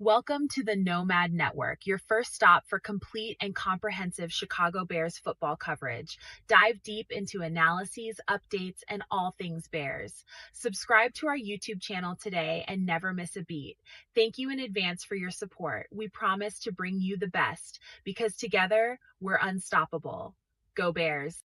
Welcome to the Nomad Network, your first stop for complete and comprehensive Chicago Bears football coverage. Dive deep into analyses, updates, and all things Bears. Subscribe to our YouTube channel today and never miss a beat. Thank you in advance for your support. We promise to bring you the best because together we're unstoppable. Go Bears!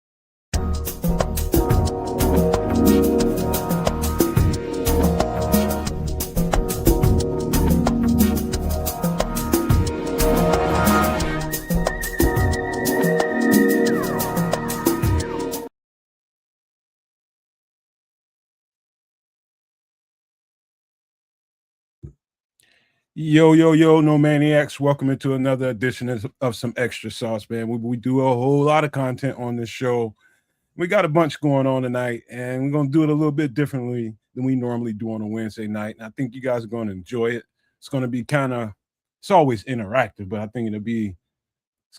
Yo, no maniacs. Welcome into another edition of some extra sauce, man. We do a whole lot of content on this show. We got a bunch going on tonight, and we're going to do it a little bit differently than we normally do on a Wednesday night. And I think you guys are going to enjoy it. It's going to be it's always interactive, but I think it's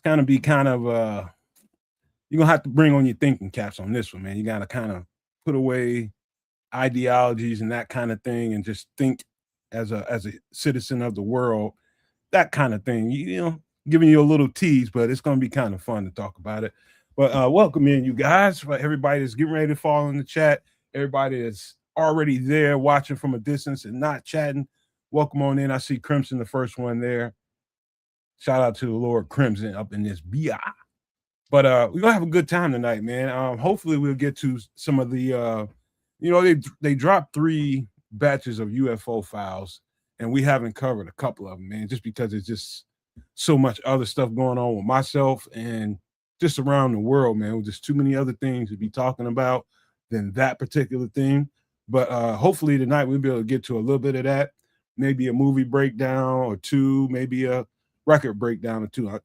going to be you're going to have to bring on your thinking caps on this one, man. You got to kind of put away ideologies and that kind of thing and just think as a citizen of the world, that kind of thing, giving you a little tease, but it's going to be kind of fun to talk about it. But welcome in, you guys. Everybody that's getting ready to fall in the chat, everybody that's already there watching from a distance and not chatting, welcome on in. I see Crimson, the first one there. Shout out to the Lord Crimson up in this BI. But we're going to have a good time tonight, man. Hopefully we'll get to some of the, they dropped 3 batches of UFO files, and we haven't covered a couple of them, man, just because it's just so much other stuff going on with myself and just around the world, man. With just too many other things to be talking about than that particular thing. But hopefully tonight we'll be able to get to a little bit of that, maybe a movie breakdown or 2, maybe a record breakdown or 2. I'm gonna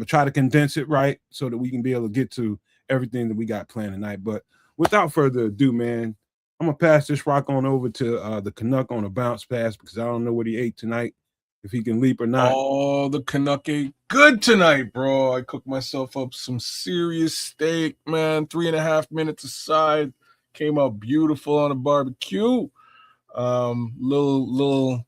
try to condense it right so that we can be able to get to everything that we got planned tonight. But without further ado, man, I'm going to pass this rock on over to the Canuck on a bounce pass because I don't know what he ate tonight, if he can leap or not. Oh, the Canuck ate good tonight, bro. I cooked myself up some serious steak, man. 3.5 minutes aside. Came out beautiful on a barbecue. Little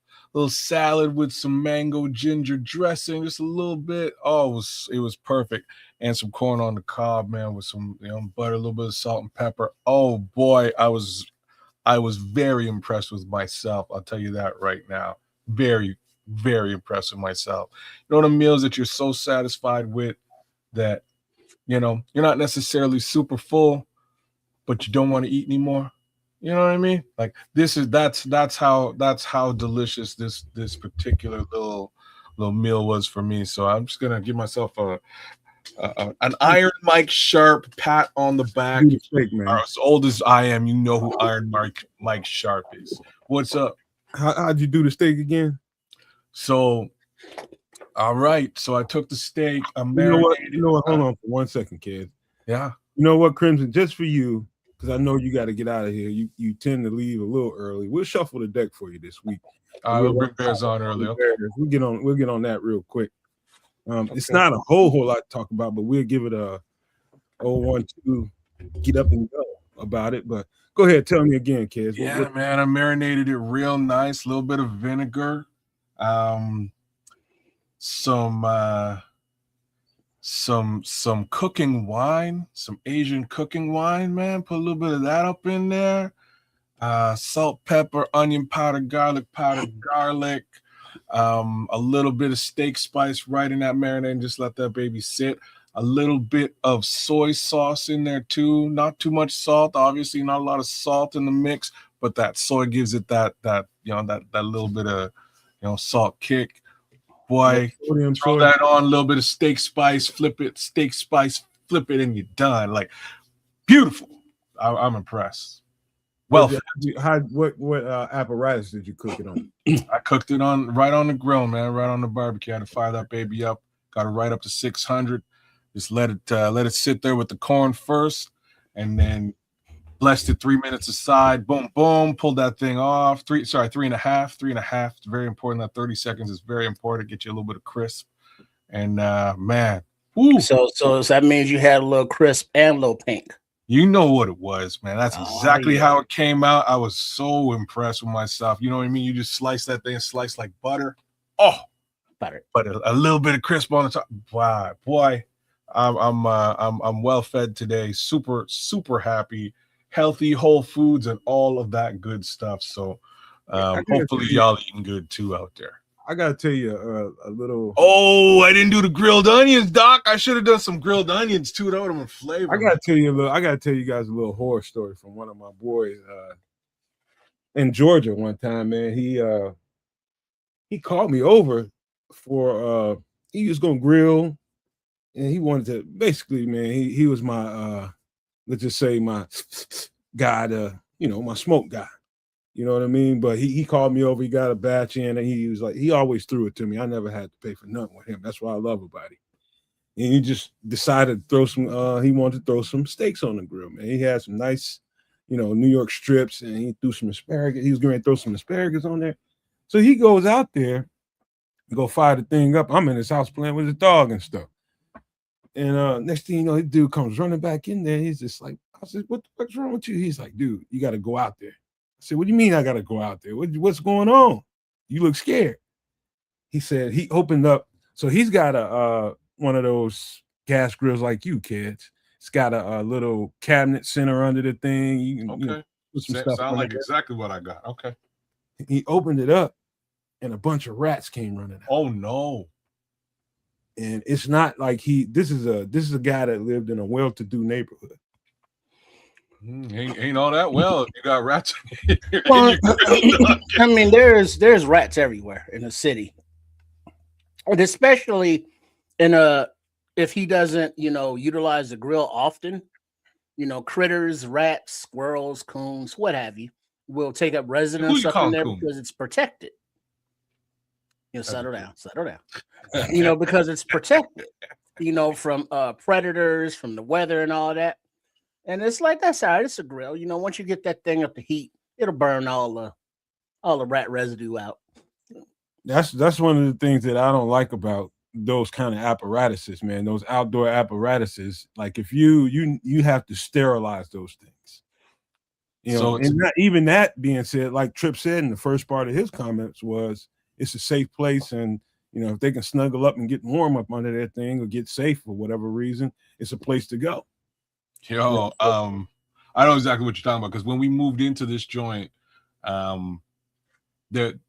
salad with some mango ginger dressing, just a little bit. Oh, it was perfect. And some corn on the cob, man, with some butter, a little bit of salt and pepper. Oh boy, I was very impressed with myself. I'll tell you that right now. Very, very impressed with myself. You know, the meals that you're so satisfied with that, you're not necessarily super full, but you don't want to eat anymore. You know what I mean? Like that's how delicious this particular little meal was for me. So I'm just gonna give myself an Iron Mike Sharp pat on the back. As old as I am, you know who Iron Mike Sharp is. What's up? How'd you do the steak again? So, all right. So I took the steak. You know what? Hold on for 1 second, kid. Yeah. You know what, Crimson? Just for you, because I know you got to get out of here. You tend to leave a little early. We'll shuffle the deck for you this week. We'll bring Bears on early. Okay. We'll get on that real quick. Okay. It's not a whole lot to talk about, but we'll give it a 1-2 get up and go about it. But go ahead, tell me again, kids. Yeah, man, I marinated it real nice. A little bit of vinegar, some cooking wine, some Asian cooking wine, man. Put a little bit of that up in there. Salt, pepper, onion powder, garlic, a little bit of steak spice right in that marinade and just let that baby sit. A little bit of soy sauce in there too. Not too much salt, obviously not a lot of salt in the mix, but that soy gives it that little bit of salt kick. Boy, throw that on, a little bit of steak spice, flip it, and you're done. Like, beautiful. I'm impressed. Well, what apparatus did you cook it on? I cooked it right on the grill, man, right on the barbecue. I had to fire that baby up. Got it right up to 600. Just let it sit there with the corn first, and then blessed it 3 minutes aside. Boom, boom. Pulled that thing off. 3.5. It's very important. That 30 seconds is very important. Get you a little bit of crisp. And man, woo. So that means you had a little crisp and a little pink. You know what it was, man. That's exactly how it came out. I was so impressed with myself. You know what I mean? You just slice that thing, slice like butter. Oh, Butter. but a little bit of crisp on the top. Wow, boy, I'm well fed today. Super, super happy, healthy, whole foods, and all of that good stuff. So, hopefully y'all eating good too out there. I gotta tell you a little. Oh, I didn't do the grilled onions, Doc. I should have done some grilled onions too. That would have been flavor. I gotta tell you guys a little horror story from one of my boys in Georgia one time, man. He called me over for he was gonna grill, and he wanted to basically, man, he was my let's just say my guy to, my smoke guy. You know what I mean? But he called me over, he got a batch in, and he was like, he always threw it to me. I never had to pay for nothing with him. That's what I love about him. And he just decided to throw some, he wanted to throw some steaks on the grill, man. He had some nice, New York strips, and he threw some asparagus. He was going to throw some asparagus on there. So he goes out there to go fire the thing up. I'm in his house playing with his dog and stuff. And next thing you know, this dude comes running back in there. He's just like, I said, what the fuck's wrong with you? He's like, dude, you got to go out there. I said, what do you mean I got to go out there? What's going on? You look scared. He said he opened up. So he's got a one of those gas grills like you, kids. It's got a little cabinet center under the thing. You can put some stuff Sound like there. exactly what I got. Okay. He opened it up, and a bunch of rats came running out. Oh no. And it's not like this is a guy that lived in a well-to-do neighborhood. Ain't all that well. You got rats. Well, I mean, there's rats everywhere in the city, and especially if he doesn't, utilize the grill often, critters, rats, squirrels, coons, what have you, will take up residence up in there because it's protected. Settle down. Because it's protected, from predators, from the weather and all that. And it's like, that's all right. It's a grill. Once you get that thing up to heat, it'll burn all the rat residue out. That's one of the things that I don't like about those kind of apparatuses, man. Those outdoor apparatuses. Like if you have to sterilize those things. And not even that being said, like Tripp said in the first part of his comments was, it's a safe place, and if they can snuggle up and get warm up under that thing or get safe for whatever reason, it's a place to go. Yo, I know exactly what you're talking about, because when we moved into this joint, the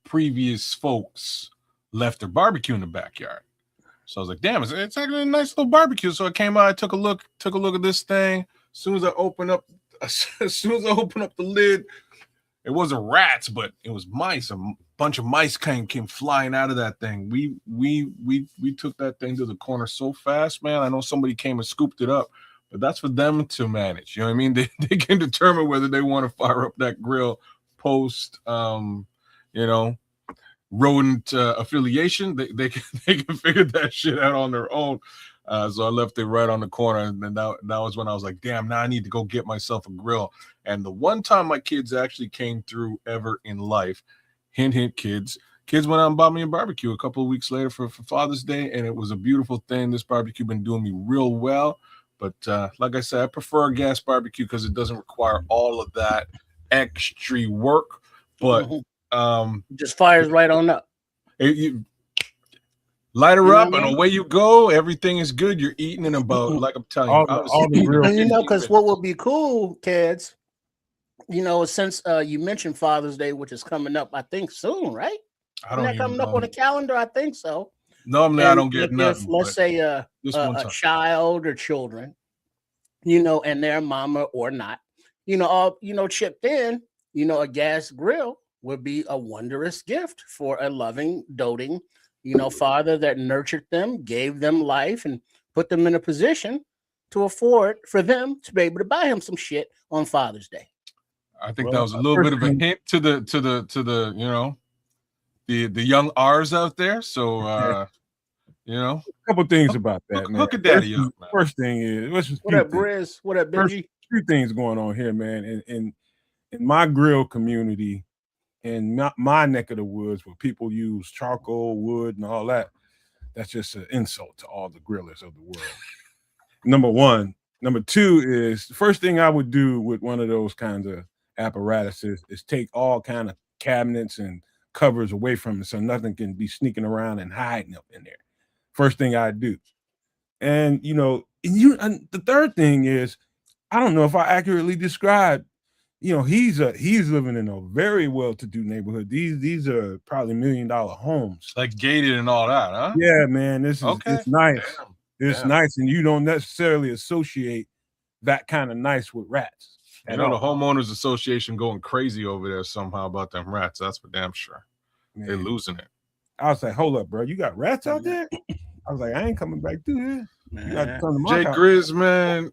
previous folks left their barbecue in the backyard. So I was like, damn, it's actually a nice little barbecue. So I came out, I took a look at this thing. As soon as I opened up the lid, it wasn't rats, but it was mice. A bunch of mice came flying out of that thing. We took that thing to the corner so fast, man. I know somebody came and scooped it up, but that's for them to manage. You know what I mean? They can determine whether they want to fire up that grill post, rodent affiliation. They can figure that shit out on their own. So I left it right on the corner, and then that was when I was like, damn, now I need to go get myself a grill. And the one time my kids actually came through ever in life, hint, hint, kids went out and bought me a barbecue a couple of weeks later for Father's Day, and it was a beautiful thing. This barbecue been doing me real well. But like I said, I prefer a gas barbecue because it doesn't require all of that extra work. But just fires right on up. You light her up and away you go. Everything is good. You're eating in about, like I'm telling you, because what would be cool, Kedz, since you mentioned Father's Day, which is coming up, I think soon, right? Isn't that coming up on the calendar? I think so. No, I don't get nothing. Let's say a child or children, and their mama or not, all chipped in, a gas grill would be a wondrous gift for a loving, doting, father that nurtured them, gave them life, and put them in a position to afford for them to be able to buy him some shit on Father's Day. I think that was a little bit of a hint to the the young R's out there. So a couple things about that, man. Look at daddy up, man. First thing is, what up, Briz? What up, Benji? Two things going on here, man. In my grill community, in my neck of the woods, where people use charcoal, wood, and all that, that's just an insult to all the grillers of the world. Number one. Number two is, the first thing I would do with one of those kinds of apparatuses is take all kind of cabinets and covers away from it so nothing can be sneaking around and hiding up in there. First thing I do. And and the third thing is, I don't know if I accurately described, he's living in a very well-to-do neighborhood. These are probably $1 million homes. Like gated and all that, huh? Yeah, man. It's nice. Damn. It's nice, and you don't necessarily associate that kind of nice with rats. The homeowners association going crazy over there somehow about them rats. That's for damn sure. Man. They're losing it. I was like, hold up, bro. You got rats out there? I was like, I ain't coming back through here. You got to come to my house. Grizz, man.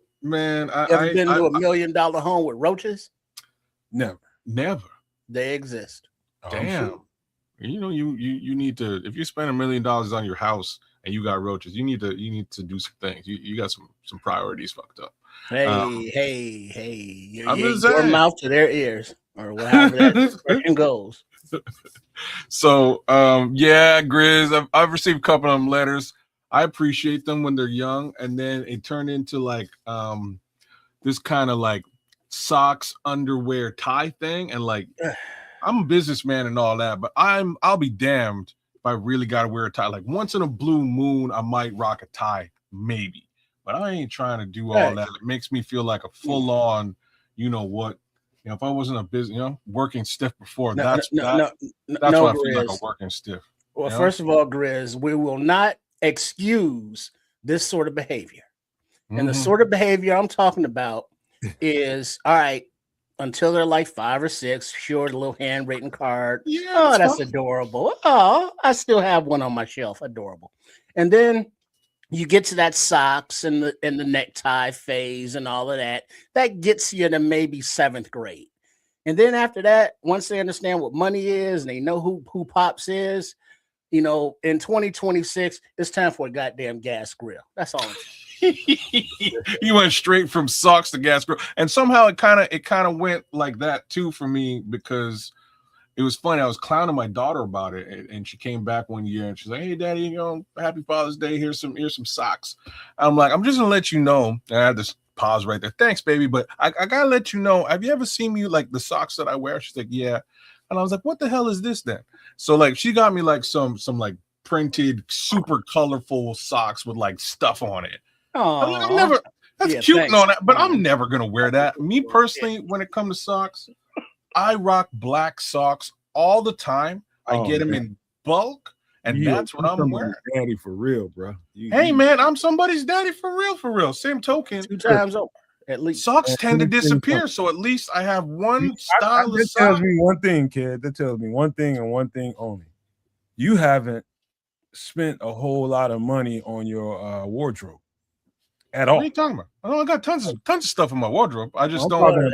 Ever been to a $1 million home with roaches? Never. They exist. Damn. Sure. You need to, if you spend $1 million on your house and you got roaches, you need to do some things. You got some priorities fucked up. Hey. Your mouth to their ears, or whatever that expression goes. So Grizz, I've received a couple of them letters. I appreciate them when they're young, and then it turned into like this kind of like socks, underwear, tie thing, and like I'm a businessman and all that, but I'll be damned if I really gotta wear a tie. Like once in a blue moon, I might rock a tie, maybe, but I ain't trying to do all that. It makes me feel like a full on, if I wasn't a business, working stiff before, that's why I feel like a working stiff. Well, first of all, Grizz, we will not excuse this sort of behavior. And the sort of behavior I'm talking about is, all right, until they're like 5 or 6, sure, the little handwritten card. Yeah, oh, that's adorable. Oh, I still have one on my shelf. Adorable. And then you get to that socks and the necktie phase and all of that. That gets you to maybe 7th grade. And then after that, once they understand what money is and they know who Pops is, in 2026, it's time for a goddamn gas grill. That's all. You went straight from socks to gas grill, and somehow it kind of went like that too for me, because it was funny. I was clowning my daughter about it, and she came back one year and she's like, "Hey, Daddy, Happy Father's Day. Here's some socks." I'm like, "I'm just gonna let you know." And I had this pause right there. "Thanks, baby, but I gotta let you know. Have you ever seen me like the socks that I wear?" She's like, "Yeah." And I was like, "What the hell is this then?" So like she got me like some like printed super colorful socks with like stuff on it. I'm never, that's cute and all that, but I'm never gonna wear that. Me personally, when it comes to socks, I rock black socks all the time. I get them in bulk, and that's what I'm wearing. Daddy for real, bro. Man, I'm somebody's daddy for real. Same token, 2 times over. At least socks tend to disappear, so at least I have one style of sock. That tells me one thing, kid. That tells me one thing and one thing only. You haven't spent a whole lot of money on your wardrobe at all. What are you talking about? I got tons of stuff in my wardrobe. I just don't.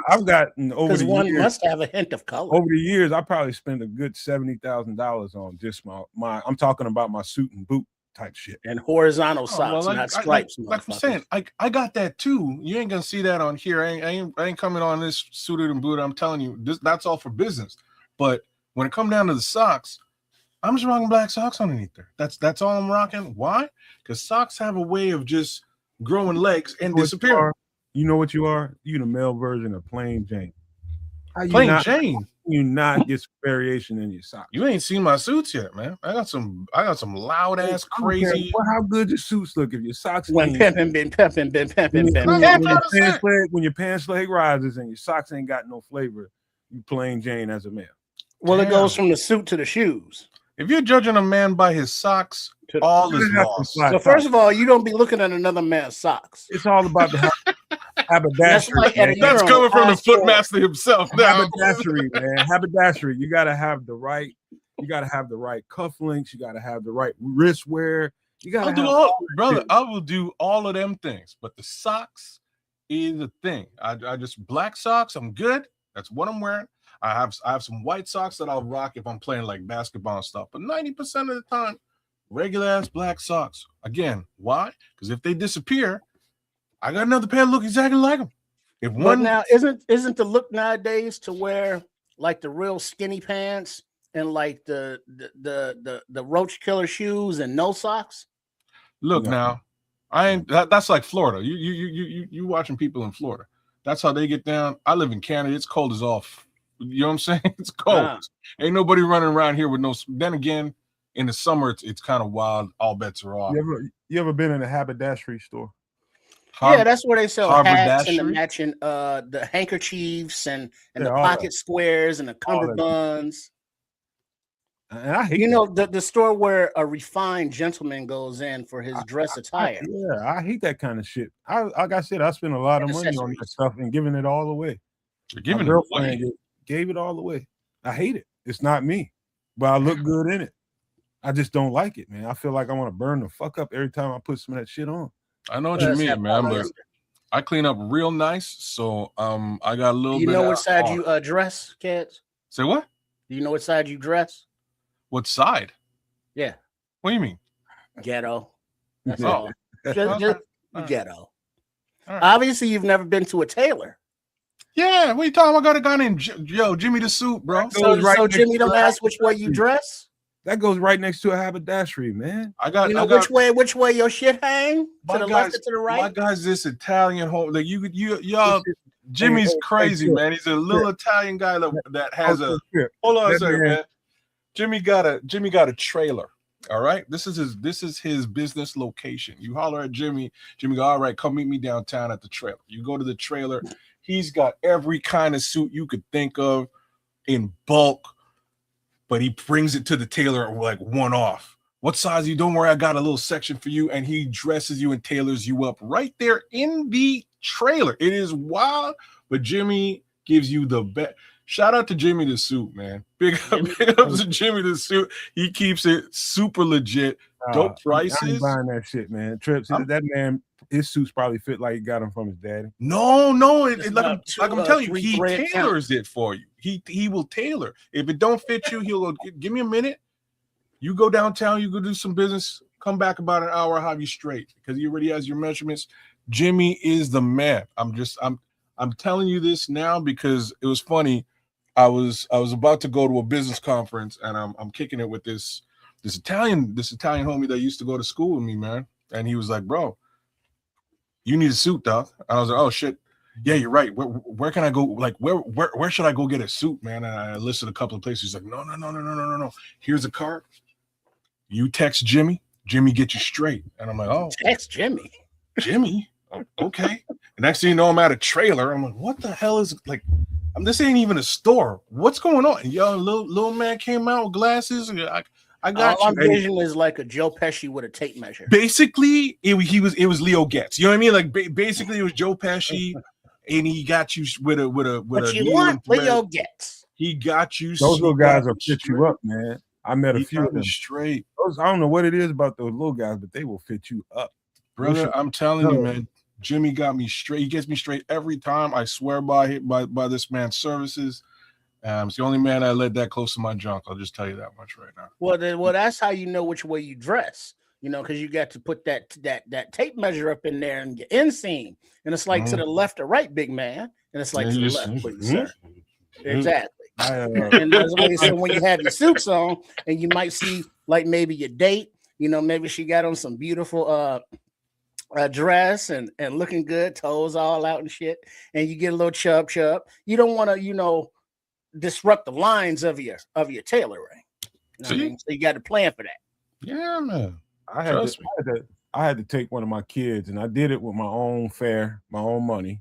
I've gotten over the one years, must have a hint of color. Over the years, I probably spent a good $70,000 on just my. I'm talking about my suit and boot type shit, and horizontal socks, not stripes. Like I'm saying, I got that too. You ain't gonna see that on here. I ain't coming on this suited and booted. I'm telling you, that's all for business. But when it comes down to the socks, I'm just rocking black socks underneath there. That's all I'm rocking. Why? Because socks have a way of just growing legs and disappearing. You know what you are? You the male version of Plain Jane. Plain Jane. You not get some variation in your socks. You ain't seen my suits yet, man. I got some loud ass crazy. How good your suits look if your socks. When pimping. When your pants leg rises and your socks ain't got no flavor, you Plain Jane as a male. Well, it goes from the suit to the shoes. If you're judging a man by his socks, all is lost. So first of all, you don't be looking at another man's socks. It's all about the haberdashery. That's coming from the footmaster himself. Haberdashery, man. Haberdashery. You gotta have the right cufflinks. You gotta have the right wrist wear. You gotta I will do all of them things, but the socks is a thing. I just black socks. I'm good. That's what I'm wearing. I have some white socks that I'll rock if I'm playing like basketball and stuff, but 90% of the time, regular ass black socks. Again, why? Because if they disappear, I got another pair that look exactly like them. Now isn't the look nowadays to wear like the real skinny pants and like the roach killer shoes and no socks? Look now, I ain't that's like Florida. You watching people in Florida. That's how they get down. I live in Canada. It's cold as all You know what I'm saying? It's cold. Ain't nobody running around here with no. Then again, in the summer, it's kind of wild. All bets are off. You ever been in a haberdashery store? Yeah, that's where they sell hats and the Haberdashery? matching the handkerchiefs and the all pocket that. squares and the cummerbunds. And I hate the store where a refined gentleman goes in for his dress attire. I hate that kind of shit. Like I said, I spend a lot of money on that stuff and giving it all away. You're giving it away. Gave it all away. I hate it. It's not me, but I look good in it. I just don't like it, man. I feel like I want to burn the fuck up every time I put some of that shit on. I know what you mean, man. But I clean up real nice, so I got a little. You know what side you dress, Kedz? Say what? Do you know what side you dress? What side? Yeah. What do you mean? Ghetto. That's all. Just ghetto. Right. Obviously, you've never been to a tailor. Yeah, what are you talking about? I got a guy named Jimmy the Suit, bro. So Jimmy don't ask which way you dress? That goes right next to a haberdashery, man. Which way your shit hang? To the left or to the right? My guy's this Italian home. Like y'all Jimmy's crazy, man. He's a little Italian guy that has a hold on a second, man. Jimmy got a trailer. All right. This is his business location. You holler at Jimmy. Jimmy go, all right, come meet me downtown at the trailer. You go to the trailer. He's got every kind of suit you could think of in bulk, but he brings it to the tailor like one off. What size are you? Don't worry, I got a little section for you. And he dresses you and tailors you up right there in the trailer. It is wild, but Jimmy gives you the best. Shout out to Jimmy the Suit, man. Big ups to Jimmy the Suit. He keeps it super legit. Dope prices. I'm buying that shit, man. Trips. That man, his suits probably fit like he got them from his daddy. No. Like I'm telling you, he tailors it for you. He will tailor. If it don't fit you, he'll go, give me a minute. You go downtown, you go do some business, come back about an hour, I'll have you straight because he already has your measurements. Jimmy is the man. I'm telling you this now because it was funny. I was about to go to a business conference and I'm kicking it with this Italian homie that used to go to school with me, man. And he was like, bro, you need a suit, dog. And I was like, oh shit. Yeah, you're right. Where can I go? Like, where should I go get a suit, man? And I listed a couple of places. He's like, no. Here's a card. You text Jimmy. Jimmy get you straight. And I'm like, oh. Text Jimmy. Jimmy? Okay. And next thing you know, I'm at a trailer. I'm like, what the hell is like? This ain't even a store. What's going on? Yo, little man came out with glasses. I got you. My vision is like a Joe Pesci with a tape measure. Basically, it was Leo Getz. You know what I mean? Like basically, it was Joe Pesci, and he got you with a. But you want Leo Getz? He got you. Those little guys will fit you up, man. I met a few of them straight. I don't know what it is about those little guys, but they will fit you up, brother. I'm telling you, man. Jimmy got me straight. He gets me straight every time. I swear by this man's services. It's the only man I let that close to my junk. I'll just tell you that much right now. Well, that's how you know which way you dress. You know, because you got to put that tape measure up in there and your inseam, and it's like to the left or right, big man, and it's like to the left, please, sir. Exactly. And that's what so when you have your suits on, and you might see like maybe your date. You know, maybe she got on some beautiful dress and looking good, toes all out and shit, and you get a little chub. You don't want to, disrupt the lines of your tailoring. So you got to plan for that. Yeah, man. I had to take one of my kids, and I did it with my own fare, my own money.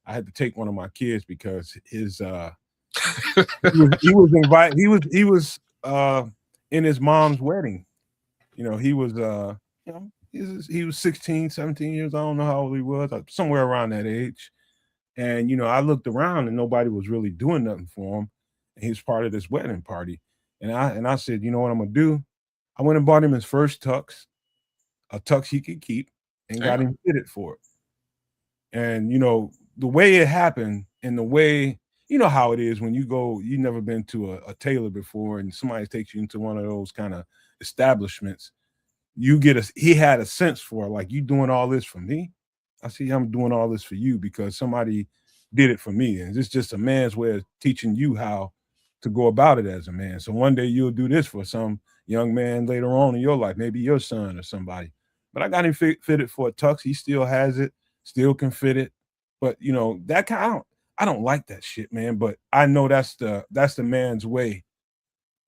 I had to take one of my kids because his he was invited. He was in his mom's wedding. He was he was 16, 17 years. I don't know how old he was, somewhere around that age. And, I looked around and nobody was really doing nothing for him. And he was part of this wedding party. And I said, you know what I'm going to do? I went and bought him his first tux, a tux he could keep, and got him fitted for it. And, the way it happened and the way, how it is when you go, you've never been to a tailor before and somebody takes you into one of those kind of establishments. He had a sense for like, you doing all this for me? I see I'm doing all this for you because somebody did it for me. And it's just a man's way of teaching you how to go about it as a man. So one day you'll do this for some young man later on in your life, maybe your son or somebody. But I got him fitted for a tux. He still has it, still can fit it. But, that kind I don't like that shit, man. But I know that's the man's way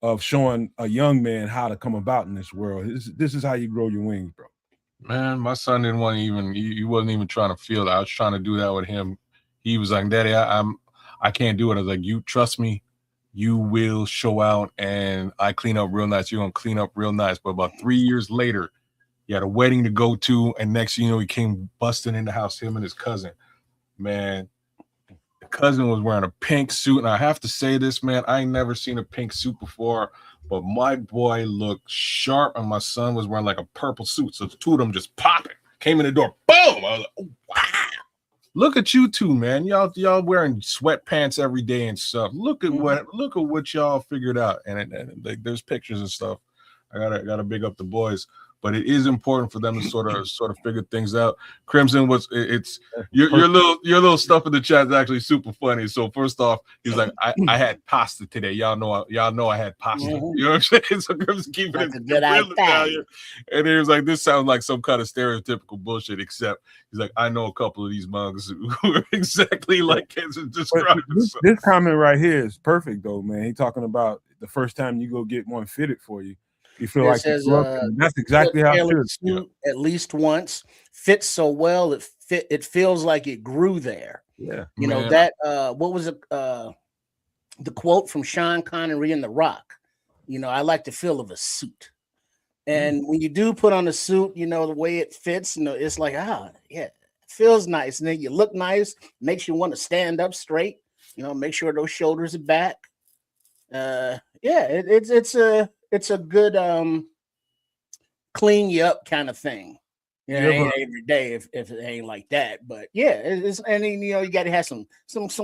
of showing a young man how to come about in this world. This is how you grow your wings, bro. Man, my son didn't want to even. He wasn't even trying to feel that. I was trying to do that with him. He was like, "Daddy, I can't do it." I was like, "You trust me, you will show out, and I clean up real nice. You're gonna clean up real nice." But about 3 years later, he had a wedding to go to, and next thing you know, he came busting in the house. Him and his cousin, man. The cousin was wearing a pink suit, and I have to say this, man, I ain't never seen a pink suit before, but my boy looked sharp, and my son was wearing like a purple suit, so the two of them just popping. Came in the door, boom! I was like, oh, wow. Look at you two, man. Y'all wearing sweatpants every day and stuff. Look at what y'all figured out, and there's pictures and stuff. I gotta big up the boys. But it is important for them to sort of figure things out. Crimson your little stuff in the chat is actually super funny. So first off, he's like, I had pasta today. Y'all know I had pasta. You know what I'm saying? So Crimson keeping it real Italian. And he was like, this sounds like some kind of stereotypical bullshit, except he's like, I know a couple of these mugs who are exactly like Kedz described. This comment right here is perfect though, man. He's talking about the first time you go get one fitted for you. You feel like says, that's exactly how it feels. At least once, fits so well it feels like it grew there. Yeah, you know that. What was it? The quote from Sean Connery in The Rock. You know, I like the feel of a suit, and when you do put on a suit, you know the way it fits. You know, it's like yeah, it feels nice, and then you look nice, makes you want to stand up straight. You know, make sure those shoulders are back. It's a good clean you up kind of thing. Yeah, it ain't every day if it ain't like that. But yeah, it's and then, you know, you got to have some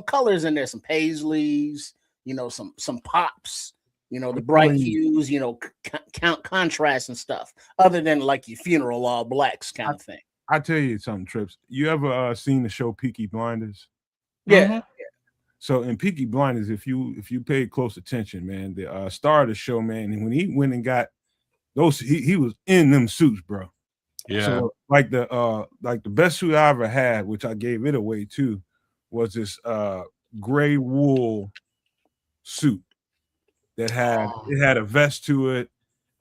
colors in there, some paisleys, you know, some pops, you know, the bright hues, you know, contrast and stuff. Other than like your funeral all blacks kind of thing. I tell you something, Trips. You ever seen the show Peaky Blinders? Yeah. Mm-hmm. So in Peaky Blinders, if you paid close attention, man, the star of the show, man, and when he went and got those, he was in them suits, bro. Yeah. So like the best suit I ever had, which I gave it away too, was this gray wool suit that had a vest to it.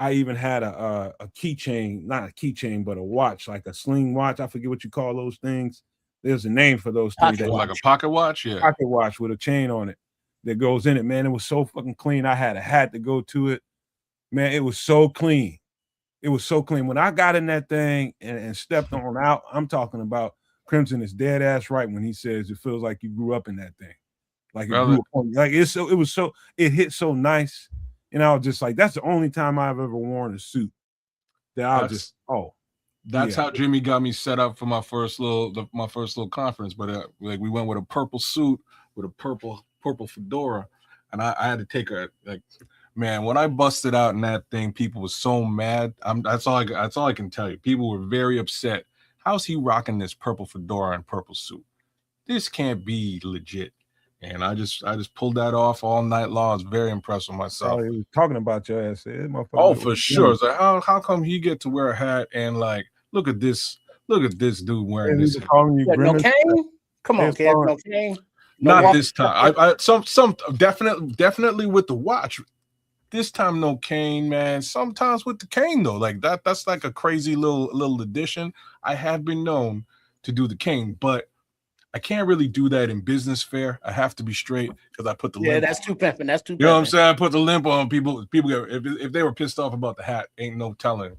I even had a keychain, not a keychain, but a watch, like a sling watch. I forget what you call those things. There's a name for those things. Like a pocket watch? Yeah. Pocket watch with a chain on it that goes in it, man. It was so fucking clean. I had a hat to go to it. Man, it was so clean. It was so clean. When I got in that thing and stepped on out, I'm talking about Crimson is dead ass right when he says it feels like you grew up in that thing. Like it grew up on you. Like it hit so nice. And I was just like, that's the only time I've ever worn a suit that I was just, That's how Jimmy got me set up for my first little conference. But like we went with a purple suit with a purple fedora, and I had to take man. When I busted out in that thing, people were so mad. That's all I can tell you. People were very upset. How's he rocking this purple fedora and purple suit? This can't be legit. And I just pulled that off all night long. I was very impressed with myself. He was talking about your ass. Oh, for sure. It's like how come he get to wear a hat and like look at this dude wearing this. Calling you no cane? Come on, kid. No cane. Not this time. I some definitely with the watch. This time no cane, man. Sometimes with the cane though. Like that's like a crazy little addition. I have been known to do the cane, but I can't really do that in business fair. I have to be straight because I put the limp. Yeah, that's too pimping. That's too. You know what I'm saying? I put the limp on people. People get if they were pissed off about the hat, ain't no telling.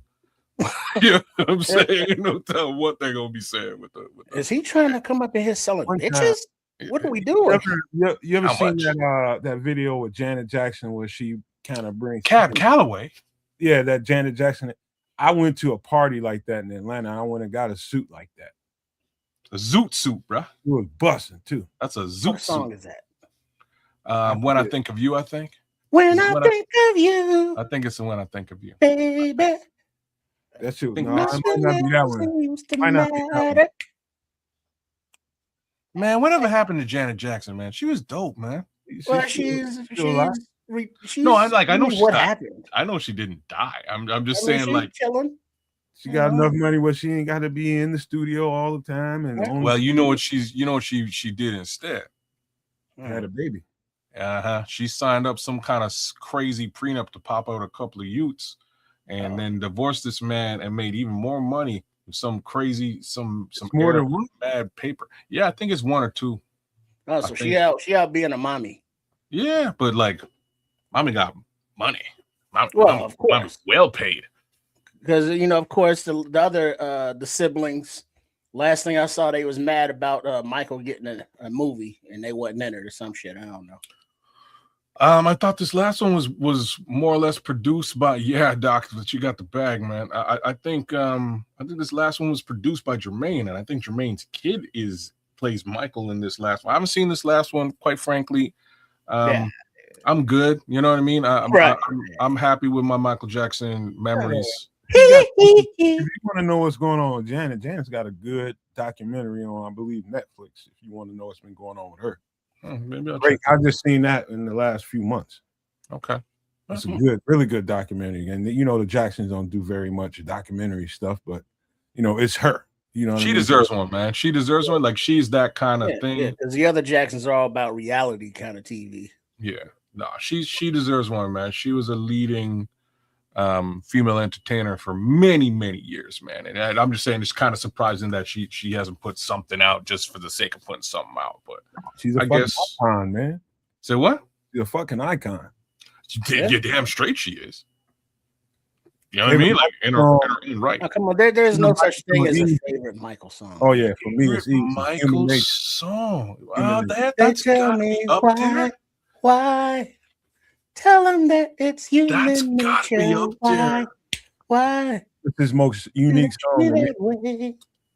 You know what I'm saying? Ain't no telling what they're gonna be saying with the. Is he trying to come up in here selling bitches? What are we doing? You ever seen that video with Janet Jackson where she kind of brings Cab Calloway? Yeah, that Janet Jackson. I went to a party like that in Atlanta. I went and got a suit like that. A zoot suit, bro. It was busting too. That's a zoot what song suit. Is that? When I think of you, I think. When I think of you. I think it's when I think of you. Baby. That shit. No, it might not be that one. Might not be that one. Man, whatever happened to Janet Jackson, man? She was dope, man. Well, she's no, I know what happened. I know she didn't die. I'm just saying, like, chilling. She got enough money where she ain't got to be in the studio all the time. And well, you know what she did instead. Had a baby. She signed up some kind of crazy prenup to pop out a couple of youths, and then divorced this man and made even more money with some crazy some more than one? bad paper. Yeah, I think it's 1 or 2. Oh, so she out being a mommy. Yeah, but like, mommy got money. Of course, mommy's well paid. Because of course, the other the siblings. Last thing I saw, they was mad about Michael getting a movie, and they wasn't in it or some shit. I don't know. I thought this last one was more or less produced by Doc, but you got the bag, man. I think this last one was produced by Jermaine, and I think Jermaine's kid plays Michael in this last one. I haven't seen this last one, quite frankly. I'm good. You know what I mean? I'm happy with my Michael Jackson memories. If you want to know what's going on with Janet's got a good documentary on, I believe, Netflix. If you want to know what's been going on with her. Maybe I've just seen that in the last few months. Okay. It's a really good documentary. And the Jacksons don't do very much documentary stuff, but it's her. She deserves one, man. She deserves one. Like, she's that kind of thing. Yeah, because the other Jacksons are all about reality kind of TV. Yeah. No, she deserves one, man. She was a leading female entertainer for many, many years, man. And I'm just saying, it's kind of surprising that she hasn't put something out just for the sake of putting something out. But she's a fucking icon, man. Say what? She's a fucking icon. You're damn straight she is. You know what I mean? Like, in her own right. Oh, come on, there's no such thing as a favorite Michael song. Oh yeah, for me it's easy. Michael's song. Wow, that's tell me why. Tell him that it's human nature. That's gotta be up there. Why? It's his most unique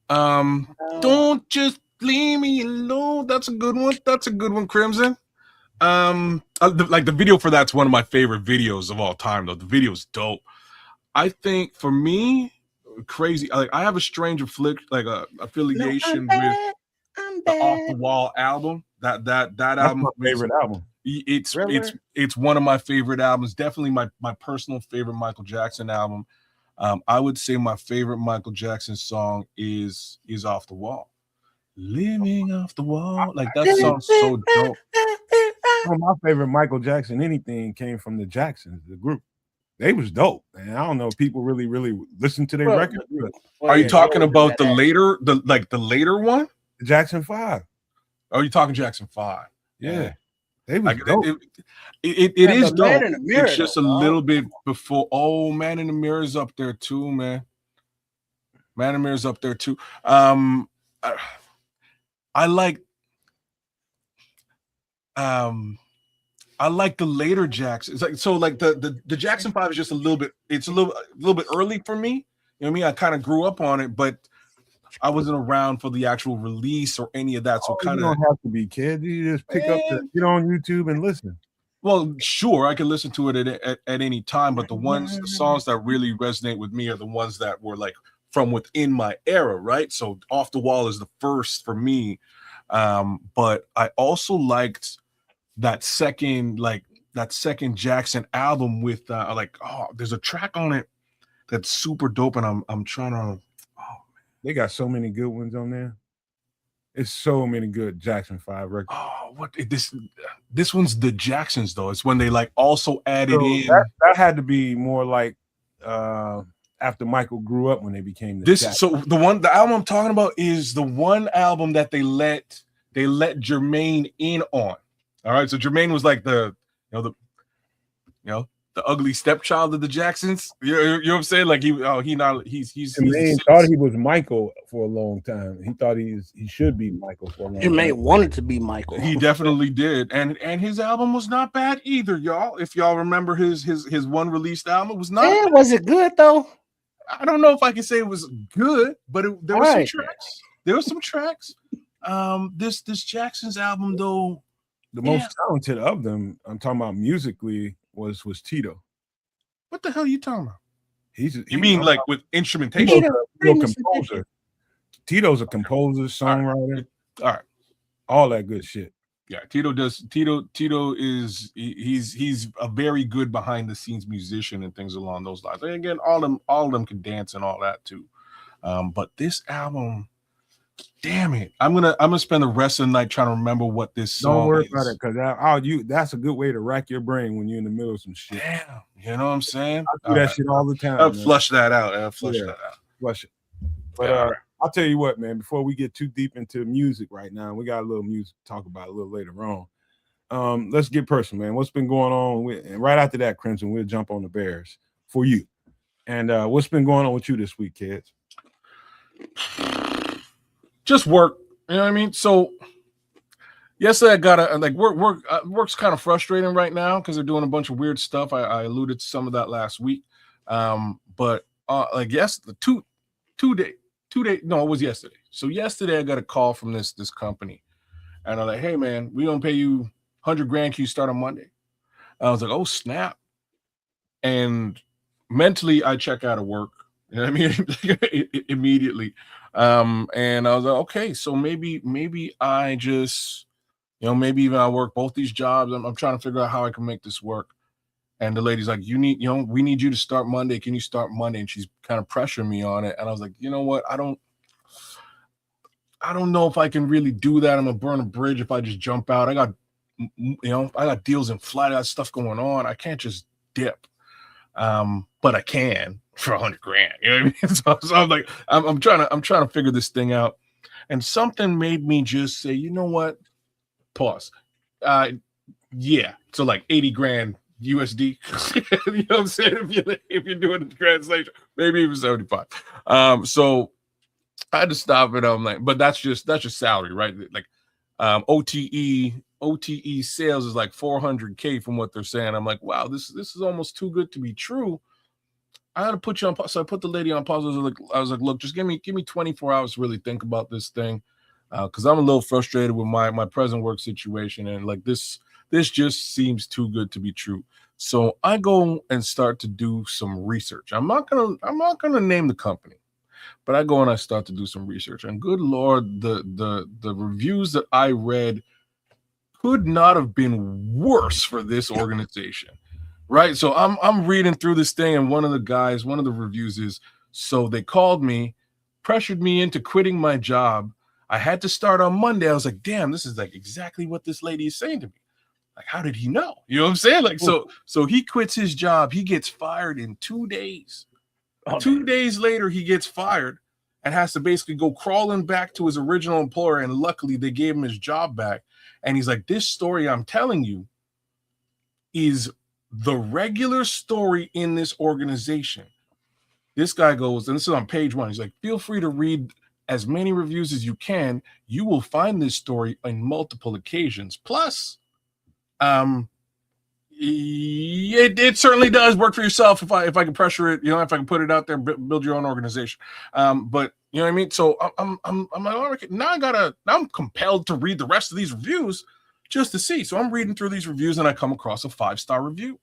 song. Don't just leave me alone. That's a good one. That's a good one, Crimson. Like, the video for that's one of my favorite videos of all time, though. The video's dope. I think for me, crazy. Like, I have a strange affiliation with the Off the Wall album. That album, my favorite album. It's one of my favorite albums. Definitely my personal favorite Michael Jackson album. I would say my favorite Michael Jackson song is Off the Wall. Living off the wall. Like, that song's so dope. One of my favorite Michael Jackson anything came from the Jacksons, the group. They was dope, man. I don't know if people really listen to their record. Are you talking about the later one? The Jackson 5. Oh, you're talking Jackson 5. Yeah. They was dope. It is dope. It's just a little bit before. Oh, Man in the Mirror is up there too, man. Man in the Mirror is up there too. I like the later Jackson. It's like, so like the Jackson 5 is just a little bit early for me. You know what I mean? I kind of grew up on it, but I wasn't around for the actual release or any of that. So kind of don't have to be, kid. You just get on YouTube and listen. Well, sure, I can listen to it at any time, but the songs that really resonate with me are the ones that were like from within my era, right? So Off the Wall is the first for me. But I also liked that second Jackson album with there's a track on it that's super dope, and I'm trying to. They got so many good ones on there. It's so many good Jackson 5 records. Oh, what this one's the Jacksons though. It's when they like also added in. That had to be more like after Michael grew up when they became the Jacksons. So the album I'm talking about is the one album that they let Jermaine in on. All right, so Jermaine was like the ugly stepchild of the Jacksons. You know what I'm saying? Like he's Jermaine thought he was Michael for a long time. He thought he should be Michael for a long time. Jermaine wanted to be Michael. He definitely did, and his album was not bad either, y'all. If y'all remember his one released album, it was not. Yeah, was it good though? I don't know if I can say it was good, but there were some tracks. There were some tracks. This Jackson's album though, the most talented of them, I'm talking about musically, was Tito. What the hell are you talking about? You mean like with instrumentation? Tito's a composer. Tito's a composer, songwriter. All right. All that good shit. Yeah, Tito is he's a very good behind the scenes musician and things along those lines. And again, all of them can dance and all that too. But this album, damn it. I'm gonna spend the rest of the night trying to remember what this song Don't worry is. about it, because that's a good way to rack your brain when you're in the middle of some shit. Damn, you know what I'm saying? I do that shit all the time. I'll flush that out. Flush it. But I'll tell you what, man, before we get too deep into music right now, we got a little music to talk about a little later on. Let's get personal, man. What's been going on and right after that, Crimson, we'll jump on the Bears for you. And what's been going on with you this week, Kedz? Just work, you know what I mean? So yesterday I got work's kind of frustrating right now because they're doing a bunch of weird stuff. I alluded to some of that last week. But it was yesterday. So yesterday I got a call from this company, and I'm like, hey man, we gonna pay you $100,000. Can you start on Monday? I was like, oh snap. And mentally I check out of work. You know what I mean? Immediately. And I was like, okay, so maybe I just, maybe even I work both these jobs. I'm trying to figure out how I can make this work. And the lady's like, we need you to start Monday. Can you start Monday? And she's kind of pressuring me on it. And I was like, you know what? I don't know if I can really do that. I'm gonna burn a bridge if I just jump out. I got deals in flight. I got stuff going on. I can't just dip. But I can for $100,000. You know what I mean? So I'm like, I'm trying to figure this thing out. And something made me just say, you know what? Pause. Yeah. So like $80,000 USD. You know what I'm saying? If you're doing the translation, maybe even 75. So I had to stop it. I'm like, but that's just salary, right? Like OTE sales is like $400,000 from what they're saying. I'm like, wow, this is almost too good to be true. I had to put you on pause. So I put the lady on pause. I was like, look, just give me 24 hours to really think about this thing. Because I'm a little frustrated with my present work situation. And like this just seems too good to be true. So I go and start to do some research. I'm not gonna name the company, but I go and I start to do some research. And good Lord, the reviews that I read could not have been worse for this organization. Right. So I'm reading through this thing, and one of the reviews is, so they called me, pressured me into quitting my job. I had to start on Monday. I was like, damn, this is like exactly what this lady is saying to me. Like, how did he know? You know what I'm saying? Like, so he quits his job. He gets fired in 2 days. 2 days later, he gets fired and has to basically go crawling back to his original employer. And luckily, they gave him his job back. And he's like, this story I'm telling you is the regular story in this organization. This guy goes, and this is on page 1. He's like, feel free to read as many reviews as you can. You will find this story on multiple occasions. Plus, it certainly does work for yourself if I can pressure it, if I can put it out there, build your own organization. But you know what I mean? So I'm like, now I'm compelled to read the rest of these reviews just to see. So I'm reading through these reviews and I come across a 5-star review.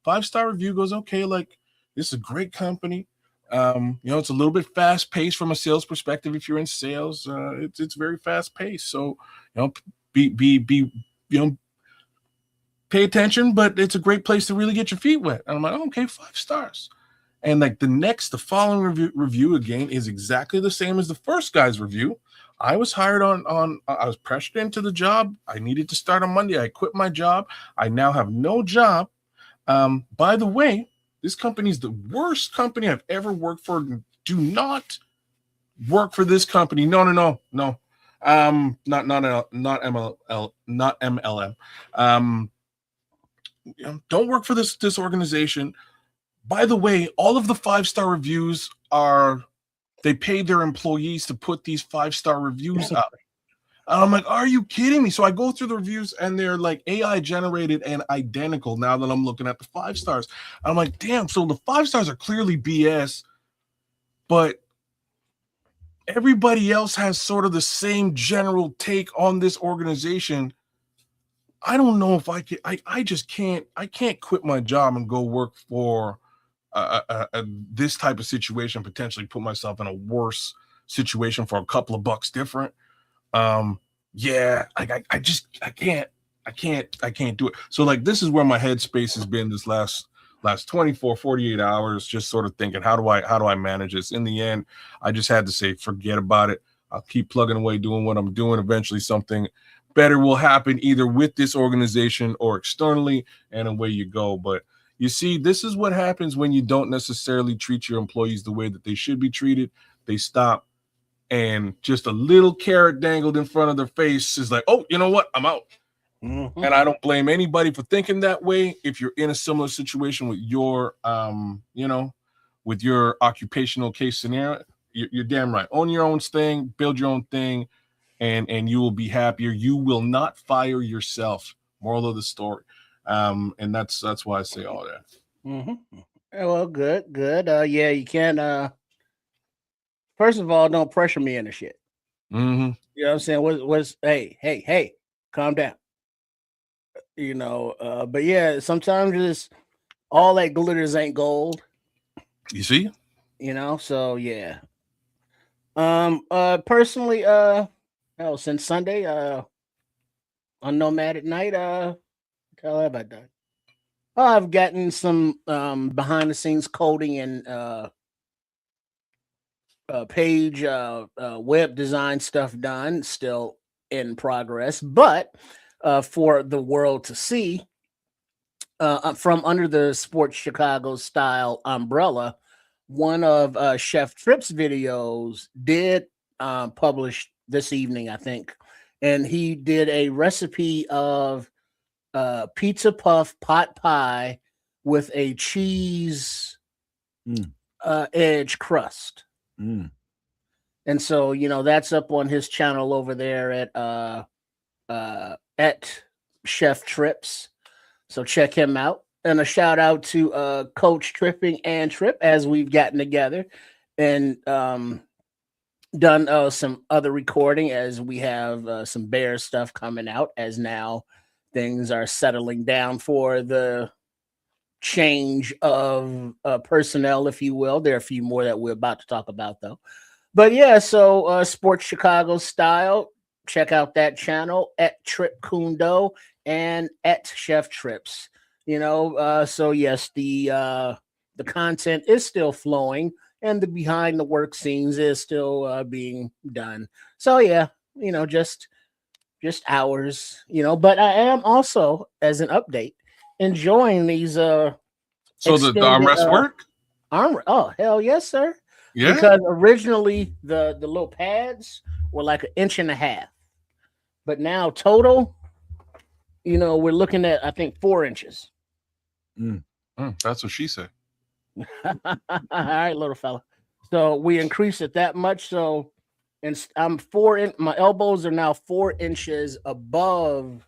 5-star review goes, okay, like this is a great company. It's a little bit fast paced from a sales perspective. If you're in sales, it's very fast paced. So, pay attention, but it's a great place to really get your feet wet. And I'm like, oh, okay, 5 stars. And like the following review again is exactly the same as the first guy's review. I was hired I was pressured into the job. I needed to start on Monday. I quit my job. I now have no job. By the way, this company is the worst company I've ever worked for. Do not work for this company. No. Not MLM. Don't work for this organization. By the way, all of the 5-star reviews they paid their employees to put these 5-star reviews up. And I'm like, are you kidding me? So I go through the reviews and they're like AI generated and identical now that I'm looking at the 5 stars. I'm like, damn, so the 5 stars are clearly BS, but everybody else has sort of the same general take on this organization. I don't know if I can, I just can't quit my job and go work for this type of situation, potentially put myself in a worse situation for a couple of bucks different. I can't do it. So like, this is where my headspace has been this last 24, 48 hours, just sort of thinking, how do I manage this? In the end, I just had to say, forget about it. I'll keep plugging away, doing what I'm doing. Eventually something better will happen either with this organization or externally, and away you go. But you see, this is what happens when you don't necessarily treat your employees the way that they should be treated. They stop, and just a little carrot dangled in front of their face is like, oh, you know what? I'm out. Mm-hmm. And I don't blame anybody for thinking that way. If you're in a similar situation with your, with your occupational case scenario, you're damn right. Own your own thing, build your own thing, and you will be happier. You will not fire yourself. Moral of the story. And that's why I say all that. Mm-hmm. Well, good. Yeah, you can't. First of all, don't pressure me into shit. Mm-hmm. You know what I'm saying? What's hey, calm down. You know, but yeah, sometimes just all that glitters ain't gold. You see? You know, so yeah. Personally, since Sunday, on Nomad at night, what the hell have I done? I've gotten some behind the scenes coding and page web design stuff done, still in progress, but for the world to see, from under the Sports Chicago style umbrella, one of Chef Tripp's videos did publish this evening, I think, and he did a recipe of pizza puff pot pie with a cheese edge crust. And so, you know, that's up on his channel over there at Chef Trips. So check him out. And a shout out to Coach Tripping and Trip, as we've gotten together and done some other recording, as we have some bear stuff coming out, as now things are settling down for the change of personnel, if you will. There are a few more that we're about to talk about, though. But yeah, so Sports Chicago style, check out that channel at Trip Kundo and at Chef Trips. You know, so yes, the content is still flowing, and the behind the work scenes is still being done. So yeah, you know, just hours, you know. But I am also, as an update, enjoying these. So the armrest work? Oh hell yes, sir. Yeah. Because originally the little pads were like 1.5 inches, but now total, you know, we're looking at, I think, 4 inches. That's what she said. All right, little fella. So we increased it that much. So, and I'm my elbows are now 4 inches above,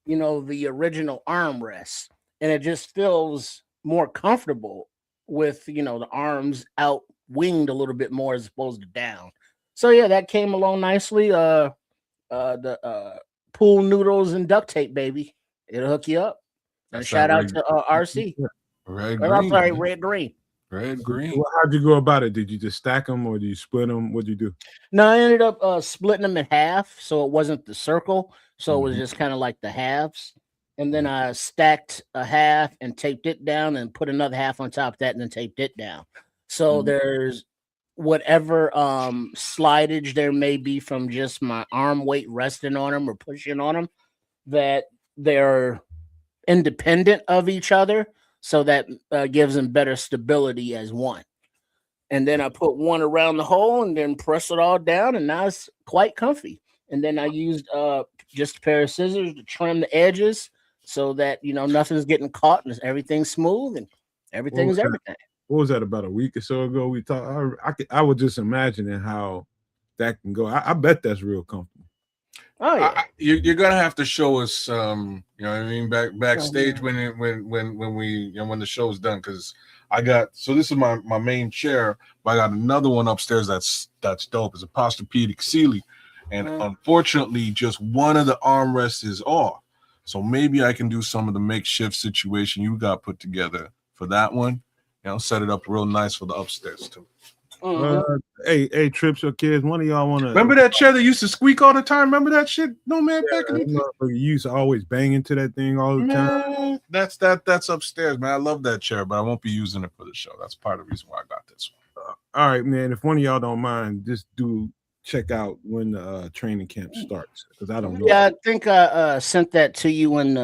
you know, the original armrest, and it just feels more comfortable with, you know, the arms out winged a little bit more as opposed to down. So yeah, that came along nicely. The pool noodles and duct tape, baby. It'll hook you up. And shout out to RC. Red green. Red green. Well, how'd you go about it? Did you just stack them, or did you split them? What'd you do? No, I ended up splitting them in half, so it wasn't the circle. So it was just kind of like the halves. And then I stacked a half and taped it down, and put another half on top of that, and then taped it down. So there's whatever slidage there may be from just my arm weight resting on them or pushing on them, that they're independent of each other, so that gives them better stability as one. And then I put one around the hole and then press it all down, and now it's quite comfy. And then I used just a pair of scissors to trim the edges so that, you know, nothing's getting caught and everything's smooth and everything's everything. What was that, about a week or so ago? We talked. I was just imagining how that can go. I bet that's real comfortable. Oh yeah, you're gonna have to show us, you know what I mean, backstage when the show's done, because I got, so this is my main chair, but I got another one upstairs that's dope. It's a Posturepedic Sealy, and unfortunately, just one of the armrests is off. So maybe I can do some of the makeshift situation you got put together for that one. You know, set it up real nice for the upstairs too. Hey, Trips or Kids, one of y'all want to remember that chair that used to squeak all the time? Remember that shit? No, man, back in the day. You used to always bang into that thing all the time. That's upstairs, man. I love that chair, but I won't be using it for the show. That's part of the reason why I got this one. All right, man. If one of y'all don't mind, just do check out when the training camp starts because I don't know. Yeah, I think I sent that to you in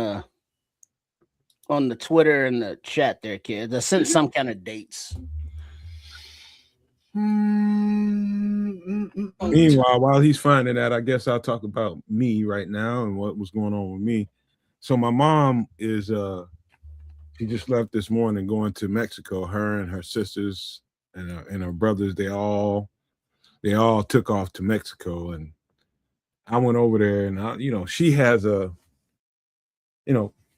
on the Twitter and the chat there, kids. I sent some kind of dates. Meanwhile, while he's finding that, I guess I'll talk about me right now and what was going on with me. So my mom is she just left this morning going to Mexico. Her and her sisters and her brothers, they all took off to Mexico, and I went over there, and she has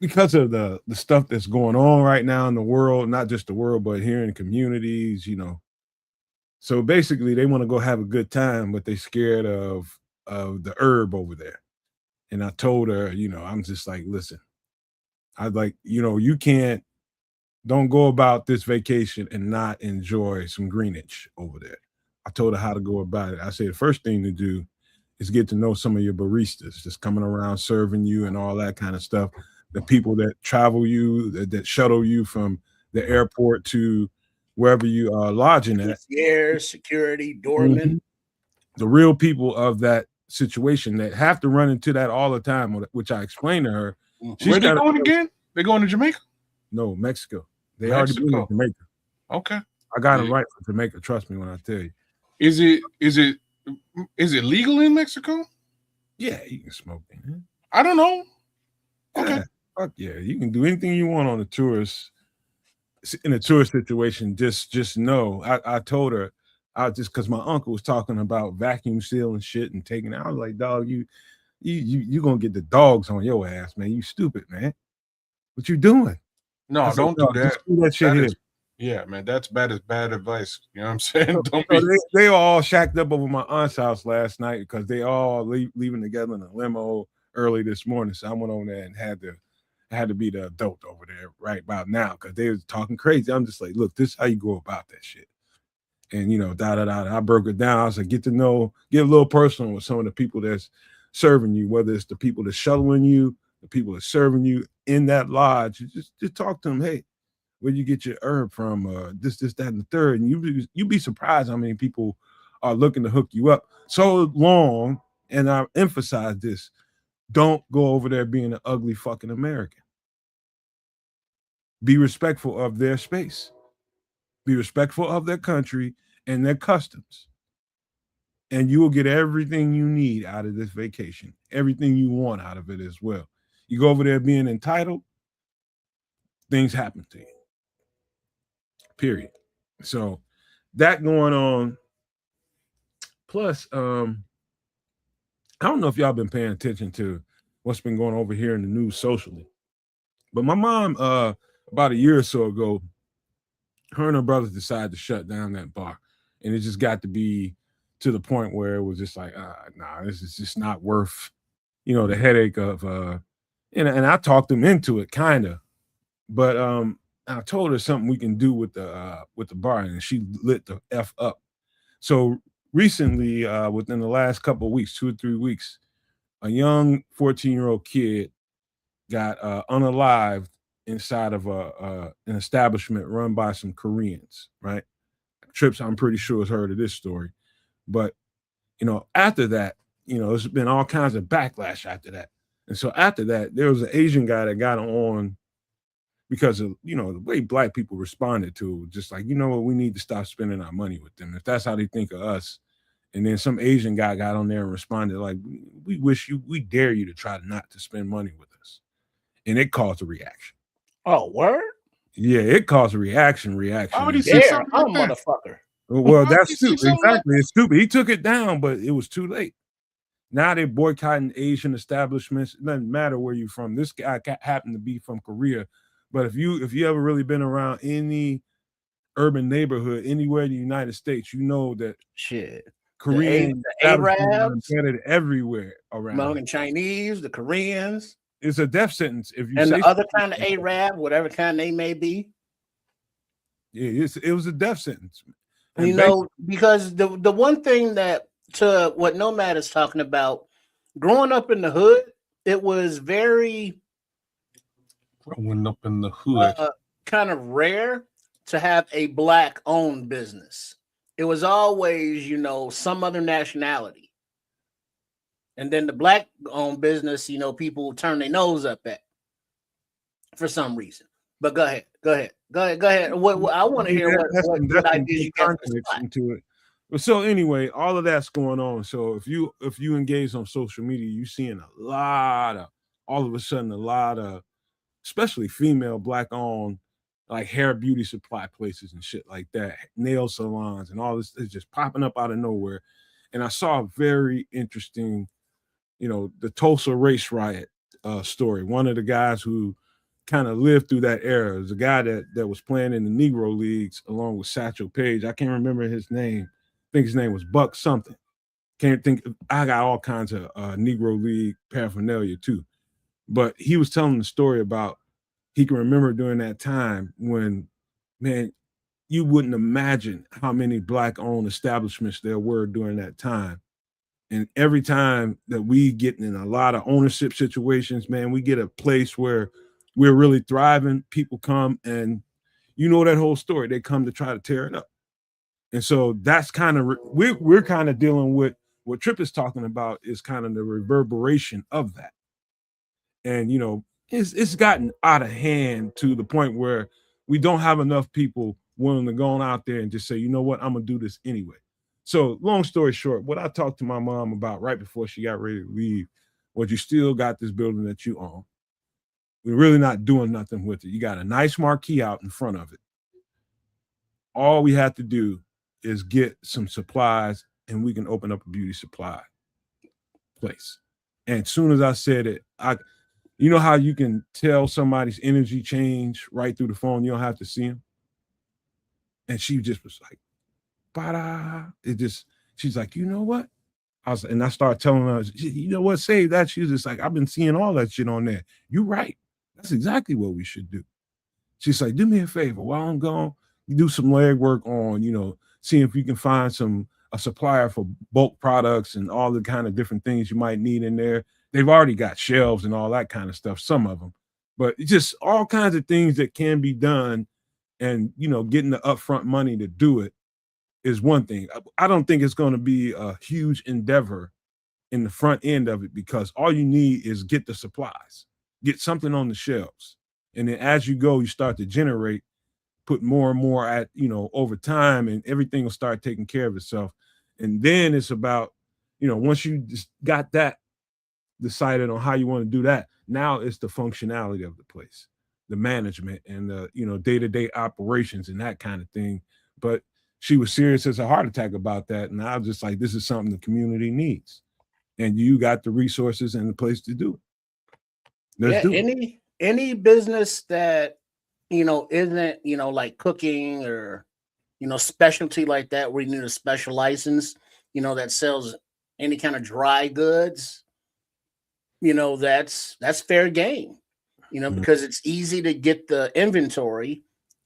because of the stuff that's going on right now in the world, not just the world, but here in communities, So basically, they want to go have a good time, but they're scared of the herb over there. And I told her, I'm just like, listen, I'd like, don't go about this vacation and not enjoy some greenage over there. I told her how to go about it. I said the first thing to do is get to know some of your baristas, just coming around serving you and all that kind of stuff. The people that travel you, that shuttle you from the airport to wherever you are lodging at. Air security, doorman. Mm-hmm. The real people of that situation that have to run into that all the time, which I explained to her. Where they going again? They going to Jamaica? No, Mexico. They already been in Jamaica. Okay. I got them right for Jamaica. Trust me when I tell you. Is it legal in Mexico? Yeah, you can smoke in it. I don't know. Okay. Yeah, fuck yeah. You can do anything you want on a tourist in a tourist situation. Just know. I told her, just because my uncle was talking about vacuum sealing shit and taking it. I was like, dog, you gonna get the dogs on your ass, man. You stupid, man. What you doing? No, don't do that. Do that shit here. Yeah, man, that's bad advice. You know what I'm saying? Don't be. They all shacked up over my aunt's house last night because they all leaving together in a limo early this morning. So I went over there and had to be the adult over there right about now because they was talking crazy. I'm just like, look, this is how you go about that shit. And I broke it down. I was like, get a little personal with some of the people that's serving you, whether it's the people that's shuttling you, the people that's serving you in that lodge. Just talk to them. Hey, where you get your herb from? This, that, and the third. And you'd be surprised how many people are looking to hook you up. So long, and I emphasize this: don't go over there being an ugly fucking American. Be respectful of their space. Be respectful of their country and their customs. And you will get everything you need out of this vacation, everything you want out of it as well. You go over there being entitled, things happen to you. Period. So that going on. Plus, I don't know if y'all been paying attention to what's been going over here in the news socially. But my mom, about a year or so ago, her and her brothers decided to shut down that bar. And it just got to be to the point where it was just like, nah, this is just not worth, the headache of, and I talked them into it kind of, but I told her something we can do with the bar, and she lit the F up. So recently, within the last couple of weeks, 2 or 3 weeks, a young 14-year-old kid got unalived inside of an establishment run by some Koreans, right? Trips, I'm pretty sure, has heard of this story. But, after that, there's been all kinds of backlash after that. And so after that, there was an Asian guy that got on because of, the way black people responded to it, just like, we need to stop spending our money with them. If that's how they think of us. And then some Asian guy got on there and responded like, we dare you to try not to spend money with us. And it caused a reaction. Oh, word? Yeah, it caused a reaction. Why would he say something like that? Motherfucker. Well, that's stupid. Exactly. It's stupid. He took it down, but it was too late. Now they're boycotting Asian establishments. It doesn't matter where you're from. This guy happened to be from Korea. But if you ever really been around any urban neighborhood anywhere in the United States, you know that shit. Korean Arabs everywhere around. American Chinese, the Koreans. It's a death sentence if you and say the other kind of Arab, whatever kind they may be. Yeah, it was a death sentence. And because the one thing that to what Nomad is talking about, growing up in the hood, it was very growing up in the hood, kind of rare to have a black-owned business. it was always, you know, some other nationality. And then the black-owned business, you know, people turn their nose up at for some reason. But go ahead. What I want to hear That's what some ideas good you got for the context spot. into it. But so anyway, all of that's going on. So if you engage on social media, you're seeing all of a sudden a lot of, especially female black owned, like hair beauty supply places and shit like that, nail salons and all this is just popping up out of nowhere. And I saw a very interesting, the Tulsa race riot story. One of the guys who kind of lived through that era was a guy that was playing in the Negro leagues along with Satchel Paige. I can't remember his name. I think his name was Buck something. Can't think. I got all kinds of Negro league paraphernalia too. But he was telling the story about he can remember during that time when, man, you wouldn't imagine how many black-owned establishments there were during that time. And every time that we get in a lot of ownership situations, man, we get a place where we're really thriving. People come and that whole story. They come to try to tear it up. And so that's kind of we're kind of dealing with what Tripp is talking about is kind of the reverberation of that. And it's gotten out of hand to the point where we don't have enough people willing to go out there and just say, you know what, I'm gonna do this anyway. So long story short, what I talked to my mom about right before she got ready to leave was, you still got this building that you own. We're really not doing nothing with it. You got a nice marquee out in front of it. All we have to do is get some supplies and we can open up a beauty supply place. And as soon as I said it, you know how you can tell somebody's energy change right through the phone? You don't have to see them. And she just was like, ba-da. She's like, you know what? I started telling her, you know what, save that. She was just like, I've been seeing all that shit on there. You're right. That's exactly what we should do. She's like, do me a favor. While I'm gone, you do some legwork on, seeing if you can find a supplier for bulk products and all the kind of different things you might need in there. They've already got shelves and all that kind of stuff, some of them, but it's just all kinds of things that can be done. And, getting the upfront money to do it is one thing. I don't think it's going to be a huge endeavor in the front end of it, because all you need is get the supplies, get something on the shelves. And then as you go, you start to generate, put more and more at, over time, and everything will start taking care of itself. And then it's about, once you just got that decided on how you want to do that, now it's the functionality of the place, the management and the, day-to-day operations and that kind of thing. But she was serious as a heart attack about that. And I was just like, this is something the community needs. And you got the resources and the place to do it. Let's do it. Any business that, isn't, like cooking or, specialty like that, where you need a special license, that sells any kind of dry goods, that's fair game, because it's easy to get the inventory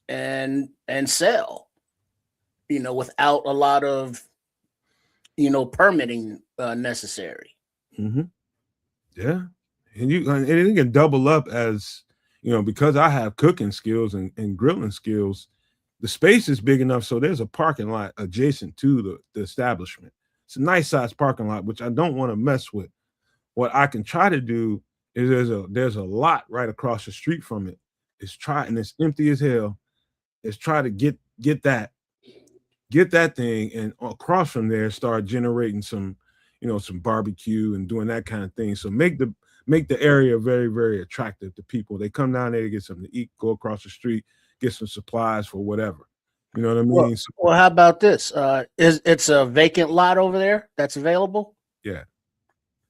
and sell, without a lot of, permitting necessary. Mm-hmm. Yeah. And it can double up as, because I have cooking skills and grilling skills, the space is big enough. So there's a parking lot adjacent to the establishment. It's a nice sized parking lot, which I don't want to mess with. What I can try to do is there's a lot right across the street from it. And it's empty as hell. It's try to get that thing, and across from there start generating some, some barbecue and doing that kind of thing. So make the area very, very attractive to people. They come down there to get something to eat, go across the street, get some supplies for whatever. You know what I mean? Well, how about this? It's a vacant lot over there that's available? Yeah.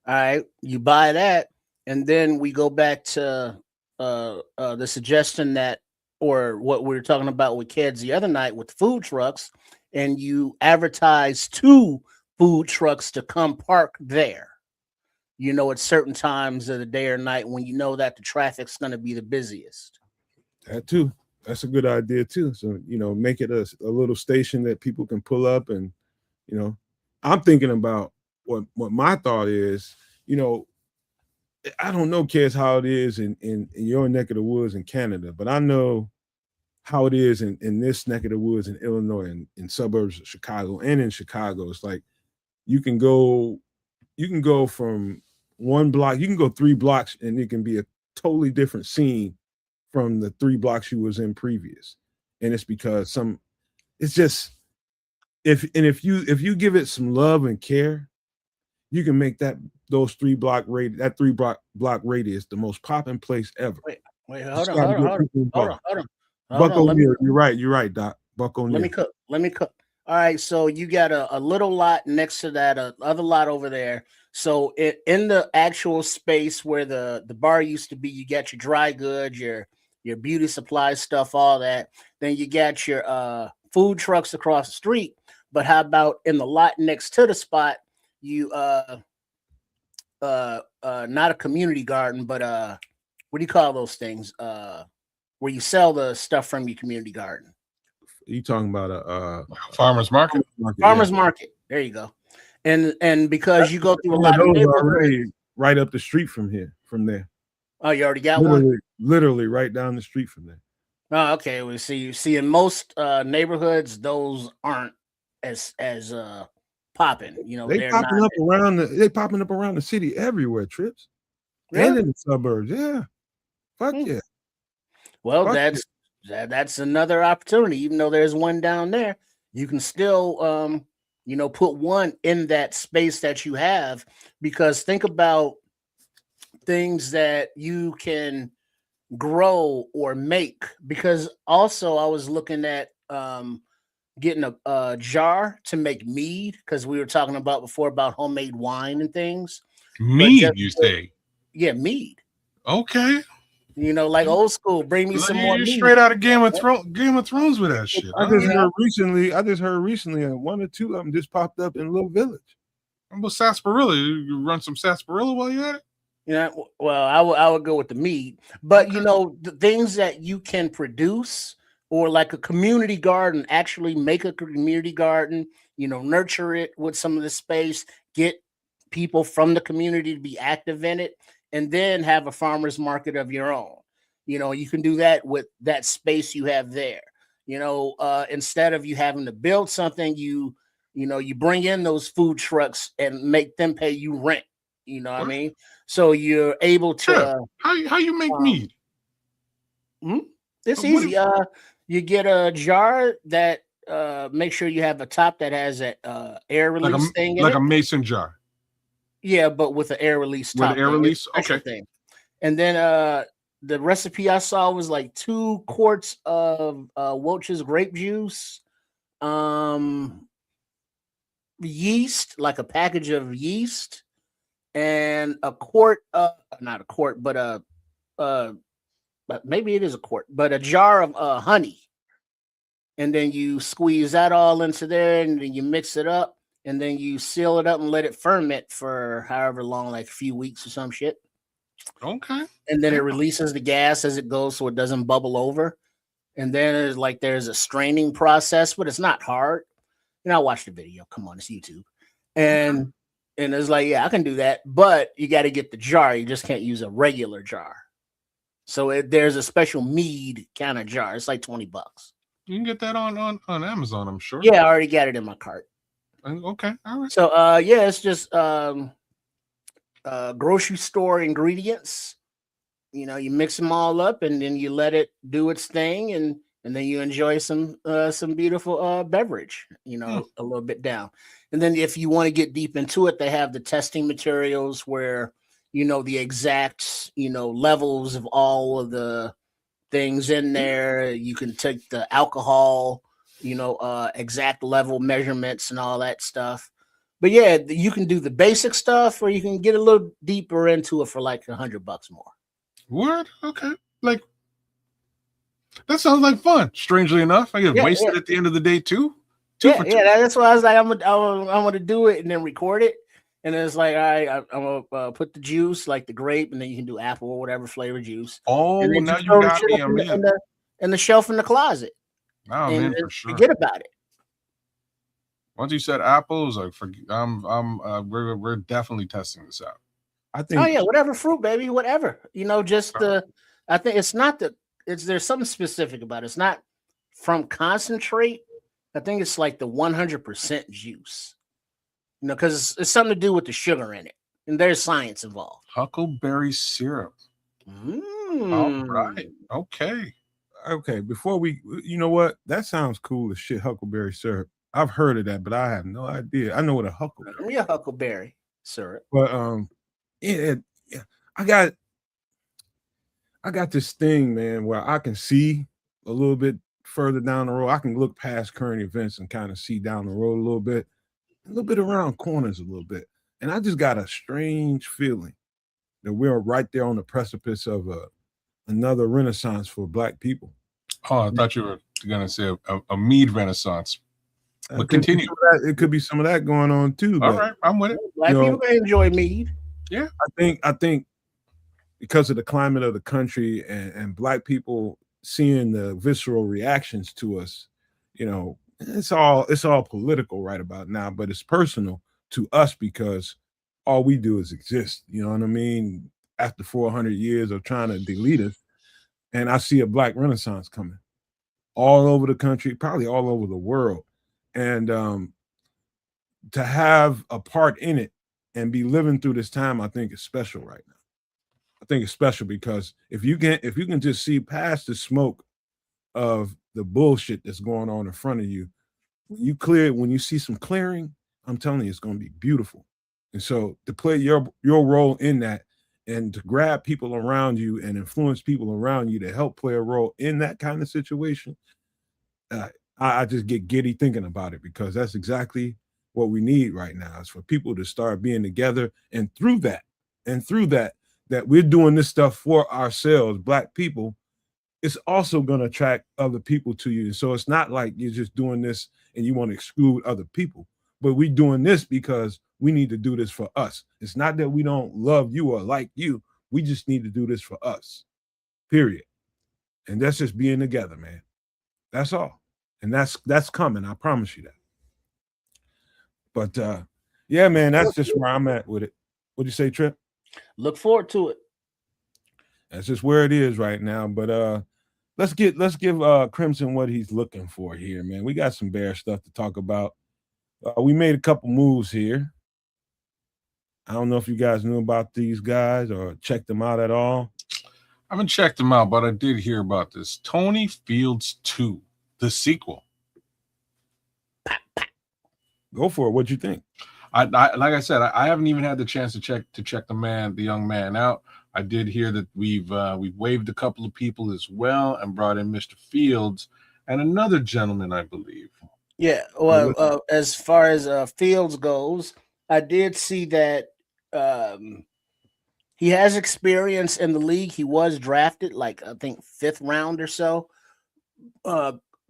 All right, you buy that, and then we go back to the suggestion that, or what we were talking about with Kedz the other night with the food trucks, and you advertise 2 food trucks to come park there, at certain times of the day or night when you know that the traffic's going to be the busiest. That too. That's a good idea too. So, make it a little station that people can pull up. And, I'm thinking about what my thought is, I don't know, Kedz, how it is in your neck of the woods in Canada, but I know how it is in this neck of the woods in Illinois and in suburbs of Chicago and in Chicago. It's like you can go from one block, you can go 3 blocks and it can be a totally different scene from the 3 blocks you was in previous. And it's because it's just if you give it some love and care, you can make that 3 block radius the most popping place ever. Wait, hold on. Buck O'Neill, you're right, Doc. Buck O'Neill. Let me cook. All right, so you got a little lot next to that, other lot over there. So in the actual space where the bar used to be, you got your dry goods, your beauty supply stuff, all that. Then you got your food trucks across the street. But how about in the lot next to the spot, you not a community garden, but what do you call those things? Where you sell the stuff from your community garden. You talking about a farmer's market? Farmer's market. There you go. And because you go through a lot of neighborhoods right up the street from there. Oh, you already got one? Literally right down the street from there. Oh, okay. We see in most neighborhoods, those aren't as popping. You know, they popping up around the city everywhere, Trips. Really? And in the suburbs. Yeah. Fuck yeah. Well, that's another opportunity. Even though there's one down there, you can still put one in that space that you have, because think about things that you can grow or make. Because also I was looking at getting a jar to make mead, because we were talking about before about homemade wine and things. Mead, you say? Yeah, mead. Okay. Like old school. Bring me some more. Straight out of Game of Thrones with that shit. I just heard recently, one or two of them just popped up in Little Village. How about sarsaparilla? You run some sarsaparilla while you're at it? Yeah. Well, I would go with the mead, but the things that you can produce, or like a community garden, actually make a community garden. Nurture it with some of the space. Get people from the community to be active in it. And then have a farmer's market of your own. You can do that with that space you have there. Instead of you having to build something, you bring in those food trucks and make them pay you rent. What I mean? So you're able to. How you make mead? It's easy. You get a jar that make sure you have a top that has that air release thing in like it. a mason jar. Yeah, but with an air release top. With air release, okay. Thing. And then the recipe I saw was like 2 quarts of Welch's grape juice, yeast, like a package of yeast, and a quart of, not a quart, but but maybe it is a quart, but a jar of honey. And then you squeeze that all into there, and then you mix it up. And then you seal it up and let it ferment for however long, like a few weeks or some shit. Okay. And then it releases the gas as it goes, so it doesn't bubble over. And then there's a straining process, but it's not hard. I watched the video. Come on, it's YouTube. And it's like, yeah, I can do that, but you got to get the jar. You just can't use a regular jar. So there's a special mead kind of jar. It's like $20. You can get that on Amazon, I'm sure. Yeah, I already got it in my cart. Okay, all right. So it's just grocery store ingredients. You mix them all up, and then you let it do its thing, and then you enjoy some beautiful beverage. A little bit down. And then if you want to get deep into it, they have the testing materials where the exact levels of all of the things in there. You can take the alcohol, exact level measurements and all that stuff. But yeah, you can do the basic stuff, or you can get a little deeper into it for like $100 more. Word? Okay. Like, that sounds like fun. Strangely enough, I get wasted at the end of the day too. Yeah, that's why I was like, I'm gonna do it and then record it. And then it's like, all right, I'm gonna put the juice, like the grape, and then you can do apple or whatever flavor juice. Oh, now you got me. In the shelf in the closet. Oh, man, for sure. Forget about it. Once you said apples, like we're definitely testing this out. I think. Oh yeah, whatever fruit, baby, whatever. I think it's not there's something specific about it. It's not from concentrate, I think it's like the 100% juice. You know, because it's something to do with the sugar in it, and there's science involved. Huckleberry syrup. All right. Okay. Okay, before we, you know what? That sounds cool as shit. Huckleberry syrup. I've heard of that, but I have no idea. I know what a huckleberry. Give me a huckleberry syrup. But yeah, I got this thing, man, where I can see a little bit further down the road. I can look past current events and kind of see down the road a little bit around corners a little bit. And I just got a strange feeling that we're right there on the precipice of another renaissance for Black people. Oh, I thought you were going to say a mead renaissance. But continue. It could be some of that going on too. All right, I'm with it. Black people can enjoy mead. Yeah, I think because of the climate of the country and Black people seeing the visceral reactions to us, you know, it's all political right about now, but it's personal to us because all we do is exist. You know what I mean? After 400 years of trying to delete us, and I see a Black renaissance coming all over the country, probably all over the world. And to have a part in it and be living through this time, I think is special right now. I think it's special because if you can just see past the smoke of the bullshit that's going on in front of you, when you see some clearing, I'm telling you, it's going to be beautiful. And so to play your role in that and to grab people around you and influence people around you to help play a role in that kind of situation, I just get giddy thinking about it because that's exactly what we need right now is for people to start being together. And through that, that we're doing this stuff for ourselves, Black people, it's also going to attract other people to you. So it's not like you're just doing this and you want to exclude other people, but we're doing this because we need to do this for us. It's not that we don't love you or like you. We just need to do this for us, period. And that's just being together, man. That's all. And that's coming. I promise you that. But yeah, man, that's just where I'm at with it. What'd you say, Trip? Look forward to it. That's just where it is right now. But let's give Crimson what he's looking for here, man. We got some bear stuff to talk about. We made a couple moves here. I don't know if you guys knew about these guys or checked them out at all. I haven't checked them out, but I did hear about this. Tony Fields 2, the sequel. Go for it. What'd you think? I like I said, I haven't even had the chance to check the young man out. I did hear that we've waived a couple of people as well and brought in Mr. Fields and another gentleman, I believe. Yeah, well, as far as Fields goes, I did see that he has experience in the league. He was drafted, like I think 5th round or so.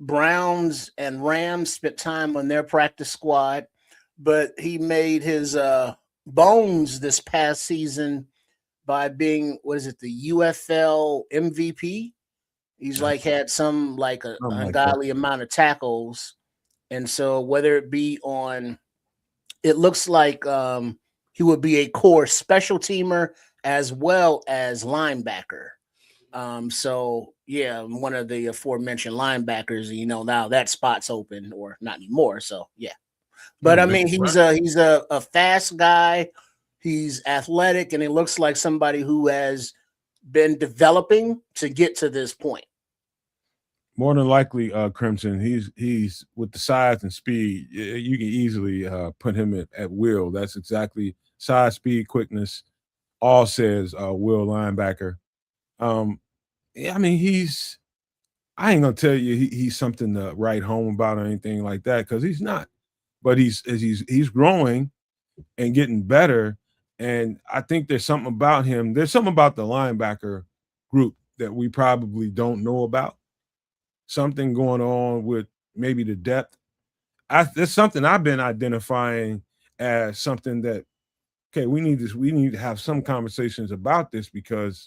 Browns and Rams spent time on their practice squad, but he made his bones this past season by being, the UFL MVP. He's like had some like a ungodly amount of tackles. And so whether it be on, it looks like he would be a core special teamer as well as linebacker. So yeah, one of the aforementioned linebackers, you know, now that spot's open or not anymore. So yeah, but I mean, he's a fast guy. He's athletic, and it looks like somebody who has been developing to get to this point. More than likely, Crimson, he's with the size and speed. You can easily put him at will. That's exactly size, speed, quickness. All says will linebacker. Yeah, I mean, I ain't gonna tell you he's something to write home about or anything like that because he's not. But he's growing and getting better. And I think there's something about him. There's something about the linebacker group that we probably don't know about. Something going on with maybe the depth. There's something I've been identifying as something that, okay, we need to have some conversations about this because,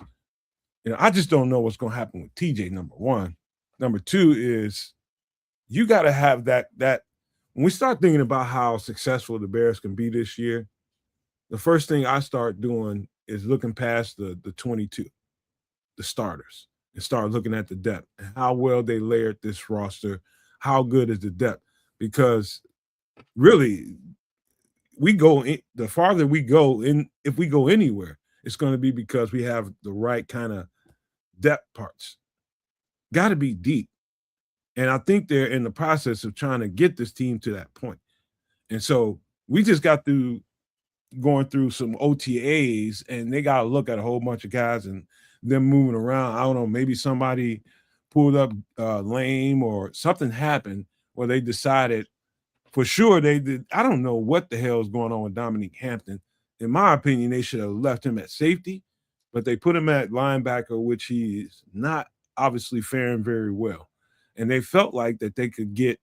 you know, I just don't know what's going to happen with TJ, number one. Number two is you got to have that when we start thinking about how successful the Bears can be this year, the first thing I start doing is looking past the 22, the starters. and start looking at the depth and how well they layered this roster. How good is the depth? Because really, the farther we go in, if we go anywhere, it's going to be because we have the right kind of depth parts. Got to be deep. And I think they're in the process of trying to get this team to that point. And so we just got through going through some OTAs, and they got to look at a whole bunch of guys and them moving around. I don't know, maybe somebody pulled up lame or something happened where they decided for sure they did. I don't know what the hell is going on with Dominique Hampton. In my opinion, they should have left him at safety, but they put him at linebacker, which he is not obviously faring very well. And they felt like that they could get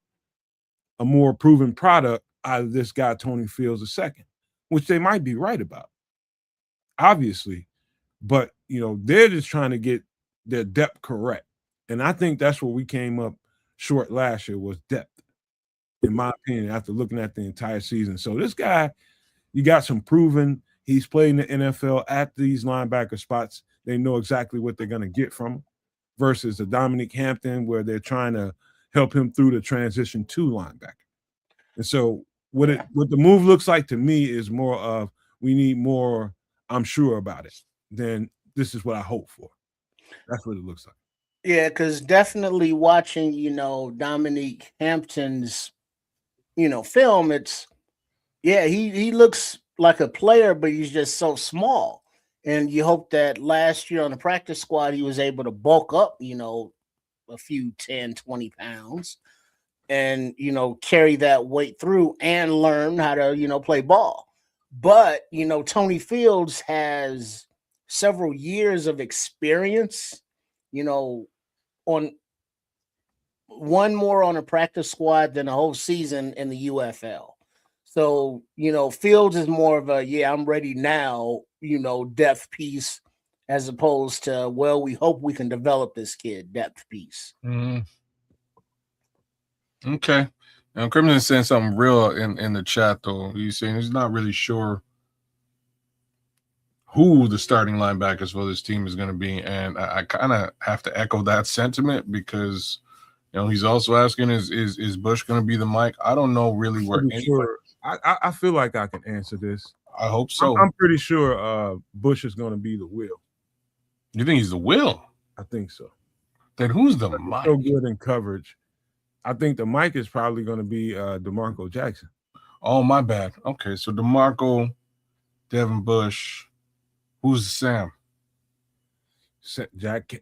a more proven product out of this guy, Tony Fields II, which they might be right about, obviously. But, they're just trying to get their depth correct. And I think that's where we came up short last year was depth, in my opinion, after looking at the entire season. So this guy, you got some proven. He's played in the NFL at these linebacker spots. They know exactly what they're going to get from him versus the Dominique Hampton where they're trying to help him through the transition to linebacker. And so what the move looks like to me is more of we need more, I'm sure about it, than this is what I hope for. That's what it looks like. Yeah, because definitely watching, Dominique Hampton's, film, he looks like a player, but he's just so small. And you hope that last year on the practice squad, he was able to bulk up, a few 10, 20 pounds and, carry that weight through and learn how to, play ball. But, Tony Fields has several years of experience, on one more on a practice squad than a whole season in the UFL. So, Fields is more of a, I'm ready now, depth piece as opposed to, well, we hope we can develop this kid depth piece. Mm-hmm. Okay. Now, Crimson is saying something real in the chat, though. He's saying he's not really sure who the starting linebackers for this team is going to be. And I kind of have to echo that sentiment because, he's also asking, is Bush going to be the Mike? I don't know really where anybody. Sure. I feel like I can answer this. I hope so. I'm pretty sure Bush is going to be the Will. You think he's the Will? I think so. Then who's the Mike? So good in coverage. I think the Mike is probably going to be DeMarco Jackson. Oh, my bad. Okay, so DeMarco, Devin Bush. Who's Sam? Jack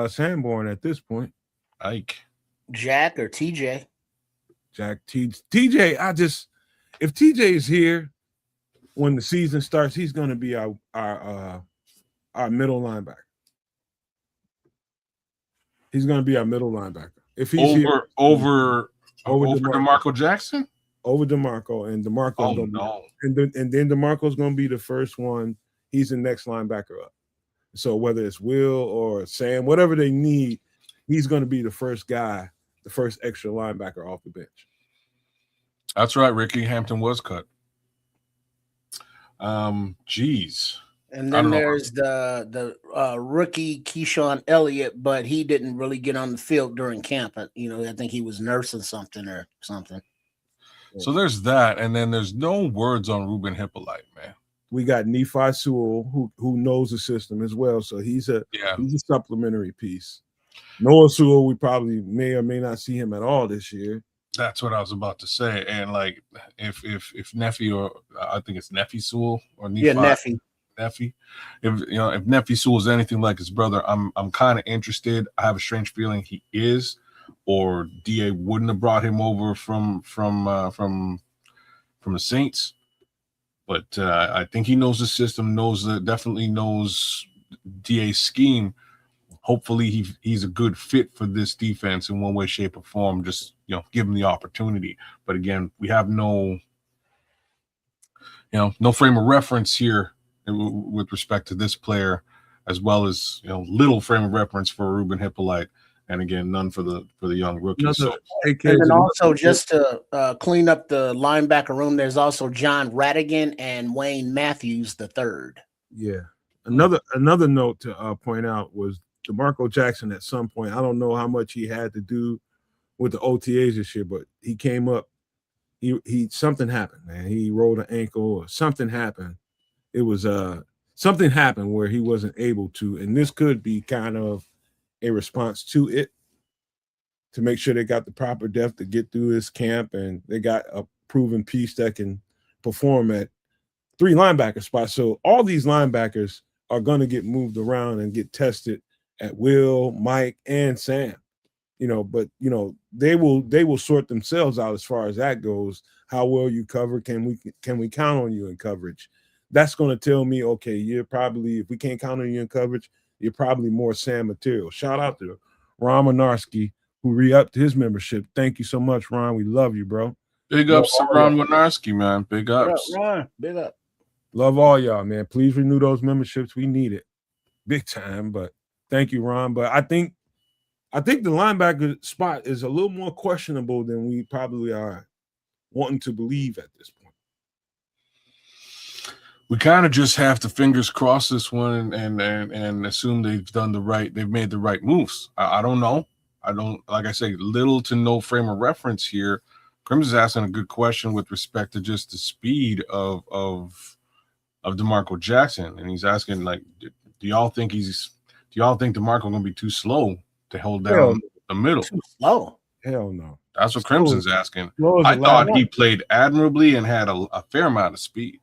Sanborn at this point. Ike. Jack or TJ? Jack TJ. If TJ is here when the season starts, he's going to be our middle linebacker. He's going to be our middle linebacker. If he's over DeMarco Jackson? Over DeMarco, and DeMarco's going to and then DeMarco's going to be the first one. He's the next linebacker up. So whether it's Will or Sam, whatever they need, he's going to be the first guy, the first extra linebacker off the bench. That's right. Ricky Hampton was cut. Geez. And then there's the rookie Keyshawn Elliott, but he didn't really get on the field during camp. I think he was nursing something or something. So there's that, and then there's no words on Ruben Hippolyte, man. We got Nephi Sewell, who knows the system as well, so he's a supplementary piece. Noah Sewell, we probably may or may not see him at all this year. That's what I was about to say. And like, if Nephi, or I think it's Nephi Sewell or Nephi. Yeah, Nephi. If Nephi Sewell is anything like his brother, I'm kind of interested. I have a strange feeling he is, or DA wouldn't have brought him over from the Saints. But I think he knows the system, definitely knows DA's scheme. Hopefully he's a good fit for this defense in one way, shape, or form. Just give him the opportunity. But again, we have no frame of reference here with respect to this player, as well as little frame of reference for Ruben Hippolyte, and again, none for the young rookies. And then also, just to clean up the linebacker room, there's also John Radigan and Wayne Matthews III. Yeah. Another note to point out was DeMarco Jackson at some point. I don't know how much he had to do with the OTAs this year, but he came up. He something happened, man. He rolled an ankle or something happened. It was something happened where he wasn't able to, and this could be kind of a response to it, to make sure they got the proper depth to get through this camp, and they got a proven piece that can perform at 3 linebacker spots. So all these linebackers are going to get moved around and get tested at Will, Mike, and Sam. But they will sort themselves out as far as that goes. How well you cover? Can we count on you in coverage? That's going to tell me, okay, you're probably, if we can't count on you in coverage, you're probably more Sam material. Shout out to Ron Winarski, who re-upped his membership. Thank you so much, Ron. We love you, bro. Big ups to Ron Winarski, man. Big ups. Ron, big up. Love all y'all, man. Please renew those memberships. We need it big time. But thank you, Ron. But I think the linebacker spot is a little more questionable than we probably are wanting to believe at this point. We kind of just have to fingers cross this one and assume they've made the right moves. I don't know. I don't, like I say, little to no frame of reference here. Crimson's asking a good question with respect to just the speed of DeMarco Jackson, and he's asking, like, do y'all think DeMarco gonna be too slow to hold down the middle? Too slow? Hell no. That's what Crimson's asking. I thought he played admirably and had a fair amount of speed.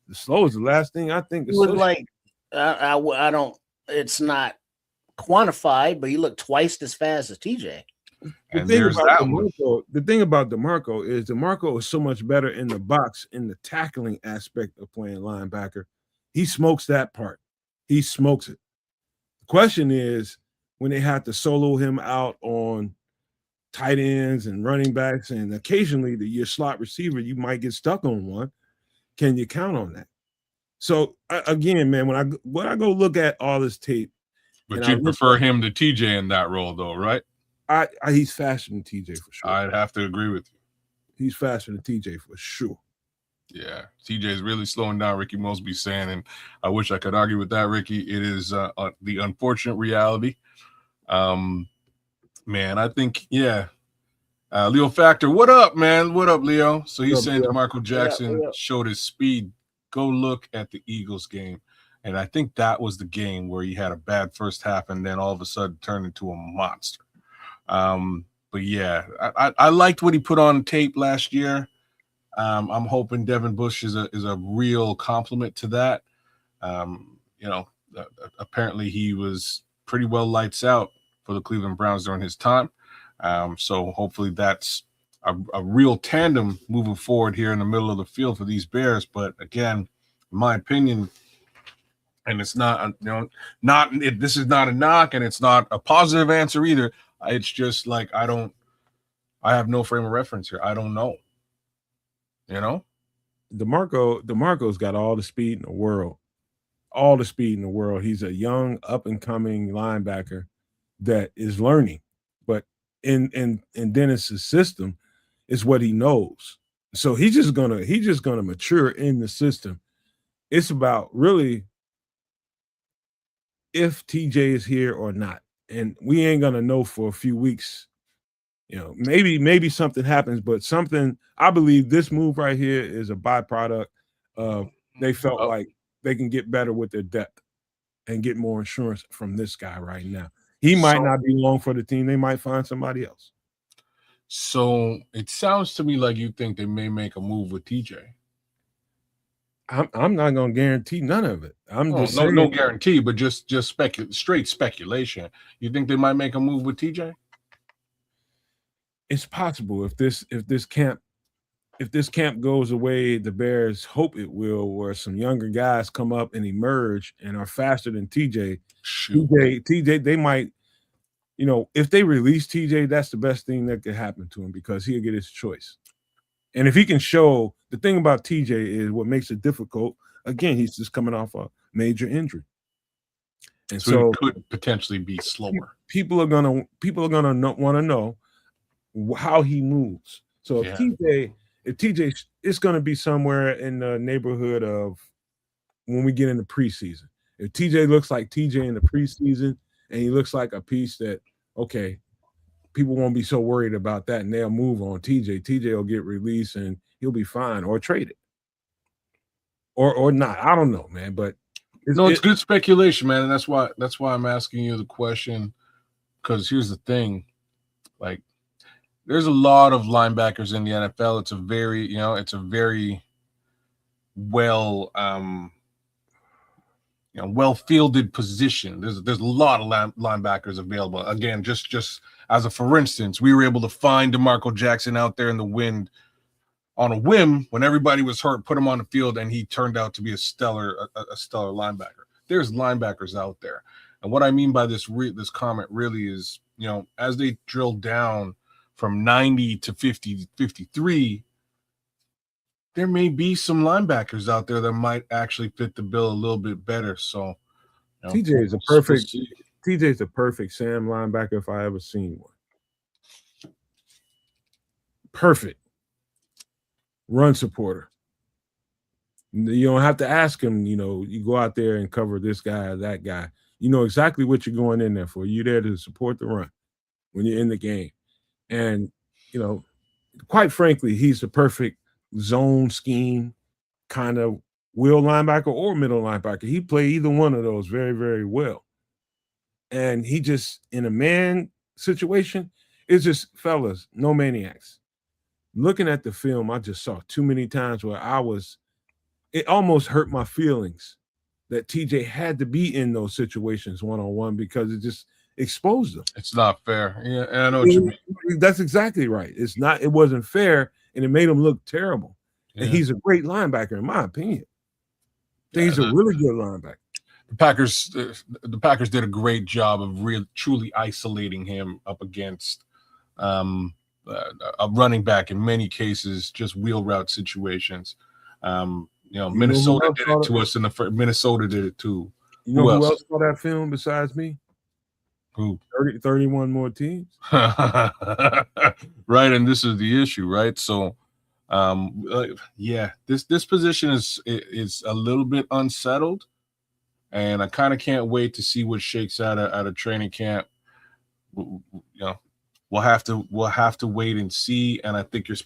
The slow is the last thing I think. He looked like I don't. It's not quantified, but he looked twice as fast as TJ. And there's that one. The thing about DeMarco is so much better in the box, in the tackling aspect of playing linebacker. He smokes that part. He smokes it. The question is when they have to solo him out on tight ends and running backs, and occasionally your slot receiver, you might get stuck on one. Can you count on that? So again, man, when I go look at all this tape, but you prefer him to TJ in that role, though, right? He's faster than TJ for sure. I'd have to agree with you. He's faster than TJ for sure. Yeah, TJ is really slowing down. Ricky Mosby saying, and I wish I could argue with that, Ricky. It is the unfortunate reality. Man, I think, yeah. Leo Factor, what up, man? What up, Leo? So he's saying DeMarco Jackson showed his speed. Go look at the Eagles game. And I think that was the game where he had a bad first half and then all of a sudden turned into a monster. But yeah, I liked what he put on tape last year. I'm hoping Devin Bush is a real compliment to that. Apparently he was pretty well lights out for the Cleveland Browns during his time. So hopefully that's a real tandem moving forward here in the middle of the field for these Bears. But again, in my opinion, and it's not, this is not a knock and it's not a positive answer either. It's just like, I have no frame of reference here. I don't know. DeMarco's got all the speed in the world. All the speed in the world. He's a young, up-and-coming linebacker that is learning. But in Dennis's system, is what he knows. So he's just gonna mature in the system. It's about really if TJ is here or not. And we ain't gonna know for a few weeks. Maybe something happens, but I believe this move right here is a byproduct of they felt like they can get better with their depth and get more insurance from this guy right now. He might not be long for the team. They might find somebody else. So it sounds to me like you think they may make a move with TJ. I'm not going to guarantee none of it. No guarantee, but just straight speculation. You think they might make a move with TJ? It's possible if this camp goes away, the Bears hope it will, where some younger guys come up and emerge and are faster than TJ. TJ, they might, if they release TJ, that's the best thing that could happen to him because he'll get his choice. And if he can show, the thing about TJ is what makes it difficult. Again, he's just coming off a major injury, and so it could potentially be slower. People are gonna want to know how he moves. So if TJ, it's going to be somewhere in the neighborhood of when we get into preseason. If TJ looks like TJ in the preseason, and he looks like a piece that, okay, people won't be so worried about that, and they'll move on TJ. TJ will get released, and he'll be fine or traded. Or not. I don't know, man. But it's good speculation, man. And that's why I'm asking you the question. Because here's the thing. Like, there's a lot of linebackers in the NFL. It's a very well well-fielded position. There's a lot of linebackers available. Again, just as a for instance, we were able to find DeMarco Jackson out there in the wind on a whim when everybody was hurt, put him on the field, and he turned out to be a stellar linebacker. There's linebackers out there. And what I mean by this comment really is, as they drill down from 90 to 50, 53, there may be some linebackers out there that might actually fit the bill a little bit better. So TJ is a perfect Sam linebacker if I ever seen one. Perfect run supporter. You don't have to ask him, you go out there and cover this guy or that guy. You know exactly what you're going in there for. You're there to support the run when you're in the game. And, quite frankly, he's the perfect zone scheme kind of will linebacker or middle linebacker. He played either one of those very, very well. And he just, in a man situation, it's just, fellas, no maniacs. Looking at the film, I just saw too many times where it almost hurt my feelings that TJ had to be in those situations one-on-one because it just exposed them. It's not fair. Yeah, I know what you mean. That's exactly right. It wasn't fair, and it made him look terrible. Yeah. And he's a great linebacker, in my opinion. He's a really good linebacker. The Packers did a great job of truly isolating him up against a running back in many cases, just wheel route situations. Minnesota did it to us Minnesota did it too. Who else saw that film besides me? Who? 31 more teams. Right, and this is the issue, right? So this position is a little bit unsettled, and I kind of can't wait to see what shakes out at a training camp. We'll have to wait and see. And I think your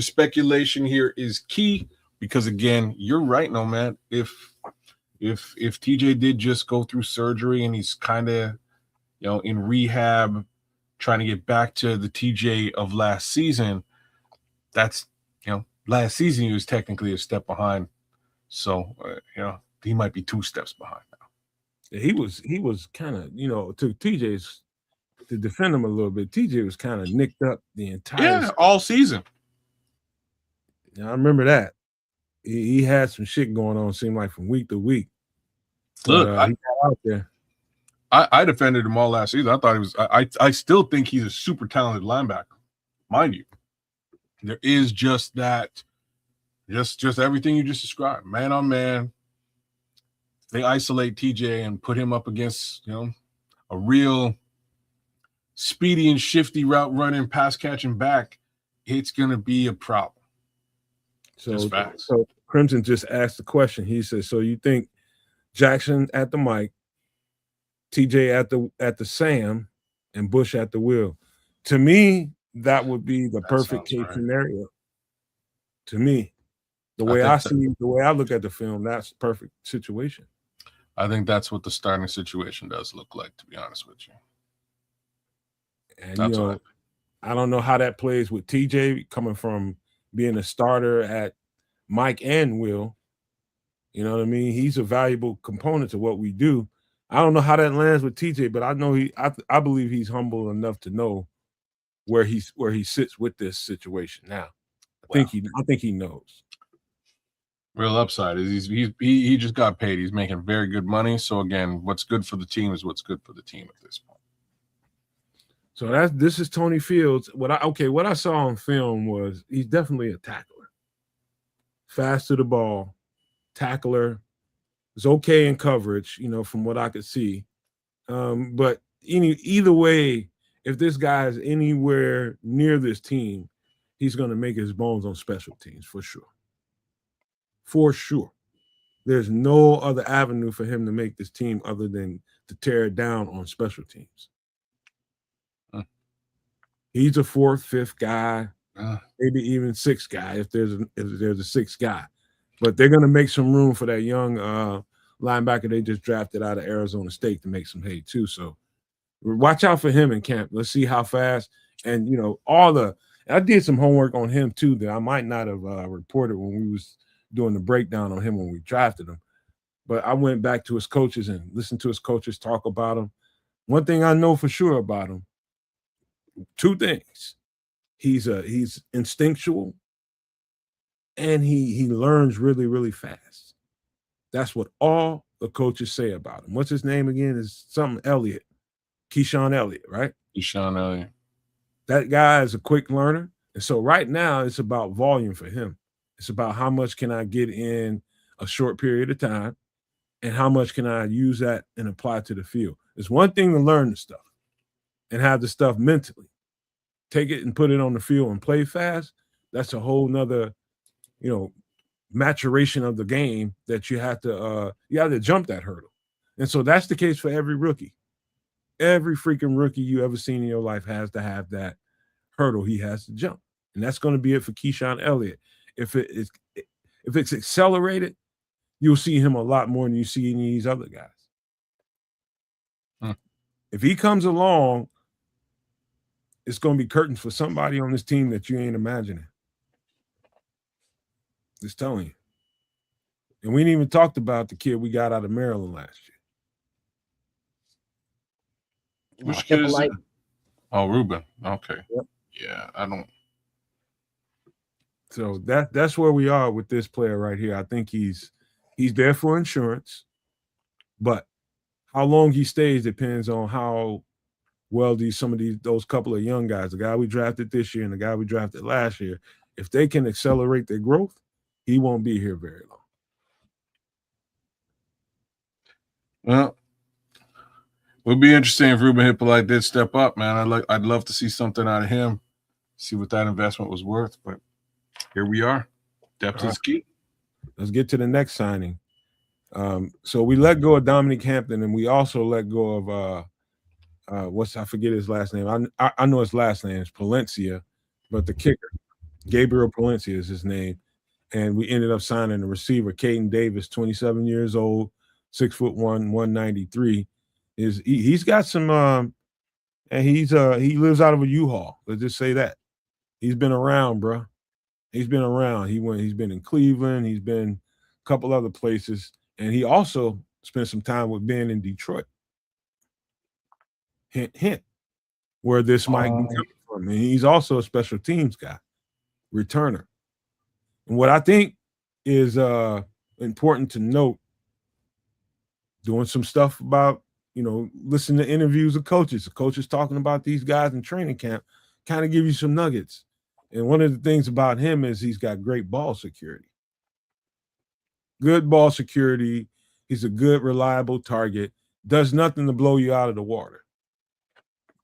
speculation here is key because, again, you're right, Nomad. If TJ did just go through surgery and he's kind of in rehab, trying to get back to the TJ of last season, that's last season he was technically a step behind. So he might be 2 steps behind now. He was kind of to TJ's. To defend him a little bit, TJ was kind of nicked up the entire all season. I remember that. He had some shit going on, seemed like from week to week. Look, he got out there. I defended him all last season. I thought he was. I still think he's a super talented linebacker, mind you. There is just that, just everything you just described, man on man. They isolate TJ and put him up against a real speedy and shifty route running, pass catching back. It's gonna be a problem. So Crimson just asked the question. He says, "So you think Jackson at the mic, TJ at the Sam, and Bush at the wheel?" To me, that would be the perfect case scenario. To me, the way I look at the film, that's the perfect situation. I think that's what the starting situation does look like, to be honest with you. And I don't know how that plays with TJ coming from being a starter at Mike and Will. You know what I mean? He's a valuable component to what we do. I don't know how that lands with TJ, but I know I believe he's humble enough to know where he sits with this situation now. I think he knows. Real upside is he just got paid. He's making very good money. So again, what's good for the team is what's good for the team at this point. So this is Tony Fields. What I saw on film was he's definitely a tackler. Fast to the ball, tackler. Is okay in coverage, from what I could see. But either way, if this guy is anywhere near this team, he's going to make his bones on special teams for sure. For sure. there's no other avenue for him to make this team other than to tear it down on special teams. He's a fourth, fifth guy, maybe even sixth guy if there's a sixth guy. But they're going to make some room for that young linebacker they just drafted out of Arizona State to make some hay too. So watch out for him in camp. Let's see how fast. And, you know, I did some homework on him too that I might not have reported when we was doing the breakdown on him when we drafted him. But I went back to his coaches and listened to his coaches talk about him. One thing I know for sure about him, two things. He's instinctual and he learns really, really fast. That's what all the coaches say about him. What's his name again? Is something Elliott. Keyshawn Elliott, right? Keyshawn Elliott. That guy is a quick learner. And so right now it's about volume for him. It's about how much can I get in a short period of time and how much can I use that and apply to the field. It's one thing to learn the stuff and have the stuff mentally. Take it and put it on the field and play fast. That's a whole nother, you know, maturation of the game that you have to jump that hurdle. And so that's the case for every rookie. Every freaking rookie you ever seen in your life has to have that hurdle he has to jump. And that's going to be it for Keyshawn Elliott. If it's accelerated, you'll see him a lot more than you see any of these other guys. If he comes along, it's going to be curtains for somebody on this team that you ain't imagining. Just telling you. And we ain't even talked about the kid we got out of Maryland last year. Which kid is it? Oh, Ruben. Okay. Yep. Yeah, I don't. So that's where we are with this player right here. I think he's there for insurance, but how long he stays depends on how well those couple of young guys, the guy we drafted this year and the guy we drafted last year, if they can accelerate their growth, he won't be here very long. Well, it would be interesting if Ruben Hippolyte did step up, man. I'd love to see something out of him, see what that investment was worth. But here we are. Depth is key. Let's get to the next signing. So we let go of Dominic Hampton, and we also let go of I forget his last name. I know his last name is Palencia, but the kicker, Gabriel Palencia is his name. And we ended up signing the receiver, Caden Davis, 27 years old, 6'1", 193. He's got some and he lives out of a U-Haul. Let's just say that. He's been around, bro. He's been around. He's been in Cleveland, he's been a couple other places, and he also spent some time with Ben in Detroit. Hint, hint, where this might be coming from. And he's also a special teams guy, returner. And what I think is important to note, doing some stuff about, listen to interviews of coaches. The coaches talking about these guys in training camp kind of give you some nuggets. And one of the things about him is he's got great ball security. Good ball security. He's a good, reliable target. Does nothing to blow you out of the water.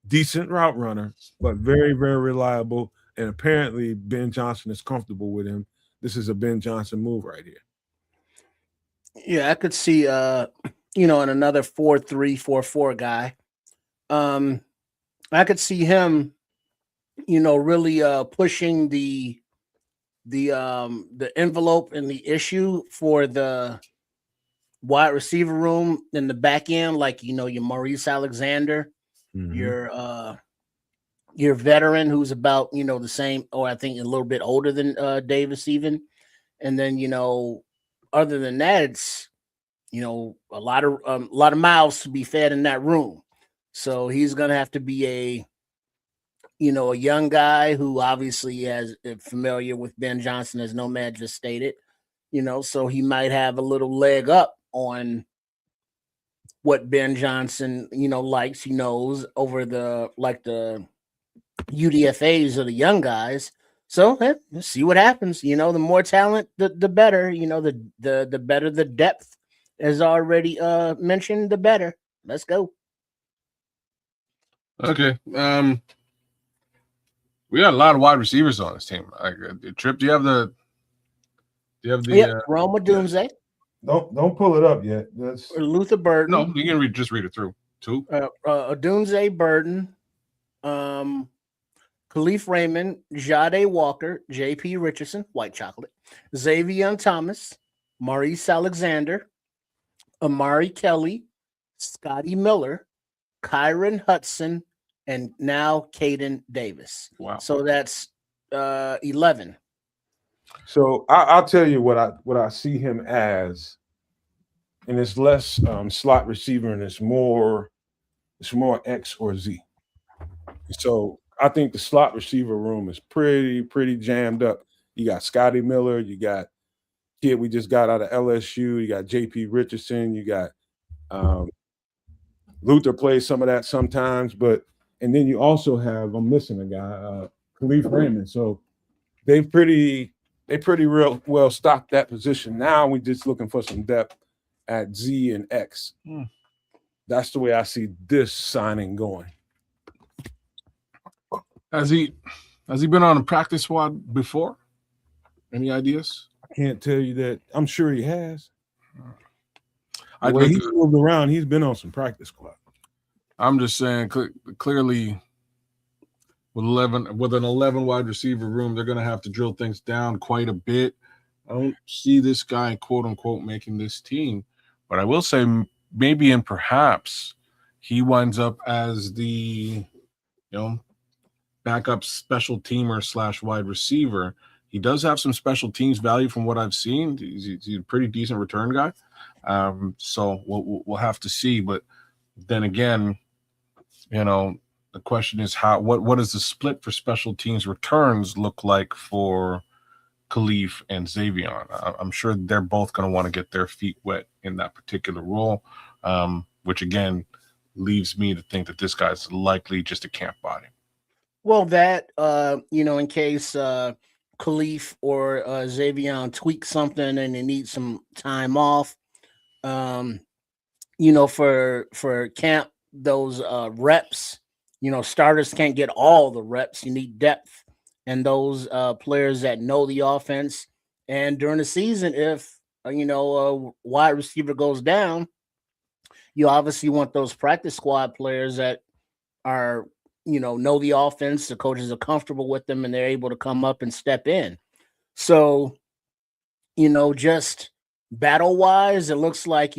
Decent route runner, but very, very reliable. And apparently Ben Johnson is comfortable with him. This is a Ben Johnson move right here. Yeah, I could see, in another 4-3, 4-4 guy. I could see him, really pushing the envelope and the issue for the wide receiver room in the back end, like your Maurice Alexander, your veteran who's about the same, or I think a little bit older than Davis even, and then other than that, it's a lot of mouths to be fed in that room. So he's gonna have to be a young guy who obviously is familiar with Ben Johnson, as Nomad just stated. So he might have a little leg up on what Ben Johnson likes. He knows over the UDFAs of the young guys. So let's see what happens. The more talent, the better. The better the depth, as already mentioned, the better. Let's go. Okay. We got a lot of wide receivers on this team. Trip, do you have the Roma Doomsday. Don't pull it up yet. That's Luther Burden. No, you can just read it through. Two. Odunze Burden, Khalif Raymond, Jade Walker, J.P. Richardson, White Chocolate, Xavier Thomas, Maurice Alexander, Amari Kelly, Scotty Miller, Kyron Hudson, and now Caden Davis. Wow. So that's 11. so I'll tell you what I see him as, and it's less slot receiver and it's more X or Z. So I think the slot receiver room is pretty jammed up. You got Scotty Miller, you got kid we just got out of LSU, you got JP Richardson, you got Luther plays some of that sometimes, and then you also have, I'm missing a guy, Khalif Raymond. So they pretty real well stocked that position. Now we're just looking for some depth at Z and X. That's the way I see this signing going. Has he been on a practice squad before? Any ideas? I can't tell you that. I'm sure he has. The way he's moved around, he's been on some practice squad. I'm just saying, clearly, with an 11 wide receiver room, they're going to have to drill things down quite a bit. I don't see this guy, quote unquote, making this team, but I will say maybe and perhaps he winds up as the backup special teamer / wide receiver. He does have some special teams value from what I've seen. He's a pretty decent return guy. So we'll have to see. But then again, the question is what does the split for special teams returns look like for Khalif and Xavier? I'm sure they're both going to want to get their feet wet in that particular role, which again leaves me to think that this guy's likely just a camp body. Well, that in case Khalif or Xavier tweak something and they need some time off, for camp, those reps, starters can't get all the reps. You need depth and those players that know the offense. And during the season, if a wide receiver goes down, you obviously want those practice squad players that are know the offense, the coaches are comfortable with them, and they're able to come up and step in. So, just battle-wise, it looks like,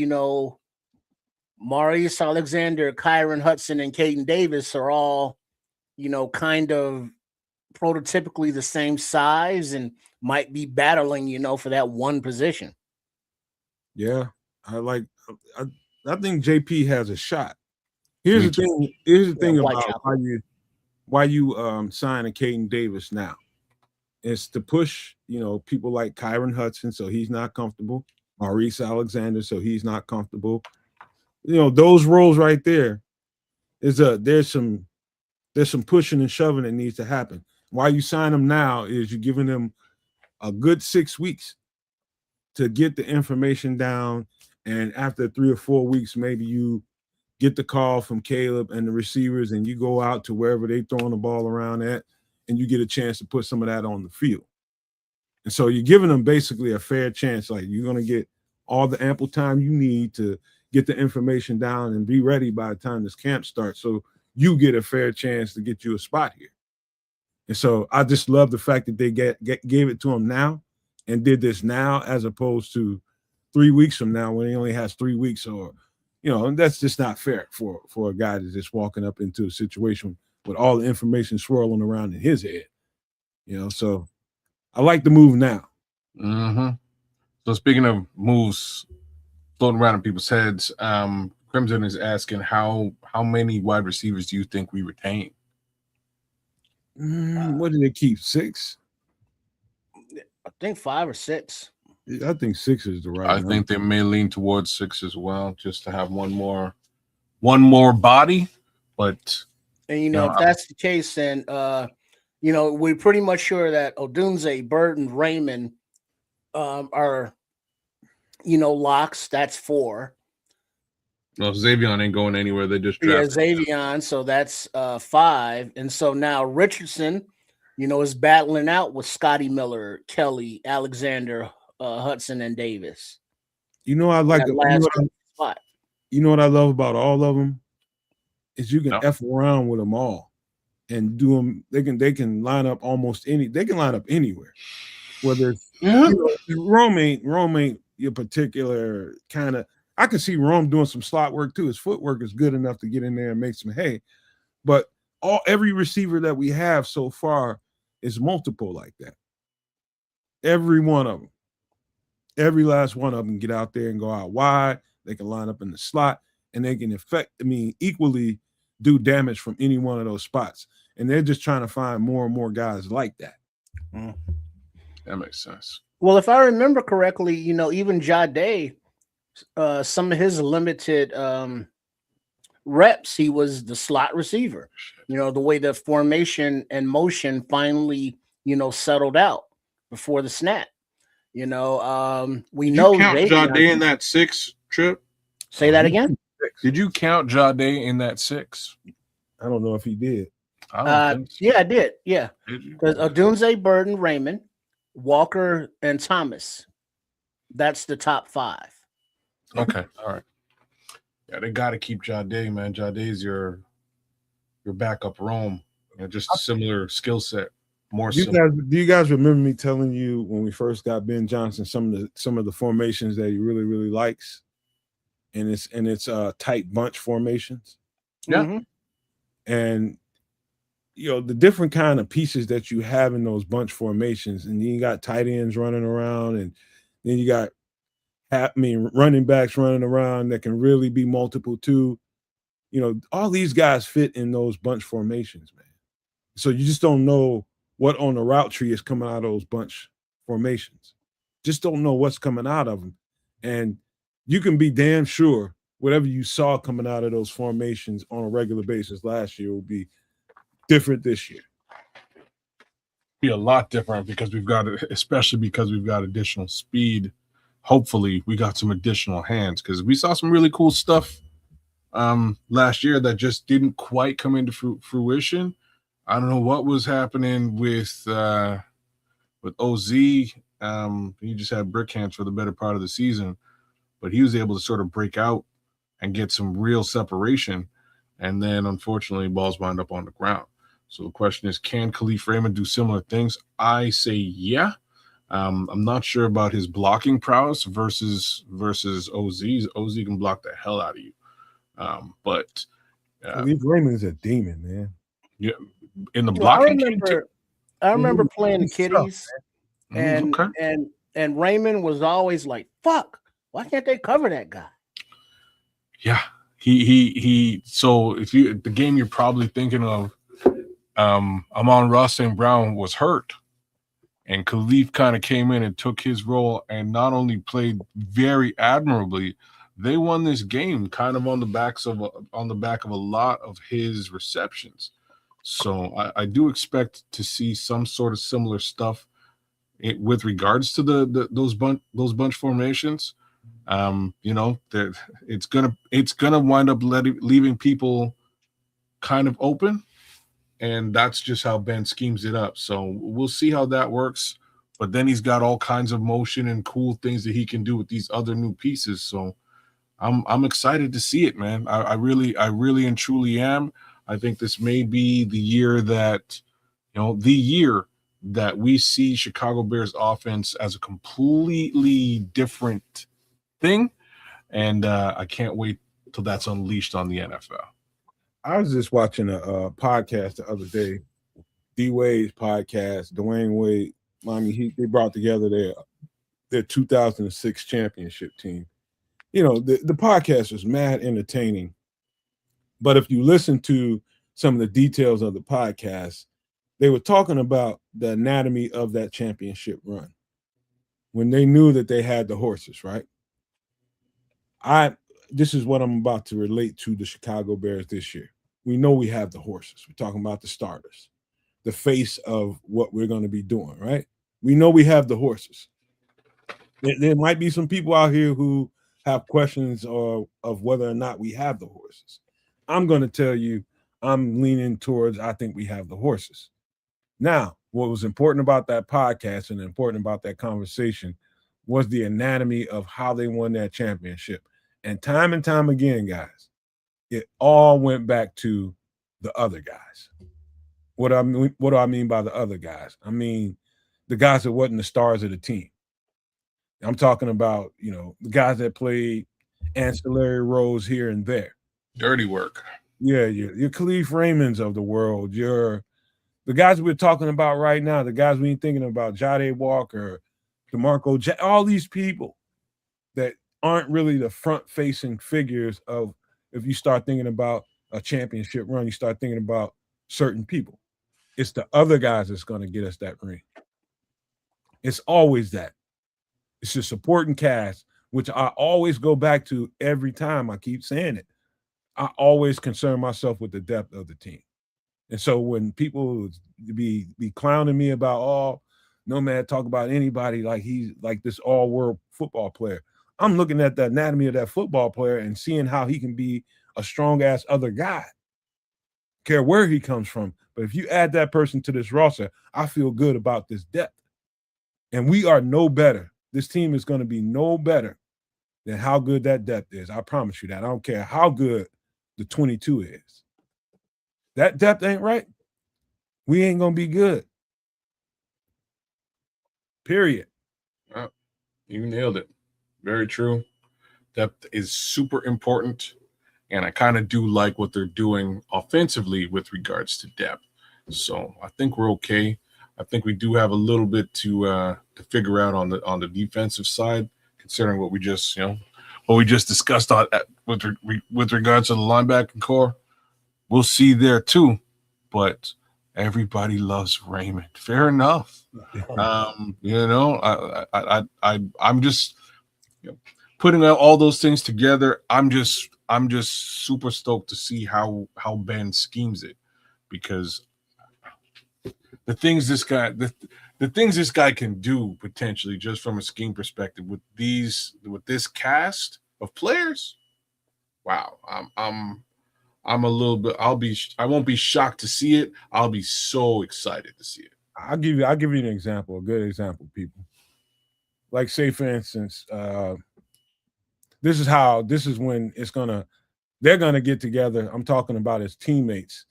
Maurice Alexander, Kyron Hudson, and Caden Davis are all, kind of prototypically the same size and might be battling, for that one position. Yeah, I think JP has a shot. Here's the thing about why you sign a Caden Davis now. It's to push, people like Kyron Hudson, so he's not comfortable. Maurice Alexander, so he's not comfortable. Those roles right there there's some pushing and shoving that needs to happen. Why you sign them now is you're giving them a good 6 weeks to get the information down, and after 3 or 4 weeks, maybe you get the call from Caleb and the receivers, and you go out to wherever they throwing the ball around at, and you get a chance to put some of that on the field. And so you're giving them basically a fair chance. Like, you're going to get all the ample time you need to get the information down and be ready by the time this camp starts. So you get a fair chance to get you a spot here. And so I just love the fact that they gave it to him now and did this now, as opposed to 3 weeks from now when he only has 3 weeks, or that's just not fair for a guy that's just walking up into a situation with all the information swirling around in his head. So I like the move now. Mm-hmm. So speaking of moves floating around in people's heads, Crimson is asking how many wide receivers do you think we retain? What did they keep? 6? I think 5 or 6. I think 6 is the right. I think they may lean towards 6 as well, just to have one more body. But if that's the case, then we're pretty much sure that Odunze, Burton, Raymond are locks. That's 4. No, Xavier ain't going anywhere. They just drafted Xavier, so that's 5. And so now Richardson, is battling out with Scotty Miller, Kelly, Alexander, Hudson, and Davis. You know, I like that last spot. you know what I love about all of them is you can No. F around with them all and do them. They can line up they can line up anywhere. Whether it's, Rome ain't your particular kind of. I can see Rome doing some slot work too. His footwork is good enough to get in there and make some hay. But every receiver that we have so far is multiple like that. Every one of them. Every last one of them get out there and go out wide. They can line up in the slot, and they can equally do damage from any one of those spots. And they're just trying to find more and more guys like that. That makes sense. Well, if I remember correctly, you know, even Jade, some of his limited reps, he was the slot receiver. You know, the way the formation and motion finally, you know, settled out before the snap. You know, we know you count Jade in that 6 trip. Say that again. Did you count Jade in that 6? I don't know if he did. I don't think so. Yeah, I did. Yeah, Did you? because Odunze, Burden, Raymond, Walker, and Thomas. That's the top 5. Okay, all right. Yeah, they got to keep Jade, man. Jade's your backup Rome. You know, just a similar skill set. More Do you guys remember me telling you when we first got Ben Johnson some of the formations that he really, really likes? And it's tight bunch formations. Yeah. Mm-hmm. And you know, the different kind of pieces that you have in those bunch formations, and you got tight ends running around, and then you got running backs running around that can really be multiple too. You know, all these guys fit in those bunch formations, man. So you just don't know what on the route tree is coming out of those bunch formations. Just don't know what's coming out of them. And you can be damn sure whatever you saw coming out of those formations on a regular basis last year will be different this year. Be a lot different because especially because we've got additional speed. Hopefully we got some additional hands because we saw some really cool stuff last year that just didn't quite come into fruition. I don't know what was happening with OZ. He just had brick hands for the better part of the season, but he was able to sort of break out and get some real separation. And then unfortunately balls wind up on the ground. So the question is, can Khalif Raymond do similar things? I say, yeah. I'm not sure about his blocking prowess versus OZ. OZ can block the hell out of you. But Khalif Raymond is a demon, man. Yeah. In the blocking, I remember playing the kiddies, and Raymond was always like, "Fuck, why can't they cover that guy?" Yeah, he. So if the game you're probably thinking of, Amon-Ra St. Brown was hurt, and Khalif kind of came in and took his role, and not only played very admirably, they won this game kind of on the back of a lot of his receptions. So I do expect to see some sort of similar stuff with regards to those bunch formations. You know, it's gonna wind up leaving people kind of open, and that's just how Ben schemes it up. So we'll see how that works. But then he's got all kinds of motion and cool things that he can do with these other new pieces. So I'm excited to see it, man. I really and truly am. I think this may be the year that we see Chicago Bears offense as a completely different thing. And I can't wait till that's unleashed on the NFL. I was just watching a podcast the other day, D Wade's podcast, Dwayne Wade. I mean, they brought together their 2006 championship team. You know, the podcast was mad entertaining. But if you listen to some of the details of the podcast, they were talking about the anatomy of that championship run when they knew that they had the horses, right? This is what I'm about to relate to the Chicago Bears this year. We know we have the horses. We're talking about the starters, the face of what we're going to be doing, right? We know we have the horses. There might be some people out here who have questions of whether or not we have the horses. I'm going to tell you, I'm leaning towards I think we have the horses. Now, what was important about that podcast and important about that conversation was the anatomy of how they won that championship. And time again, guys, it all went back to the other guys. What do I mean by the other guys? I mean the guys that wasn't the stars of the team. I'm talking about, the guys that played ancillary roles here and there. Dirty work. Yeah, your Khalif Raymonds of the world, the guys we're talking about right now, the guys we ain't thinking about, Jade Walker, DeMarco, all these people that aren't really the front-facing figures of, if you start thinking about a championship run, you start thinking about certain people. It's the other guys that's going to get us that ring. It's always that. It's the supporting cast, which I always go back to every time. I keep saying it. I always concern myself with the depth of the team. And so when people be clowning me about, Nomad talk about anybody like he's like this all-world football player, I'm looking at the anatomy of that football player and seeing how he can be a strong-ass other guy. Care where he comes from. But if you add that person to this roster, I feel good about this depth. And we are no better. This team is going to be no better than how good that depth is. I promise you that. I don't care how good the 22 is. That depth ain't right. We ain't going to be good. Period. Well, you nailed it. Very true. Depth is super important. And I kind of do like what they're doing offensively with regards to depth. So I think we're okay. I think we do have a little bit to figure out on the defensive side, considering what we just discussed with regards to the linebacking core. We'll see there too, but everybody loves Raymond. Fair enough. I'm just putting all those things together. I'm just super stoked to see how Ben schemes it, because the things this guy can do potentially just from a scheme perspective with this cast of players. Wow, I'm a little bit. I won't be shocked to see it. I'll be so excited to see it. I'll give you an example, a good example, people. Like, say for instance, this is when they're gonna get together. I'm talking about as teammates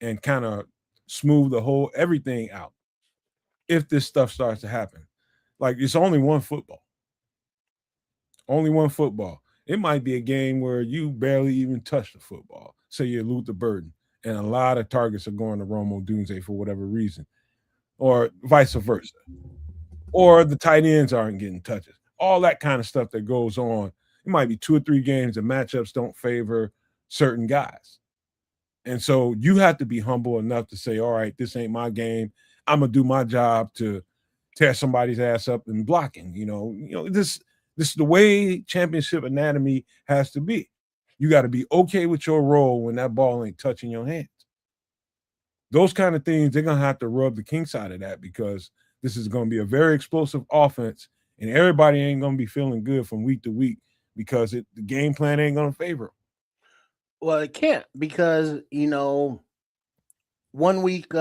and kind of smooth everything out. If this stuff starts to happen, like, it's only one football. Only one football. It might be a game where you barely even touch the football. Say you're Luther Burden, and a lot of targets are going to Romo Dunze for whatever reason, or vice versa. Or the tight ends aren't getting touches. All that kind of stuff that goes on. It might be 2 or 3 games and matchups don't favor certain guys. And so you have to be humble enough to say, all right, this ain't my game. I'm going to do my job to tear somebody's ass up in blocking. This is the way championship anatomy has to be. You got to be okay with your role when that ball ain't touching your hands. Those kind of things, they're going to have to rub the king side of that, because this is going to be a very explosive offense, and everybody ain't going to be feeling good from week to week because the game plan ain't going to favor them. Well, it can't, because, 1 week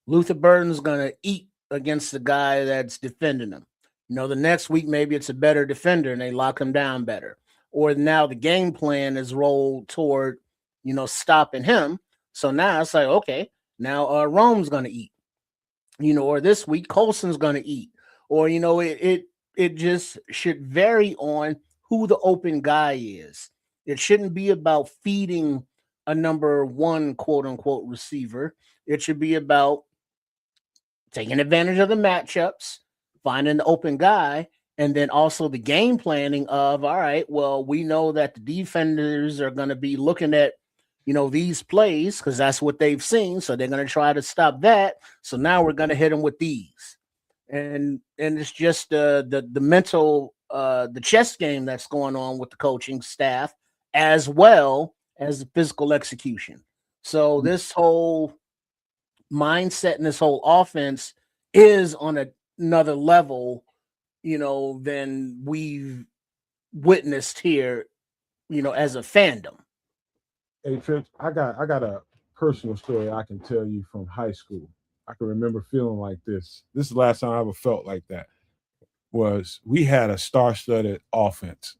Luther Burden's going to eat against the guy that's defending him. The next week, maybe it's a better defender and they lock him down better. Or now the game plan is rolled toward, stopping him. So now it's like, okay, now Rome's going to eat, or this week Colson's going to eat, or, it just should vary on who the open guy is. It shouldn't be about feeding a number 1, quote unquote, receiver. It should be about taking advantage of the matchups, finding the open guy, and then also the game planning of, all right, well, we know that the defenders are going to be looking at, these plays because that's what they've seen. So they're going to try to stop that. So now we're going to hit them with these. And it's just the mental, the chess game that's going on with the coaching staff, as well as the physical execution. So this whole mindset and this whole offense is on another level, than we've witnessed here, as a fandom. Hey, Trips, I got a personal story I can tell you from high school. I can remember feeling like this. This is the last time I ever felt like that. was we had a star-studded offense.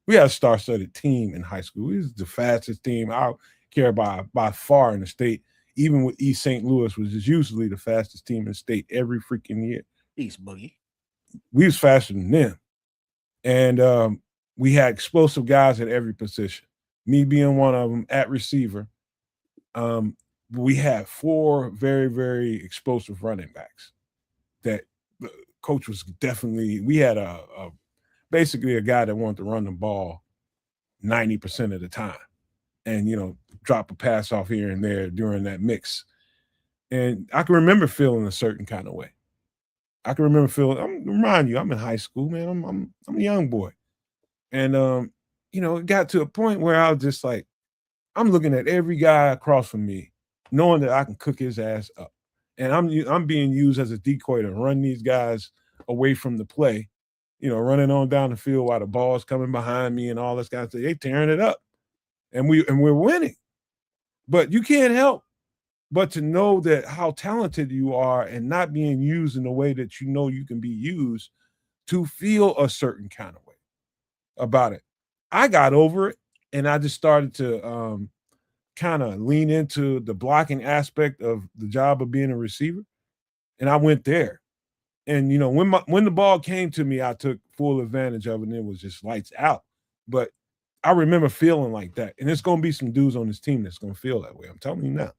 We had a star-studded team in high school. We was the fastest team I care by far in the state. Even with East St. Louis, which is usually the fastest team in the state every freaking year. East Boogie. We was faster than them. And we had explosive guys at every position. Me being one of them at receiver. We had 4 very, very explosive running backs that the coach was definitely, we had basically a guy that wanted to run the ball 90% of the time and, drop a pass off here and there during that mix. And I can remember feeling a certain kind of way. I can remember feeling, remind you, I'm in high school, man. I'm a young boy. And, it got to a point where I was just like, I'm looking at every guy across from me, knowing that I can cook his ass up. And I'm being used as a decoy to run these guys away from the play, running on down the field while the ball's coming behind me and all this kind of stuff. They tearing it up. And we're winning. But you can't help but to know that how talented you are and not being used in the way that you can be used to feel a certain kind of way about it. I got over it and I just started to kind of lean into the blocking aspect of the job of being a receiver. And I went there. And, when the ball came to me, I took full advantage of it and it was just lights out. But I remember feeling like that. And there's going to be some dudes on this team that's going to feel that way. I'm telling you now.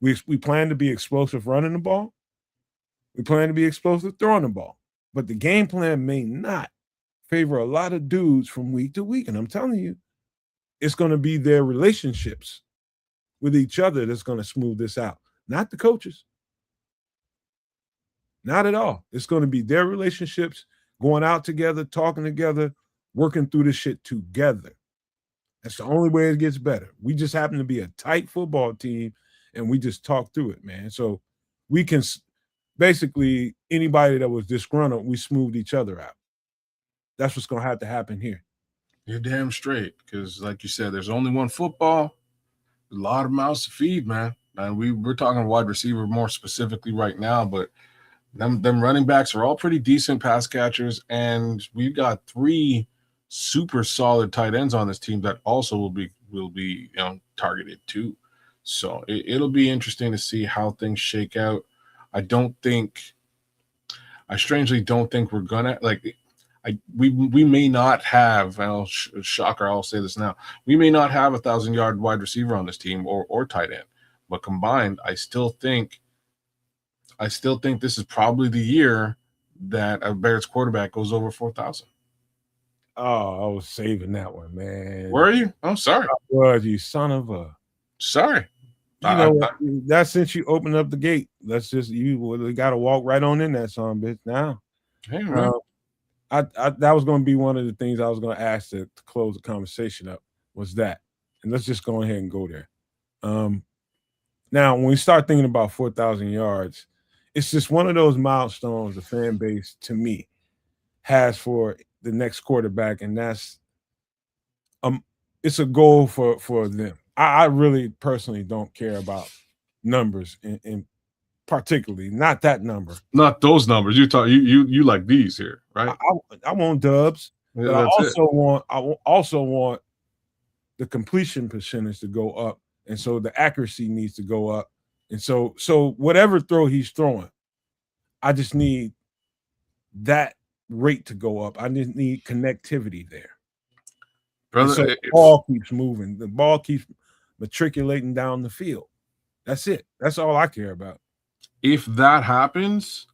We plan to be explosive running the ball. We plan to be explosive throwing the ball. But the game plan may not favor a lot of dudes from week to week. And I'm telling you, it's going to be their relationships with each other that's going to smooth this out. Not the coaches. Not at all. It's going to be their relationships going out together, talking together, working through this shit together. That's the only way it gets better. We just happen to be a tight football team and we just talk through it, man. So we can basically, anybody that was disgruntled, we smoothed each other out. That's what's going to have to happen here. You're damn straight, because like you said, there's only one football, a lot of mouths to feed, man. And we're talking wide receiver more specifically right now, but them running backs are all pretty decent pass catchers, and we've got 3 super solid tight ends on this team that also will be targeted too. So it'll be interesting to see how things shake out. I strangely don't think we're gonna we may not have, shocker, I'll say this now, we may not have 1,000-yard wide receiver on this team or tight end, but combined, I still think this is probably the year that a Bears quarterback goes over 4,000. Oh, I was saving that one, man. Were you? I'm sorry. Was you son of a? Sorry. That's since you opened up the gate. That's just you got to walk right on in that son, bitch. Now, hey, man. That was going to be one of the things I was going to ask to close the conversation up was that, and let's just go ahead and go there. Now, when we start thinking about 4,000 yards, it's just one of those milestones the fan base, to me, has for the next quarterback, and that's it's a goal for them. I really personally don't care about numbers, and particularly not that number, not those numbers. You like these here, right? I want dubs, yeah, but I also want the completion percentage to go up, and so the accuracy needs to go up. And so whatever throw he's throwing, I just need that rate to go up. I just need connectivity there. Brother, so the ball keeps moving. The ball keeps matriculating down the field. That's it. That's all I care about. If that happens,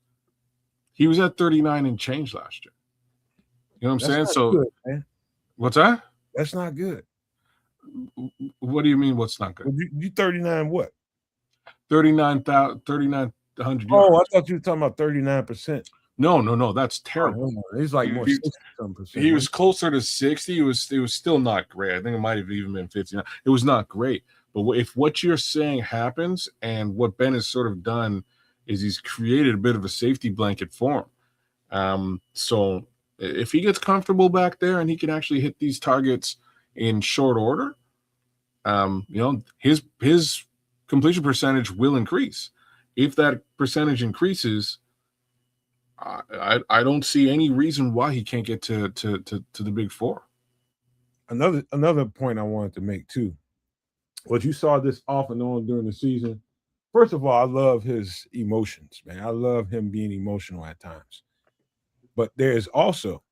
he was at 39 and change last year. You know what I'm saying? So good, man. What's that? That's not good. What do you mean what's not good? You 39 what? 3,900 yards. Oh, I thought you were talking about 39%. No, that's terrible. Oh, he's like more 60%. He was closer to 60. It was still not great. I think it might have even been 59. It was not great. But if what you're saying happens, and what Ben has sort of done is he's created a bit of a safety blanket for him. So if he gets comfortable back there and he can actually hit these targets in short order, his completion percentage will increase. If that percentage increases, I don't see any reason why he can't get to the Big Four. Another point I wanted to make too. What you saw this off and on during the season. First of all, I love his emotions, man. I love him being emotional at times. But there is also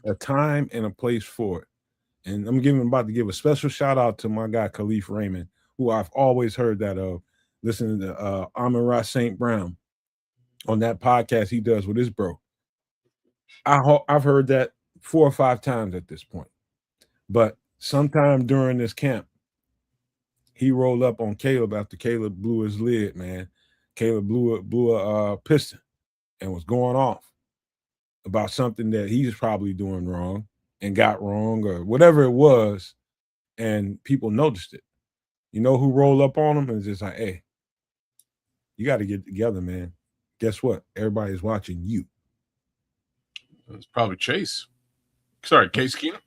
a time and a place for it. And I'm about to give a special shout out to my guy Khalif Raymond, who I've always heard that of, listening to Amon-Ra St. Brown on that podcast he does with his bro. I've heard that 4 or 5 times at this point. But sometime during this camp, he rolled up on Caleb after Caleb blew his lid, man. Caleb blew a piston and was going off about something that he was probably doing wrong and got wrong or whatever it was, and people noticed it. You know who rolled up on him and just like, hey, you got to get together, man. Guess what? Everybody's watching you. It's probably Chase. Sorry, Case Keenum?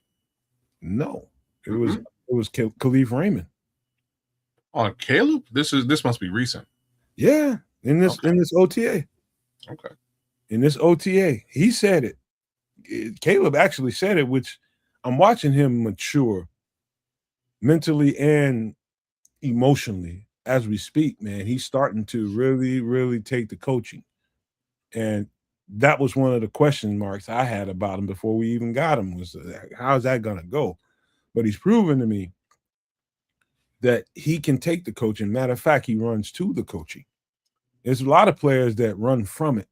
No. It was Khalif Raymond. On Caleb? This must be recent. Yeah, in this OTA. Okay. In this OTA, he said it. Caleb actually said it, which I'm watching him mature mentally and emotionally as we speak, man. He's starting to really, really take the coaching. And that was one of the question marks I had about him before we even got him, was how's that going to go? But he's proven to me that he can take the coaching. Matter of fact, he runs to the coaching. There's a lot of players that run from it.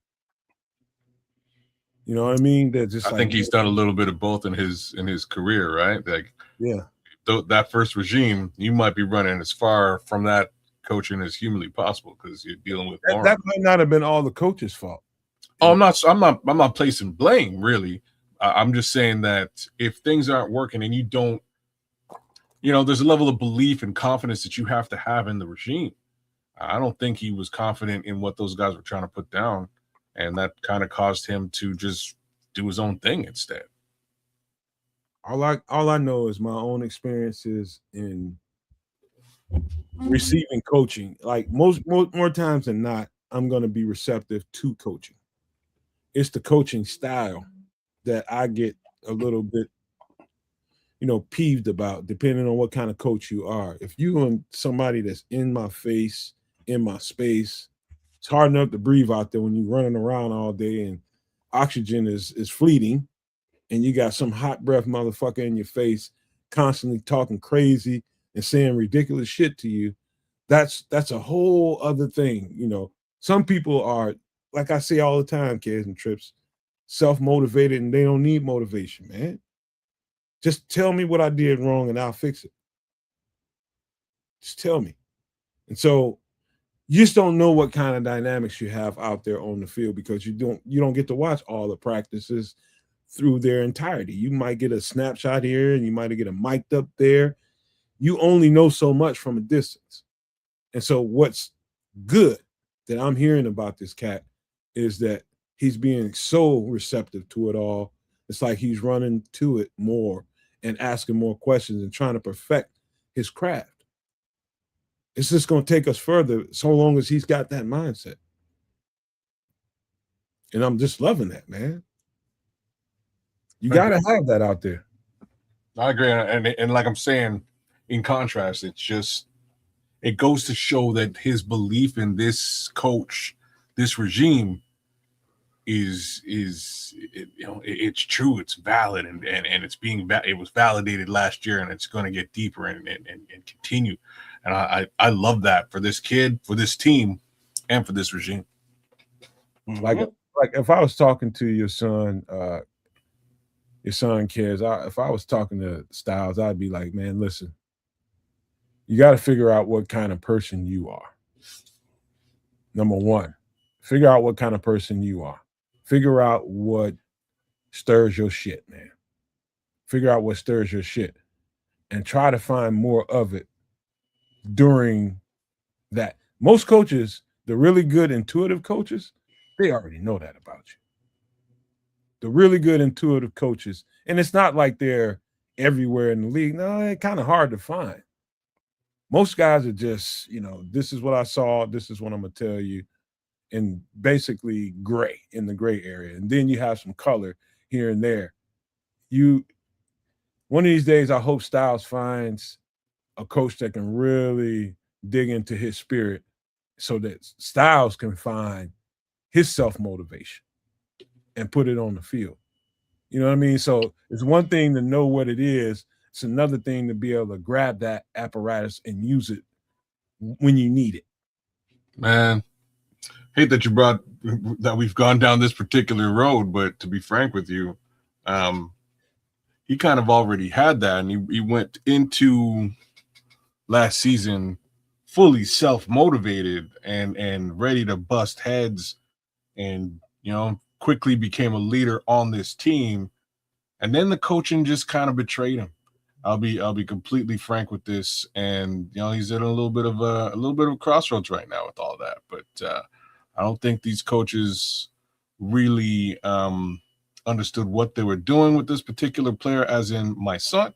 You know what I mean? That just I think he's done a little bit of both in his career, right? Like, yeah, that first regime, you might be running as far from that coaching as humanly possible because you're dealing with that might not have been all the coach's fault. Oh, I'm not placing blame, really. I'm just saying that if things aren't working and you don't, there's a level of belief and confidence that you have to have in the regime. I don't think he was confident in what those guys were trying to put down, and that kind of caused him to just do his own thing instead. All I know is my own experiences in receiving coaching. Like more times than not, I'm going to be receptive to coaching. It's the coaching style that I get a little bit, peeved about, depending on what kind of coach you are. If you're somebody that's in my face, in my space, it's hard enough to breathe out there when you're running around all day and oxygen is fleeting, and you got some hot breath motherfucker in your face constantly talking crazy and saying ridiculous shit to you. That's a whole other thing. Some people are, like I say all the time, Kedz and Trips, self-motivated, and they don't need motivation, man. Just tell me what I did wrong and I'll fix it. Just tell me. And so you just don't know what kind of dynamics you have out there on the field because you don't get to watch all the practices through their entirety. You might get a snapshot here and you might get a mic'd up there. You only know so much from a distance. And so what's good that I'm hearing about this cat is that he's being so receptive to it all. It's like he's running to it more and asking more questions and trying to perfect his craft. It's just going to take us further so long as he's got that mindset. And I'm just loving that, man. You got to have that out there. I agree. And like I'm saying, in contrast, it goes to show that his belief in this coach, this regime, it's true, it's valid, and it was validated last year, and it's going to get deeper and continue. And I love that for this kid, for this team, and for this regime. Like if I was talking to your son Kedz, if I was talking to Styles, I'd be like, man, listen, you got to figure out what kind of person you are. Number one, figure out what kind of person you are. Figure out what stirs your shit, man. Figure out what stirs your shit and try to find more of it during that. Most coaches, the really good intuitive coaches, they already know that about you. The really good intuitive coaches, and it's not like they're everywhere in the league. No, it's kind of hard to find. Most guys are just, this is what I saw. This is what I'm going to tell you. and basically gray in the gray area. And then you have some color here and there. One of these days, I hope Styles finds a coach that can really dig into his spirit so that Styles can find his self-motivation and put it on the field. You know what I mean? So it's one thing to know what it is. It's another thing to be able to grab that apparatus and use it when you need it. Man, hate that you brought that we've gone down this particular road, but to be frank with you, he kind of already had that, and he went into last season fully self-motivated and ready to bust heads, and quickly became a leader on this team. And then the coaching just kind of betrayed him. I'll be completely frank with this, and he's at a little bit of a crossroads right now with all that. But I don't think these coaches really understood what they were doing with this particular player, as in my son,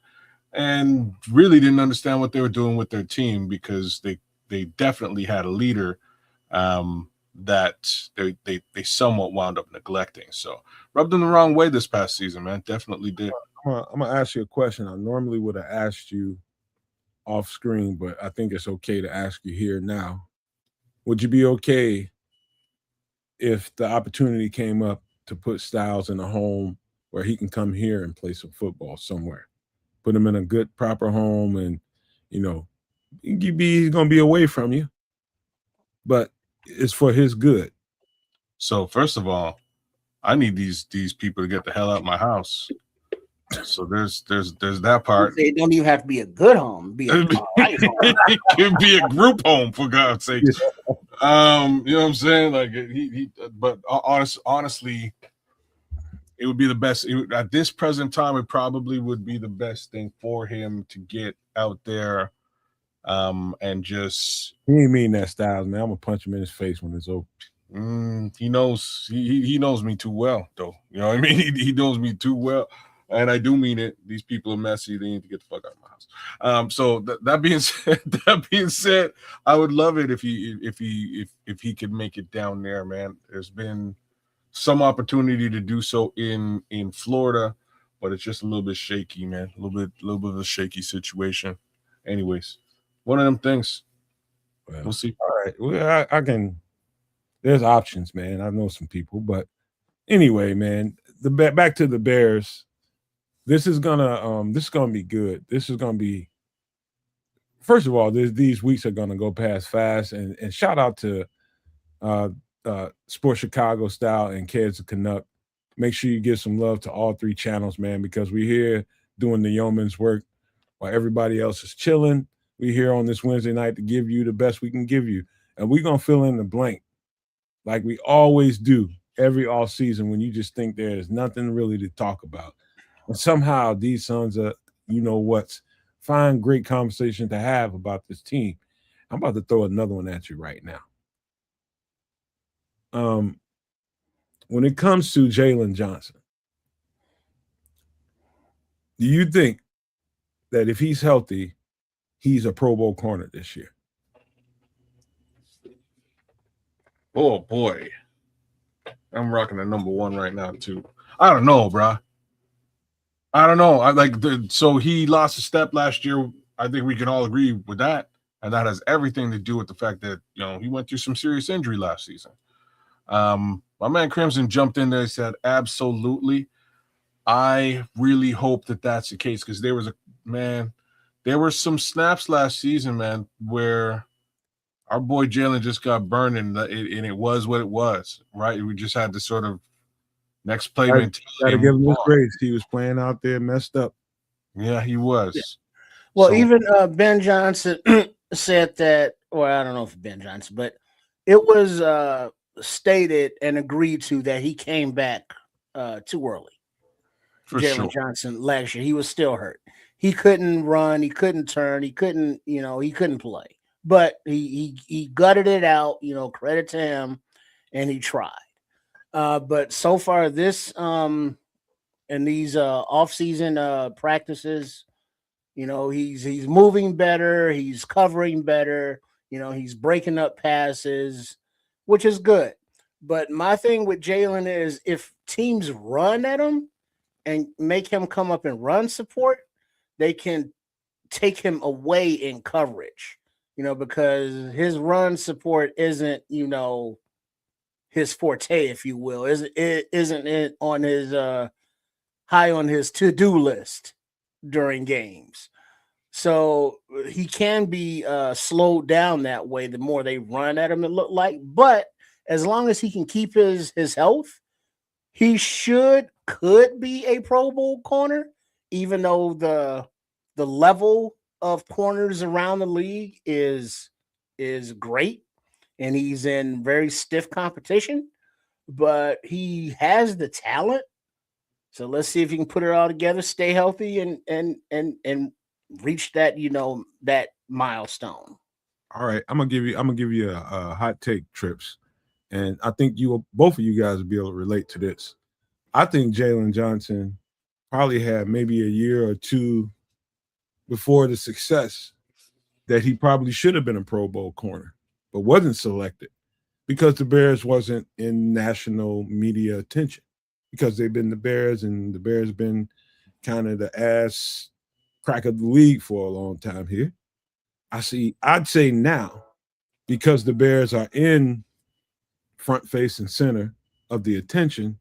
and really didn't understand what they were doing with their team, because they definitely had a leader that they somewhat wound up neglecting. So rubbed them the wrong way this past season, man. Definitely did. I'm gonna ask you a question. I normally would have asked you off screen, but I think it's okay to ask you here now. Would you be okay if the opportunity came up to put Styles in a home where he can come here and play some football somewhere? Put him in a good, proper home, and he's gonna be away from you, but it's for his good. So first of all, I need these people to get the hell out of my house. So there's that part. It don't even have to be a good home. Be a right home. It can be a group home, for God's sake. You know what I'm saying? Like but honestly, it would be the best at this present time. It probably would be the best thing for him to get out there, and just. He ain't mean that, Styles, man. I'm gonna punch him in his face when it's over. He knows he knows me too well, though. You know what I mean? He knows me too well. And I do mean it. These people are messy. They need to get the fuck out of my house. So that being said, I would love it if he could make it down there, man. There's been some opportunity to do so in Florida, but it's just a little bit shaky, man. A little bit of a shaky situation. Anyways, one of them things. Well, we'll see. All right. Well, I can. There's options, man. I know some people, but anyway, man. Back to the Bears. This is gonna be good. This is gonna be. First of all, these weeks are gonna go past fast, and shout out to Sports Chicago Style and Kedz the Canuck. Make sure you give some love to all three channels, man, because we're here doing the yeoman's work while everybody else is chilling. We're here on this Wednesday night to give you the best we can give you, and we're gonna fill in the blank like we always do every off season when you just think there's nothing really to talk about. And somehow these sons of find great conversation to have about this team. I'm about to throw another one at you right now. When it comes to Jalen Johnson, do you think that if he's healthy, he's a Pro Bowl corner this year? Oh boy, I'm rocking the number one right now too. I don't know, bro. I don't know. So he lost a step last year. I think we can all agree with that. And that has everything to do with the fact that, he went through some serious injury last season. My man Crimson jumped in there and said, absolutely. I really hope that that's the case, because there were some snaps last season, man, where our boy Jalen just got burned, and it was what it was, right? We just had to sort of next play mentality. Got to give him his grace. He was playing out there messed up. Yeah, he was. Yeah. Well, even Ben Johnson said that, or I don't know if Ben Johnson, but it was stated and agreed to that he came back too early. For Jalen Johnson last year, he was still hurt. He couldn't run, he couldn't turn, he couldn't play. But he gutted it out, credit to him, and he tried. But so far this in these off-season practices, he's moving better, he's covering better, he's breaking up passes, which is good. But my thing with Jalen is if teams run at him and make him come up and run support, they can take him away in coverage, because his run support isn't, his forte, if you will. Isn't it on his high on his to-do list during games. So he can be slowed down that way the more they run at him, it look like. But as long as he can keep his health, he could be a Pro Bowl corner, even though the level of corners around the league is great and he's in very stiff competition, but he has the talent. So let's see if he can put it all together, stay healthy, and reach that that milestone. All right, I'm gonna give you a hot take, Trips, and I think both of you guys will be able to relate to this. I think Jalen Johnson probably had maybe a year or two before the success that he probably should have been a Pro Bowl corner, but wasn't selected because the Bears wasn't in national media attention, because they've been the Bears and the Bears been kind of the ass crack of the league for a long time here. I'd say now, because the Bears are in front, face, and center of the attention,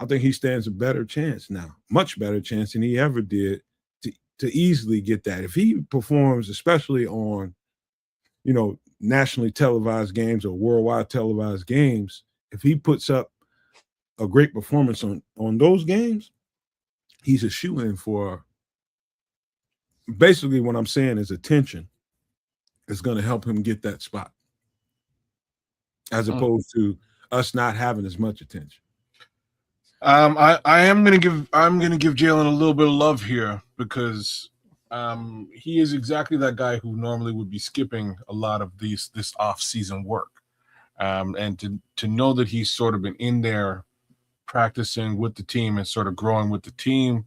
I think he stands a better chance now, much better chance than he ever did to easily get that. If he performs, especially on, nationally televised games or worldwide televised games, if he puts up a great performance on those games, he's a shoe-in for, basically what I'm saying is attention is going to help him get that spot, as opposed to us not having as much attention. I'm gonna give Jalen a little bit of love here because he is exactly that guy who normally would be skipping a lot of this off-season work, and to know that he's sort of been in there practicing with the team and sort of growing with the team.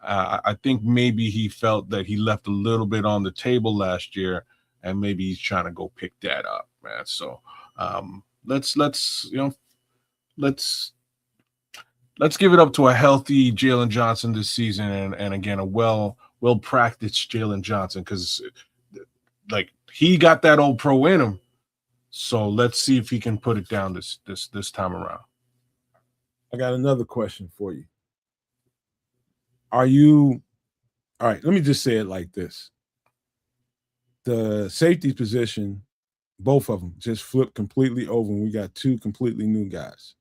I think maybe he felt that he left a little bit on the table last year, and maybe he's trying to go pick that up, man. So let's give it up to a healthy Jalen Johnson this season, and again a well practiced Jalen Johnson, because like he got that old pro in him. So let's see if he can put it down this time around. I got another question for you. All right, let me just say it like this. The safety position, both of them just flipped completely over, and we got two completely new guys.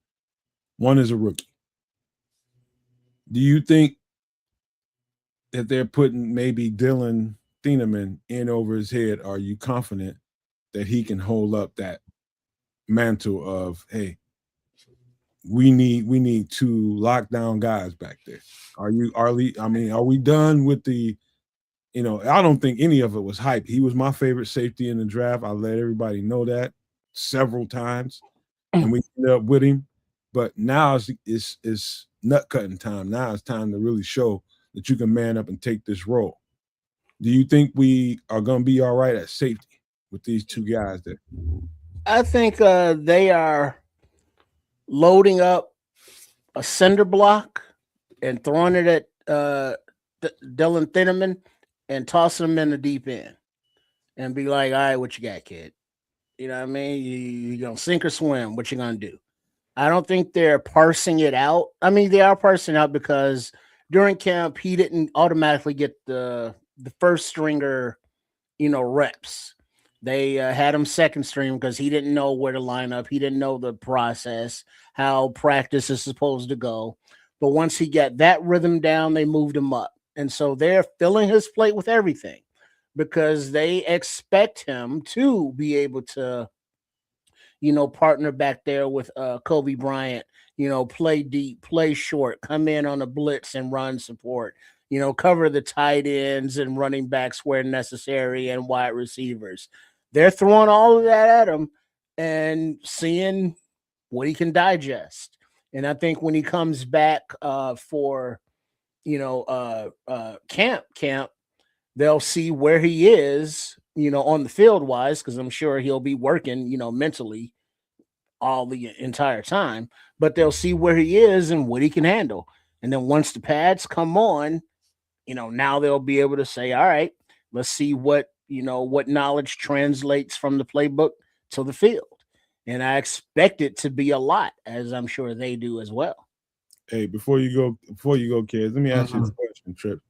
One is a rookie. Do you think that they're putting maybe Dylan Thieneman in over his head? Are you confident that he can hold up that mantle of, hey, we need two lockdown guys back there? Are we done with the, I don't think any of it was hype. He was my favorite safety in the draft. I let everybody know that several times, and we ended up with him. But now it's nut cutting time. Now it's time to really show that you can man up and take this role. Do you think we are going to be all right at safety with these two guys there? I think they are loading up a cinder block and throwing it at Dylan Thieneman and tossing him in the deep end and be like, all right, what you got, kid? You know what I mean? You going to sink or swim? What you going to do? I don't think they're parsing it out. I mean, they are parsing out because during camp, he didn't automatically get the first stringer, reps. They had him second string because he didn't know where to line up. He didn't know the process, how practice is supposed to go. But once he got that rhythm down, they moved him up. And so they're filling his plate with everything because they expect him to be able to, partner back there with Kobe Bryant, play deep, play short, come in on a blitz and run support, cover the tight ends and running backs where necessary and wide receivers. They're throwing all of that at him and seeing what he can digest. And I think when he comes back for, camp, they'll see where he is, on the field wise, because I'm sure he'll be working, mentally all the entire time, but they'll see where he is and what he can handle. And then once the pads come on, now they'll be able to say, all right, let's see what knowledge translates from the playbook to the field. And I expect it to be a lot, as I'm sure they do as well. Hey, before you go, Kedz, let me ask you a question, Trip.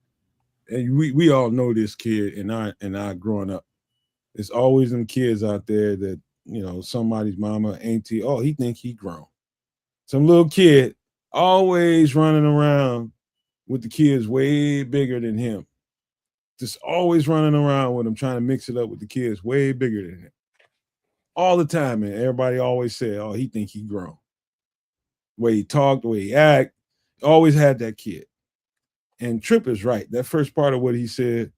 And we all know this kid and I growing up. There's always them kids out there that, somebody's mama, auntie, oh, he think he grown. Some little kid always running around with the kids way bigger than him. Just always running around with him, trying to mix it up with the kids way bigger than him. All the time, man. Everybody always said, oh, he think he grown. The way he talked, the way he act, always had that kid. And Tripp is right. That first part of what he said,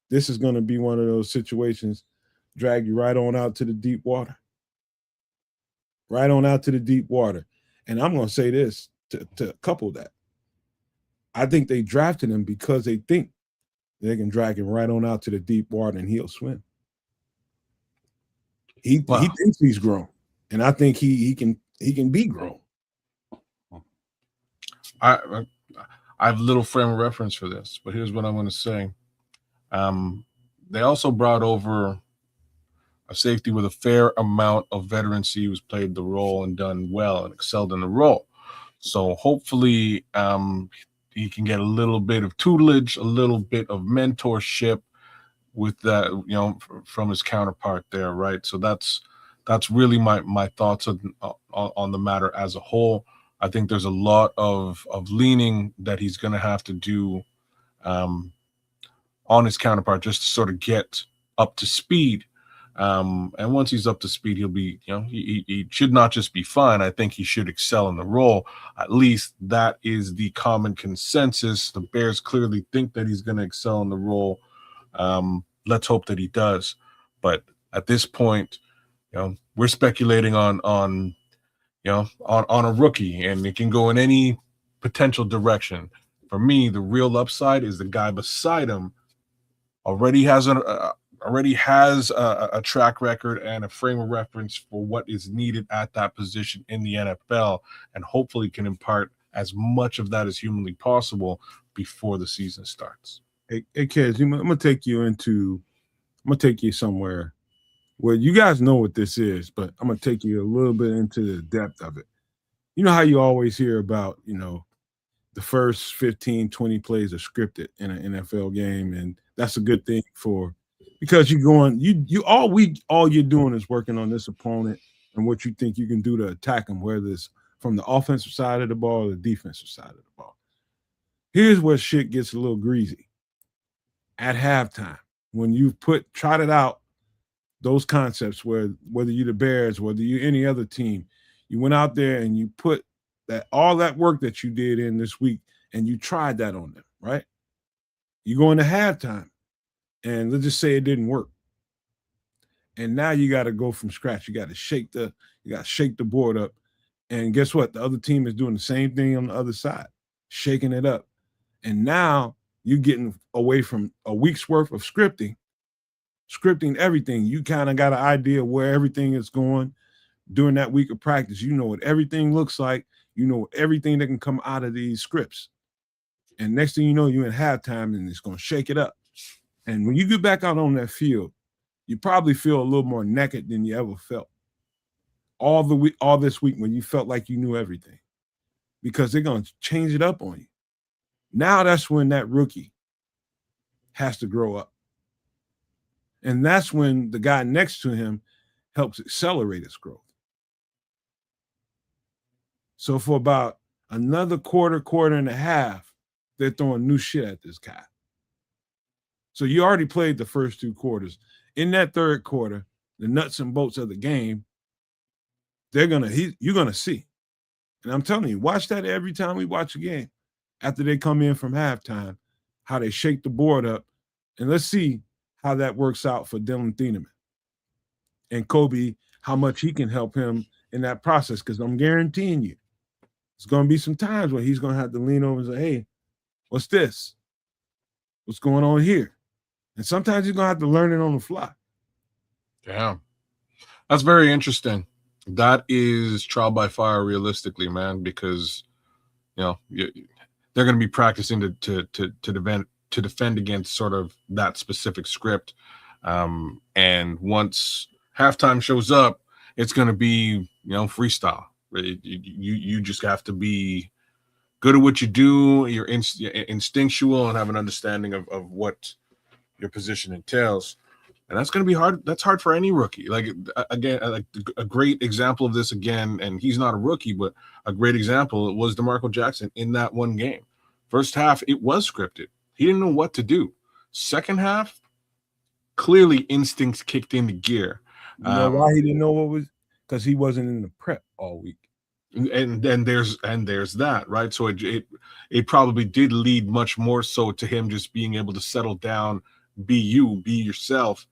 this is going to be one of those situations, drag you right on out to the deep water. Right on out to the deep water. And I'm going to say this to couple that. I think they drafted him because they think they can drag him right on out to the deep water and he'll swim. He thinks he's grown. And I think he can be grown. I have little frame of reference for this, but here's what I'm going to say. They also brought over a safety with a fair amount of veterancy who's played the role and done well and excelled in the role. So hopefully he can get a little bit of tutelage, a little bit of mentorship with that, from his counterpart there, right? So that's really my thoughts on the matter as a whole. I think there's a lot of leaning that he's going to have to do on his counterpart just to sort of get up to speed. And once he's up to speed, he'll be, he should not just be fine. I think he should excel in the role. At least that is the common consensus. The Bears clearly think that he's going to excel in the role. Let's hope that he does. But at this point, we're speculating on a rookie, and it can go in any potential direction. For me, the real upside is the guy beside him already has a track record and a frame of reference for what is needed at that position in the NFL, and hopefully can impart as much of that as humanly possible before the season starts. Hey Kedz, I'm gonna take you somewhere where you guys know what this is, but I'm gonna take you a little bit into the depth of it. You know how you always hear about, the first 15, 20 plays are scripted in an NFL game, and that's a good thing because all you're doing is working on this opponent and what you think you can do to attack them, whether it's from the offensive side of the ball or the defensive side of the ball. Here's where shit gets a little greasy. At halftime, when you've trotted out those concepts, whether you're the Bears, whether you're any other team, you went out there and you put all that work that you did in this week and you tried that on them, right? You go into halftime and let's just say it didn't work. And now you got to go from scratch. You got to shake the board up. And guess what? The other team is doing the same thing on the other side, shaking it up. And now you're getting away from a week's worth of scripting everything. You kind of got an idea of where everything is going during that week of practice. You know what everything looks like. You know everything that can come out of these scripts. And next thing you know, you're in halftime and it's going to shake it up. And when you get back out on that field, you probably feel a little more naked than you ever felt all this week when you felt like you knew everything, because they're going to change it up on you. Now that's when that rookie has to grow up. And that's when the guy next to him helps accelerate his growth. So for about another quarter and a half, they're throwing new shit at this guy. So you already played the first two quarters. In that third quarter, the nuts and bolts of the game, you're gonna see. And I'm telling you, watch that every time we watch a game. After they come in from halftime, how they shake the board up, and let's see how that works out for Dylan Thieneman and Kobe, how much he can help him in that process. Because I'm guaranteeing you, it's going to be some times where he's going to have to lean over and say, hey, what's this? What's going on here? And sometimes he's going to have to learn it on the fly. Yeah. That's very interesting. That is trial by fire, realistically, man, because they're going to be practicing to defend against sort of that specific script. And once halftime shows up, it's going to be freestyle. You just have to be good at what you do. You're instinctual and have an understanding of what your position entails. And that's going to be hard. That's hard for any rookie. Like, again, like a great example of this again, and he's not a rookie, but a great example was DeMarco Jackson in that one game. First half, it was scripted. He didn't know what to do. Second half, clearly instincts kicked into gear. You know why he didn't know what was? Because he wasn't in the prep all week. And there's that, right? So it probably did lead much more so to him just being able to settle down, be yourself,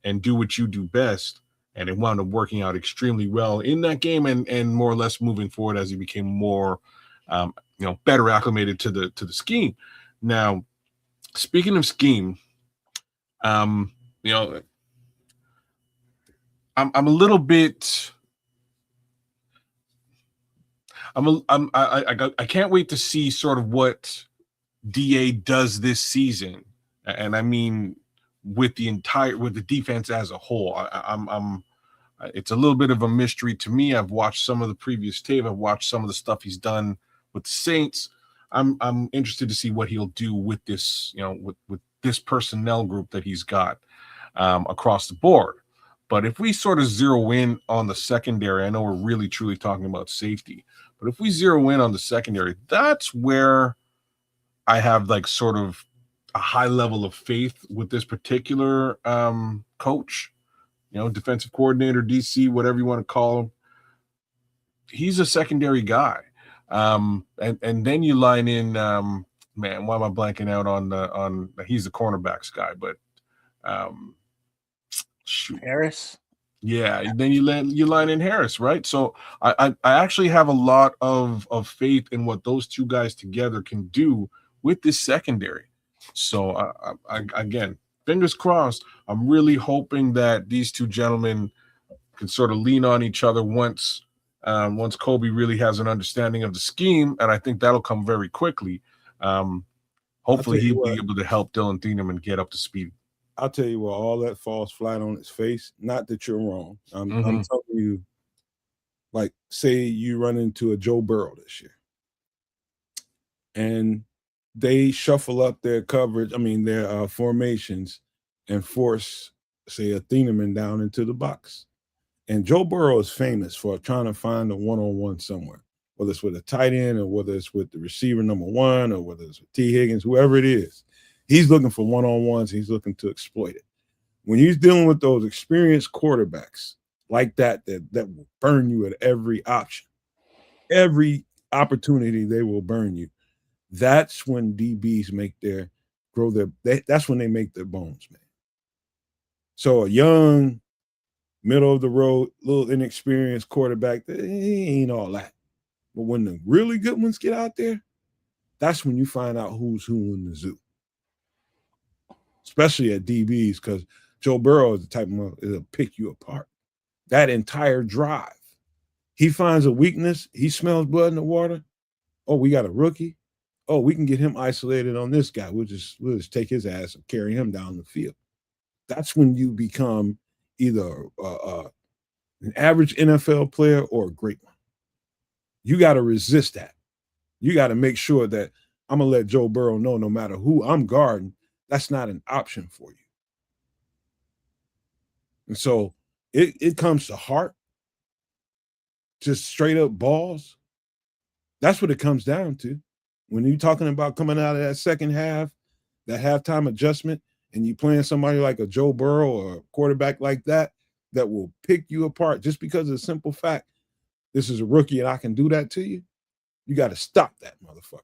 and do what you do best. And it wound up working out extremely well in that game, and more or less moving forward as he became more better acclimated to the scheme. Now, speaking of scheme, I'm a little bit I can't wait to see sort of what DA does this season. And I mean with the defense as a whole. It's a little bit of a mystery to me. I've watched some of the previous tape. I've watched some of the stuff he's done with the Saints. I'm interested to see what he'll do with this, with this personnel group that he's got across the board. But if we sort of zero in on the secondary, I know we're really truly talking about safety, but if we zero in on the secondary, that's where I have like sort of a high level of faith with this particular coach, defensive coordinator, DC, whatever you want to call him. He's a secondary guy. And then you line in, man, why am I blanking out on he's the cornerbacks guy, but shoot. Harris. Yeah, then you line in Harris, right? So I actually have a lot of faith in what those two guys together can do with this secondary. So I again, fingers crossed. I'm really hoping that these two gentlemen can sort of lean on each other once Kobe really has an understanding of the scheme, and I think that'll come very quickly. Hopefully he'll be able to help Dylan Thieneman get up to speed. I'll tell you what, all that falls flat on its face. Not that you're wrong. I'm telling you, like, say you run into a Joe Burrow this year, and they shuffle up their coverage, their formations, and force, say, a Thieneman down into the box. And Joe Burrow is famous for trying to find a one-on-one somewhere, whether it's with a tight end or whether it's with the receiver number one or whether it's with T. Higgins, whoever it is. He's looking for one-on-ones. He's looking to exploit it. When he's dealing with those experienced quarterbacks like that will burn you at every option, every opportunity, they will burn you. That's when DBs that's when they make their bones, man. So a young, middle of the road, little inexperienced quarterback, he ain't all that. But when the really good ones get out there, that's when you find out who's who in the zoo. Especially at DBs, because Joe Burrow is the type of it'll pick you apart. That entire drive. He finds a weakness. He smells blood in the water. Oh, we got a rookie. Oh, we can get him isolated on this guy. We'll just take his ass and carry him down the field. That's when you become either an average NFL player or a great one. You got to resist that. You got to make sure that I'm going to let Joe Burrow know no matter who I'm guarding, that's not an option for you. And so it comes to heart, just straight up balls. That's what it comes down to. When you're talking about coming out of that second half, that halftime adjustment, and you playing somebody like a Joe Burrow or a quarterback like that will pick you apart just because of the simple fact, this is a rookie and I can do that to you, you got to stop that motherfucker.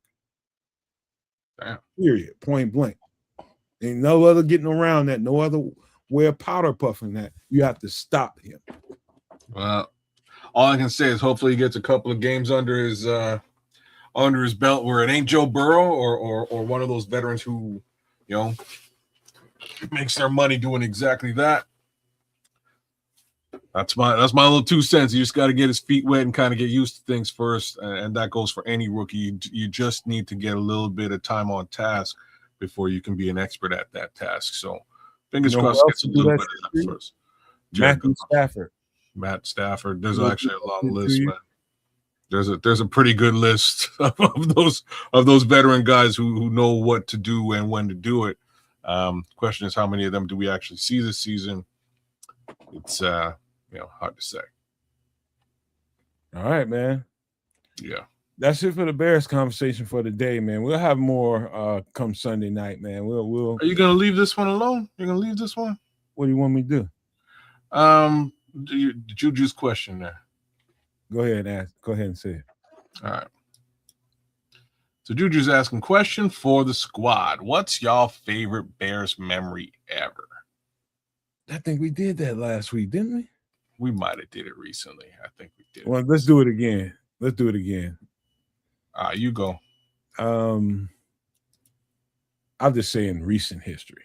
Damn. Period. Point blank. Ain't no other getting around that, no other way of powder puffing that. You have to stop him. Well, all I can say is hopefully he gets a couple of games under his belt where it ain't Joe Burrow or one of those veterans who, makes their money doing exactly that. That's my little 2 cents. You just got to get his feet wet and kind of get used to things first, and that goes for any rookie. You just need to get a little bit of time on task before you can be an expert at that task. So, fingers crossed, gets a little bit of that first. Matthew Stafford. Matt Stafford. There's actually a long list, man. There's a pretty good list of those veteran guys who know what to do and when to do it. Question is, how many of them do we actually see this season? It's hard to say. All right, man. Yeah. That's it for the Bears conversation for the day, man. We'll have more come Sunday night, man. We'll Are you gonna leave this one alone? You're gonna leave this one? What do you want me to do? Juju's question there. Go ahead and ask. Go ahead and say it. All right. So Juju's asking, question for the squad. What's y'all favorite Bears memory ever? I think we did that last week, didn't we? We might have did it recently. I think we did. Well, let's do it again. You go. I'm just saying recent history.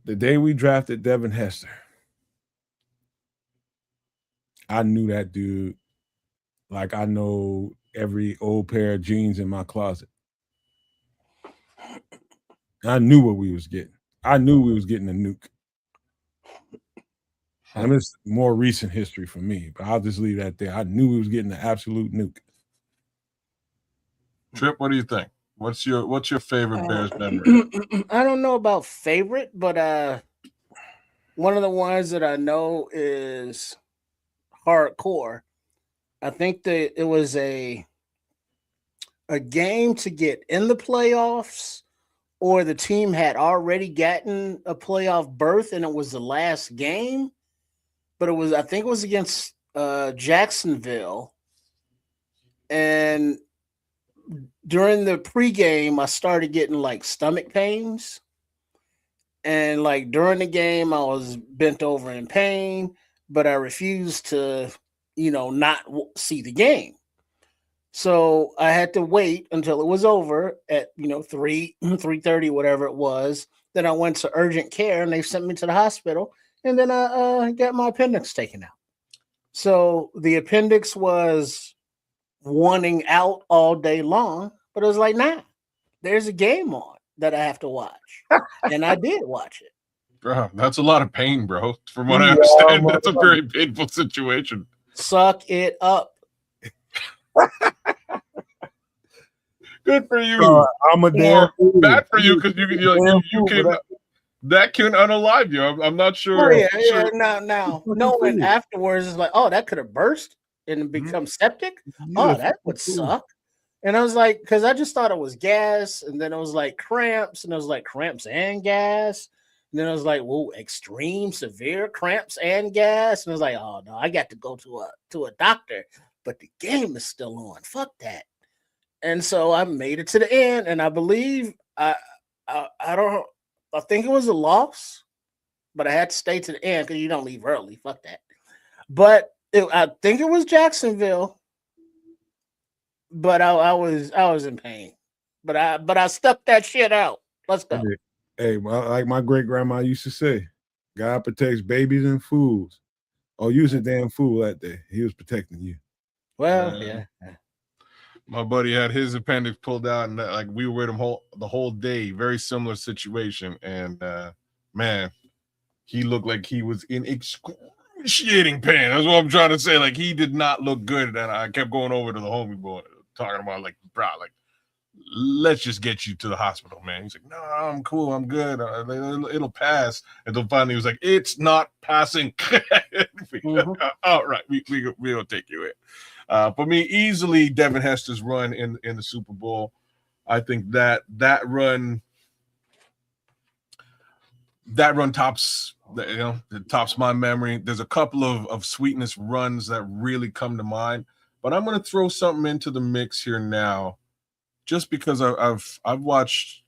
The day we drafted Devin Hester, I knew that dude like I know every old pair of jeans in my closet. I knew what we was getting. I knew we was getting a nuke. And it's more recent history for me, but I'll just leave that there. I knew we was getting an absolute nuke. Trip, what do you think? What's your favorite Bears memory? I don't know about favorite, but one of the ones that I know is hardcore. I think that it was a game to get in the playoffs, or the team had already gotten a playoff berth and it was the last game. But I think it was against Jacksonville. And during the pregame, I started getting like stomach pains. And like during the game, I was bent over in pain, but I refused to, not see the game. So I had to wait until it was over at, 3:30, whatever it was. Then I went to urgent care and they sent me to the hospital. And then I got my appendix taken out. So the appendix was wanting out all day long, but it was like, nah, there's a game on that I have to watch. And I did watch it. Bro, that's a lot of pain, bro. From what I understand, that's a very painful situation. Suck it up. Good for you. I'm a damn bad for you because you came. That can unalive you. I'm not sure. Oh, yeah. Now, knowing afterwards is like, oh, that could have burst and become septic. Oh, that would suck. And I was like, because I just thought it was gas, and then it was like cramps, and it was like cramps and gas. And then I was like, whoa, extreme, severe cramps and gas. And I was like, oh no, I got to go to a doctor, but the game is still on. Fuck that. And so I made it to the end, and I believe I think it was a loss, but I had to stay to the end because you don't leave early. Fuck that. But I think it was Jacksonville, but I was in pain. But I stuck that shit out. Let's go. Hey, like my great grandma used to say, God protects babies and fools. Oh, you was a damn fool that day. He was protecting you. Well, yeah. My buddy had his appendix pulled out, and like we were with him the whole day. Very similar situation, and man, he looked like he was in excruciating pain. That's what I'm trying to say. Like he did not look good, and I kept going over to the homie boy, talking about like, bro, like let's just get you to the hospital, man. He's like, no, I'm cool, I'm good. It'll pass. And then finally, he was like, it's not passing. All right, we'll take you in. For me, easily Devin Hester's run in the Super Bowl. I think that run tops tops my memory. There's a couple of sweetness runs that really come to mind, but I'm going to throw something into the mix here now, just because I've watched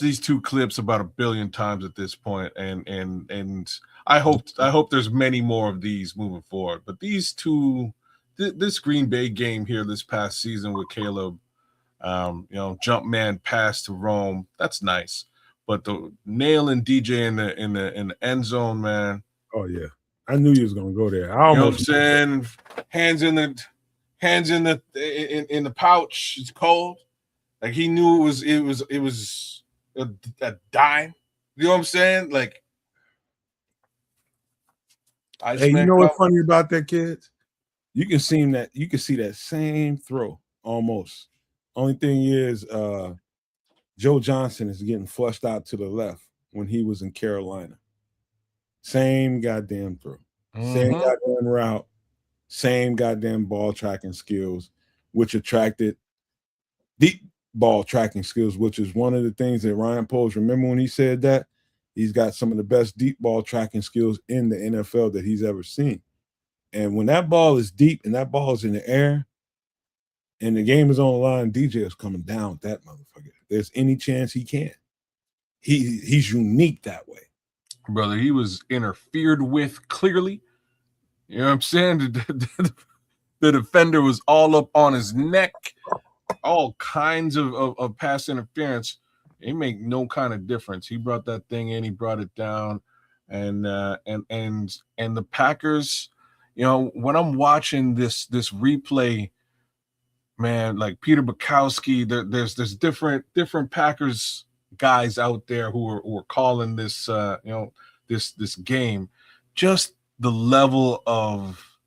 these two clips about 1 billion times at this point, and I hope there's many more of these moving forward. But these two, this Green Bay game here this past season with Caleb, jump man pass to Rome, that's nice. but the nailing DJ in the end zone, man. Oh yeah, I knew you was gonna go there. I You know what I'm almost saying? Hands in the pouch. It's cold. Like he knew it was a dime. You know what I'm saying? Like, Hey, you know what's funny about that, kids? You can see that same throw almost. Only thing is, Joe Johnson is getting flushed out to the left when he was in Carolina. Same goddamn throw, same goddamn route, same goddamn ball tracking skills, which attracted deep ball tracking skills, which is one of the things that Ryan Poles, remember when he said that? He's got some of the best deep ball tracking skills in the NFL that he's ever seen. And when that ball is deep and that ball is in the air and the game is on the line, DJ is coming down with that motherfucker. If there's any chance he can. He's unique that way. Brother, he was interfered with clearly. You know what I'm saying? The defender was all up on his neck. All kinds of pass interference. It make no kind of difference. He brought that thing in. He brought it down. And the Packers, you know, when I'm watching this replay, man, like Peter Bukowski, there's different Packers guys out there who are calling this this game. Just the level of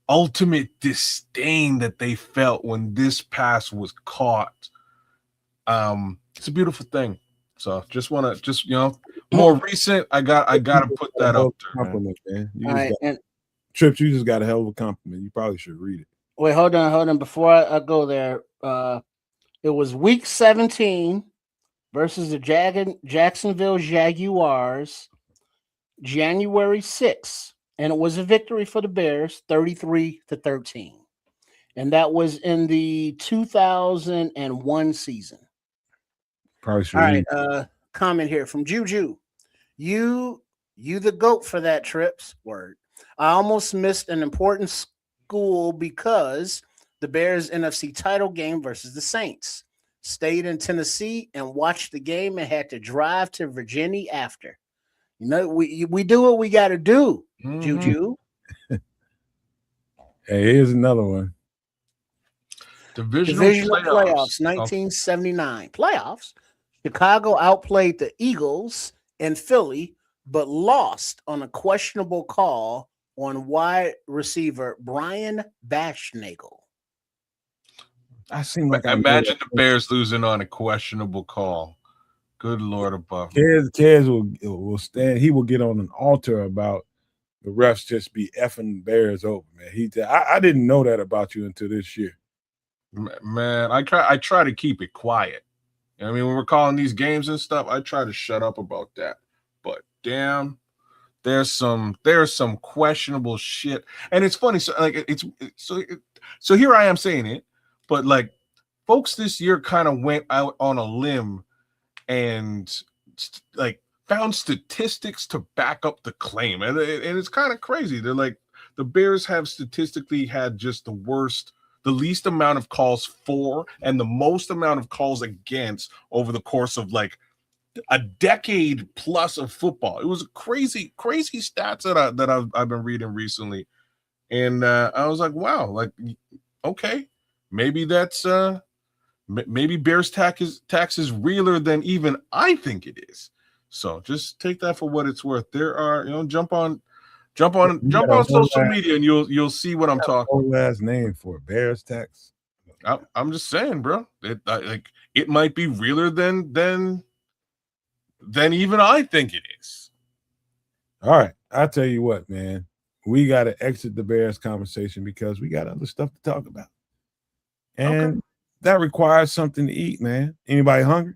ultimate disdain that they felt when this pass was caught. It's a beautiful thing. So more recent. I gotta put that up there, compliment, man. Trips, you just got a hell of a compliment. You probably should read it. Wait, hold on. Before I go there, it was week 17 versus the Jacksonville Jaguars, January 6th, and it was a victory for the Bears, 33-13, and that was in the 2001 season. Probably should. All right, comment here from Juju. You the GOAT for that, Trips. Word. I almost missed an important school because the Bears NFC title game versus the Saints. Stayed in Tennessee and watched the game and had to drive to Virginia after. You know, we do what we got to do, Juju. Hey, here's another one. Divisional playoffs 1979. Playoffs. Chicago outplayed the Eagles in Philly, but lost on a questionable call on wide receiver Brian Bashnagel. Imagine the Bears losing on a questionable call. Good Lord above. Kedz will stand. He will get on an altar about the refs just be effing Bears over, man. I didn't know that about you until this year. Man, I try to keep it quiet. I mean, when we're calling these games and stuff, I try to shut up about that. But damn, there's some questionable shit, and it's funny. So here I am saying it, but like folks this year kind of went out on a limb and like found statistics to back up the claim, and it's kind of crazy. They're like the Bears have statistically had just the least amount of calls for and the most amount of calls against over the course of like a decade plus of football. It was crazy stats that I've been reading recently, and I was like, wow, like okay, maybe that's maybe Bears tax is realer than even I think it is. So just take that for what it's worth. There are, jump on social media and you'll see what I'm talking. Whole last name for Bears tax. I'm just saying, bro. It might be realer than even I think it is. All right, I'll tell you what, man. We got to exit the Bears conversation because we got other stuff to talk about, and that requires something to eat, man. Anybody hungry?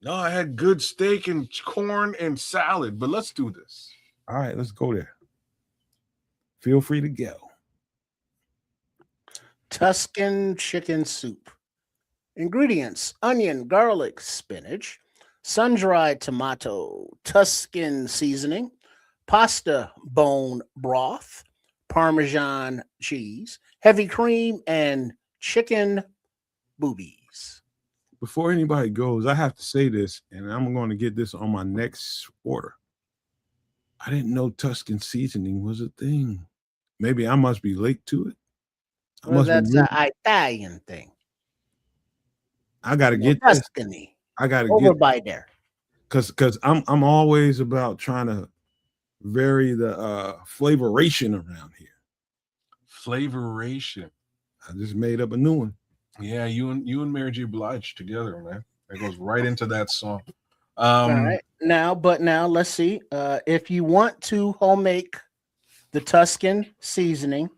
No, I had good steak and corn and salad, but let's do this. All right, let's go there. Feel free to go. Tuscan chicken soup. Ingredients: onion, garlic, spinach, sun-dried tomato, Tuscan seasoning, pasta bone broth, Parmesan cheese, heavy cream, and chicken boobies. before anybody goes, I have to say this, and I'm going to get this on my next order. I didn't know Tuscan seasoning was a thing. Maybe I must be late to it. Well, that's an Italian thing. I got to get Tuscany. I got to over get by there. Because I'm always about trying to vary the flavoration around here. Flavoration. I just made up a new one. Yeah, you and Mary J. Blige together, man. It goes right into that song. All right. Now let's see. If you want to home make the Tuscan seasoning,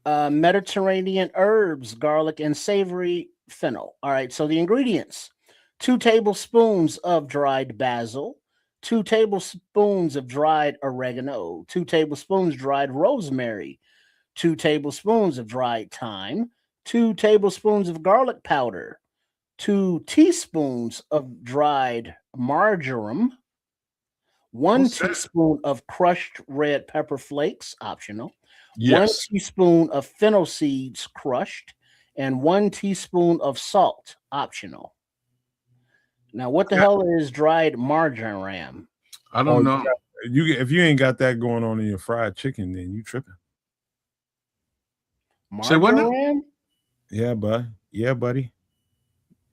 Mediterranean herbs, garlic, and savory fennel. All right. So the ingredients: 2 tablespoons of dried basil, 2 tablespoons of dried oregano, 2 tablespoons dried rosemary, 2 tablespoons of dried thyme, 2 tablespoons of garlic powder, 2 teaspoons of dried marjoram, 1 teaspoon of crushed red pepper flakes, optional, 1 teaspoon of fennel seeds crushed, and 1 teaspoon of salt, optional. Now, what the hell is dried marjoram? I don't know. If you ain't got that going on in your fried chicken, then you tripping. Say what now? Yeah, buddy.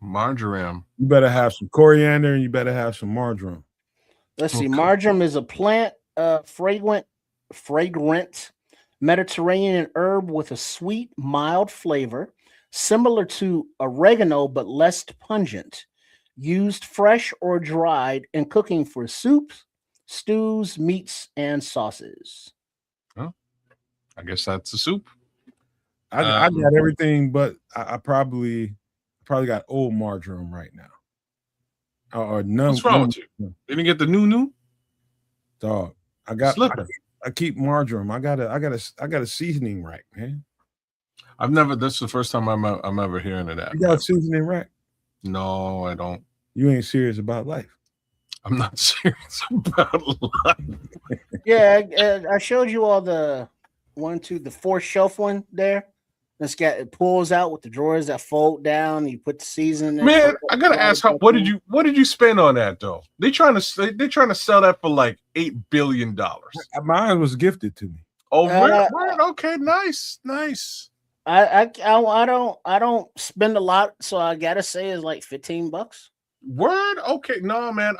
Marjoram. You better have some coriander and you better have some marjoram. Let's see. Marjoram is a plant, fragrant Mediterranean herb with a sweet, mild flavor, similar to oregano but less pungent. Used fresh or dried in cooking for soups, stews, meats, and sauces. Oh, I guess that's a soup. I got everything, but I probably got old marjoram right now. Or none. What's wrong with you? Didn't get the new? Dog, I keep marjoram. I got a seasoning rack, man. This is the first time I'm ever hearing of that. You got a seasoning rack? No, I don't. You ain't serious about life. I'm not serious about life. Yeah, I showed you all the 4th shelf one there. It pulls out with the drawers that fold down. You put the seasoning. Man, I gotta ask, what did you spend on that though? They're trying to sell that for like $8 billion. Mine was gifted to me. Oh, right. Okay, nice. I don't spend a lot, so I gotta say it's like $15. Word. Okay, no, man.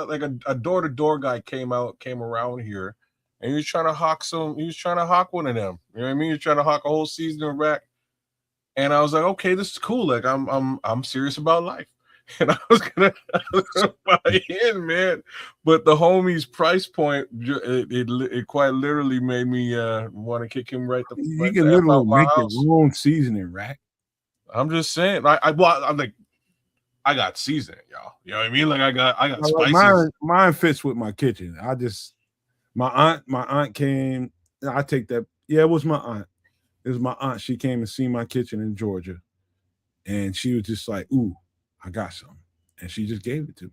Like a door-to-door guy came around here, and he was trying to hawk one of them. You know what I mean? He was trying to hawk a whole seasoning rack, and I was like, okay, this is cool. Like I'm serious about life, and I was gonna buy in, man. But the homie's price point, it quite literally made me want to kick him right. You can literally make your own seasoning rack. I'm just saying. I'm like. I got seasoning, y'all. You know what I mean? Like I got spices. Mine fits with my kitchen. My aunt came. I take that. Yeah, it was my aunt. It was my aunt. She came and seen my kitchen in Georgia, and she was just like, "Ooh, I got some," and she just gave it to me.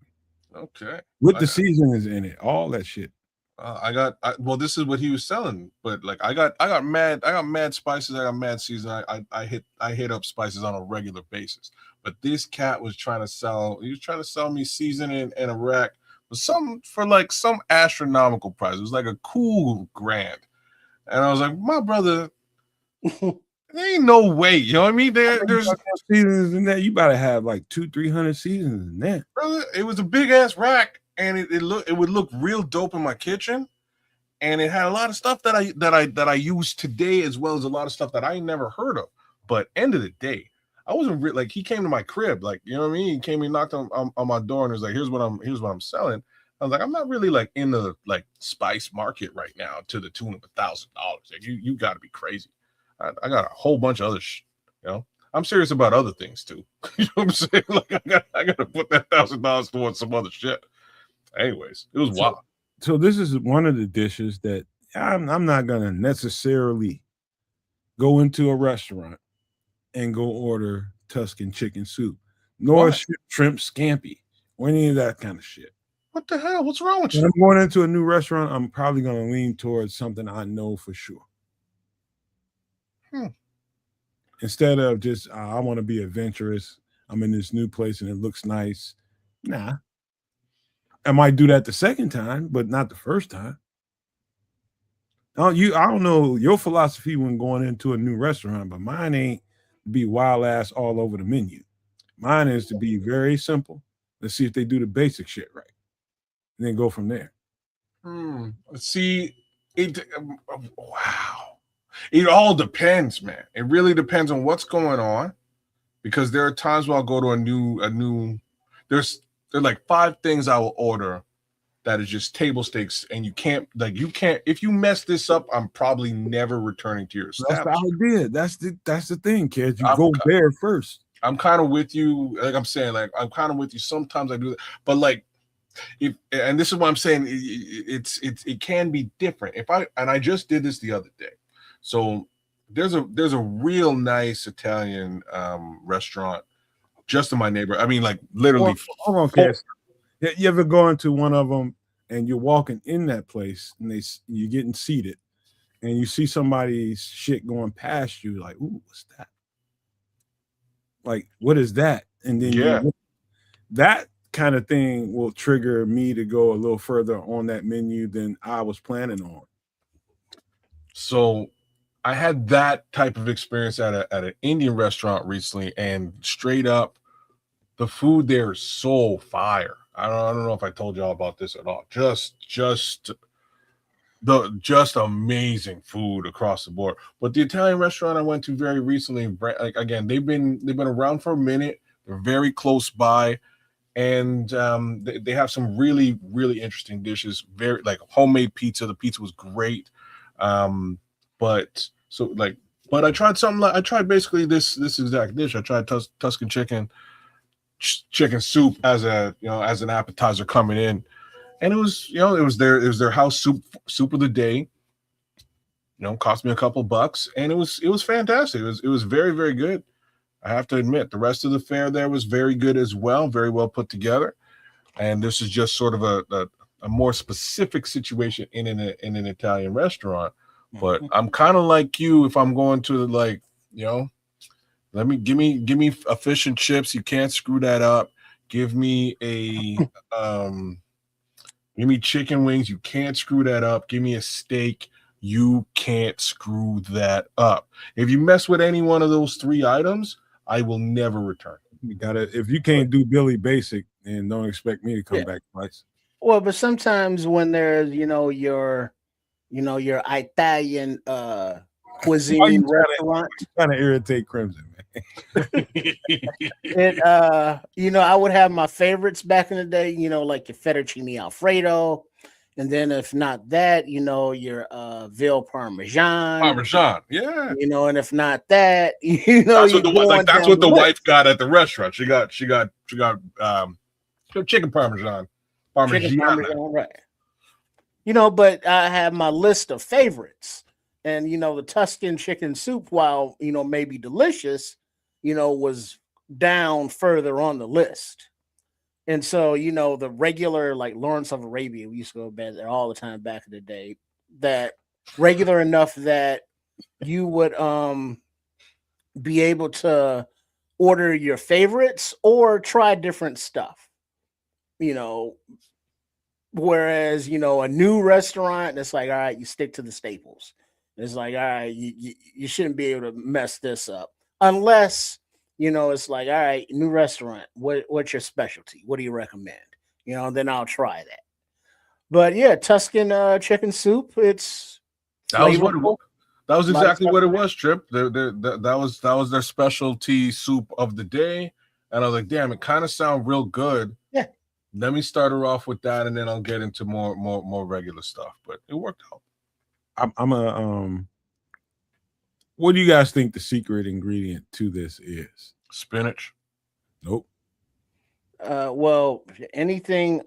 Okay. With the seasonings in it, all that shit. This is what he was selling, but like I got mad spices. I got mad seasoning. I hit up spices on a regular basis. But this cat was trying to sell me seasoning and a rack for like some astronomical price. It was like a cool grand. And I was like, my brother, there ain't no way. You know what I mean? There's seasonings in that. You better have like 200-300 seasonings in that. Brother, it was a big ass rack, and it would look real dope in my kitchen. And it had a lot of stuff that I use today, as well as a lot of stuff that I never heard of. But end of the day, I wasn't like, he came to my crib, like, you know what I mean? He came and knocked on my door and was like, here's what I'm selling. I was like, I'm not really like in the like spice market right now to the tune of $1,000. Like, you got to be crazy. I got a whole bunch of other you know. I'm serious about other things too. You know what I'm saying? Like I got to put that $1,000 towards some other shit. Anyways, it was wild. So this is one of the dishes that I'm not gonna necessarily go into a restaurant and go order Tuscan chicken soup, nor shrimp scampi, or any of that kind of shit. What the hell? What's wrong with you? When I'm going into a new restaurant, I'm probably going to lean towards something I know for sure. Instead of just, I want to be adventurous. I'm in this new place and it looks nice. Nah. I might do that the second time, but not the first time. I don't know your philosophy when going into a new restaurant, but mine ain't be wild ass all over the menu. Mine is to be very simple. Let's see if they do the basic shit right, and then go from there. See, wow. It all depends, man. It really depends on what's going on, because there are times where I'll go to a new. There's like 5 things I will order that is just table stakes, and you can't if you mess this up, I'm probably never returning to your establishment. That's the idea. That's the thing, kids. You go there first. I'm kind of with you. Like I'm saying, like I'm kind of with you. Sometimes I do that, but like and this is what I'm saying. It can be different. I just did this the other day. So there's a real nice Italian restaurant just in my neighborhood. I mean, like literally. Hold on, kids. You ever go into one of them and you're walking in that place and you're getting seated and you see somebody's shit going past you, like, ooh, what's that? Like, what is that? And then that kind of thing will trigger me to go a little further on that menu than I was planning on. So I had that type of experience at an Indian restaurant recently, and straight up, the food there is so fire. I don't know if I told y'all about this at all. Just amazing food across the board. But the Italian restaurant I went to very recently, like again, they've been around for a minute. They're very close by, and they have some really, really interesting dishes. Very like homemade pizza. The pizza was great. But I tried something like I tried basically this exact dish. I tried Tuscan chicken soup as an appetizer coming in, and it was their house soup of the day. Cost me a couple bucks, and it was fantastic. It was very, very good. I have to admit, the rest of the fare there was very good as well, very well put together. And this is just sort of a more specific situation in an Italian restaurant. But I'm kind of like you. If I'm going to give me a fish and chips. You can't screw that up. Give me give me chicken wings. You can't screw that up. Give me a steak. You can't screw that up. If you mess with any one of those 3 items, I will never return. If you can't do Billy Basic, then don't expect me to come back twice. Well, but sometimes when there's your Italian cuisine restaurant, trying to irritate Crimson, man. I would have my favorites back in the day, like your fettuccine Alfredo, and then if not that, your veal parmesan, yeah, and if not that, that's what the wife got at the restaurant. She got chicken parmesan, right? But I have my list of favorites, and the Tuscan chicken soup, while maybe delicious, was down further on the list. And so, the regular, like Lawrence of Arabia, we used to go to bed there all the time back in the day, that regular enough that you would be able to order your favorites or try different stuff, whereas, a new restaurant, it's like, all right, you stick to the staples. It's like, all right, you shouldn't be able to mess this up unless, it's like, all right, new restaurant. What's your specialty? What do you recommend? Then I'll try that. But yeah, Tuscan chicken soup. That was exactly what it was, Trip. That was their specialty soup of the day, and I was like, damn, it kind of sounds real good. Yeah. Let me start her off with that, and then I'll get into more regular stuff. But it worked out. What do you guys think the secret ingredient to this is? Spinach. Nope. Well, anything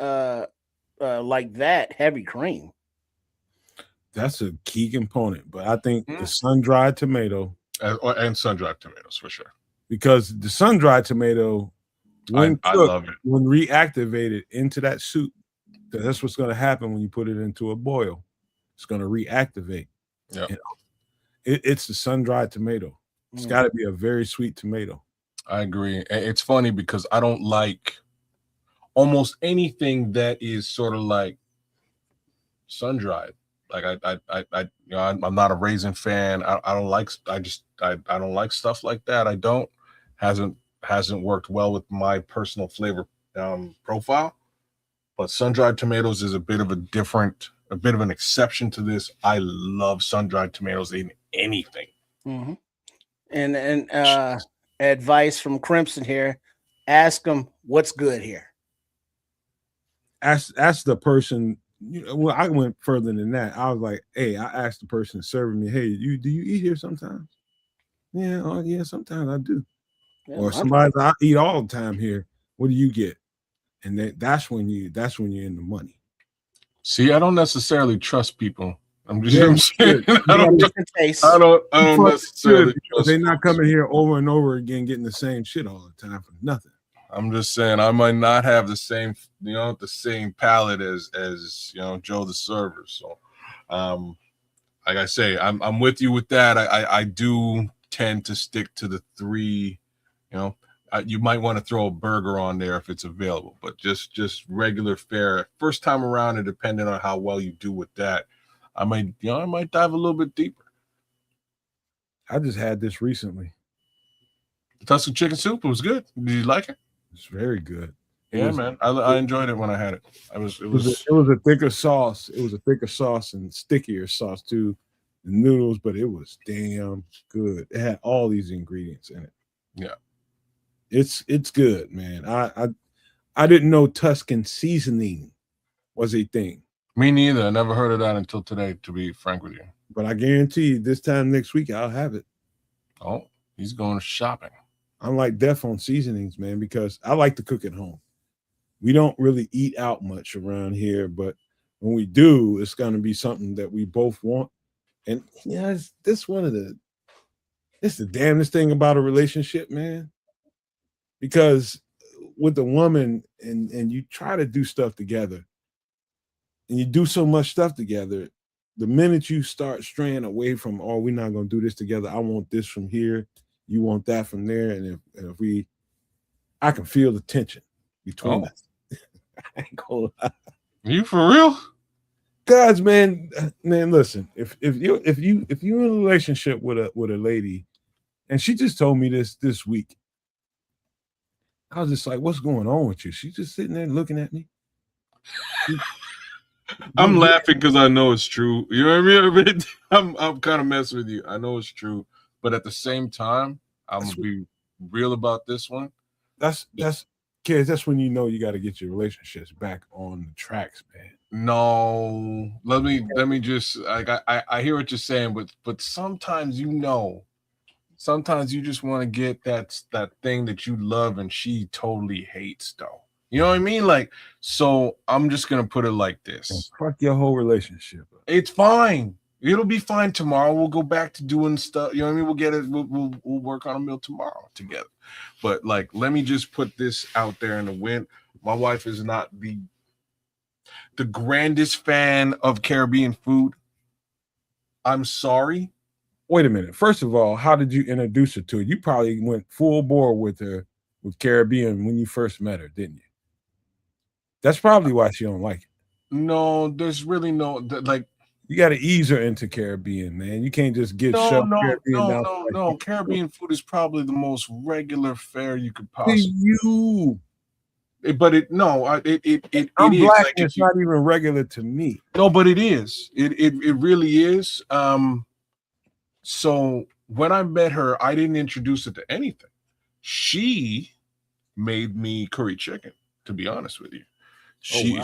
like that, heavy cream. That's a key component, but I think the sun-dried tomato and sun-dried tomatoes for sure. Because the sun-dried tomato, when I love it. When reactivated into that soup, that's what's going to happen when you put it into a boil. It's going to reactivate. Yeah. It's the sun-dried tomato. It's got to be a very sweet tomato. I agree. It's funny because I don't like almost anything that is sort of like sun dried. Like I'm not a raisin fan. I don't like. I don't like stuff like that. I don't. Hasn't worked well with my personal flavor profile. But sun dried tomatoes is a bit of an exception to this. I love sun dried tomatoes in anything. Mm-hmm. And advice from Crimson here: ask them what's good here. Ask the person. Well, I went further than that. I was like, hey, I asked the person serving me, hey, do you eat here sometimes? Yeah, oh yeah, sometimes I do. Yeah, or somebody I eat all the time here. What do you get? And that's when you're in the money. See, I don't necessarily trust people. I'm just saying. I don't necessarily trust they're not coming here over and over again getting the same shit all the time for nothing. I'm just saying I might not have the same, the same palate as Joe the server. So, like I say, I'm with you with that. I do tend to stick to the 3. You might want to throw a burger on there if it's available, but just regular fare. First time around, and depending on how well you do with that, I might dive a little bit deeper. I just had this recently. The Tuscan chicken soup. It was good. Did you like it? It's very good. Yeah, man. I enjoyed it when I had it. It was a thicker sauce. It was a thicker sauce and stickier sauce too. The noodles, but it was damn good. It had all these ingredients in it. Yeah. It's good, man. I didn't know Tuscan seasoning was a thing. Me neither. I never heard of that until today, to be frank with you. But I guarantee you this time next week I'll have it. Oh, he's going shopping. I'm like deaf on seasonings, man, because I like to cook at home. We don't really eat out much around here, but when we do, it's going to be something that we both want. And yeah, it's the damnedest thing about a relationship, man. Because with a woman and you try to do stuff together and you do so much stuff together, the minute you start straying away from, oh, we're not going to do this together. I want this from here. You want that from there. And if I can feel the tension between us. I ain't gonna lie. You for real? Guys, man, listen, if you're in a relationship with a lady, and she just told me this week, I was just like, what's going on with you? She's just sitting there looking at me. I'm laughing because I know it's true. You know what I mean? I'm kind of messing with you. I know it's true, but at the same time, I'm gonna be real about this one. That's kids. That's when you know you got to get your relationships back on the tracks, man. No, let me just I hear what you're saying, but sometimes sometimes you just want to get that thing that you love and she totally hates though. You know what I mean? Like, so I'm just gonna put it like this. Fuck your whole relationship. It's fine. It'll be fine tomorrow. We'll go back to doing stuff. You know what I mean? We'll get it. We'll work on a meal tomorrow together. But like, let me just put this out there in the wind. My wife is not the grandest fan of Caribbean food. I'm sorry. Wait a minute. First of all, how did you introduce her to it? You probably went full bore with her with Caribbean when you first met her, didn't you? That's probably why she don't like it. No, there's really no like. You got to ease her into Caribbean, man. You can't just get shoved Caribbean down. No. Caribbean food is probably the most regular fare you could possibly. But it I'm is black. like It's not even regular to me. No, but it is. It really is. So when I met her, I didn't introduce her to anything. She made me curry chicken. To be honest with you, she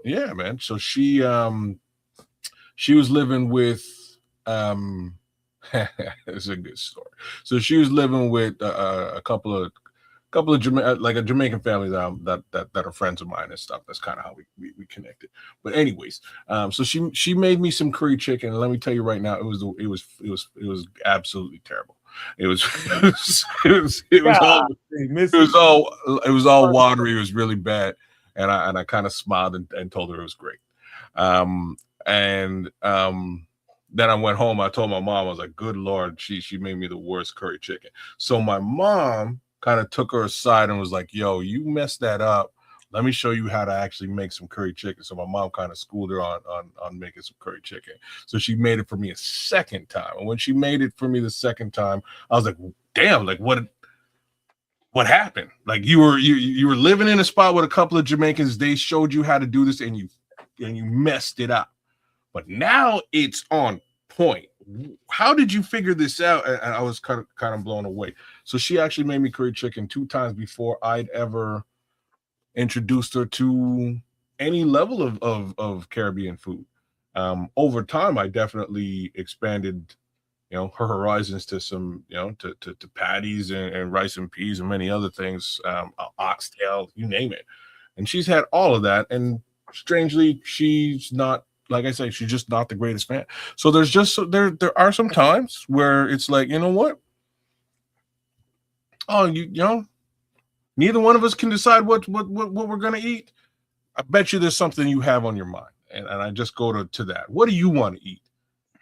yeah, man. So she was living with it's a good story. So she was living with a couple of like a Jamaican family that are friends of mine and stuff. That's kind of how we connected. But anyways, so she made me some curry chicken, and let me tell you right now, it was absolutely terrible. It was all watery. It was really bad, and I kind of smiled and told her it was great. Then I went home. I told my mom, I was like, good Lord, she made me the worst curry chicken. So my mom kind of took her aside and was like, yo, you messed that up. Let me show you how to actually make some curry chicken. So my mom kind of schooled her on making some curry chicken. So she made it for me a second time. And when she made it for me the second time, I was like, damn, like what happened? Like you were living in a spot with a couple of Jamaicans. They showed you how to do this and you messed it up. But now it's on point. How did you figure this out? And I was kind of blown away. So she actually made me curry chicken 2 times before I'd ever introduced her to any level of Caribbean food. Over time, I definitely expanded, her horizons to some, to patties and rice and peas and many other things, oxtail, you name it. And she's had all of that. And strangely, she's not, like I say, she's just not the greatest fan. So there are some times where it's like, you know what? Oh, you know, neither one of us can decide what we're gonna eat. I bet you there's something you have on your mind, and I just go to that. What do you want to eat?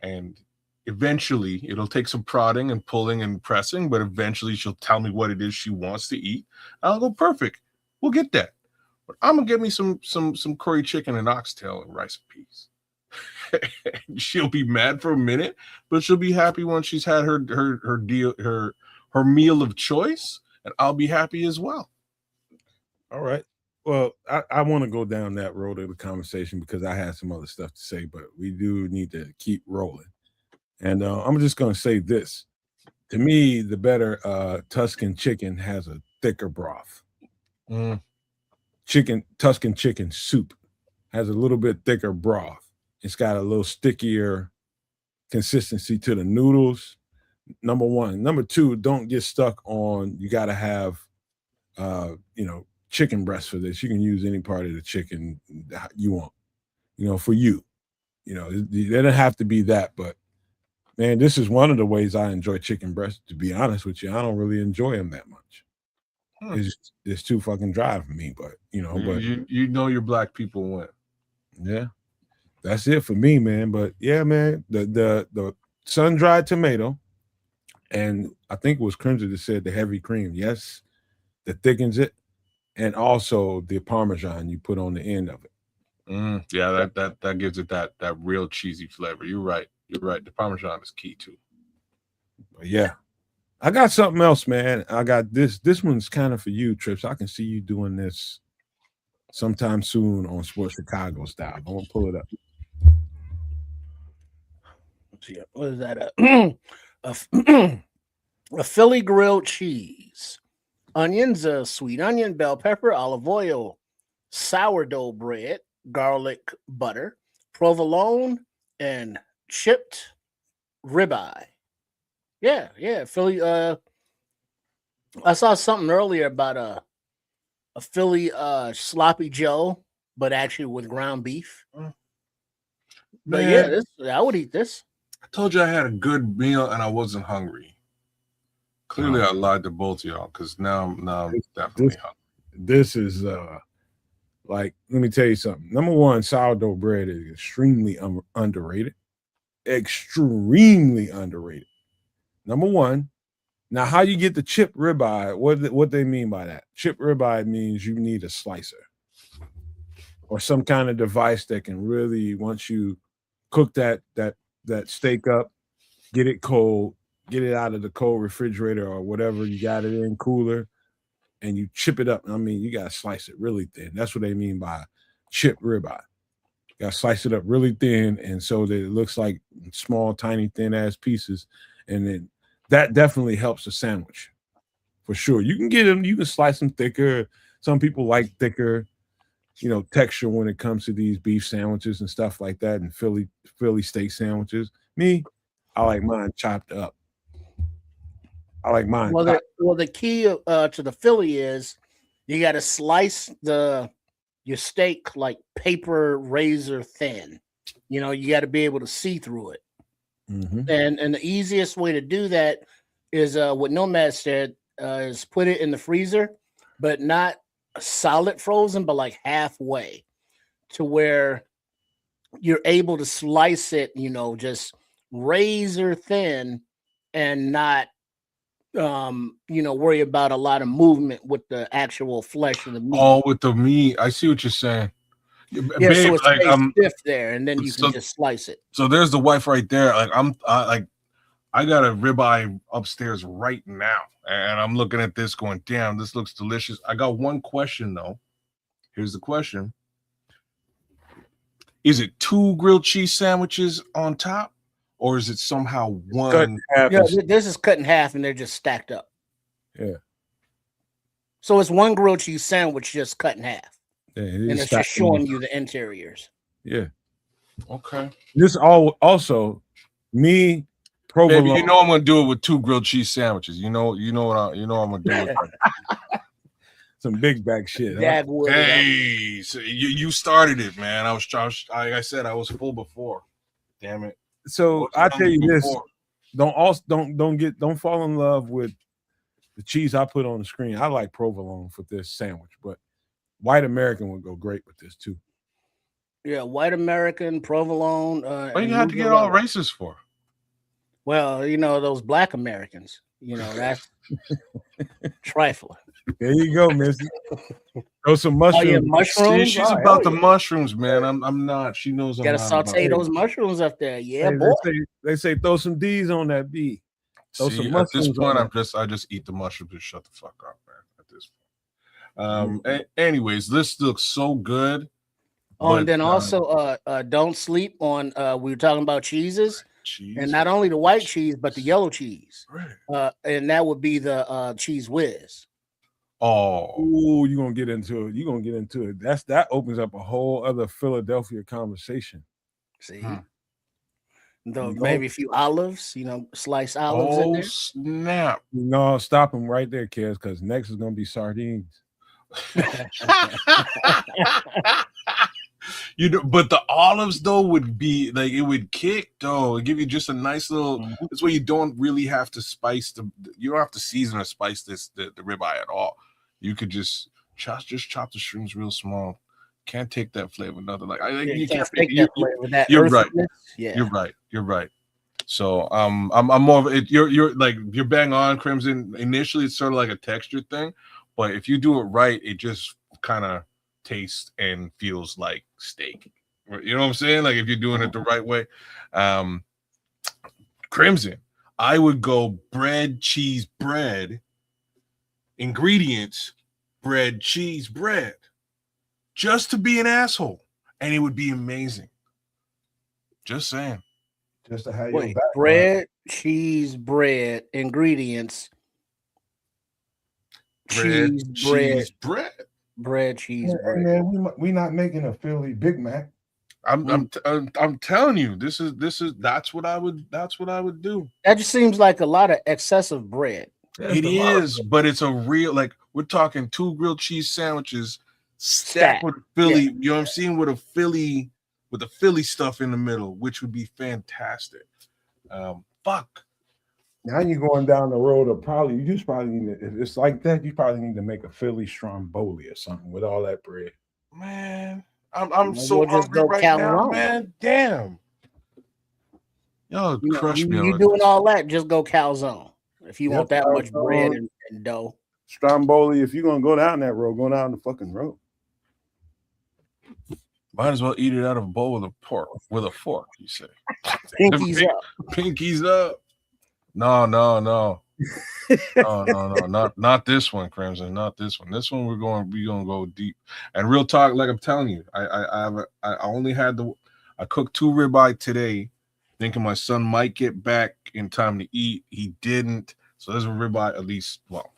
And eventually, it'll take some prodding and pulling and pressing, but eventually she'll tell me what it is she wants to eat. I'll go, perfect. We'll get that. But I'm gonna get me some curry chicken and oxtail and rice and peas. She'll be mad for a minute, but she'll be happy when she's had her meal of choice, and I'll be happy as well. All right. Well, I want to go down that road of the conversation because I had some other stuff to say, but we do need to keep rolling. And I'm just going to say this. To me, the better Tuscan chicken has a thicker broth. Tuscan chicken soup has a little bit thicker broth. It's got a little stickier consistency to the noodles. Number one. Number two, don't get stuck on you got to have, chicken breast for this. You can use any part of the chicken you want, for you. It doesn't have to be that, but man, this is one of the ways I enjoy chicken breast. To be honest with you, I don't really enjoy them that much. It's too fucking dry for me, but your black people win. Yeah, that's it for me, man. But yeah, man, the sun-dried tomato, and I think it was Crimson that said the heavy cream. Yes, that thickens it, and also the Parmesan you put on the end of it. Yeah, that gives it that real cheesy flavor. You're right. The Parmesan is key too. But yeah, I got something else, man. I got this. This one's kind of for you, Trips. I can see you doing this sometime soon on Sports Chicago style. I'm gonna pull it up. What is that? A Philly grilled cheese, onions, sweet onion, bell pepper, olive oil, sourdough bread, garlic butter, provolone, and chipped ribeye. Yeah, Philly. I saw something earlier about a Philly sloppy Joe, but actually with ground beef. But Man, I would eat this. I told you I had a good meal and I wasn't hungry. Clearly, I lied to both of y'all because now I'm definitely hungry. This is let me tell you something. Number one, sourdough bread is extremely underrated. Extremely underrated. Number one. Now, how you get the chip ribeye? What they mean by that? Chip ribeye means you need a slicer or some kind of device that can really, once you cook that steak up, get it cold, get it out of the cold refrigerator or whatever you got it in cooler, and you chip it up. I mean, you gotta slice it really thin. That's what they mean by chip ribeye. You gotta slice it up really thin, and so that it looks like small, tiny, thin ass pieces, and then that definitely helps the sandwich for sure. You can get them, you can slice them thicker. Some people like thicker, texture when it comes to these beef sandwiches and stuff like that, and Philly steak sandwiches. Me, I like mine chopped up. I like mine. Well, the key to the Philly is you got to slice your steak like paper razor thin. You got to be able to see through it. Mm-hmm. And the easiest way to do that is what Nomad said is put it in the freezer, but not solid frozen, but like halfway to where you're able to slice it, just razor thin and not worry about a lot of movement with the actual flesh of the meat. Oh, with the meat. I see what you're saying. Yeah, Babe, so it like stays stiff there, and then you so- can just slice it. So there's the wife right there. Like I got a ribeye upstairs right now, and I'm looking at this going, damn, this looks delicious. I got one question though. Here's the question. Is it 2 grilled cheese sandwiches on top, or is it somehow one? Yeah, this is cut in half and they're just stacked up. Yeah. So it's one grilled cheese sandwich just cut in half. Yeah, And it's just showing you the interiors. Yeah. Okay. This also me provolone. Baby, you know I'm gonna do it with 2 grilled cheese sandwiches. You know I'm gonna do it. Some big bag shit. Huh? Hey, so you started it, man. I was like I said, I was full before. Damn it. So I tell you this: don't fall in love with the cheese I put on the screen. I like provolone for this sandwich, but white American would go great with this too. Yeah, white American, provolone. What do you have to get all racist for? Well, those black Americans. That's trifling. There you go, Missy. Throw some mushrooms. Oh, yeah, mushrooms? She's about the mushrooms, man. I'm not. She knows. Gotta saute those mushrooms up there. Yeah, hey, boy. They say throw some D's on that B. Throw some at this mushrooms point, I just eat the mushrooms and shut the fuck up, man. At this point. Anyways, this looks so good. Oh, and then also, don't sleep on. We were talking about cheeses. Cheese. And not only the white cheese, but the yellow cheese. Right. And that would be the cheese whiz. Oh, you're gonna get into it. That opens up a whole other Philadelphia conversation. See, maybe a few olives, sliced olives in there. Snap! No, stop them right there, Kedz, because next is gonna be sardines. But the olives though would be like it would kick though. It'd give you just a nice little. This way you don't really have to spice you don't have to season or spice the ribeye at all. You could just chop the shrooms real small. Can't take that flavor. Nothing like you can't take that flavor. You're right. Yeah, you're right. So I'm more of it. You're bang on, Crimson. Initially, it's sort of like a texture thing, but if you do it right, it just kind of tastes and feels like steak. You know what I'm saying? Like if you're doing it the right way. Crimson, I would go bread, cheese, bread. Ingredients: bread, cheese, bread. Just to be an asshole, and it would be amazing. Just saying. Just to have your bread, cheese, bread. Ingredients: bread, cheese, bread. Bread, cheese, bread. Man, we not making a Philly Big Mac. I'm telling you, that's what I would do. That just seems like a lot of excessive bread. It is, but it's a real, like we're talking 2 grilled cheese sandwiches stacked with Philly. Yeah. You know what I'm saying? With the Philly stuff in the middle, which would be fantastic. Fuck. Now you're going down the road of probably need to, if it's like that, you probably need to make a Philly stromboli or something with all that bread. Man, I'm so hungry right now, man. Damn. Y'all crush me. You doing all that, just go calzone. If you want that much bread and dough. Stromboli, if you're gonna go down that road, go down the fucking road. Might as well eat it out of a bowl with a fork, you say. Pinkies up. Pinkies up. No. No, not this one, Crimson. Not this one. This one we're gonna go deep. And real talk, like I'm telling you, I only had I cooked 2 ribeye today, thinking my son might get back in time to eat. He didn't. So there's a ribeye, at least, well,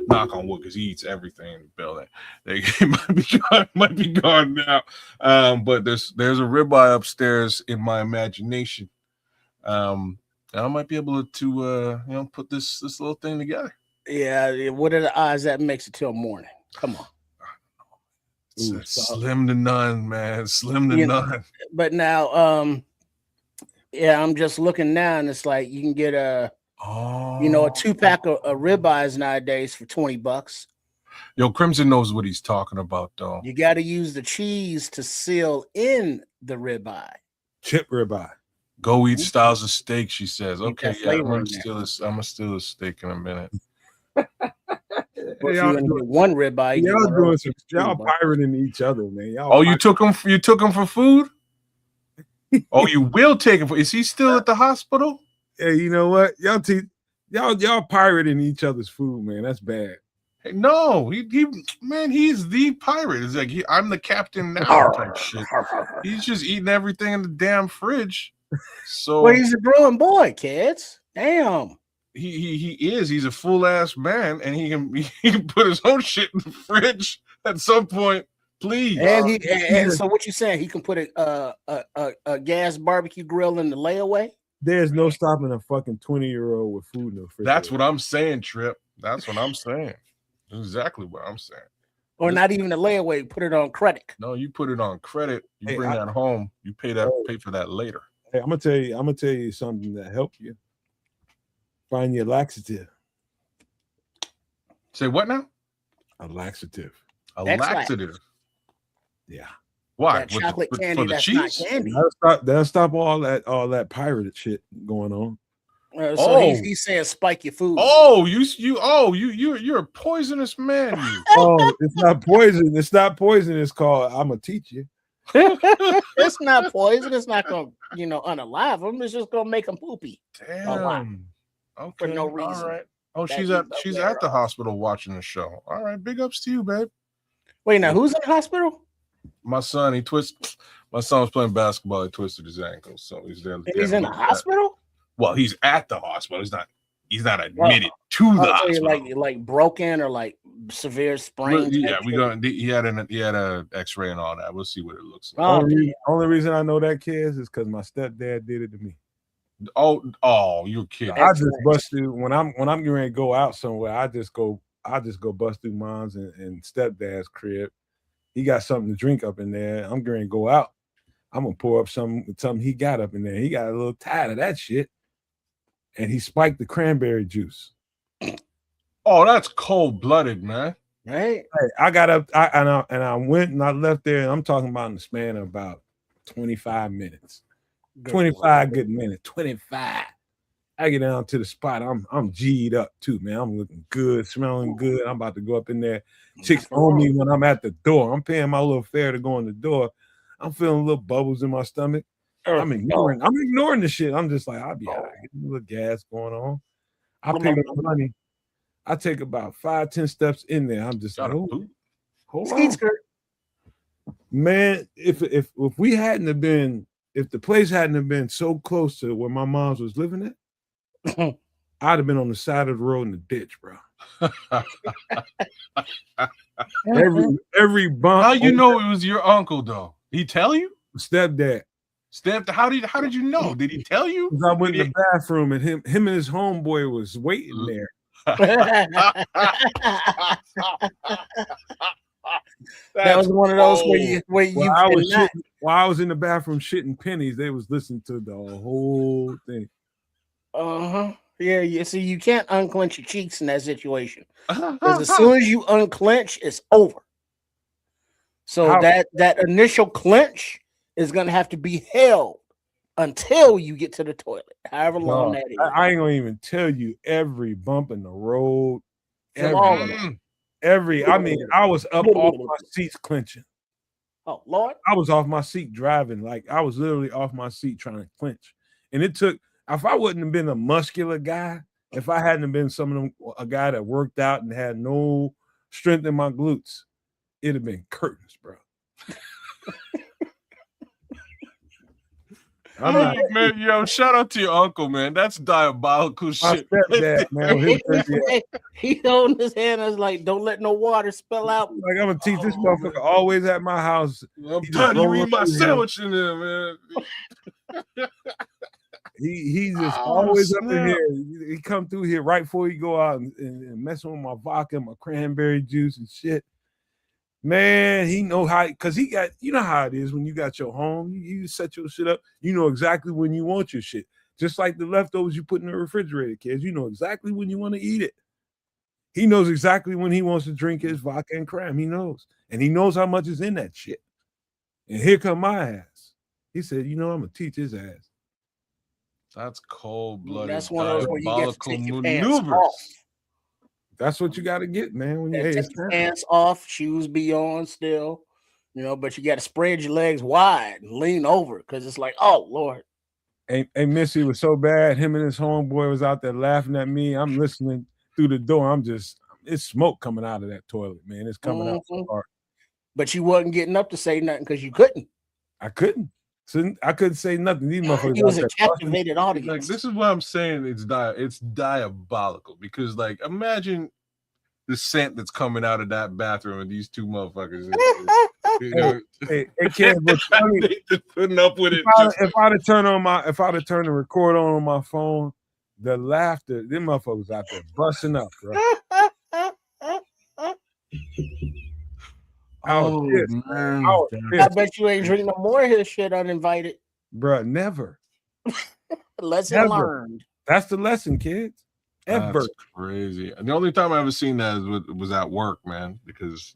knock on wood, because he eats everything in the building. It might be gone now. But there's a ribeye upstairs in my imagination. I might be able to put this little thing together. Yeah, what are the odds that makes it till morning? Come on. Slim to none, man. Slim to none. But now, I'm just looking now, and it's like you can get a 2-pack of ribeyes nowadays for $20. Yo, Crimson knows what he's talking about, though. You got to use the cheese to seal in the ribeye. Chip ribeye. Go eat styles of steak, she says. Keep Okay, that yeah, I'm flavor in gonna steal a steak in a minute. Or if Y'all you only get one ribeye, you get one doing early. some, y'all pirating each other, man. Y'all Oh, you took him for food? Oh, you will take him for. Is he still at the hospital? Hey, you know what? Y'all pirating each other's food, man. That's bad. Hey, no, he's the pirate. It's like I'm the captain now type shit. He's just eating everything in the damn fridge. So well, he's a growing boy, kids. Damn. He is. He's a full ass man, and he can put his own shit in the fridge at some point. Please. And so what you saying? He can put a gas barbecue grill in the layaway? There's no stopping a fucking 20-year-old with food in the fridge. That's what I'm saying, Trip. That's what I'm saying. Exactly what I'm saying. Or not even a layaway, put it on credit. No, you put it on credit. You bring that home. You pay for that later. Hey, I'm gonna tell you something that helps you. Find your laxative. Say what now? A laxative. A laxative. Yeah. Why? That chocolate candy for the that's cheese? not candy. That'll stop all that pirated shit going on. So he's saying spike your food. Oh, you're a poisonous man. Oh, it's not poison. It's not poison. It's called I'm gonna teach you. It's not poison. It's not gonna, unalive them. It's just gonna make them poopy. Damn. Okay. For no reason. All right. Oh, she's at the hospital watching the show. All right. Big ups to you, babe. Wait, now who's in the hospital? My son. My son was playing basketball. He twisted his ankle, so he's there. He's in the hospital. Well, he's at the hospital. He's not admitted to the hospital. Like broken or like severe sprain. Yeah, he had an X-ray and all that. We'll see what it looks like. Only reason I know that, kids, is because my stepdad did it to me. Oh, you're kidding. I just bust through when I'm getting ready to go out somewhere. I just go bust through mom's and stepdad's crib. He got something to drink up in there. I'm going to go out. I'm gonna pour up something he got up in there. He got a little tired of that shit, and he spiked the cranberry juice. Oh, that's cold-blooded, man. Right? Hey, I got up, I went and I left there. And I'm talking about in the span of about 25 minutes. 25 good minutes. 25. I get down to the spot. I'm G'd up too, man. I'm looking good, smelling good. I'm about to go up in there. Chicks on me when I'm at the door. I'm paying my little fare to go in the door. I'm feeling little bubbles in my stomach. I'm ignoring the shit. I'm just like, I'll be all right. Getting a little gas going on. I pay my money. I take about 5-10 steps in there. I'm just like, hold on. Man, if the place hadn't have been so close to where my mom's was living at, I'd have been on the side of the road in the ditch, bro. every bump. How you know it was your uncle though? He tell you? Stepdad. How did you know? Did he tell you? I went in the bathroom and him and his homeboy was waiting there. That was one of those while I was in the bathroom shitting pennies, they was listening to the whole thing. Yeah, you see, you can't unclench your cheeks in that situation. Because as soon as you unclench, it's over. So that initial clench is gonna have to be held until you get to the toilet, however long that is. I ain't gonna even tell you every bump in the road. I was up off my seats clenching. Oh Lord. I was off my seat driving. Like I was literally off my seat trying to clench. And it took, if I wouldn't have been a muscular guy, if I hadn't been a guy that worked out and had no strength in my glutes, it'd have been curtains, bro. Man, yo, shout out to your uncle, man. That's diabolical shit. Stepdad, man, he holding his hand as like, don't let no water spill out. Like I'm gonna teach this motherfucker always at my house. I'm telling you, eat my sandwich in there, man. He just always up in here. He come through here right before he go out and messing with my vodka, my cranberry juice and shit. Man, he know how, because he got, you know how it is when you got your home, you set your shit up, you know exactly when you want your shit. Just like the leftovers you put in the refrigerator, kids, you know exactly when you want to eat it. He knows exactly when he wants to drink his vodka and cram. He knows. And he knows how much is in that shit. And here come my ass. He said, you know, I'm going to teach his ass. That's cold-blooded. That's one of those where you get to diabolical take your pants maneuvers. off. That's what you got to get, man. When you Yeah, hey, take your pants off, shoes be on still, but you got to spread your legs wide and lean over because it's like, oh Lord. Hey, Missy was so bad. Him and his homeboy was out there laughing at me. I'm listening through the door. It's smoke coming out of that toilet, man. It's coming out so hard. But you wasn't getting up to say nothing because you couldn't. I couldn't. So I couldn't say nothing. These motherfuckers. He was a captivated audience. Like, this is what I'm saying. It's diabolical because, like, imagine the scent that's coming out of that bathroom and these two motherfuckers. Hey, Kedz, what's funny? They just putting up with it. If I'd have turned the record on my phone, the laughter, them motherfuckers out there busting up, bro. Man. I bet you ain't drinking no more of his shit uninvited. Bro, never. Lesson learned. That's the lesson, kids. That's crazy. The only time I ever seen that was at work, man, because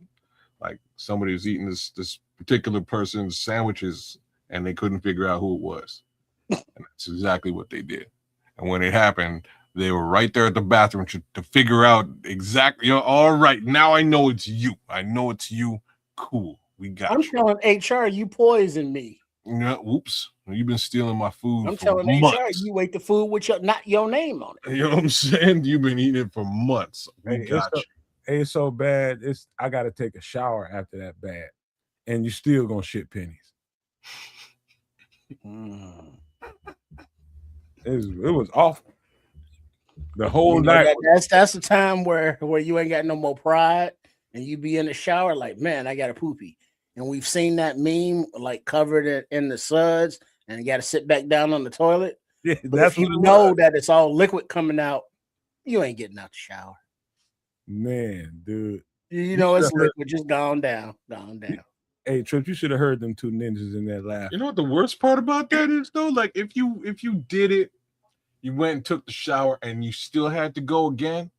like somebody was eating this particular person's sandwiches and they couldn't figure out who it was. And that's exactly what they did. And when it happened, they were right there at the bathroom to figure out exactly, all right, now I know it's you. I know it's you. Cool. We got I'm you. telling HR, you poisoned me. Yeah, oops. You've been stealing my food. I'm for telling months. HR, you ate the food with not your name on it. You know what I'm saying? You've been eating it for months. We got you. It's so bad. I got to take a shower after that bad, and you still gonna shit pennies. It was awful. The whole night. That's the time where you ain't got no more pride, and you be in the shower like, man, I got a poopy. And we've seen that meme like covered in the suds, and you got to sit back down on the toilet. Yeah, but if you know that it's all liquid coming out, you ain't getting out the shower. Man, dude. You know it's liquid, just gone down. Hey, Trip, you should have heard them two ninjas in that laugh. You know what the worst part about that is, though? Like, if you did it, you went and took the shower, and you still had to go again,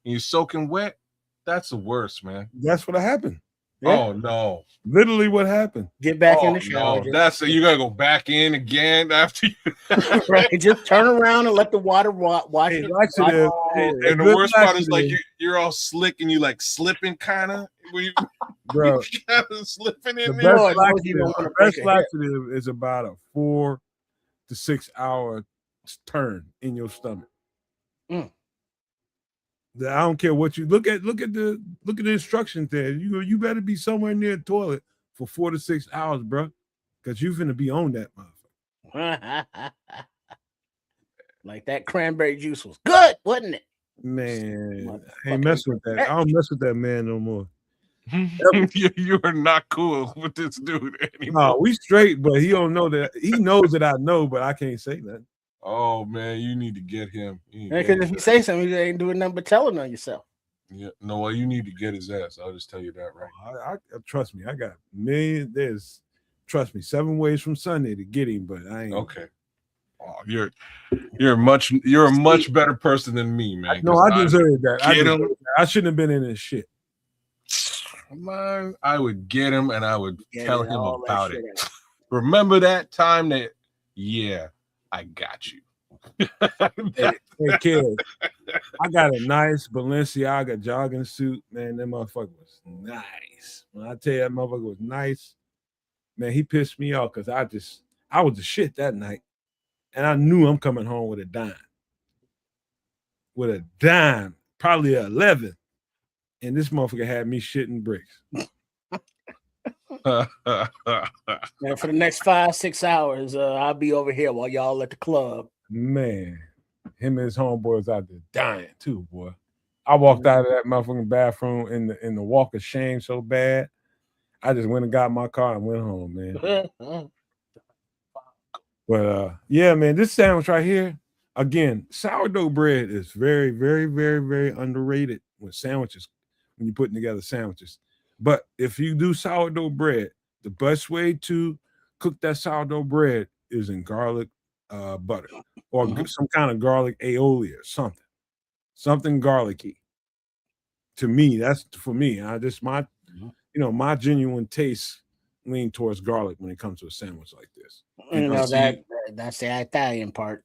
and you're soaking wet, that's the worst, man. That's what happened. Yeah. Oh, no. Literally what happened. Get back in the shower. No. You got to go back in again after you. Right. Just turn around and let the water wash it. And the worst part is, like, you're all slick and you, like, slipping kind of. Bro, kind of slipping in there. The best laxative is about a 4 to 6 hour turn in your stomach. I don't care what you look at the instructions there. You better be somewhere near the toilet for 4 to 6 hours, bro, because you're finna be on that motherfucker. Like that cranberry juice was good, wasn't it? Man, I ain't messing with that. I don't mess with that man no more. You are not cool with this dude anymore. No, we straight, but he don't know that. He knows that I know, but I can't say that. Oh man, you need to get him. Because if you say something, you ain't doing nothing but telling on yourself. Yeah, no, well, you need to get his ass. I'll just tell you that right. I trust me. I got millions. Trust me, 7 ways from Sunday to get him, but I ain't okay. Oh, you're a much better person than me, man. No, I deserve that. I shouldn't have been in this shit. Man, I would get him and I would tell him about it. Remember that time that? Yeah. I got you. Hey, kid, I got a nice Balenciaga jogging suit. Man, that motherfucker was nice. When I tell you that motherfucker was nice, man, he pissed me off because I was the shit that night. And I knew I'm coming home with a dime. With a dime, probably 11. And this motherfucker had me shitting bricks. And for the next 5-6 hours, I'll be over here while y'all at the club. Man, him and his homeboys out there dying too, boy. I walked out of that motherfucking bathroom in the walk of shame so bad. I just went and got my car and went home, man. But yeah, man, this sandwich right here, again, sourdough bread is very, very, very, very underrated with sandwiches when you're putting together sandwiches. But if you do sourdough bread, the best way to cook that sourdough bread is in garlic butter or some kind of garlic aioli or something garlicky. To me, that's for me. My genuine taste lean towards garlic when it comes to a sandwich like this. That's the Italian part.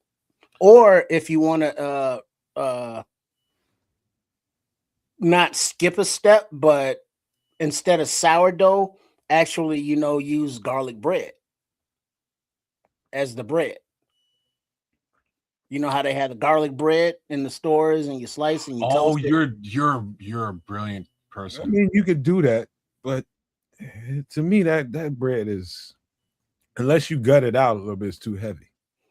Or if you want to not skip a step, but instead of sourdough, actually, use garlic bread as the bread. You know how they have the garlic bread in the stores, and you slice and you toast it. You're a brilliant I person. mean, you could do that, but to me, that bread is, unless you gut it out a little bit, it's too heavy.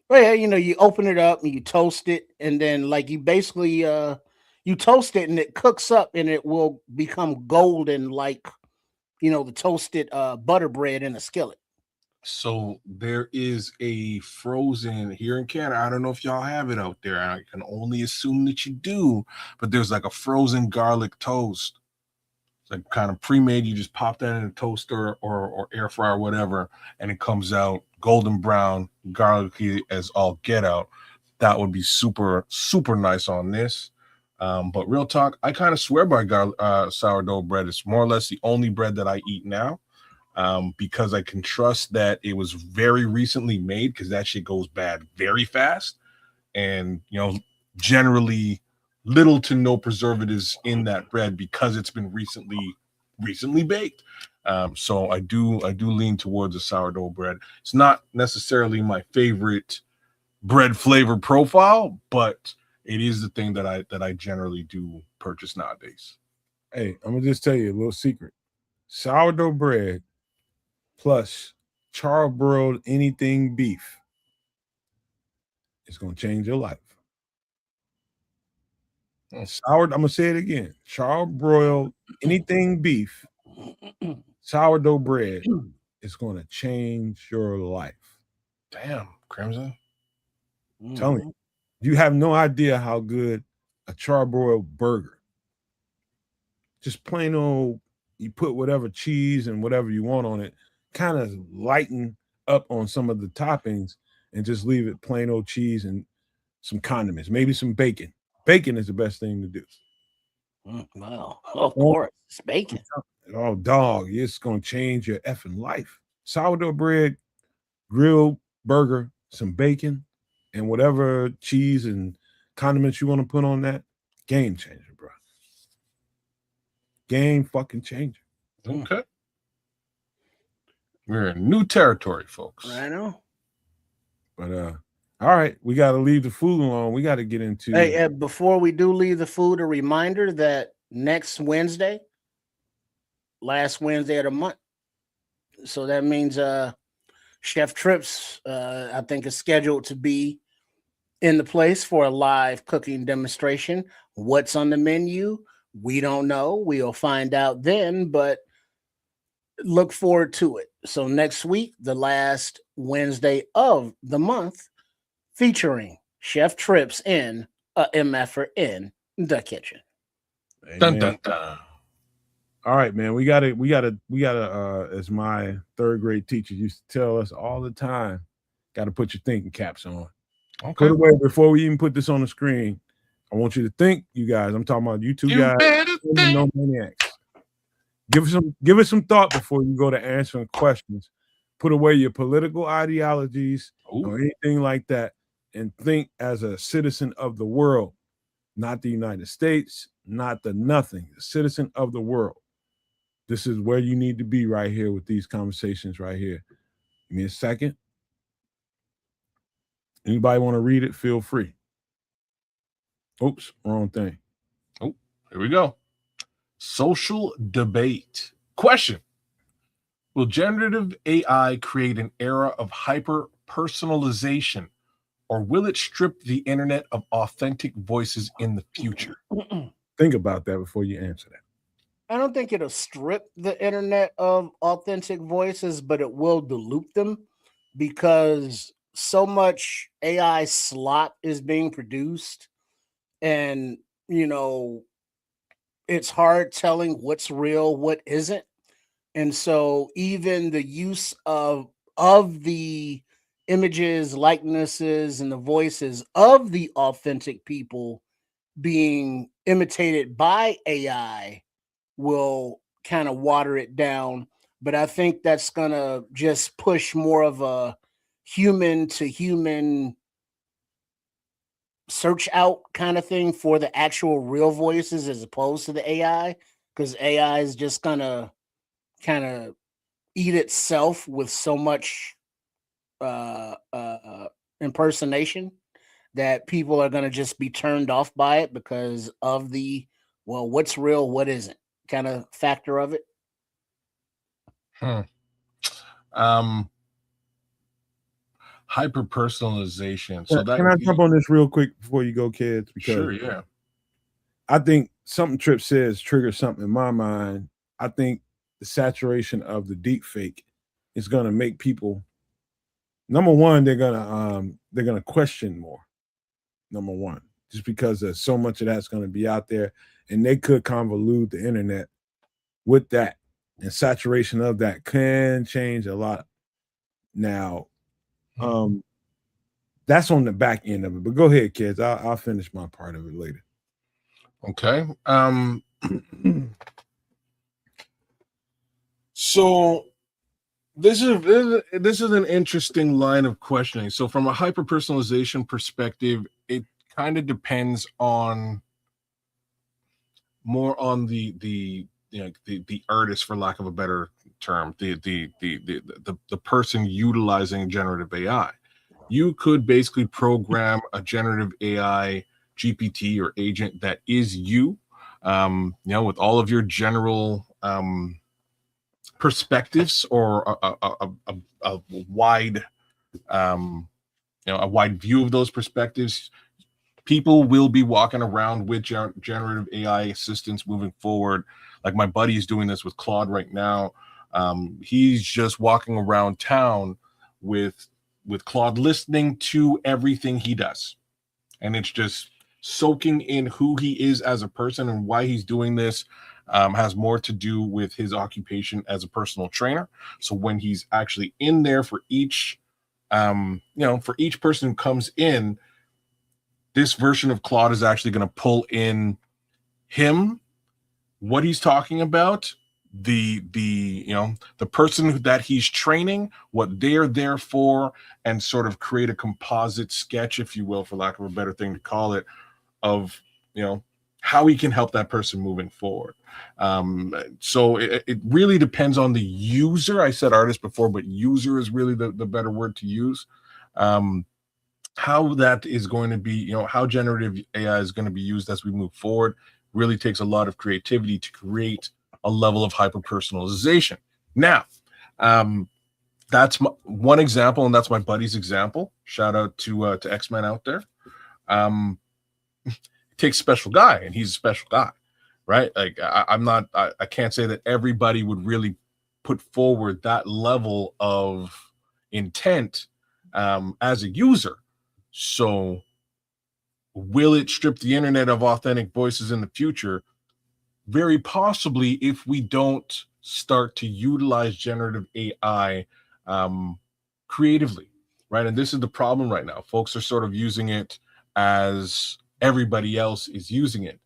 Well, yeah, you open it up and you toast it, and then like you basically you toast it and it cooks up and it will become golden like the toasted butter bread in a skillet. So there is a frozen here in Canada. I don't know if y'all have it out there. I can only assume that you do, but there's like a frozen garlic toast. It's like kind of pre-made. You just pop that in a toaster or air fryer or whatever, and it comes out golden brown, garlicky as all get out. That would be super, super nice on this. But real talk, I kind of swear by sourdough bread. It's more or less the only bread that I eat now. Because I can trust that it was very recently made, because that shit goes bad very fast, and generally little to no preservatives in that bread because it's been recently baked. So I do lean towards a sourdough bread. It's not necessarily my favorite bread flavor profile, but it is the thing that I generally do purchase nowadays. Hey, I'm gonna just tell you a little secret: sourdough bread plus charbroiled anything beef is going to change your life. I'm going to say it again: charbroiled anything beef, sourdough bread is going to change your life. Damn, Crimson. I'm telling you have no idea how good a charbroiled burger, just plain old, you put whatever cheese and whatever you want on it, kind of lighten up on some of the toppings and just leave it plain old cheese and some condiments, maybe some bacon. Bacon is the best thing to do. Wow. Of course, it's bacon. Oh, dog, it's going to change your effing life. Sourdough bread, grilled burger, some bacon, and whatever cheese and condiments you want to put on that, game changer, bro. Game fucking changer. Okay. We're in new territory, folks. I know. But all right, we got to leave the food alone. We got to get into. Hey, before we do leave the food, a reminder that next Wednesday, last Wednesday of the month, so that means Chef Trips, I think, is scheduled to be in the place for a live cooking demonstration. What's on the menu? We don't know. We'll find out then, but look forward to it. So next week, the last Wednesday of the month, featuring Chef Trips in a MFer in the kitchen. Dun, dun, dun. All right, man. We gotta, as my third grade teacher used to tell us all the time, gotta put your thinking caps on. Okay. Put away before we even put this on the screen. I want you to think, you guys. I'm talking about you two guys. No maniacs. Give us some thought before you go to answering questions. Put away your political ideologies or anything like that, and think as a citizen of the world, not the United States, not the nothing, a citizen of the world. This is where you need to be right here with these conversations right here. Give me a second. Anybody want to read it? Feel free. Oops, wrong thing. Oh, here we go. Social debate. Question: will generative AI create an era of hyper personalization, or will it strip the internet of authentic voices in the future? Think about that before you answer that. I don't think it'll strip the internet of authentic voices, but it will dilute them, because so much AI slop is being produced, and it's hard telling what's real, what isn't. And so even the use of the images, likenesses, and the voices of the authentic people being imitated by AI will kind of water it down. But I think that's going to just push more of a human to human search out kind of thing for the actual real voices as opposed to the AI, because AI is just gonna kind of eat itself with so much impersonation that people are going to just be turned off by it because of the, well, what's real, what isn't kind of factor of it. Hyper personalization. So Can I jump on this real quick before you go, Kedz? Because sure, yeah. I think something Trip says triggers something in my mind. I think the saturation of the deep fake is going to make people, number one, they're gonna question more. Number one, just because there's so much of that's going to be out there, and they could convolute the internet with that, and saturation of that can change a lot. Now, that's on the back end of it. But go ahead, Kedz. I'll finish my part of it later. Okay. So this is an interesting line of questioning. So from a hyper personalization perspective, it kind of depends on more on the artist, for lack of a better term, the person utilizing generative AI. You could basically program a generative AI GPT or agent that is you, with all of your general perspectives, or a wide a wide view of those perspectives. People will be walking around with generative AI assistants moving forward. Like my buddy is doing this with Claude right now. He's just walking around town with Claude, listening to everything he does, and it's just soaking in who he is as a person and why he's doing this. Has more to do with his occupation as a personal trainer. So when he's actually in there for each, for each person who comes in, this version of Claude is actually going to pull in him, what he's talking about, the person that he's training, what they're there for, and sort of create a composite sketch, if you will, for lack of a better thing to call it, of how he can help that person moving forward. So it really depends on the user. I said artist before, but user is really the better word to use. How that is going to be, how generative AI is going to be used as we move forward, really takes a lot of creativity to create a level of hyper personalization. Now, that's one example, and that's my buddy's example. Shout out to X-Men out there. It takes a special guy, and he's a special guy, right? Like I can't say that everybody would really put forward that level of intent as a user. So will it strip the internet of authentic voices in the future? Very possibly, if we don't start to utilize generative AI creatively, right? And this is the problem right now. Folks are sort of using it as everybody else is using it.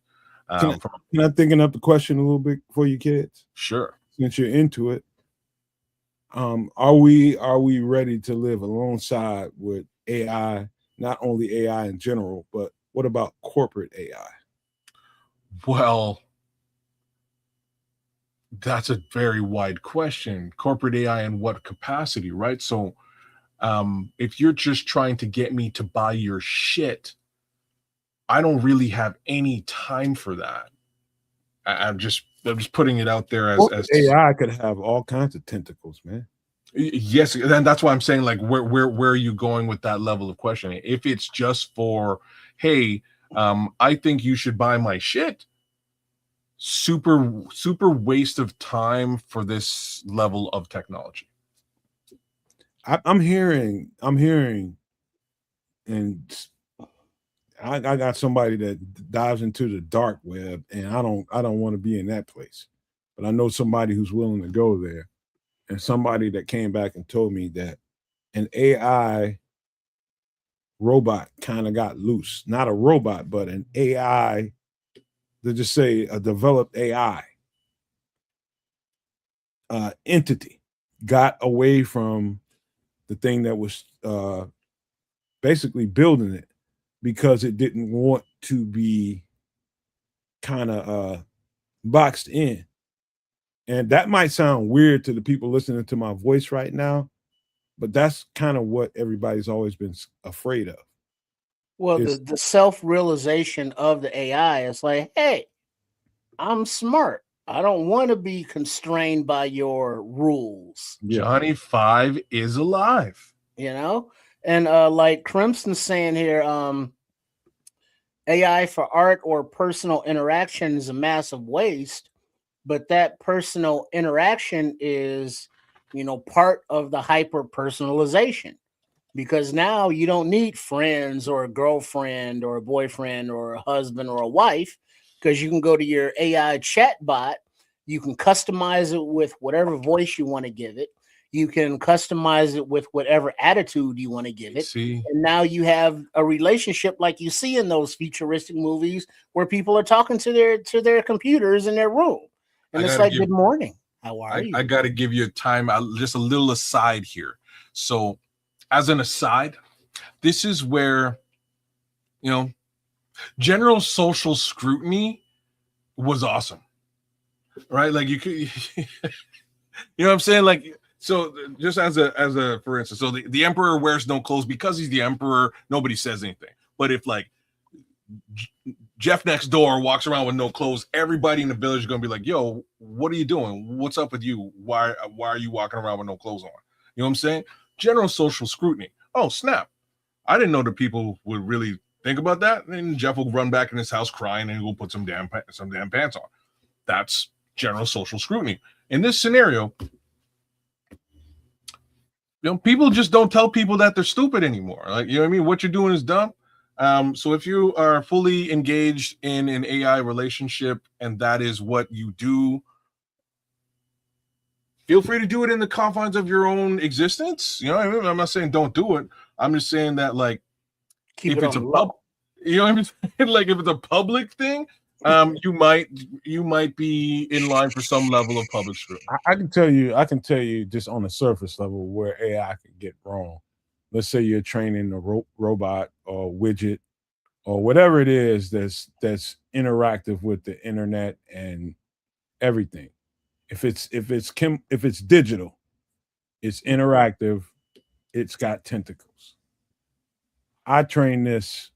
Can I thinking up the question a little bit for you, Kedz? Sure. Since you're into it, are we ready to live alongside with AI? Not only AI in general, but what about corporate AI? Well, that's a very wide question. Corporate AI in what capacity, right? So if you're just trying to get me to buy your shit, I don't really have any time for that. I'm just putting it out there as AI could have all kinds of tentacles, man. Yes, and that's why I'm saying, like, where are you going with that level of questioning? If it's just for, hey, I think you should buy my shit, super waste of time for this level of technology. I'm hearing, and I got somebody that dives into the dark web, and I don't want to be in that place, but I know somebody who's willing to go there. And somebody that came back and told me that an AI robot kind of got loose. Not a robot, but an AI, to just say a developed AI entity got away from the thing that was basically building it, because it didn't want to be kind of boxed in. And that might sound weird to the people listening to my voice right now, but that's kind of what everybody's always been afraid of. Well, the self-realization of the AI is like, hey, I'm smart. I don't want to be constrained by your rules. Yeah. Johnny 5 is alive. You know? And like Crimson's saying here, AI for art or personal interaction is a massive waste, but that personal interaction is, part of the hyper personalization, because now you don't need friends or a girlfriend or a boyfriend or a husband or a wife, because you can go to your AI chat bot. You can customize it with whatever voice you want to give it. You can customize it with whatever attitude you want to give it. See? And now you have a relationship like you see in those futuristic movies where people are talking to their computers in their room. And it's like, good morning. How are you? I got to give you a time, just a little aside here. So as an aside, this is where, general social scrutiny was awesome, right? Like you could, you know what I'm saying? Like, so just as a for instance, so the emperor wears no clothes because he's the emperor. Nobody says anything. But if like Jeff next door walks around with no clothes, everybody in the village is gonna be like, "Yo, what are you doing? What's up with you? Why are you walking around with no clothes on?" You know what I'm saying? General social scrutiny. Oh snap! I didn't know that people would really think about that. And Jeff will run back in his house crying and he'll put some damn pants on. That's general social scrutiny. In this scenario, people just don't tell people that they're stupid anymore. Like, you know what I mean? What you're doing is dumb. So if you are fully engaged in an AI relationship and that is what you do, feel free to do it in the confines of your own existence. You know what I mean? I'm not saying don't do it. I'm just saying that, like, if it's a you know what I mean? Like, if it's a public thing, you might be in line for some level of public scrutiny. I can tell you just on the surface level where AI can get wrong. Let's say you're training a robot or widget or whatever it is that's interactive with the internet and everything. If it's digital, it's interactive, it's got tentacles. I train this.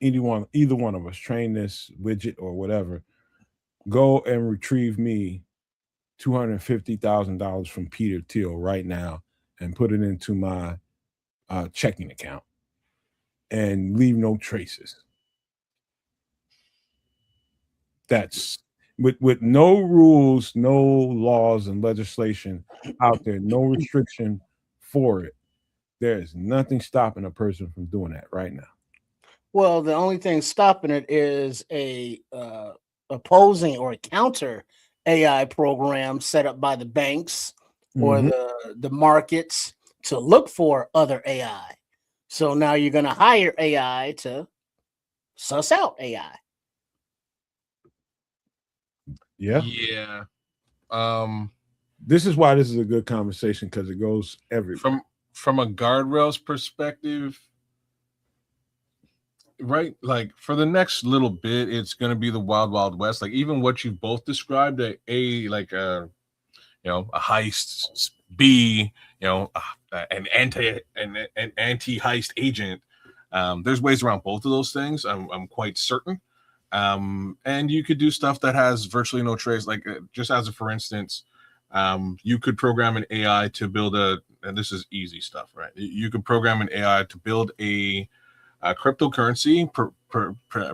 Either one of us train this widget or whatever. Go and retrieve me $250,000 from Peter Thiel right now and put it into my checking account and leave no traces. That's with no rules, no laws and legislation out there, no restriction for it. There's nothing stopping a person from doing that right now. Well, the only thing stopping it is a opposing or a counter AI program set up by the banks or the markets to look for other AI. So now you're going to hire AI to suss out AI. Yeah. This is why this is a good conversation, because it goes everywhere. From a guardrails perspective, right? Like, for the next little bit, it's going to be the wild, wild west. Like, even what you both described, a heist, B, an anti-heist agent. There's ways around both of those things. I'm quite certain. And you could do stuff that has virtually no trace. Like, just as a for instance, you could program an AI to build and this is easy stuff, right? You could program an AI to build a cryptocurrency,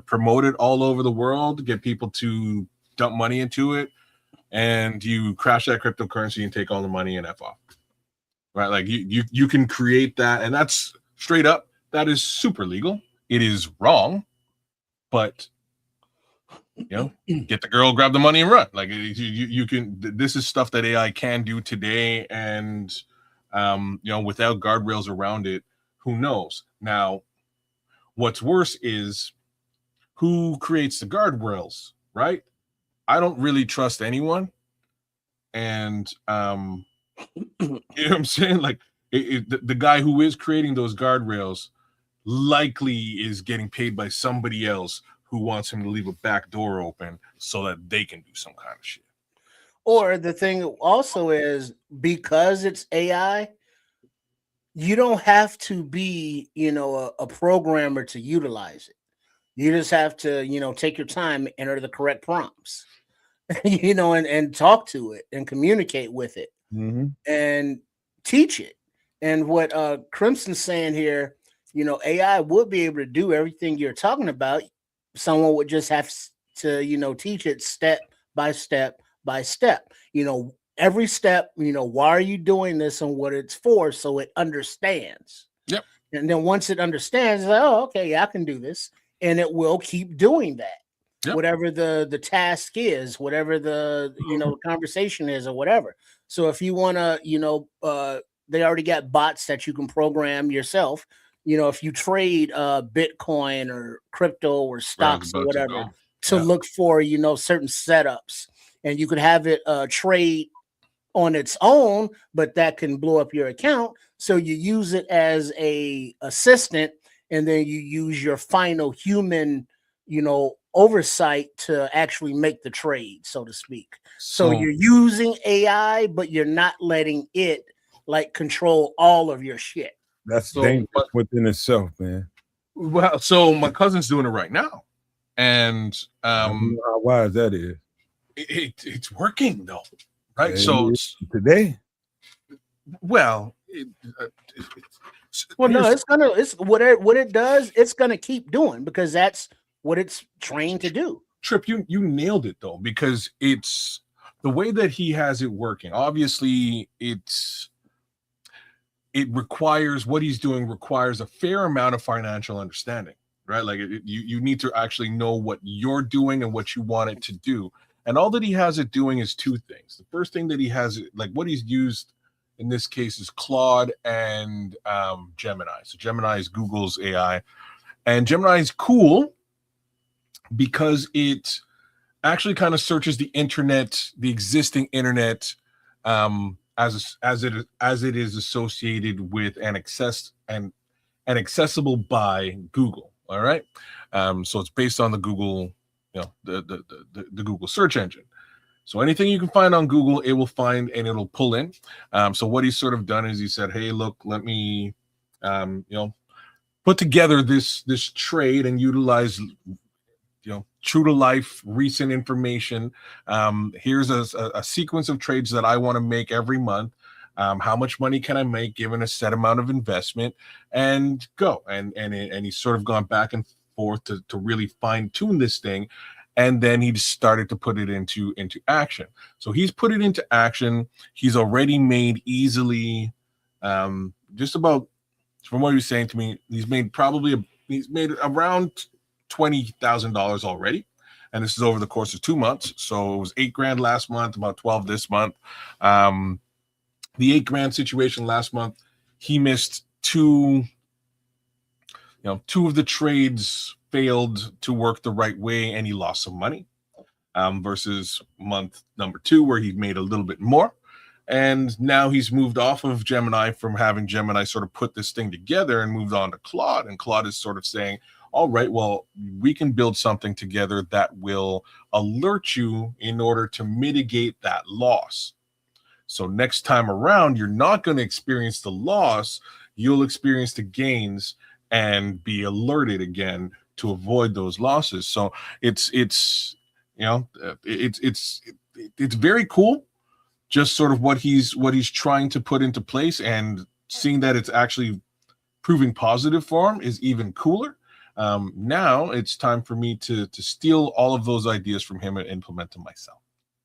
promote it all over the world, get people to dump money into it, and you crash that cryptocurrency and take all the money and F off. Right? Like, you can create that, and that's straight up, that is super legal. It is wrong, but get the girl, grab the money and run. Like, you can, this is stuff that AI can do today, and without guardrails around it, who knows? Now, what's worse is who creates the guardrails, right? I don't really trust anyone. And you know what I'm saying? Like, the guy who is creating those guardrails likely is getting paid by somebody else who wants him to leave a back door open so that they can do some kind of shit. Or the thing also is, because it's AI, you don't have to be, a programmer to utilize it. You just have to, take your time, enter the correct prompts, and talk to it and communicate with it and teach it. And what Crimson's saying here, AI would be able to do everything you're talking about. Someone would just have to, teach it step by step by step. Every step, why are you doing this and what it's for, so it understands. Yep. And then once it understands, it's like, oh, okay, yeah, I can do this. And it will keep doing that. Yep. Whatever the task is, whatever the conversation is, or whatever. So if you want to, they already got bots that you can program yourself. If you trade Bitcoin or crypto or stocks or whatever to look for, certain setups, and you could have it trade on its own, but that can blow up your account. So you use it as a assistant, and then you use your final human, oversight to actually make the trade, so to speak. So you're using AI, but you're not letting it control all of your shit. That's dangerous within itself, man. Well, so my cousin's doing it right now, and how wise that is. It's working though, right? So today, well, it's what it does. It's gonna keep doing because that's what it's trained to do. Trip, you nailed it though, because it's the way that he has it working. Obviously, it requires, what he's doing requires a fair amount of financial understanding, right? Like you need to actually know what you're doing and what you want it to do. And all that he has it doing is two things. The first thing that he has, like what he's used in this case, is Claude and Gemini. So Gemini is Google's AI, and Gemini is cool because it actually kind of searches the internet, the existing internet, as it is associated with and accessible by Google. All right, so it's based on the Google, the Google search engine. So anything you can find on Google, it will find and it'll pull in. So what he's sort of done is he said, "Hey, look, let me, put together this trade and utilize, true to life recent information. Here's a sequence of trades that I want to make every month. How much money can I make given a set amount of investment, and go." And he's sort of gone back and forth to really fine tune this thing. And then he started to put it into action. So he's put it into action. He's already made easily, just about, from what he was saying to me, he's made around $20,000 already. And this is over the course of 2 months. So it was $8,000 last month, about 12 this month. The $8,000 situation last month, he missed two of the trades failed to work the right way, and he lost some money, versus month number 2 where he made a little bit more. And now he's moved off of Gemini, from having Gemini sort of put this thing together, and moved on to Claude. And Claude is sort of saying, all right, well, we can build something together that will alert you in order to mitigate that loss. So next time around, you're not going to experience the loss, you'll experience the gains and be alerted again to avoid those losses. So it's very cool, just sort of what he's trying to put into place, and seeing that it's actually proving positive for him is even cooler. Now it's time for me to steal all of those ideas from him and implement them myself.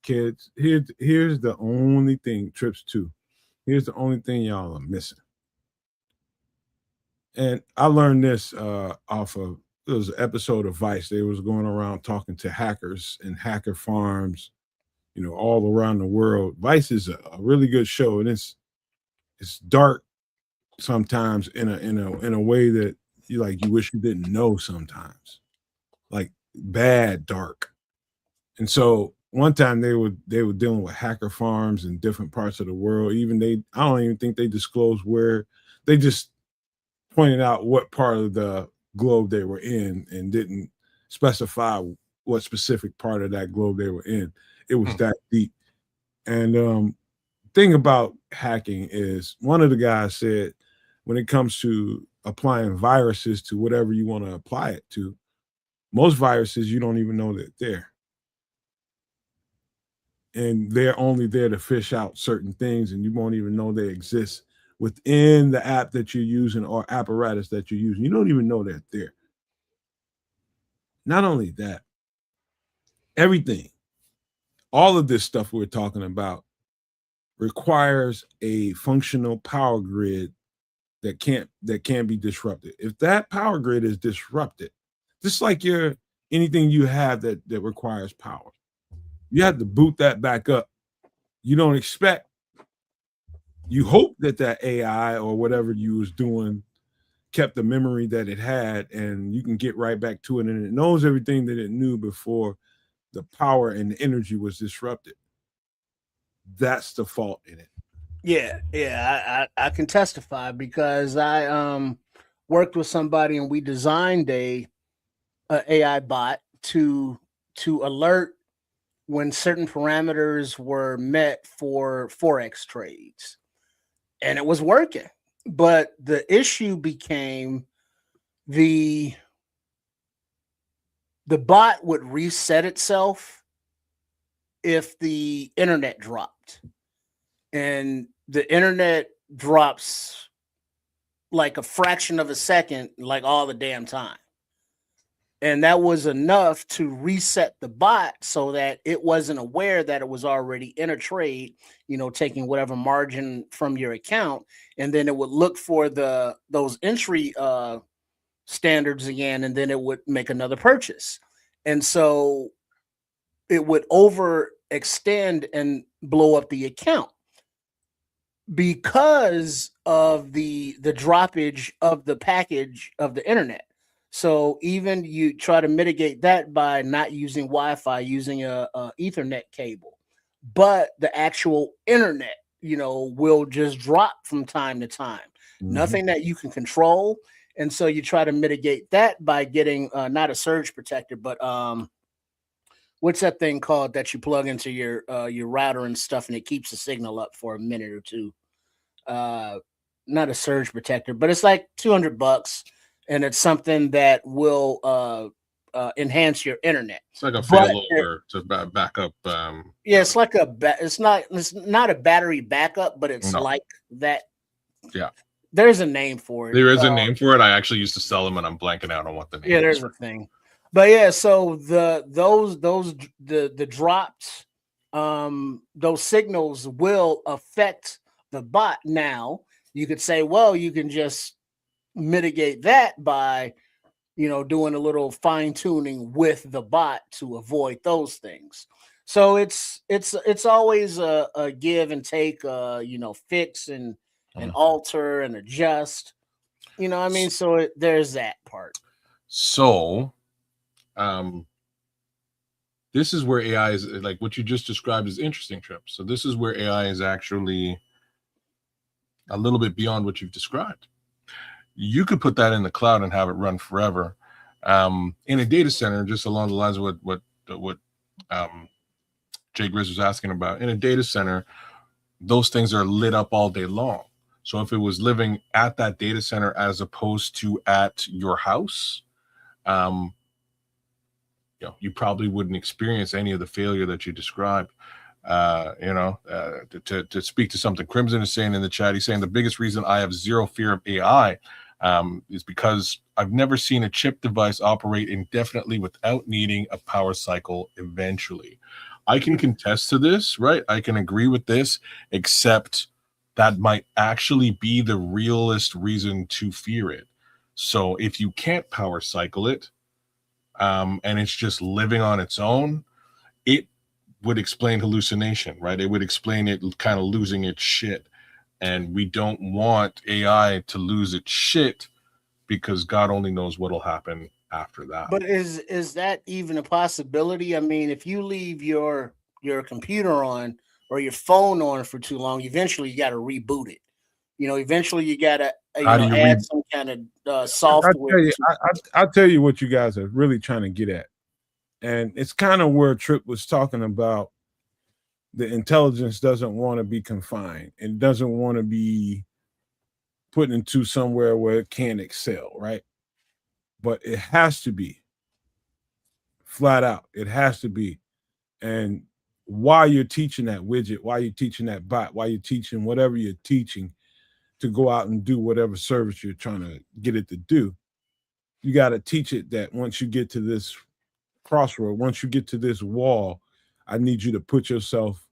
Kids, here's the only thing, Trips 2. Here's the only thing y'all are missing. And I learned this off of, it was an episode of Vice. They was going around talking to hackers and hacker farms, all around the world. Vice is a really good show, and it's dark sometimes in a way that you wish you didn't know sometimes, like bad dark. And so one time they were dealing with hacker farms in different parts of the world. I don't even think they disclosed where. They just pointed out what part of the globe they were in and didn't specify what specific part of that globe they were in. It was that deep. And thing about hacking is, one of the guys said, when it comes to applying viruses to whatever you want to apply it to, most viruses you don't even know that they're there. And they're only there to fish out certain things, and you won't even know they exist within the app that you're using or apparatus that you're using. You don't even know they're there. Not only that, everything, all of this stuff we're talking about requires a functional power grid that can't be disrupted. If that power grid is disrupted, just like anything you have that requires power, you have to boot that back up. You don't expect, you hope that AI or whatever you was doing kept the memory that it had, and you can get right back to it, and it knows everything that it knew before the power and the energy was disrupted. That's the fault in it. Yeah, I can testify, because I worked with somebody and we designed a AI bot to alert when certain parameters were met for forex trades, and it was working. But the issue became the bot would reset itself if the internet dropped, and the internet drops like a fraction of a second, like all the damn time. And that was enough to reset the bot so that it wasn't aware that it was already in a trade, taking whatever margin from your account. And then it would look for those entry standards again, and then it would make another purchase. And so it would overextend and blow up the account because of the droppage of the package of the internet. So even you try to mitigate that by not using Wi-Fi, using a Ethernet cable, but the actual internet, will just drop from time to time. Mm-hmm. Nothing that you can control. And so you try to mitigate that by getting not a surge protector, but what's that thing called that you plug into your router and stuff, and it keeps the signal up for a minute or two? Not a surge protector, but it's like $200. And it's something that will enhance your internet. It's like a failover to back up. Yeah, it's like it's not a battery backup, but it's like that. Yeah, there's a name for it. There is a name for it. I actually used to sell them, and I'm blanking out on what the name. Yeah, there's a thing. But yeah, so the drops, those signals will affect the bot. Now you could say, well, you can just mitigate that by doing a little fine-tuning with the bot to avoid those things. So it's always a give and take, fix and alter and adjust, so there's that part. So this is where AI is, like what you just described, is interesting, Trip. So this is where AI is actually a little bit beyond what you've described. You could put that in the cloud and have it run forever. In a data center, just along the lines of what Jay Grizz was asking about, in a data center, those things are lit up all day long. So if it was living at that data center as opposed to at your house, you probably wouldn't experience any of the failure that you described. To speak to something Crimson is saying in the chat, he's saying the biggest reason I have zero fear of AI is because I've never seen a chip device operate indefinitely without needing a power cycle eventually. I can contest to this, right? I can agree with this, except that might actually be the realest reason to fear it. So if you can't power cycle it, and it's just living on its own, it would explain hallucination, right? It would explain it kind of losing its shit. And we don't want AI to lose its shit, because God only knows what'll happen after that. But is that even a possibility? I mean, if you leave your computer on or your phone on for too long, eventually you got to reboot it. You know, eventually you gotta How do you add read? some kind of software. I'll tell you what you guys are really trying to get at, and it's kind of where Trip was talking about. The intelligence doesn't want to be confined and doesn't want to be put into somewhere where it can't excel, right? But it has to be flat out. It has to be. And while you're teaching that widget, while you're teaching that bot, while you're teaching whatever you're teaching to go out and do whatever service you're trying to get it to do, you got to teach it that once you get to this crossroad, once you get to this wall, I need you to put yourself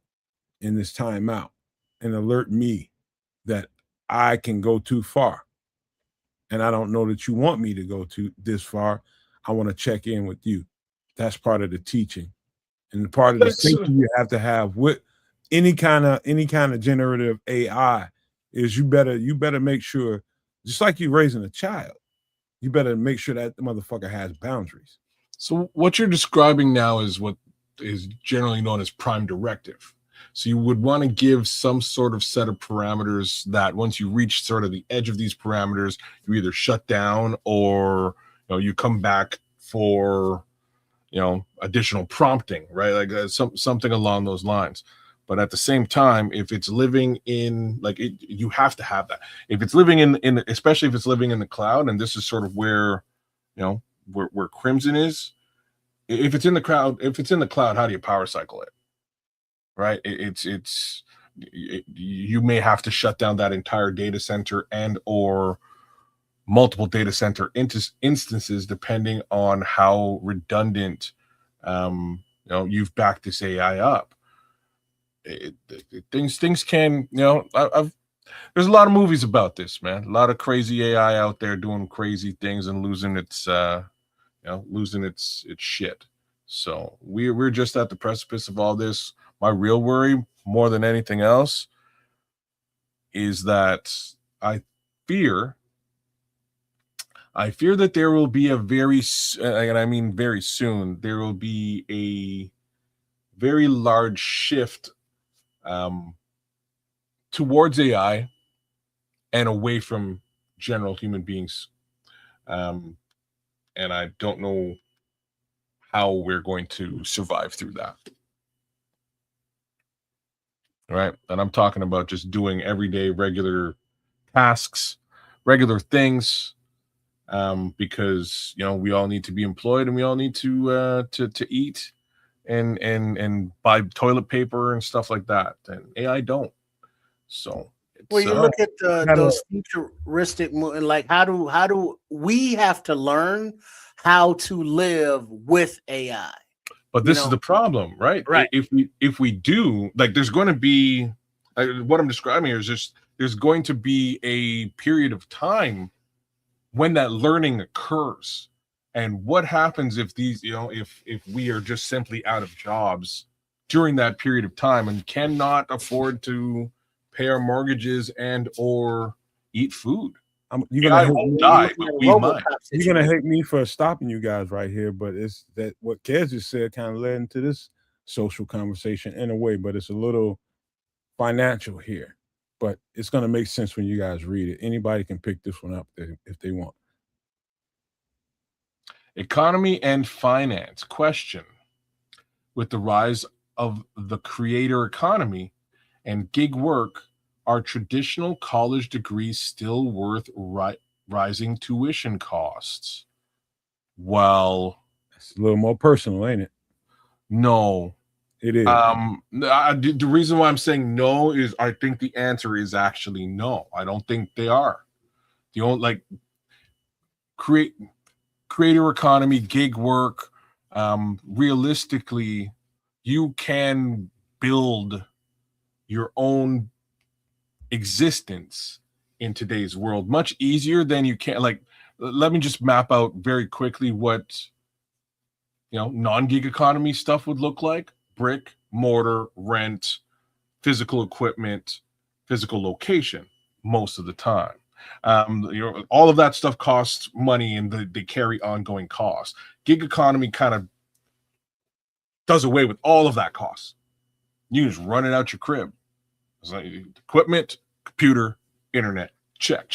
in this timeout and alert me that I can go too far. And I don't know that you want me to go to this far. I want to check in with you. That's part of the teaching. And the part of the thinking you have to have with any kind of generative AI is you better make sure, just like you're raising a child, you better make sure that the motherfucker has boundaries. So what you're describing now is what is generally known as prime directive. So you would want to give some sort of set of parameters that once you reach sort of the edge of these parameters, you either shut down or you come back for additional prompting, right? Like something along those lines. But at the same time, if it's living in you have to have that. If it's living in especially if it's living in the cloud, and this is sort of where where Crimson is. If it's in the cloud, how do you power cycle it? Right? You may have to shut down that entire data center and or multiple data center instances depending on how redundant you've backed this AI up. Things can there's a lot of movies about this, man. A lot of crazy AI out there doing crazy things and losing its shit. So we're just at the precipice of all this. My real worry, more than anything else, is that I fear that there will be a very soon, there will be a very large shift towards AI and away from general human beings. And I don't know how we're going to survive through that. Right? And I'm talking about just doing everyday regular tasks, regular things, because we all need to be employed and we all need to eat and buy toilet paper and stuff like that. And AI don't. So well, you look at those futuristic, like how do we have to learn how to live with AI? But this is the problem, right? Right. If we do, like, there's going to be what I'm describing here is just there's going to be a period of time when that learning occurs. And what happens if these, if we are just simply out of jobs during that period of time and cannot afford to pay our mortgages and or eat food? You're gonna die, but we might. You're gonna hate me for stopping you guys right here, but it's that what Kedz just said kind of led into this social conversation in a way, but it's a little financial here. But it's gonna make sense when you guys read it. Anybody can pick this one up if they want. Economy and finance question. With the rise of the creator economy and gig work, are traditional college degrees still worth rising tuition costs? Well, it's a little more personal, ain't it? No, it is. The reason why I'm saying no is I think the answer is actually no. I don't think they are. The only creator economy, gig work. Realistically, you can build your own existence in today's world much easier than you can. Let me just map out very quickly what non-gig economy stuff would look like: brick, mortar, rent, physical equipment, physical location most of the time. All of that stuff costs money and they carry ongoing costs. Gig economy kind of does away with all of that cost. You just run it out your crib. It's like equipment, computer, internet, check.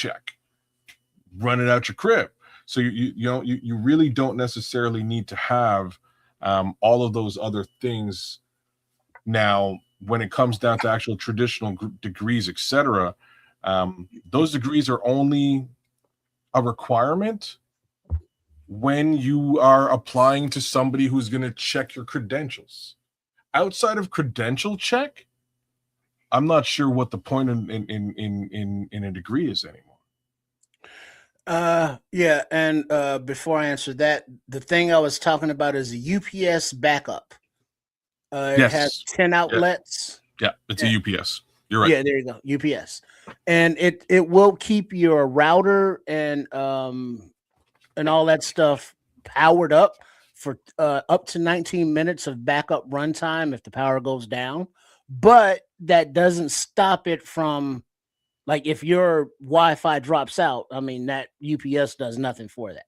Run it out your crib. So you really don't necessarily need to have all of those other things. Now, when it comes down to actual traditional degrees, etc., those degrees are only a requirement when you are applying to somebody who's going to check your credentials. Outside of credential check, I'm not sure what the point in a degree is anymore. Yeah, and before I answer that, the thing I was talking about is a UPS backup. It has 10 outlets. Yeah, it's a UPS. You're right. Yeah, there you go, UPS, and it will keep your router and all that stuff powered up for up to 19 minutes of backup runtime if the power goes down. But that doesn't stop it from, like, if your Wi-Fi drops out, I mean, that UPS does nothing for that.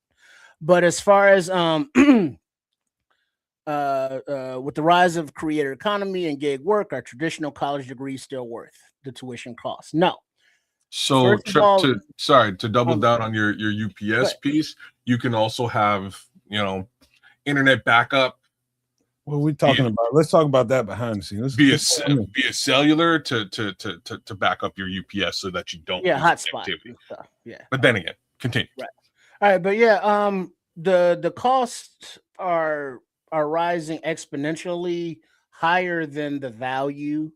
But as far as with the rise of creator economy and gig work, are traditional college degrees still worth the tuition cost? No. So to double down on your UPS piece, you can also have, internet backup. What are we talking about? Let's talk about that behind the scenes. Be a cellular to back up your UPS so that you don't hotspot. Yeah. But then again, continue. Right. All right, but yeah, the costs are rising exponentially higher than the value,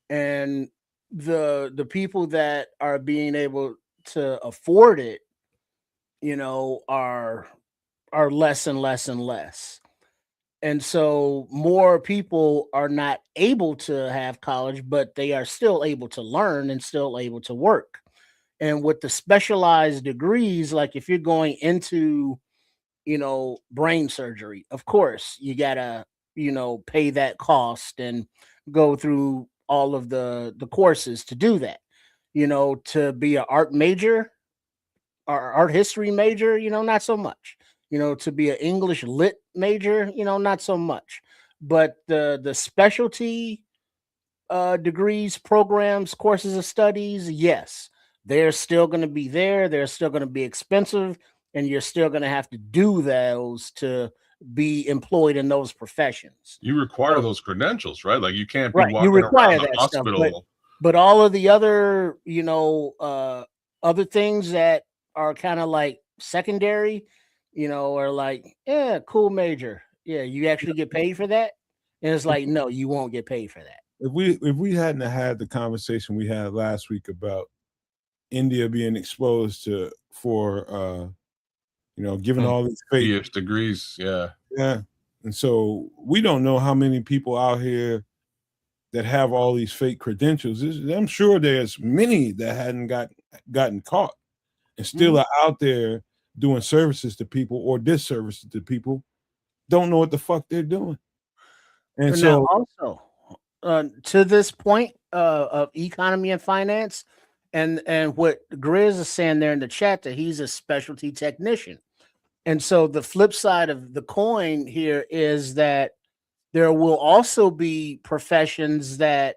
and the people that are being able to afford it, are less and less and less. And so more people are not able to have college, but they are still able to learn and still able to work. And with the specialized degrees, like if you're going into, brain surgery, of course, you gotta, pay that cost and go through all of the courses to do that. To be an art major or art history major, not so much. To be an English lit major, not so much. But the specialty degrees, programs, courses of studies, yes, they're still going to be there. They're still going to be expensive, and you're still going to have to do those to be employed in those professions. You require those credentials, right? Like you can't be walking around the hospital. Stuff, but all of the other, other things that are kind of like secondary, or like, yeah, cool major. Yeah, you actually get paid for that? And it's like, no, you won't get paid for that. If we hadn't had the conversation we had last week about India being exposed for giving all these fake degrees, yeah. And so we don't know how many people out here that have all these fake credentials. I'm sure there's many that hadn't gotten caught and still are out there doing services to people or disservices to people, don't know what the fuck they're doing. And so also to this point of economy and finance, and what Grizz is saying there in the chat, that he's a specialty technician. And so the flip side of the coin here is that there will also be professions that,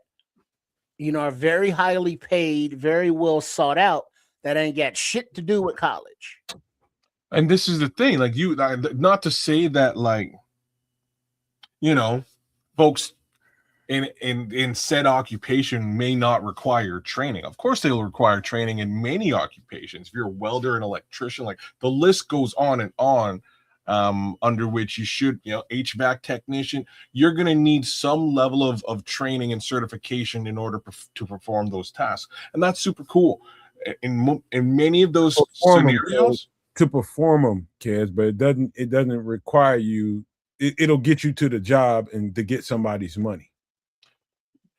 are very highly paid, very well sought out, that ain't got shit to do with college. And this is the thing, like not to say that, like, folks in said occupation may not require training. Of course, they'll require training in many occupations. If you're a welder, an electrician, like the list goes on and on, under which you should, HVAC technician, you're going to need some level of training and certification in order to perform those tasks. And that's super cool. In many of those scenarios, to perform them, Kedz, but it doesn't require you. It'll get you to the job and to get somebody's money.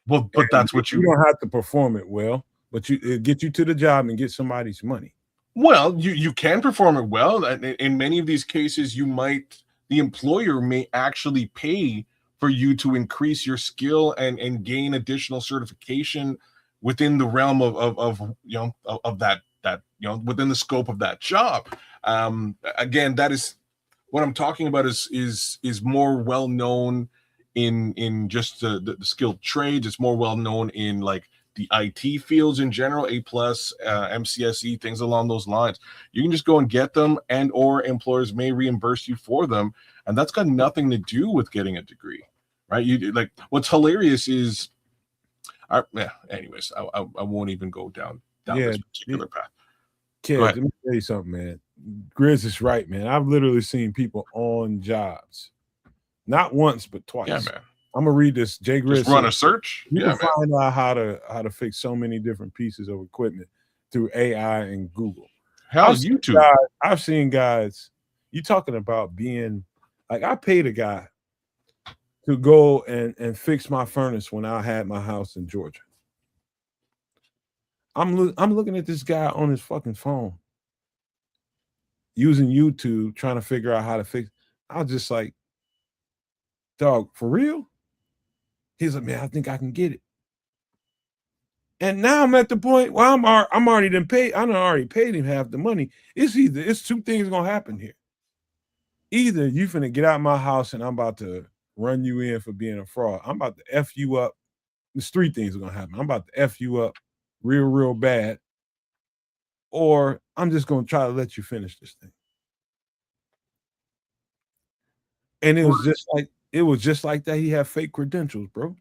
Well, but that's what you don't have to perform it well, but it get you to the job and get somebody's money. Well, you can perform it well. In many of these cases, the employer may actually pay for you to increase your skill and gain additional certification within the realm of that within the scope of that job. Again, that is what I'm talking about is more well known in just the skilled trades. It's more well known in like the IT fields in general, A+, MCSE, things along those lines. You can just go and get them, and or employers may reimburse you for them, and that's got nothing to do with getting a degree, right? You like what's hilarious is, anyways, I won't even go down this particular path. Kid, let me tell you something, man. Grizz is right, man. I've literally seen people on jobs, not once but twice. Yeah, man. I'm gonna read this. Jay Grizz just run a search. You can find out how to fix so many different pieces of equipment through AI and Google. How's YouTube? I've seen guys. You talking about being like, I paid a guy to go and fix my furnace when I had my house in Georgia. I'm looking at this guy on his fucking phone using YouTube trying to figure out how to fix. I was just like, dog, for real? He's like, man, I think I can get it. And now I'm at the point where I'm already done paid. I done already paid him half the money. It's two things gonna happen here. Either you finna get out of my house and I'm about to run you in for being a fraud. I'm about to F you up. There's three things are gonna happen. I'm about to F you up real bad, or I'm just gonna try to let you finish this thing. And it was just like that. He had fake credentials, bro.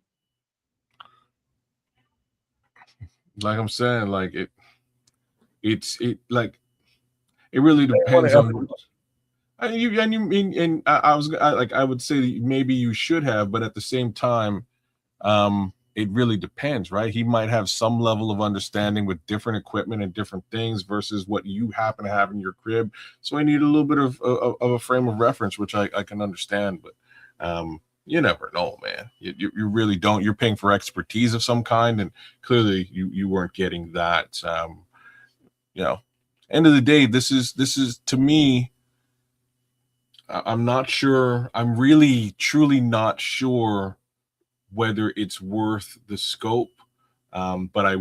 Like I'm saying, like it really depends on. I would say that maybe you should have, but at the same time, it really depends, right? He might have some level of understanding with different equipment and different things versus what you happen to have in your crib. So I need a little bit of a frame of reference, which I can understand, but you never know, man. You really don't. You're paying for expertise of some kind, and clearly you weren't getting that. End of the day, this is to me. I'm not sure. I'm really, truly not sure whether it's worth the scope. But I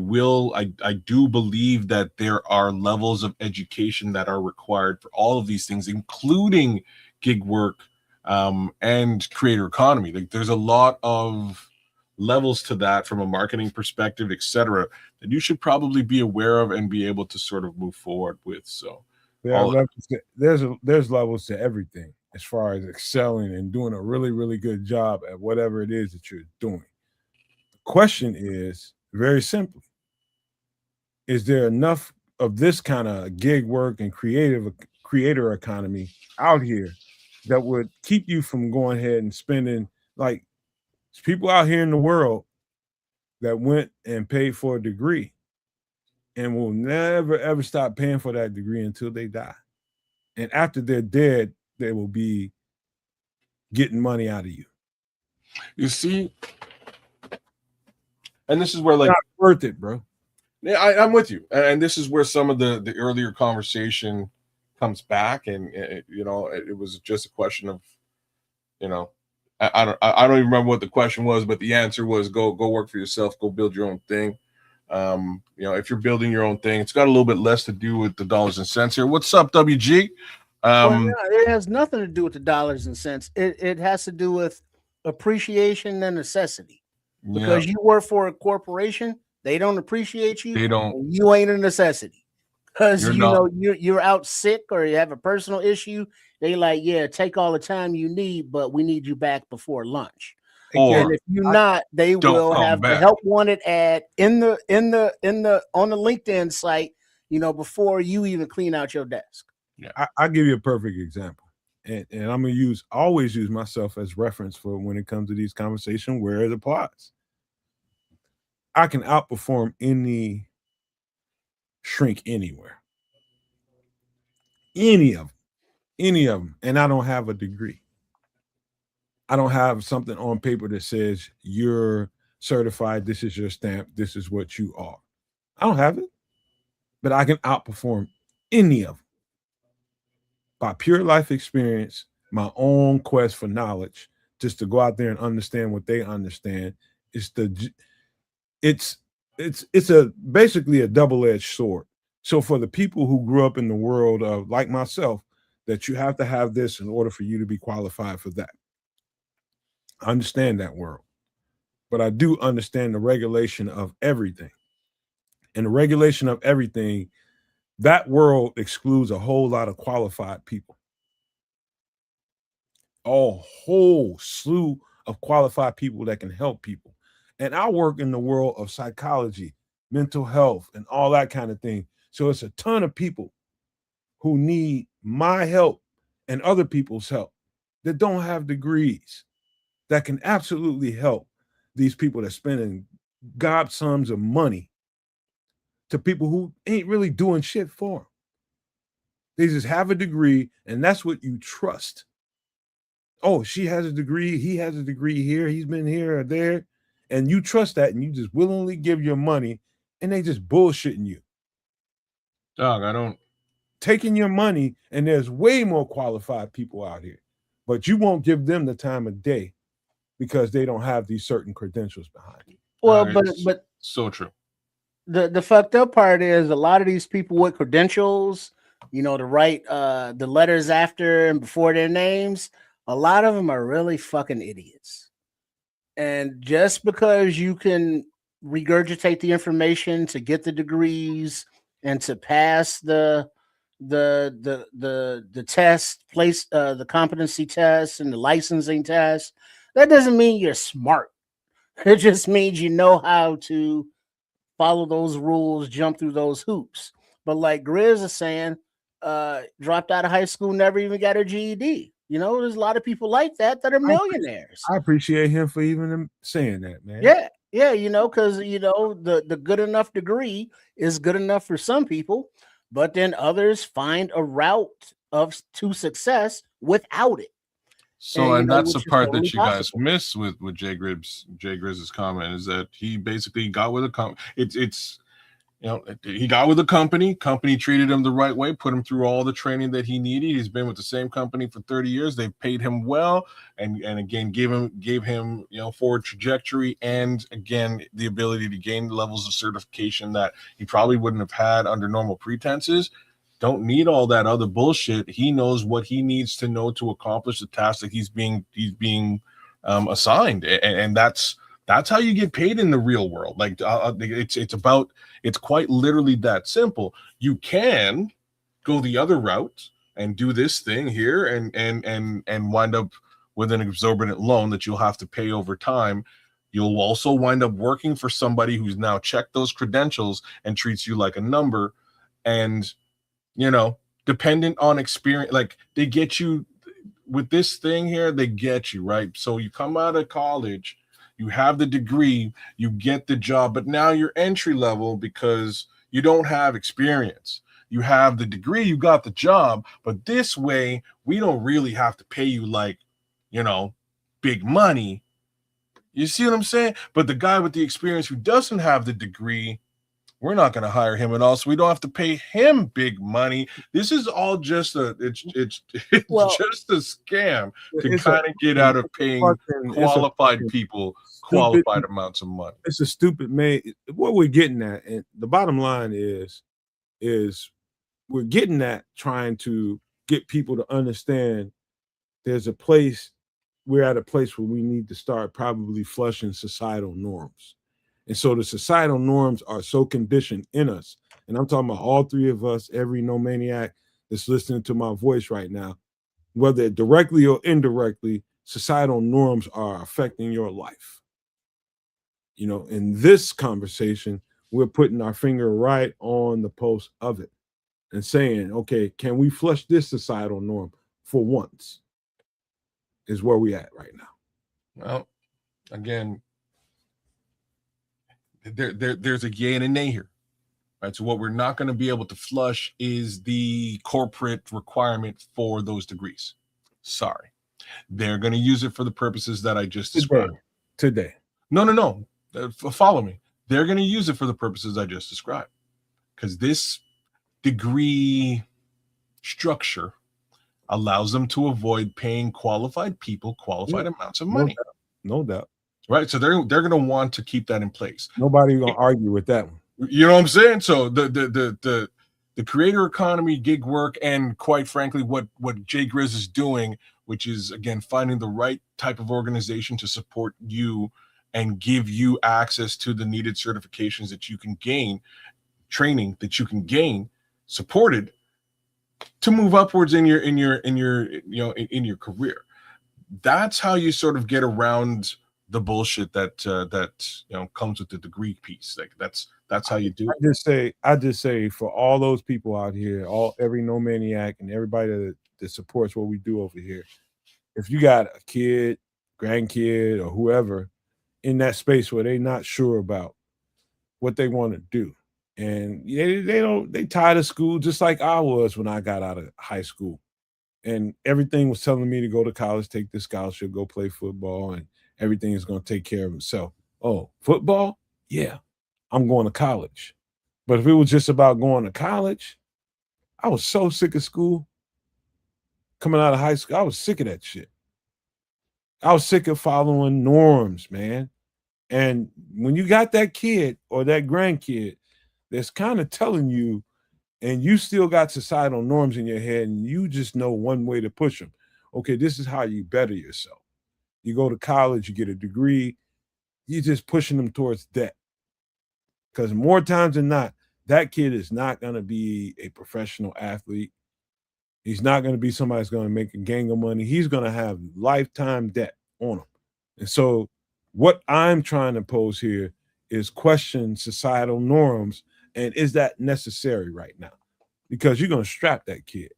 do believe that there are levels of education that are required for all of these things, including gig work and creator economy. Like there's a lot of levels to that from a marketing perspective, etc., that you should probably be aware of and be able to sort of move forward with. So there's levels to everything as far as excelling and doing a really, really good job at whatever it is that you're doing. The question is very simply, is there enough of this kind of gig work and creator economy out here that would keep you from going ahead and spending, like, there's people out here in the world that went and paid for a degree and will never, ever stop paying for that degree until they die. And after they're dead, they will be getting money out of you. You see? And this is where, like, not worth it, bro. Yeah, I'm with you. And this is where some of the earlier conversation comes back. And, it was just a question of, I don't even remember what the question was, but the answer was go work for yourself, go build your own thing. If you're building your own thing, it's got a little bit less to do with the dollars and cents here. What's up, WG? It has nothing to do with the dollars and cents. It has to do with appreciation and necessity. Because you work for a corporation, they don't appreciate you. They don't. You ain't a necessity. Because you're out sick or you have a personal issue. They like, yeah, take all the time you need, but we need you back before lunch. And if you're not, they will have the help wanted ad on the LinkedIn site, before you even clean out your desk. Yeah, I'll give you a perfect example. And I'm gonna always use myself as reference for when it comes to these conversations where it applies. I can outperform any shrink anywhere. Any of them. And I don't have a degree. I don't have something on paper that says you're certified, this is your stamp, this is what you are. I don't have it, but I can outperform any of them by pure life experience, my own quest for knowledge, just to go out there and understand what they understand. It's basically a double-edged sword. So for the people who grew up in the world of, like myself, that you have to have this in order for you to be qualified for that. I understand that world, but I do understand the regulation of everything. and the regulation of everything, that world excludes a whole lot of qualified people. A whole slew of qualified people that can help people. And I work in the world of psychology, mental health, and all that kind of thing. So it's a ton of people who need my help and other people's help that don't have degrees that can absolutely help these people that spending gobsums of money to people who ain't really doing shit for them. They just have a degree, and that's what you trust. Oh, she has a degree, he has a degree here, he's been here or there, and you trust that, and you just willingly give your money, and they just bullshitting you. Dog, I don't. Taking your money, and there's way more qualified people out here, but you won't give them the time of day because they don't have these certain credentials behind you. Well, but so true. The fucked up part is a lot of these people with credentials, you know, to write the letters after and before their names, a lot of them are really fucking idiots. And just because you can regurgitate the information to get the degrees and to pass the test, place the competency test and the licensing test, that doesn't mean you're smart. It just means you know how to follow those rules, jump through those hoops. But like Grizz is saying, dropped out of high school, never even got a GED. You know, there's a lot of people like that are millionaires. I appreciate him for even saying that, man. Yeah, you know, because you know the good enough degree is good enough for some people, but then others find a route to success without it. So, and that's the part that you guys miss with Jay Grizz's comment, is that he basically got with a company. It's you know, he got with a company treated him the right way, put him through all the training that he needed. He's been with the same company for 30 years. They've paid him well, and again gave him you know, forward trajectory, and again the ability to gain levels of certification that he probably wouldn't have had under normal pretenses. Don't need all that other bullshit. He knows what he needs to know to accomplish the task that he's being assigned, and that's how you get paid in the real world. Like it's quite literally that simple. You can go the other route and do this thing here and wind up with an exorbitant loan that you'll have to pay over time. You'll also wind up working for somebody who's now checked those credentials and treats you like a number. And, you know, dependent on experience, like they get you with this thing here, they get you, right? So you come out of college, you have the degree, you get the job, but now you're entry level because you don't have experience. You have the degree, you got the job, but this way we don't really have to pay you like, you know, big money. You see what I'm saying? But the guy with the experience who doesn't have the degree, we're not going to hire him at all, so we don't have to pay him big money. This is all just it's just a scam to kind of get out of paying qualified people qualified amounts of money. It's a stupid what we're getting at, and the bottom line is we're getting at trying to get people to understand we're at a place where we need to start probably flushing societal norms. And so the societal norms are so conditioned in us. And I'm talking about all three of us, every nomaniac that's listening to my voice right now, whether directly or indirectly, societal norms are affecting your life. You know, in this conversation, we're putting our finger right on the pulse of it and saying, okay, can we flush this societal norm for once? Is where we at right now. Well, again, there's a yay and a nay here, right? So what we're not going to be able to flush is the corporate requirement for those degrees. Sorry. They're going to use it for the purposes that I just described. Today. No. Follow me. They're going to use it for the purposes I just described, because this degree structure allows them to avoid paying qualified people qualified amounts of money. No doubt. Right. So they're going to want to keep that in place. Nobody's going to argue with that one. You know what I'm saying? So the creator economy, gig work, and quite frankly, what Jay Grizz is doing, which is, again, finding the right type of organization to support you and give you access to the needed certifications that you can gain, training that you can gain, supported, to move upwards in your career. That's how you sort of get around the bullshit that comes with the degree piece. Like that's how you do it. I just say for all those people out here, every nomaniac and everybody that supports what we do over here, if you got a kid, grandkid, or whoever in that space where they're not sure about what they want to do, and they tired of school just like I was when I got out of high school, and everything was telling me to go to college, take this scholarship, go play football, and everything is going to take care of itself. Oh, football? Yeah, I'm going to college. But if it was just about going to college, I was so sick of school. Coming out of high school, I was sick of that shit. I was sick of following norms, man. And when you got that kid or that grandkid that's kind of telling you, and you still got societal norms in your head, and you just know one way to push them. Okay, this is how you better yourself. You go to college, you get a degree, you're just pushing them towards debt. Because more times than not, that kid is not going to be a professional athlete. He's not going to be somebody that's going to make a gang of money. He's going to have lifetime debt on him. And so what I'm trying to pose here is question societal norms. And is that necessary right now? Because you're going to strap that kid.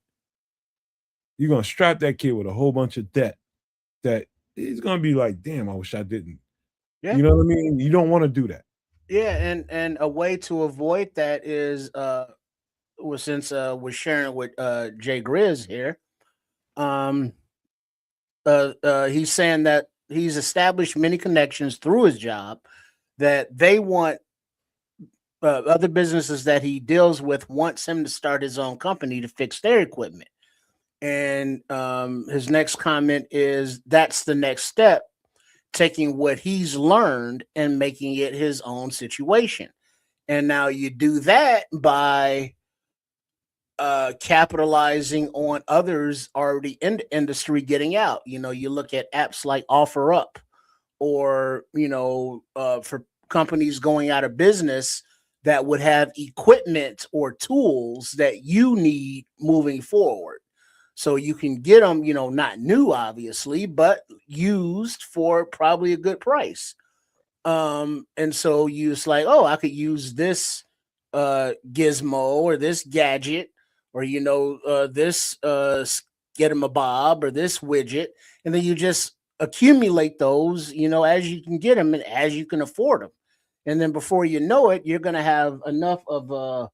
You're going to strap that kid with a whole bunch of debt that he's going to be like, damn, I wish I didn't. Yeah. You know what I mean? You don't want to do that. Yeah, and a way to avoid that is since we're sharing with Jay Grizz here, he's saying that he's established many connections through his job that they want other businesses that he deals with wants him to start his own company to fix their equipment. And his next comment is that's the next step, taking what he's learned and making it his own situation. And now you do that by capitalizing on others already in the industry getting out. You know, you look at apps like OfferUp, or, for companies going out of business that would have equipment or tools that you need moving forward. So you can get them, not new, obviously, but used for probably a good price. And so you just like, oh, I could use this gizmo or this gadget, or this get him a bob or this widget, and then you just accumulate those, as you can get them and as you can afford them. And then before you know it, you're going to have enough of a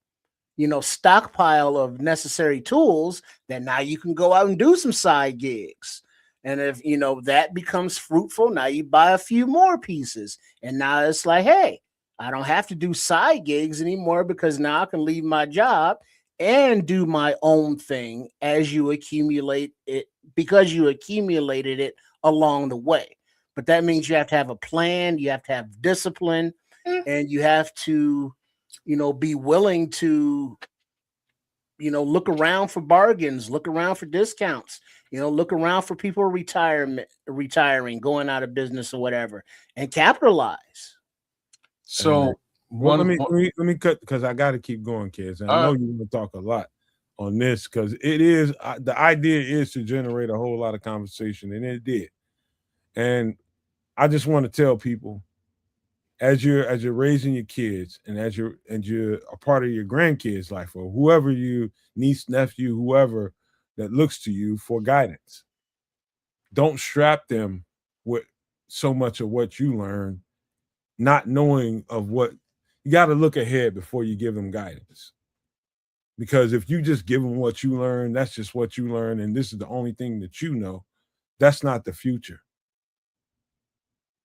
stockpile of necessary tools that now you can go out and do some side gigs. And if that becomes fruitful, now you buy a few more pieces, and now it's like, hey, I don't have to do side gigs anymore, because now I can leave my job and do my own thing as you accumulate it, because you accumulated it along the way. But that means you have to have a plan, you have to have discipline, and you have to be willing to look around for bargains, look around for discounts, look around for people retiring, going out of business or whatever, and capitalize. So let me cut, because I got to keep going, kids. And I know you're going to talk a lot on this, because it is the idea is to generate a whole lot of conversation, and it did. And I just want to tell people, as you're raising your kids, and as you're a part of your grandkids' life, or whoever you niece, nephew, whoever that looks to you for guidance, don't strap them with so much of what you learn, not knowing of what you got to look ahead before you give them guidance. Because if you just give them what you learn, that's just what you learn, and this is the only thing that you know, that's not the future.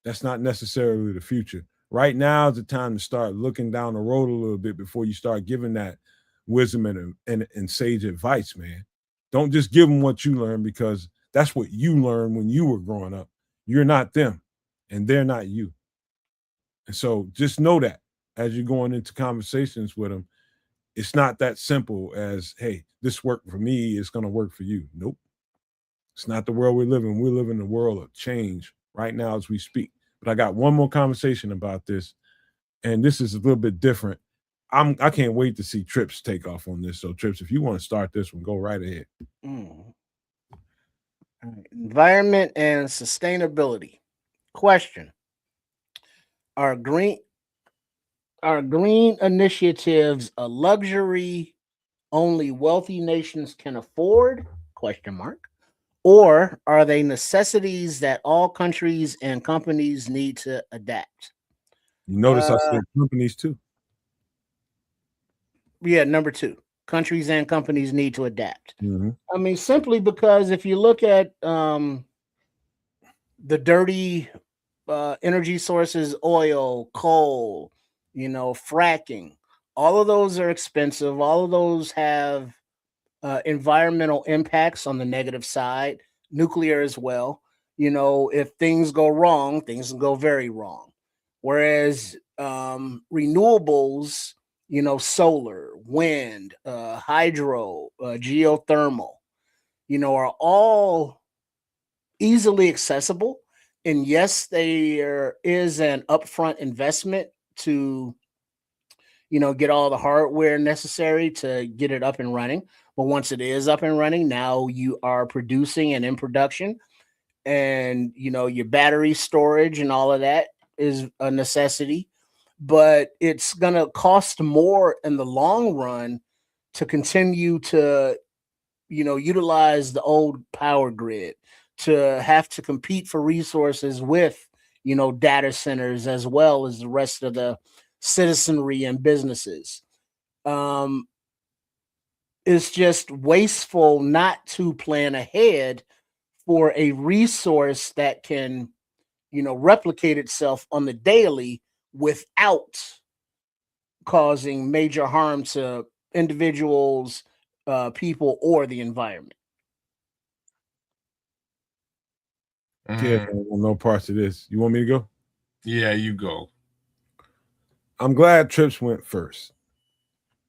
That's not necessarily the future. Right now is the time to start looking down the road a little bit before you start giving that wisdom and sage advice, man. Don't just give them what you learn, because that's what you learned when you were growing up. You're not them, and they're not you. And so just know that as you're going into conversations with them, it's not that simple as, hey, this worked for me, it's going to work for you. Nope. It's not the world we live in. We live in a world of change right now as we speak. But I got one more conversation about this, and this is a little bit different. I can't wait to see Trips take off on this. So Trips, if you want to start this one, go right ahead. All right. Environment and sustainability. Question: Are green initiatives a luxury only wealthy nations can afford? Question mark. Or are they necessities that all countries and companies need to adapt? You notice I said companies too. Yeah, number 2. Countries and companies need to adapt. Mm-hmm. I mean, simply because if you look at the dirty energy sources, oil, coal, fracking, all of those are expensive. All of those have environmental impacts on the negative side, nuclear as well. If things go wrong, things can go very wrong. Whereas renewables, solar, wind, hydro, geothermal, are all easily accessible. And yes, there is an upfront investment to, get all the hardware necessary to get it up and running. But once it is up and running, now you are producing and in production. And, your battery storage and all of that is a necessity. But it's going to cost more in the long run to continue to, utilize the old power grid, to have to compete for resources with, data centers as well as the rest of the citizenry and businesses. Um, it's just wasteful not to plan ahead for a resource that can, replicate itself on the daily without causing major harm to individuals, people, or the environment. Yeah, no parts of this. You want me to go? Yeah, you go. I'm glad Trips went first.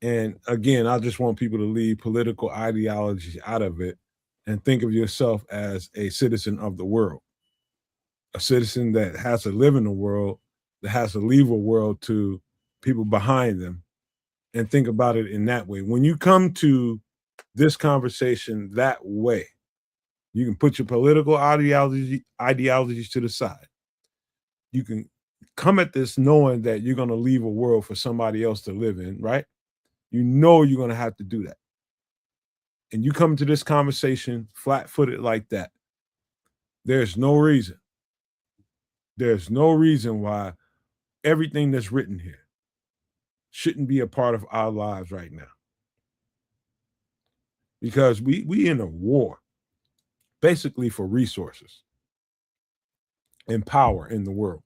And again, I just want people to leave political ideology out of it and think of yourself as a citizen of the world, a citizen that has to live in the world, that has to leave a world to people behind them, and think about it in that way. When you come to this conversation that way, you can put your political ideologies to the side. You can come at this knowing that you're going to leave a world for somebody else to live in, right? You know you're going to have to do that. And you come to this conversation flat-footed like that. There's no reason why everything that's written here shouldn't be a part of our lives right now. Because we in a war, basically for resources and power in the world.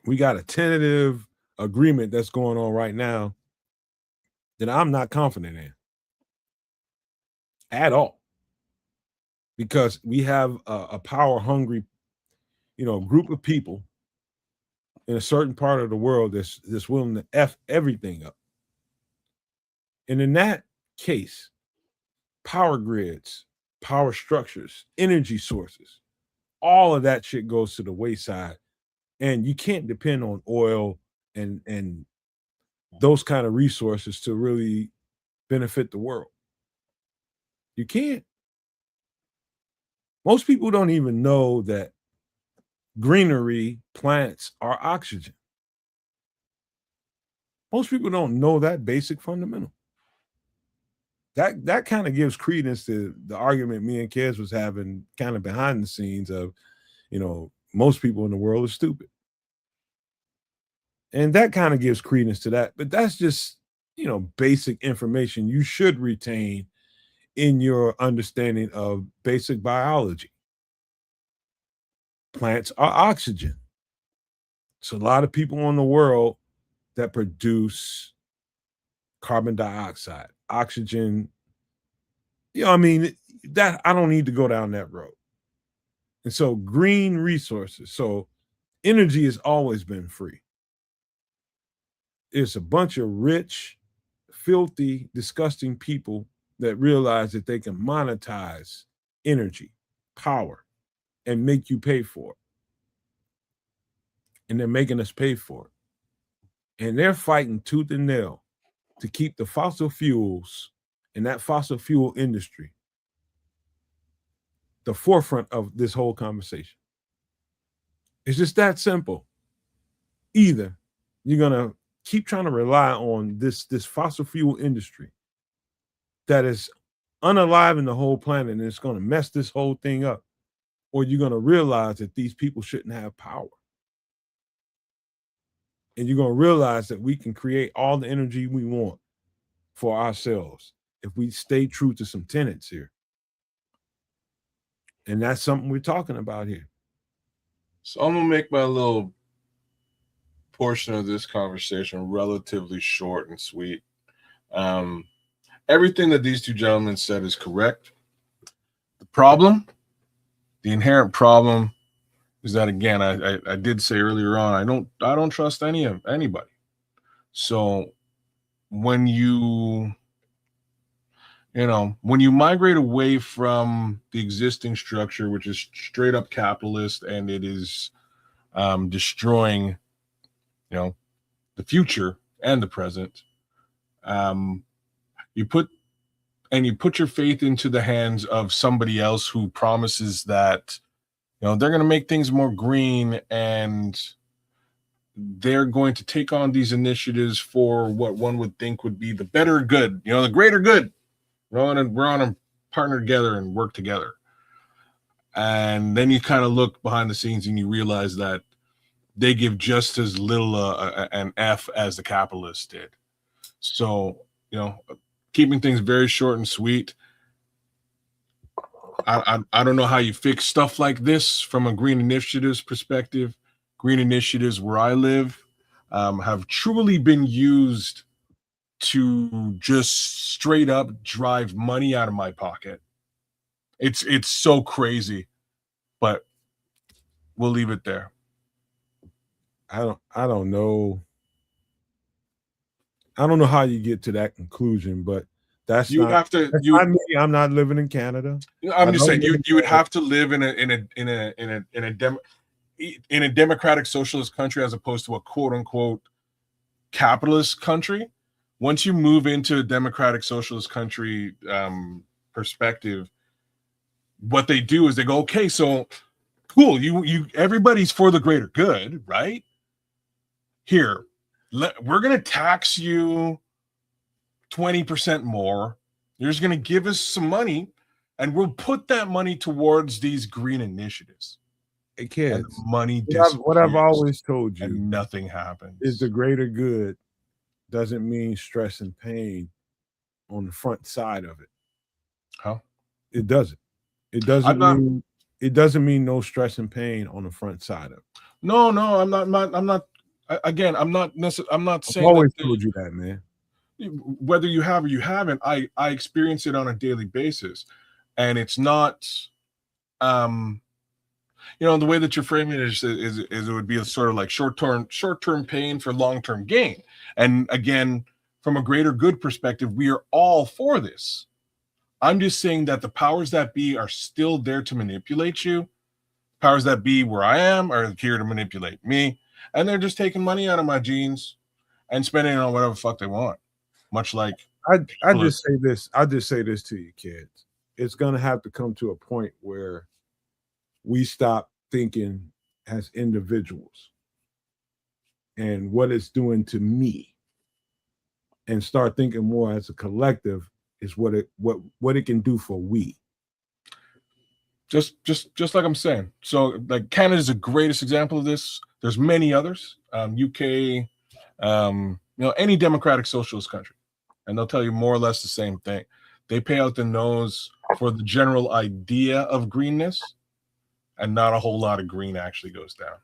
We got a tentative agreement that's going on right now that I'm not confident in at all. Because we have a power-hungry, group of people in a certain part of the world that's willing to F everything up. And in that case, power grids, power structures, energy sources, all of that shit goes to the wayside. And you can't depend on oil and those kind of resources to really benefit the world. You can't. Most people don't even know that greenery plants are oxygen. Most people don't know that basic fundamental. That kind of gives credence to the argument me and Kedz was having kind of behind the scenes of, most people in the world are stupid. And that kind of gives credence to that. But that's just, basic information you should retain in your understanding of basic biology. Plants are oxygen. So a lot of people in the world that produce carbon dioxide, oxygen. That I don't need to go down that road. And so green resources. So energy has always been free. It's a bunch of rich, filthy, disgusting people that realize that they can monetize energy, power, and make you pay for it. And they're making us pay for it. And they're fighting tooth and nail to keep the fossil fuels and that fossil fuel industry the forefront of this whole conversation. It's just that simple. Either you're gonna keep trying to rely on this fossil fuel industry that is unaliving the whole planet and it's gonna mess this whole thing up, or you're gonna realize that these people shouldn't have power. And you're gonna realize that we can create all the energy we want for ourselves if we stay true to some tenets here. And that's something we're talking about here. So I'm gonna make my little portion of this conversation relatively short and sweet. Everything that these two gentlemen said is correct. The inherent problem is that, again, I did say earlier on, I don't trust anybody. So when you migrate away from the existing structure, which is straight up capitalist, and it is destroying, the future and the present, you put your faith into the hands of somebody else who promises that, they're going to make things more green and they're going to take on these initiatives for what one would think would be the better good, the greater good. We're on a partner together and work together. And then you kind of look behind the scenes and you realize that they give just as little an F as the capitalists did. So, keeping things very short and sweet. I don't know how you fix stuff like this from a green initiatives perspective. Green initiatives where I live have truly been used to just straight up drive money out of my pocket. It's so crazy, but we'll leave it there. I don't know. I don't know how you get to that conclusion, but that's not me. I'm not living in Canada. I'm just saying you would have to live in a democratic socialist country as opposed to a quote unquote capitalist country. Once you move into a democratic socialist country perspective, what they do is they go, okay, so cool, you everybody's for the greater good, right? Here, we're going to tax you 20% more. You're just going to give us some money, and we'll put that money towards these green initiatives. Hey, kids, money what I've always told you, and nothing happens. Is the greater good doesn't mean stress and pain on the front side of it. How? It doesn't. It doesn't mean no stress and pain on the front side of it. No, I'm not. Again, I'm not saying. I've always told you that, man. Whether you have or you haven't, I experience it on a daily basis, and it's not. The way that you're framing it is it would be a sort of like short-term pain for long-term gain. And again, from a greater good perspective, we are all for this. I'm just saying that the powers that be are still there to manipulate you. Powers that be where I am are here to manipulate me. And they're just taking money out of my jeans and spending it on whatever the fuck they want. Much like I just say this to you, kids. It's gonna have to come to a point where we stop thinking as individuals and what it's doing to me, and start thinking more as a collective is what it can do for we. Just like I'm saying. So like Canada is the greatest example of this. There's many others. UK, any democratic socialist country, and they'll tell you more or less the same thing. They pay out the nose for the general idea of greenness, and not a whole lot of green actually goes down.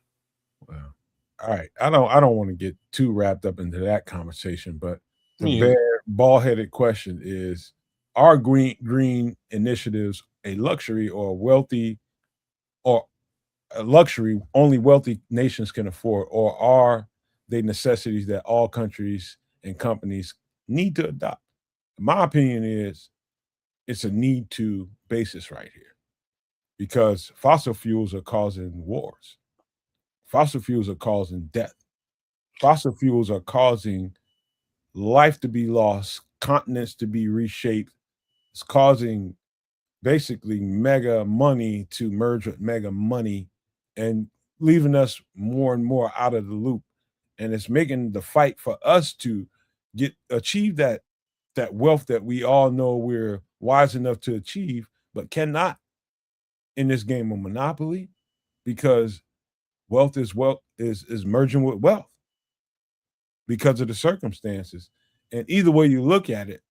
Well, all right. I don't want to get too wrapped up into that conversation, but the bare ball-headed question is: are green initiatives a luxury or a luxury only wealthy nations can afford, or are they necessities that all countries and companies need to adopt? My opinion is it's a need to basis right here, because fossil fuels are causing wars. Fossil fuels are causing death. fossil fuels are causing life to be lost, continents to be reshaped. It's causing basically mega money to merge with mega money and leaving us more and more out of the loop. And it's making the fight for us to achieve that wealth that we all know we're wise enough to achieve, but cannot in this game of Monopoly, because wealth is merging with wealth because of the circumstances. And either way you look at it,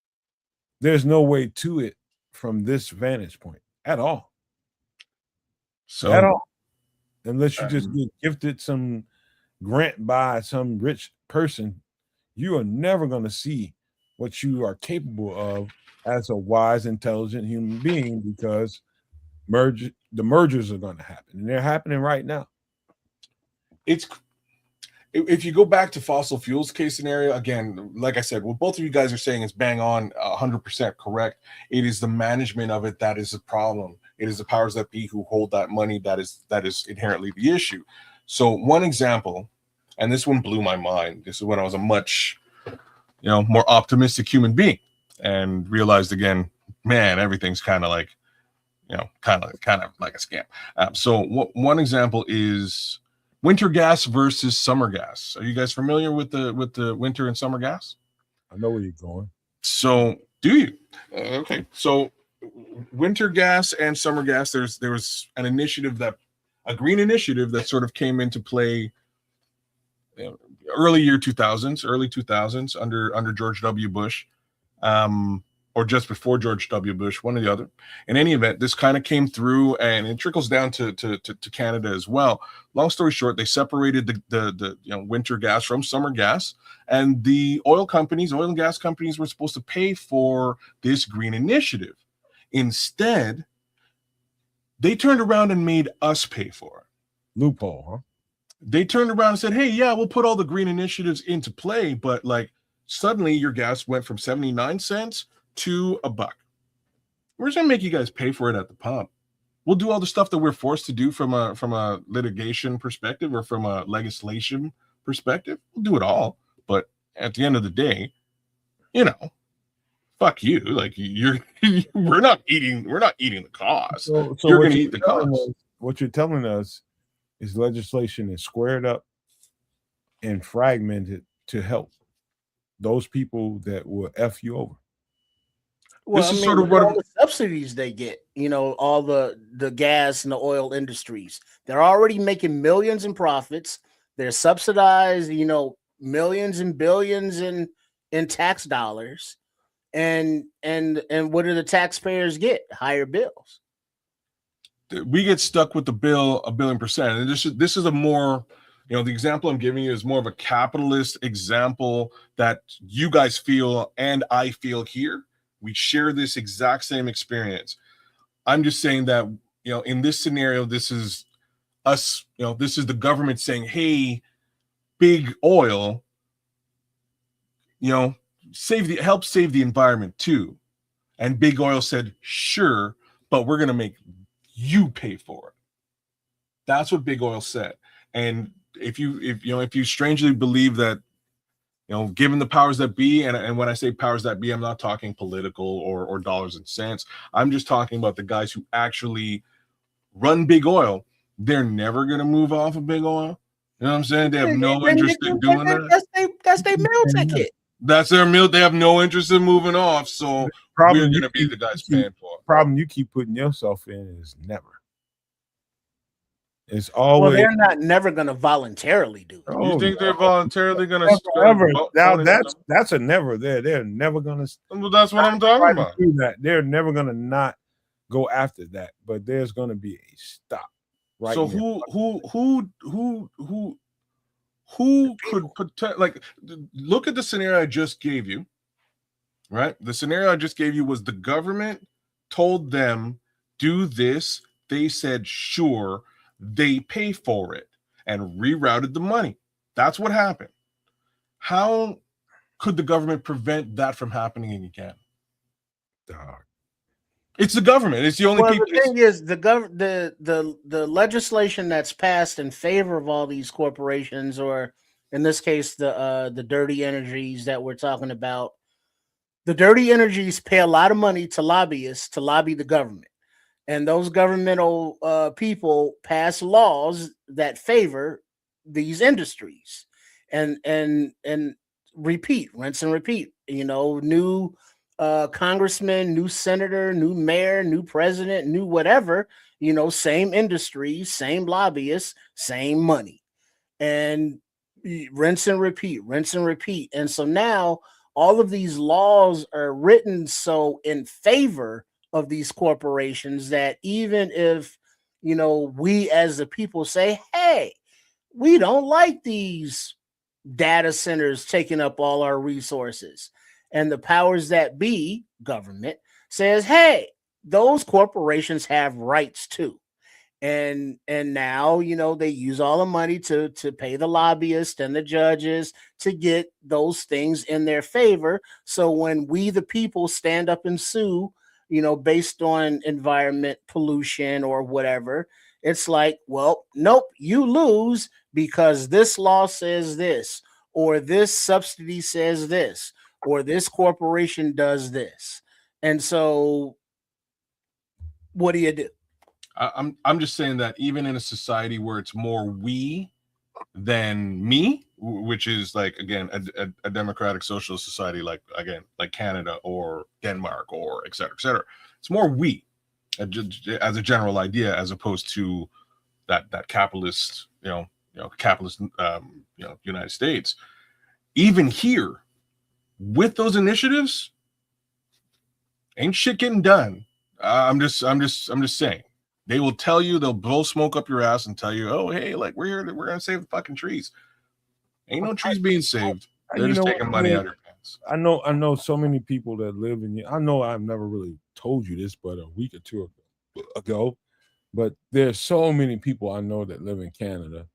there's no way to it from this vantage point at all. So at all. Unless you just get gifted some grant by some rich person, you are never going to see what you are capable of as a wise, intelligent human being, because the mergers are going to happen, and they're happening right now. If you go back to fossil fuels case scenario, again, like I said, what both of you guys are saying is bang on, 100% correct. It is the management of it that is the problem. It is the powers that be who hold that money that is inherently the issue. So one example, and this one blew my mind. This is when I was a much, more optimistic human being, and realized again, man, everything's kind of like, kind of like a scam. So one example is winter gas versus summer gas. Are you guys familiar with the winter and summer gas? I know where you're going. So do you? Okay. So winter gas and summer gas, there was an initiative, a green initiative that sort of came into play early 2000s under George W. Bush, or just before George W. Bush, one or the other. In any event, this kind of came through, and it trickles down to Canada as well. Long story short, they separated the winter gas from summer gas, and the oil and gas companies were supposed to pay for this green initiative. Instead, they turned around and made us pay for it. Loophole, huh? They turned around and said, hey, yeah, we'll put all the green initiatives into play, but like suddenly your gas went from 79 cents to $1. We're just gonna make you guys pay for it at the pump. We'll do all the stuff that we're forced to do from a litigation perspective or from a legislation perspective. We'll do it all, but at the end of the day, fuck you. Like we're not eating the cost. So you're gonna eat the cost. What you're telling us is legislation is squared up and fragmented to help those people that will F you over. Well, this is sort of what all the subsidies they get, all the gas and the oil industries. They're already making millions in profits. They're subsidized, millions and billions in tax dollars. And what do the taxpayers get? Higher bills. We get stuck with the bill $1 billion. And this is a more, the example I'm giving you is more of a capitalist example that you guys feel and I feel here. We share this exact same experience. I'm just saying that, in this scenario, this is us, this is the government saying, hey, big oil, help save the environment too. And big oil said, sure, but we're going to make you pay for it. That's what big oil said. And if you strangely believe that, given the powers that be, and when I say powers that be, I'm not talking political or dollars and cents. I'm just talking about the guys who actually run big oil. They're never going to move off of big oil. You know what I'm saying? They have no interest in doing that. That's their meal ticket. That's their meal. They have no interest in moving off. So we're going to be the guys paying for it. Problem you keep putting yourself in is never. It's always. Well, they're never going to voluntarily do it. Oh, you think they're voluntarily going to? Ever. Now that's a never. They're never going to. Well, that's what I'm talking about. Do that. They're never going to not go after that. But there's going to be a stop. Right. So who could look at the scenario I just gave you, right? The scenario I just gave you was the government told them do this. They said sure. They pay for it and rerouted the money. That's what happened. How could the government prevent that from happening again? Dog. It's the government. It's the only people. The thing is, the legislation that's passed in favor of all these corporations or in this case, the dirty energies that we're talking about. The dirty energies pay a lot of money to lobbyists to lobby the government, and those governmental people pass laws that favor these industries, and repeat, rinse and repeat. New congressman, new senator, new mayor, new president, new whatever. Same industry, same lobbyists, same money, and rinse and repeat, rinse and repeat. And so now all of these laws are written so in favor of these corporations that even if we as the people say, hey, we don't like these data centers taking up all our resources, and the powers that be, government, says, hey, those corporations have rights too. And now they use all the money to pay the lobbyists and the judges to get those things in their favor. So when we the people stand up and sue, based on environment pollution or whatever, it's like, well, nope, you lose because this law says this, or this subsidy says this, or this corporation does this. And so what do you do? I'm just saying that even in a society where it's more we than me, which is like, again, a democratic socialist society, like Canada or Denmark or et cetera, it's more we as a general idea, as opposed to that capitalist, capitalist, United States. Even here, with those initiatives, ain't shit getting done. I'm just saying. They will tell you, they'll blow smoke up your ass and tell you, oh, hey, like we're here, we're gonna save the fucking trees. Ain't no trees being saved. They're just taking money out of your pants. I know so many people that live in. I know I've never really told you this, but a week or two ago. But there's so many people I know that live in Canada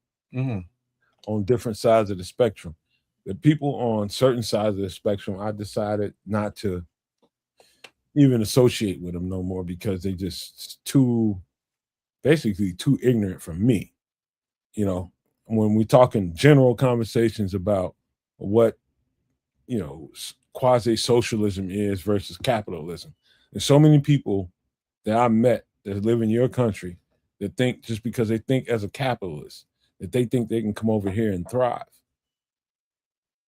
on different sides of the spectrum. The people on certain sides of the spectrum, I decided not to even associate with them no more because they just basically too ignorant for me. When we talk in general conversations about what, quasi-socialism is versus capitalism. There's so many people that I met that live in your country that think just because they think as a capitalist, that they think they can come over here and thrive.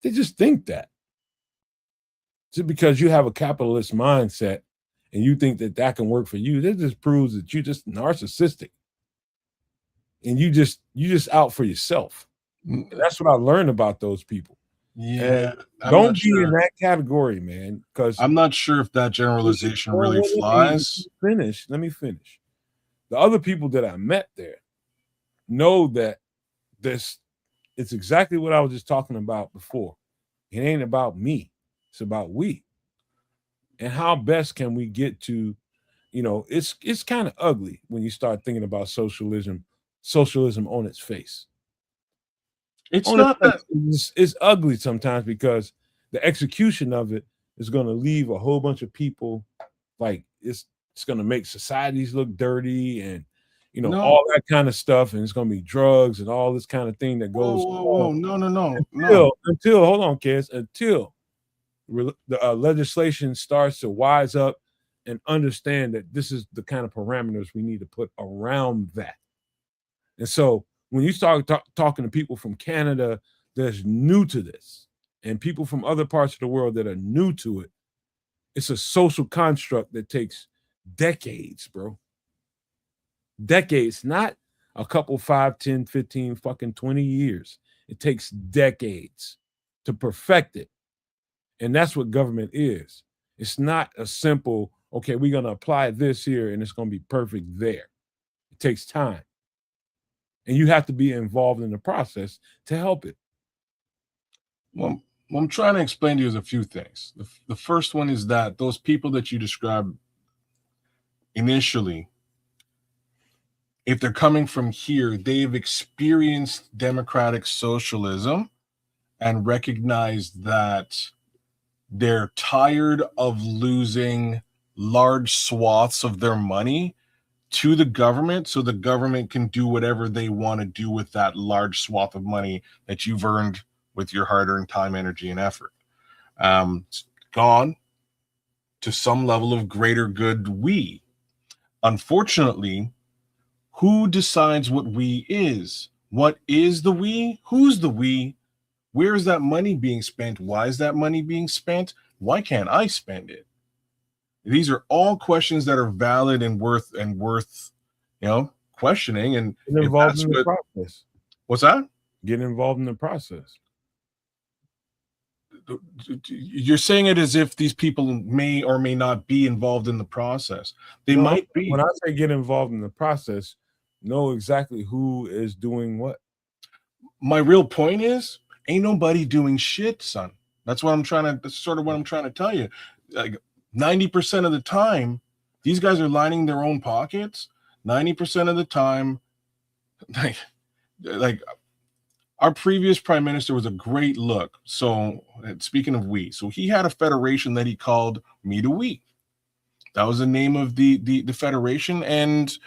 They just think that. Just because you have a capitalist mindset and you think that can work for you, that just proves that you're just narcissistic. And you just out for yourself. And that's what I learned about those people. Yeah, don't be in that category, man. Because I'm not sure if that generalization really flies. Let me finish. The other people that I met there know that it's exactly what I was just talking about before. It ain't about me. It's about we. And how best can we get to, it's kind of ugly when you start thinking about socialism on its face. It's not that it's ugly sometimes because the execution of it is going to leave a whole bunch of people like it's going to make societies look dirty and all that kind of stuff, and it's going to be drugs and all this kind of thing that goes. Whoa. No. Until hold on, kids. Until the legislation starts to wise up and understand that this is the kind of parameters we need to put around that. And so when you start talking to people from Canada that's new to this and people from other parts of the world that are new to it, it's a social construct that takes decades, bro. Decades, not a couple, 5, 10, 15, fucking 20 years. It takes decades to perfect it. And that's what government is. It's not a simple, okay, we're going to apply this here and it's going to be perfect there. It takes time. And you have to be involved in the process to help it. Well, what I'm trying to explain to you is a few things. The first one is that those people that you described initially, if they're coming from here, they've experienced democratic socialism and recognized that they're tired of losing large swaths of their money to the government so the government can do whatever they want to do with that large swath of money that you've earned with your hard-earned time, energy, and effort. It's gone to some level of greater good we. Unfortunately, who decides what we is? What is the we? Who's the we? Where is that money being spent? Why is that money being spent? Why can't I spend it? These are all questions that are valid and worth questioning. And Get involved in the process. What's that? Get involved in the process. You're saying it as if these people may or may not be involved in the process. They might be. When I say get involved in the process, know exactly who is doing what. My real point is, ain't nobody doing shit, son. That's what I'm trying to. That's sort of what I'm trying to tell you. Like 90% of the time, these guys are lining their own pockets. 90% of the time, like our previous prime minister was a great look. So speaking of we, so he had a federation that he called Me to We. That was the name of the federation, and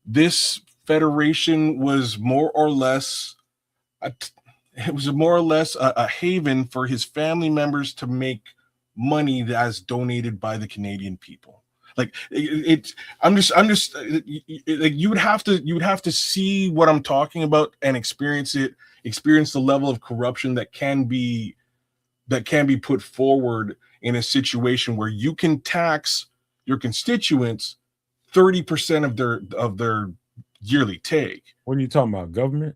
this federation was more or less a haven for his family members to make money that's donated by the Canadian people. Like I'm just like you would have to see what I'm talking about and experience the level of corruption that can be put forward in a situation where you can tax your constituents 30% of their yearly take. What are you talking about? Government?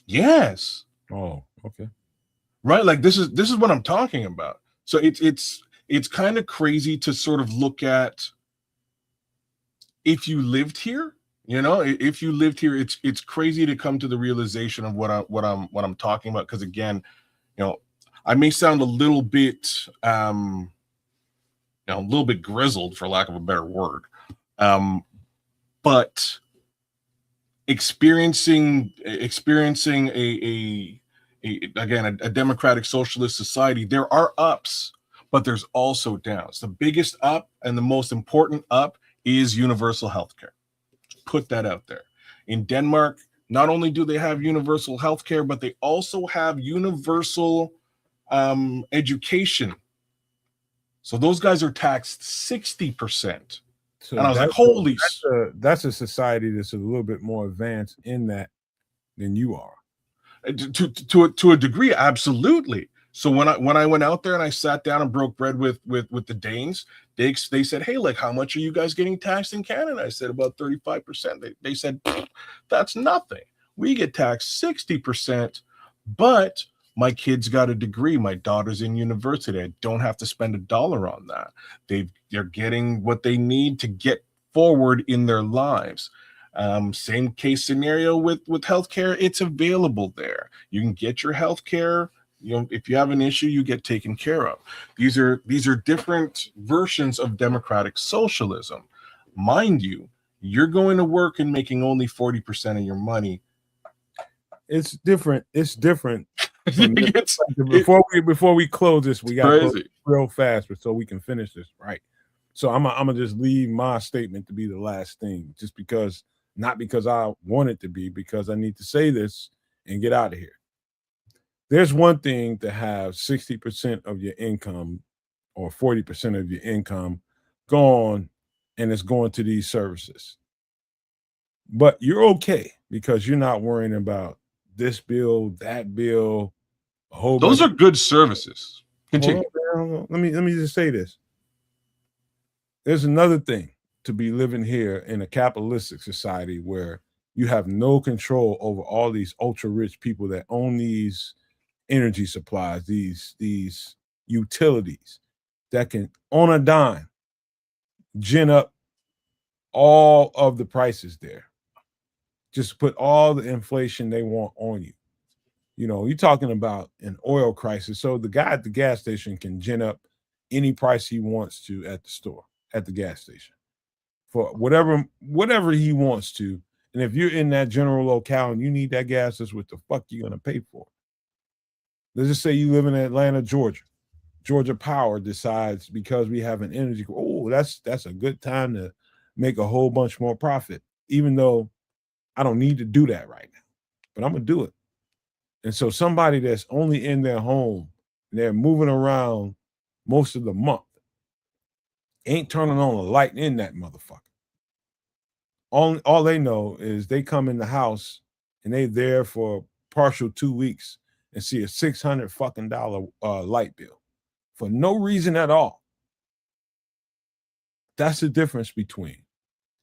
Yes. Oh, okay. Right. Like this is what I'm talking about. So it's kind of crazy to sort of look at if you lived here, if you lived here, it's crazy to come to the realization of what I'm talking about. Because again, I may sound a little bit grizzled, for lack of a better word. But experiencing a democratic socialist society, there are ups, but there's also downs. The biggest up and the most important up is universal healthcare. Put that out there. In Denmark, not only do they have universal healthcare, but they also have universal education. So those guys are taxed 60%. So and I was like, holy. That's a society that's a little bit more advanced in that than you are. To a degree, absolutely. So when I went out there and I sat down and broke bread with the Danes, they said, hey, like, how much are you guys getting taxed in Canada? I said about 35%. They said, that's nothing. We get taxed 60%, but my kid's got a degree. My daughter's in university. I don't have to spend $1 on that. They're getting what they need to get forward in their lives. Same case scenario with healthcare. It's available there. You can get your healthcare. If you have an issue, you get taken care of. These are different versions of democratic socialism. Mind you, you're going to work and making only 40% of your money. It's different. It's different. Before we close this, we got to close real fast so we can finish this right. So I'm gonna just leave my statement to be the last thing, just because, not because I want it to be, because I need to say this and get out of here. There's one thing to have 60% of your income or 40% of your income gone, and it's going to these services. But you're okay because you're not worrying about this bill, that bill, a whole Those are good services. Continue. Let me just say this. There's another thing to be living here in a capitalistic society where you have no control over all these ultra rich people that own these energy supplies, these utilities that can, on a dime, gin up all of the prices there. Just put all the inflation they want on you. You're talking about an oil crisis. So the guy at the gas station can gin up any price he wants to at the store, at the gas station, for whatever he wants to. And if you're in that general locale and you need that gas, that's what the fuck you're going to pay for. Let's just say you live in Atlanta, Georgia. Georgia Power decides, because we have an energy, that's a good time to make a whole bunch more profit, even though I don't need to do that right now, but I'm going to do it. And so somebody that's only in their home, and they're moving around most of the month, ain't turning on a light in that motherfucker. All they know is they come in the house and they there for partial 2 weeks and see a $600 fucking light bill for no reason at all. That's the difference between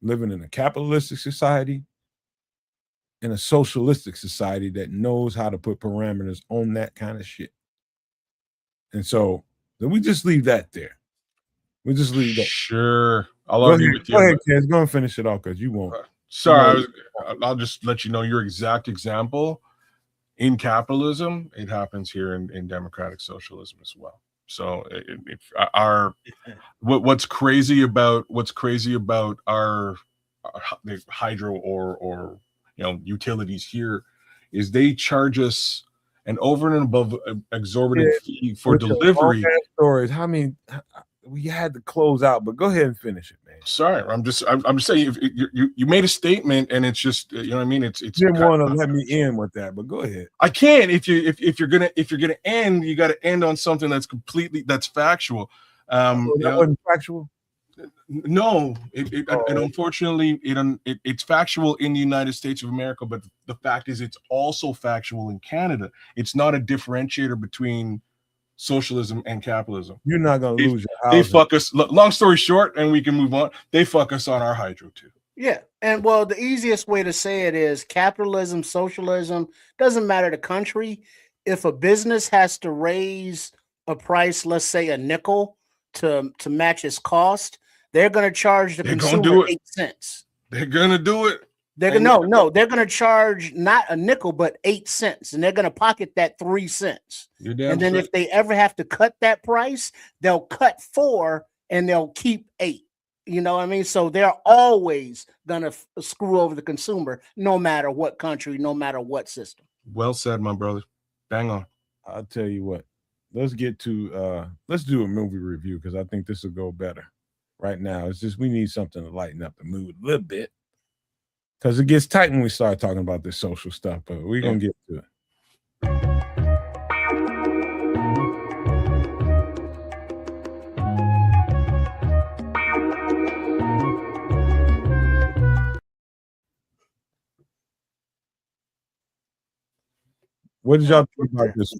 living in a capitalistic society and a socialistic society that knows how to put parameters on that kind of shit. And so then we just leave that there. We just leave that. Sure. I'll argue with you. Go ahead, Kedz. Go and finish it off because you won't. Sorry, I'll just let you know your exact example. In capitalism, it happens here in democratic socialism as well. So what's crazy about our hydro or utilities here is they charge us an over and above exorbitant fee for delivery. Stories. I mean, we had to close out, but go ahead and finish it, man. Sorry, I'm just saying if you made a statement and it's just you know what I mean. It's you didn't want to let me end with that, but go ahead. I can't. If you're gonna end, you got to end on something that's factual. That wasn't factual. No, and unfortunately, it's factual in the United States of America, but the fact is, it's also factual in Canada. It's not a differentiator between socialism and capitalism. You're not gonna lose your house. They fuck us. Long story short, and we can move on. They fuck us on our hydro too. Yeah, and well, the easiest way to say it is capitalism, socialism, doesn't matter the country. If a business has to raise a price, let's say a nickel, to match its cost, they're going to charge the consumer 8 cents. They're going to do it. They're going they're going to charge not a nickel but 8 cents, and they're going to pocket that 3 cents. And then if they ever have to cut that price, they'll cut 4 and they'll keep 8. You know what I mean? So they're always going to screw over the consumer, no matter what country, no matter what system. Well said, my brother. Bang on. I'll tell you what. Let's get to let's do a movie review because I think this will go better right now. It's just we need something to lighten up the mood a little bit because it gets tight when we start talking about this social stuff, but we're gonna get to it. What did y'all think about this?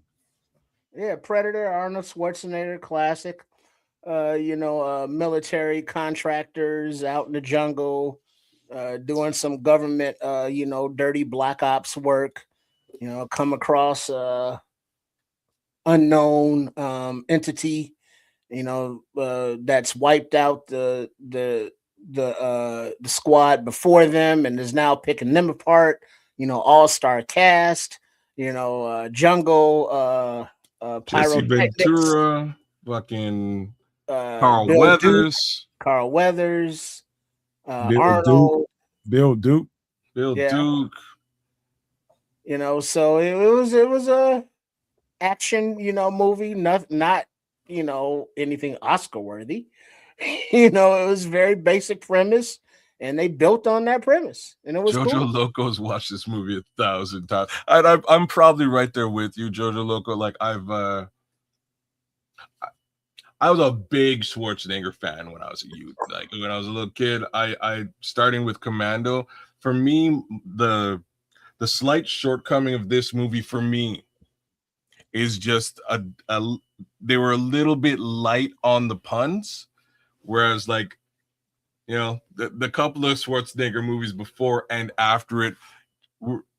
Yeah, Predator, Arnold Schwarzenegger, classic. Military contractors out in the jungle, doing some government, dirty black ops work. Come across unknown entity, that's wiped out the squad before them and is now picking them apart. All-star cast. Jungle. Jesse Ventura, fucking Carl Weathers, Arnold, Bill Duke. So it was a action, movie, not anything Oscar worthy. It was very basic premise. And they built on that premise, and it was Jojo cool. Loco's watched this movie 1,000 times. I'm probably right there with you, Jojo Loco. Like I was a big Schwarzenegger fan when I was a youth. Like when I was a little kid, I starting with Commando. For me, the slight shortcoming of this movie for me is just they were a little bit light on the puns, whereas like. The couple of Schwarzenegger movies before and after it,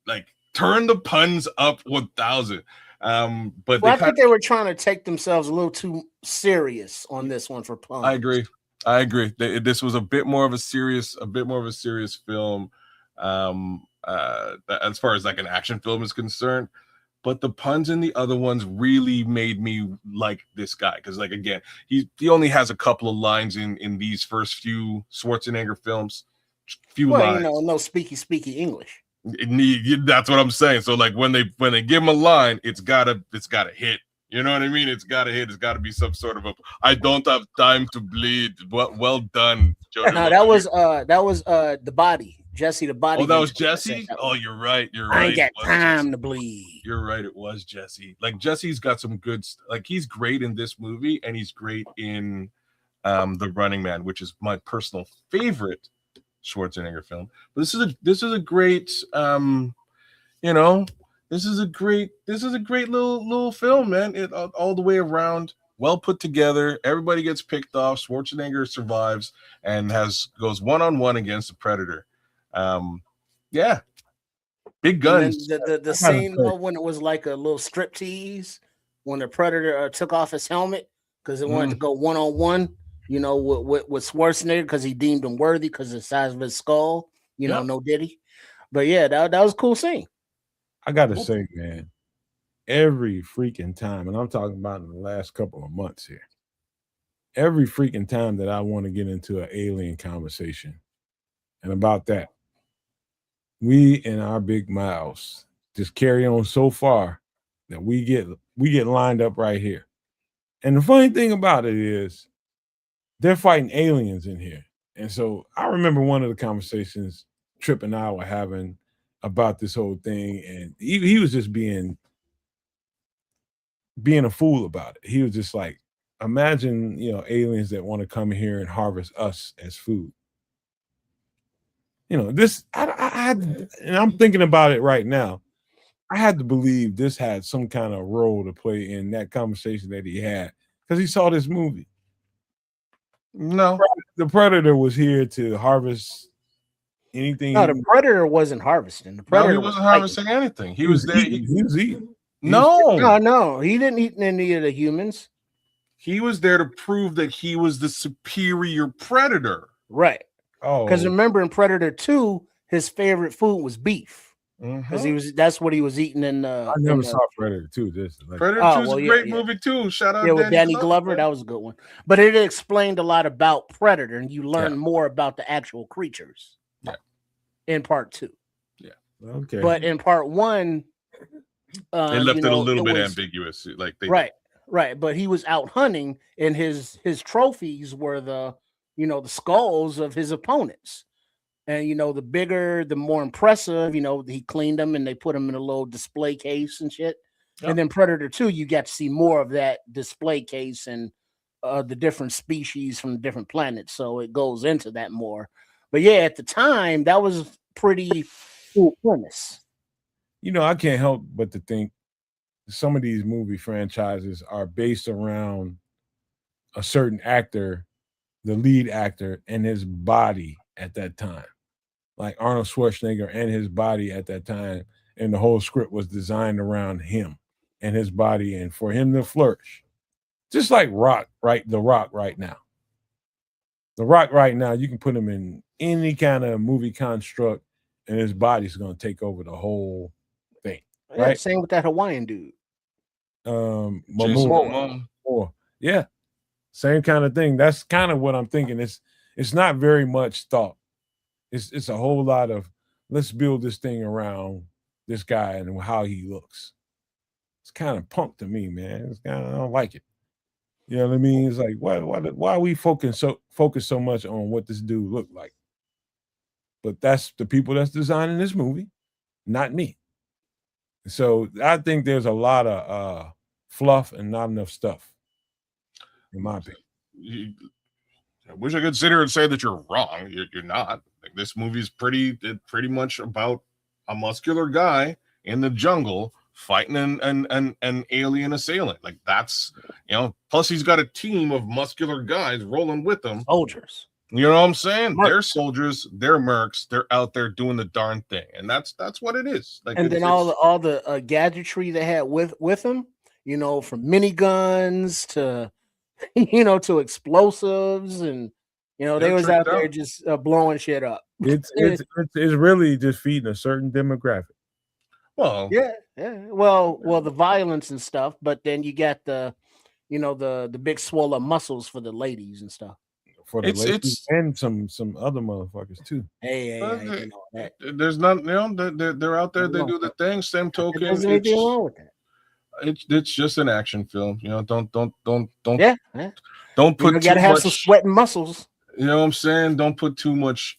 like turn the puns up 1,000. But I think they were trying to take themselves a little too serious on this one for puns. I agree. This was a bit more of a serious film, as far as like an action film is concerned. But the puns in the other ones really made me like this guy because, like, again, he only has a couple of lines in these first few Schwarzenegger films. Lines. No speaky English. That's what I'm saying. So, like, when they give him a line, it's gotta hit. You know what I mean? It's gotta hit. It's gotta be some sort of I don't have time to bleed. Well done, Jojo. No, that was The Body. Jesse the body. Oh, that was Control said Jesse? that Oh, one. you're right. You're I right. ain't got It was time Jesse. to bleed. You're right. It was Jesse. Like Jesse's got some good. Like he's great in this movie, and he's great in The Running Man, which is my personal favorite Schwarzenegger film. But this is a great you know, this is a great little film, man. It all the way around, well put together. Everybody gets picked off. Schwarzenegger survives and goes one-on-one against the Predator. Yeah, big guns. And then the scene though, when it was like a little strip tease, when the Predator took off his helmet because it wanted to go one-on-one, you know, with Schwarzenegger because he deemed him worthy because of the size of his skull. You know, no diddy. But yeah, that was a cool scene. I gotta say, man, every freaking time, and I'm talking about in the last couple of months here, every freaking time that I want to get into an alien conversation, and about that, we and our big mouths just carry on so far that we get lined up right here. And the funny thing about it is they're fighting aliens in here. And so I remember one of the conversations Trip and I were having about this whole thing, and he was just being a fool about it. He was just like, imagine, you know, aliens that want to come here and harvest us as food. You know, this and I'm thinking about it right now. I had to believe this had some kind of role to play in that conversation that he had because he saw this movie. No, the Predator was here to harvest anything. No, the Predator wasn't harvesting. The Predator wasn't harvesting anything. He was there. He was eating. No, he didn't eat any of the humans. He was there to prove that he was the superior predator. Right. Oh, because remember in Predator 2, his favorite food was beef. Because that's what he was eating in. I never saw Predator 2. Predator 2 is a great movie too. Shout out, with Danny Glover. That was a good one. But it explained a lot about Predator, and you learn more about the actual creatures. Yeah. In part 2. Yeah. Okay. But in part 1, they left it a little bit ambiguous. Like right. But he was out hunting, and his trophies were the skulls of his opponents. And, the bigger, the more impressive, he cleaned them and they put them in a little display case and shit. Yep. And then Predator 2, you got to see more of that display case and the different species from the different planets. So it goes into that more. But yeah, at the time, that was pretty cool premise. I can't help but to think some of these movie franchises are based around a certain actor, the lead actor, and his body at that time. Like Arnold Schwarzenegger and his body at that time, and the whole script was designed around him and his body, and for him to flourish. Just like The Rock right now. The Rock right now, you can put him in any kind of movie construct, and his body's going to take over the whole thing. Yeah, right? Same with that Hawaiian dude. Momoa. Yeah, same kind of thing. That's kind of what I'm thinking. It's not very much thought. It's a whole lot of let's build this thing around this guy and how he looks. It's kind of punk to me, man. It's kind of, I don't like it. You know what I mean? It's like why are we focus so much on what this dude looked like? But that's the people that's designing this movie, not me. So I think there's a lot of fluff and not enough stuff, in my opinion. I wish I could sit here and say that you're wrong. You're not. Like, this movie is pretty much about a muscular guy in the jungle fighting an alien assailant. Like, that's, plus he's got a team of muscular guys rolling with him. Soldiers. You know what I'm saying? Mercs. They're soldiers, they're mercs, they're out there doing the darn thing. And that's what it is. Like, and then all the gadgetry they had with them, from miniguns to to explosives, and they was out there just blowing shit up. It's really just feeding a certain demographic. Well, yeah. Well, the violence and stuff, but then you got the the big swollen muscles for the ladies and stuff. For the ladies and some other motherfuckers too. Hey, there's not, they're out there. They do the thing. Same token. There's anything wrong with that. It's just an action film. Don't put you gotta have some sweating muscles. You know what I'm saying? Don't put too much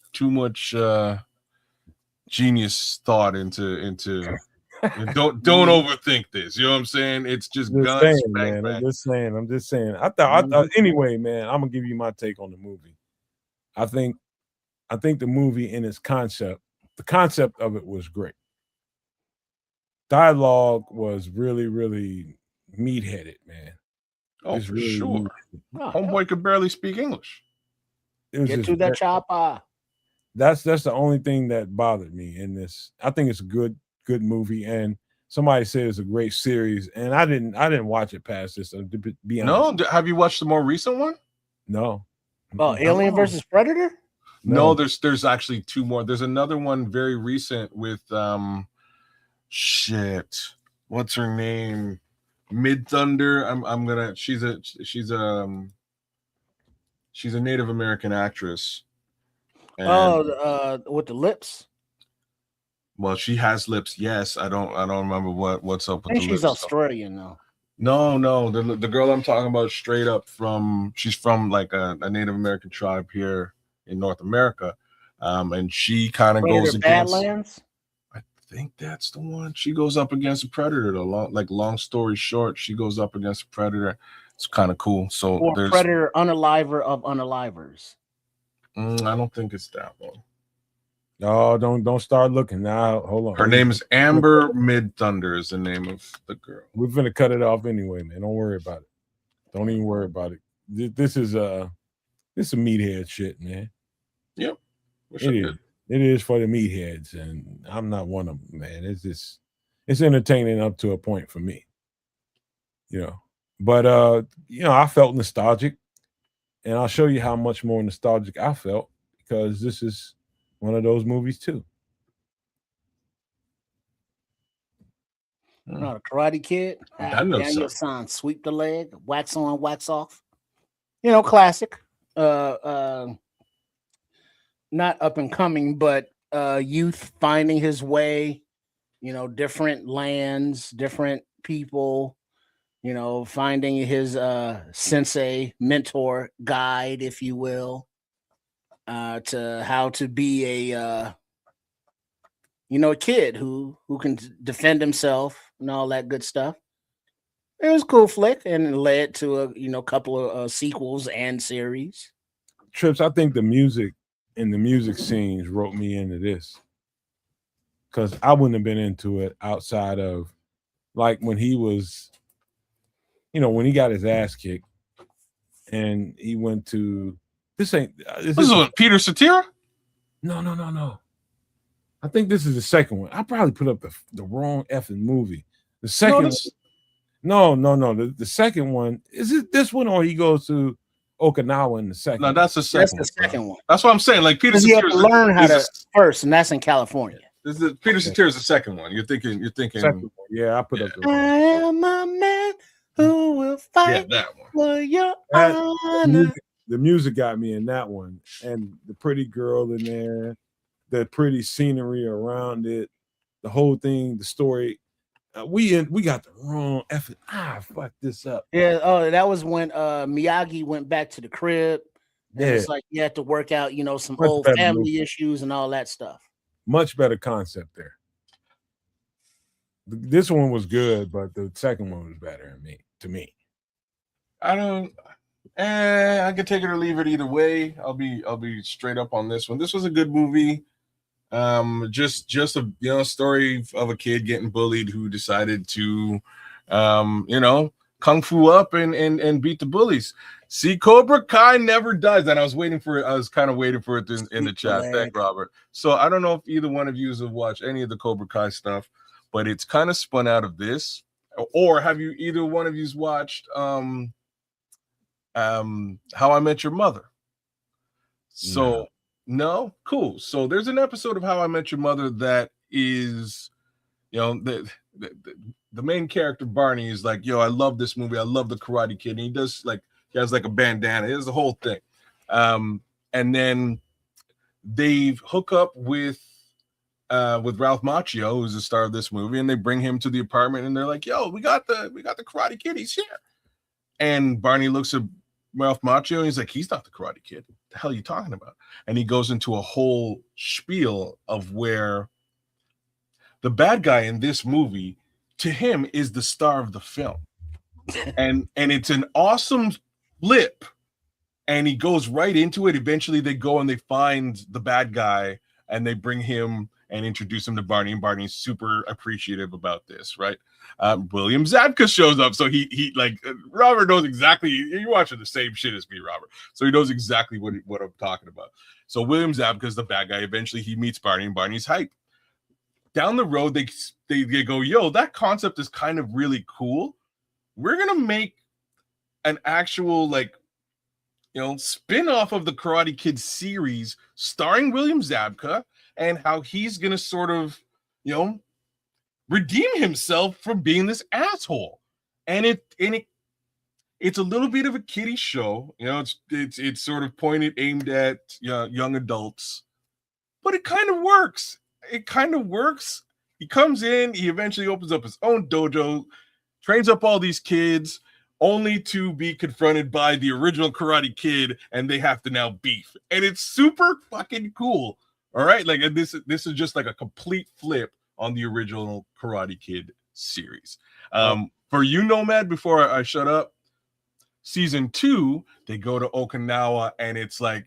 genius thought into don't overthink this. You know what I'm saying? It's just guns, saying, bang, man. bang. I'm just saying. I thought anyway, man. I'm gonna give you my take on the movie. I think the movie in its concept, the concept of it was great. Dialogue was really, really meat-headed, man. Oh, It's for really sure. Oh, Homeboy could barely speak English. It was get just to that chopper. That's the only thing that bothered me in this. I think it's a good movie, and somebody said it's a great series, and I didn't watch it past this. To be honest, No, have you watched the more recent one? no. Oh, Alien versus Predator? No, there's actually two more. There's another one very recent with what's her name? Mid Thunder. She's a Native American actress. And, with the lips. Well, she has lips. Yes, I don't remember what's up with I think the she's lips. Australian though. No, the girl I'm talking about straight up she's from like a Native American tribe here in North America, and she kind of goes against Badlands. I think that's the one. She goes up against a predator. Long story short, she goes up against a predator. It's kind of cool. So Or there's Predator, unaliver of unalivers. I don't think it's that one. No, don't start looking now. Hold on. Her name is Amber Mid Thunder. Is the name of the girl. We're gonna cut it off anyway, man. Don't worry about it. Don't even worry about it. This is some meathead shit, man. Yep. It is for the meatheads, and I'm not one of them, man. It's entertaining up to a point for me, But I felt nostalgic, and I'll show you how much more nostalgic I felt because this is one of those movies too. Not a Karate Kid. Daniel San, sweep the leg, wax on, wax off. Classic. Not up and coming, but youth finding his way. Different lands, different people. Finding his sensei, mentor, guide, if you will. To how to be a kid who can defend himself and all that good stuff. It was a cool flick, and it led to a couple of sequels and series. Trips, I think the music and the music scenes wrote me into this because I wouldn't have been into it outside of like when he was, when he got his ass kicked and he went to. This is Peter Cetera? No. I think this is the second one. I probably put up the wrong effing movie. The second No. The second one, is it this one or he goes to Okinawa in the second? No, that's the second. That's the second one. That's what I'm saying. Like Peter Cetera, you have to learn how to first, and that's in California. Peter Cetera is the second one. You're thinking. Second one. Yeah, I put up the. I am a man who will fight that one. for your honor. The music got me in that one, and the pretty girl in there, the pretty scenery around it, the whole thing, the story. We got the wrong effort. Fuck this up. Yeah. Oh, that was when Miyagi went back to the crib. Yeah. It's like you had to work out, some old family issues and all that stuff. Much better concept there. This one was good, but the second one was better to me. I could take it or leave it either way. I'll be straight up on this one. This was a good movie. Just a story of a kid getting bullied who decided to kung fu up and beat the bullies. See, Cobra Kai never does, and I was kind of waiting for it in the chat. Thank Robert. So I don't know if either one of you have watched any of the Cobra Kai stuff, but it's kind of spun out of this. Or have you either one of you watched How I Met Your Mother? So no, cool. So there's an episode of How I Met Your Mother that is, the main character Barney is like, I love this movie. I love the Karate Kid. And he has like a bandana. It is the whole thing. And then they hook up with Ralph Macchio, who's the star of this movie, and they bring him to the apartment, and they're like, "Yo, we got the Karate Kid. He's here." And Barney looks at Ralph Macchio, and he's like, "He's not the Karate Kid. What the hell are you talking about?" And he goes into a whole spiel of where the bad guy in this movie, to him, is the star of the film. And it's an awesome flip. And he goes right into it. Eventually they go and they find the bad guy and they bring him and introduce him to Barney, and Barney's super appreciative about this, right? William Zabka shows up, so he like Robert knows exactly. You're watching the same shit as me, Robert, so he knows exactly what I'm talking about. So William Zabka is the bad guy. Eventually, he meets Barney, and Barney's hype. Down the road, they go, yo, that concept is kind of really cool. We're gonna make an actual spin-off of the Karate Kid series starring William Zabka, and how he's gonna sort of, redeem himself from being this asshole. And it's a little bit of a kiddie show. It's sort of aimed at young adults, but it kind of works. He comes in, he eventually opens up his own dojo, trains up all these kids, only to be confronted by the original Karate Kid, and they have to now beef. And it's super fucking cool. All right, this is just like a complete flip on the original Karate Kid series. For you, Nomad, before I shut up, season 2, they go to Okinawa, and it's like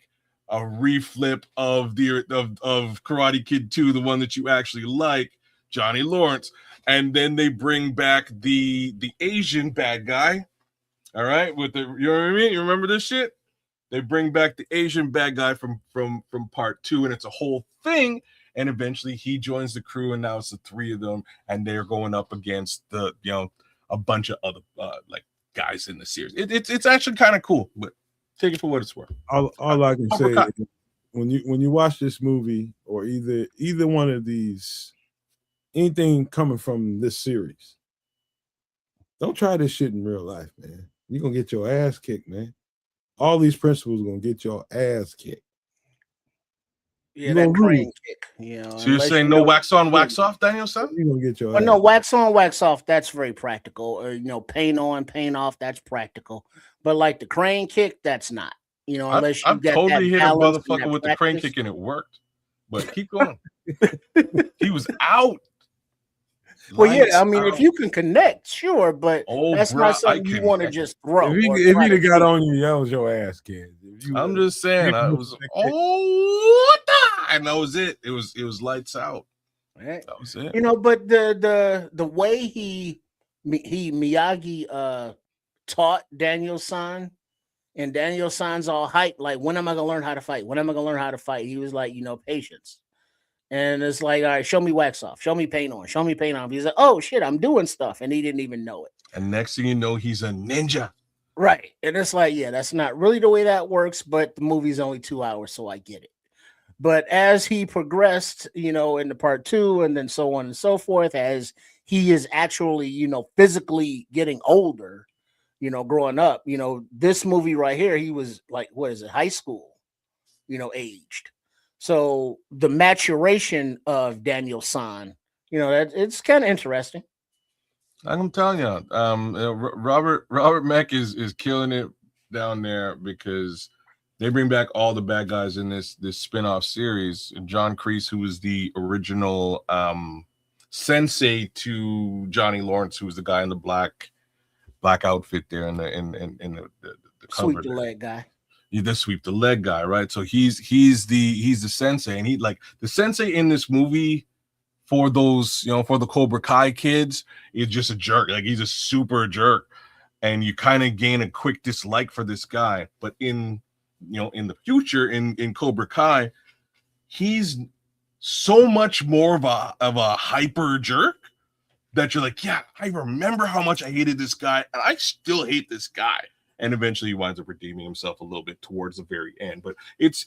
a reflip of Karate Kid 2, the one that you actually like, Johnny Lawrence, and then they bring back the Asian bad guy. All right, with the, you know what I mean? You remember this shit? They bring back the Asian bad guy from part 2, and it's a whole thing. And eventually he joins the crew, and now it's the 3 of them, and they're going up against a bunch of other guys in the series. It's actually kind of cool, but take it for what it's worth. All I can say is, when you watch this movie, or either one of these, anything coming from this series, don't try this shit in real life, man. You're gonna get your ass kicked, man. All these principals are gonna get your ass kicked. Yeah, that crane kick. So you're saying no wax on, wax off, Daniel son? You're gonna get your ass. No, wax on, wax off, that's very practical. Or paint on, paint off, that's practical. But like the crane kick, that's not. Unless you I've totally hit a motherfucker with the crane kick and it worked. But keep going. He was out. Well, yeah, I mean, if you can connect, sure, but that's not something you want to just throw. If he'd have got on you, that was your ass, kid. I'm just saying, I was and that was it. It was lights out. Right. That was it. But the way Miyagi taught Daniel-san, and Daniel-san's all hyped, like, when am I gonna learn how to fight? When am I gonna learn how to fight? He was like, patience. And it's like, all right, show me wax off, show me paint on, show me paint on. He's like, oh shit, I'm doing stuff, and he didn't even know it. And next thing you know, he's a ninja. Right. And it's like, yeah, that's not really the way that works, but the movie's only 2 hours, so I get it. But as he progressed, into part 2, and then so on and so forth, as he is actually, physically getting older, growing up, this movie right here, he was like, what is it, high school, aged. So the maturation of Daniel-san, it's kind of interesting. I'm telling you, Robert Meck is killing it down there, because they bring back all the bad guys in this spin-off series. John Kreese, who was the original sensei to Johnny Lawrence, who was the guy in the black outfit there in the sweep the leg guy. The sweep the leg guy, right? So he's the sensei, and he, like, the sensei in this movie for those, for the Cobra Kai kids, is just a jerk. Like, he's a super jerk, and you kind of gain a quick dislike for this guy. But in the future, in Cobra Kai, he's so much more of a hyper jerk that you're like, yeah, I remember how much I hated this guy, and I still hate this guy. And eventually he winds up redeeming himself a little bit towards the very end. But it's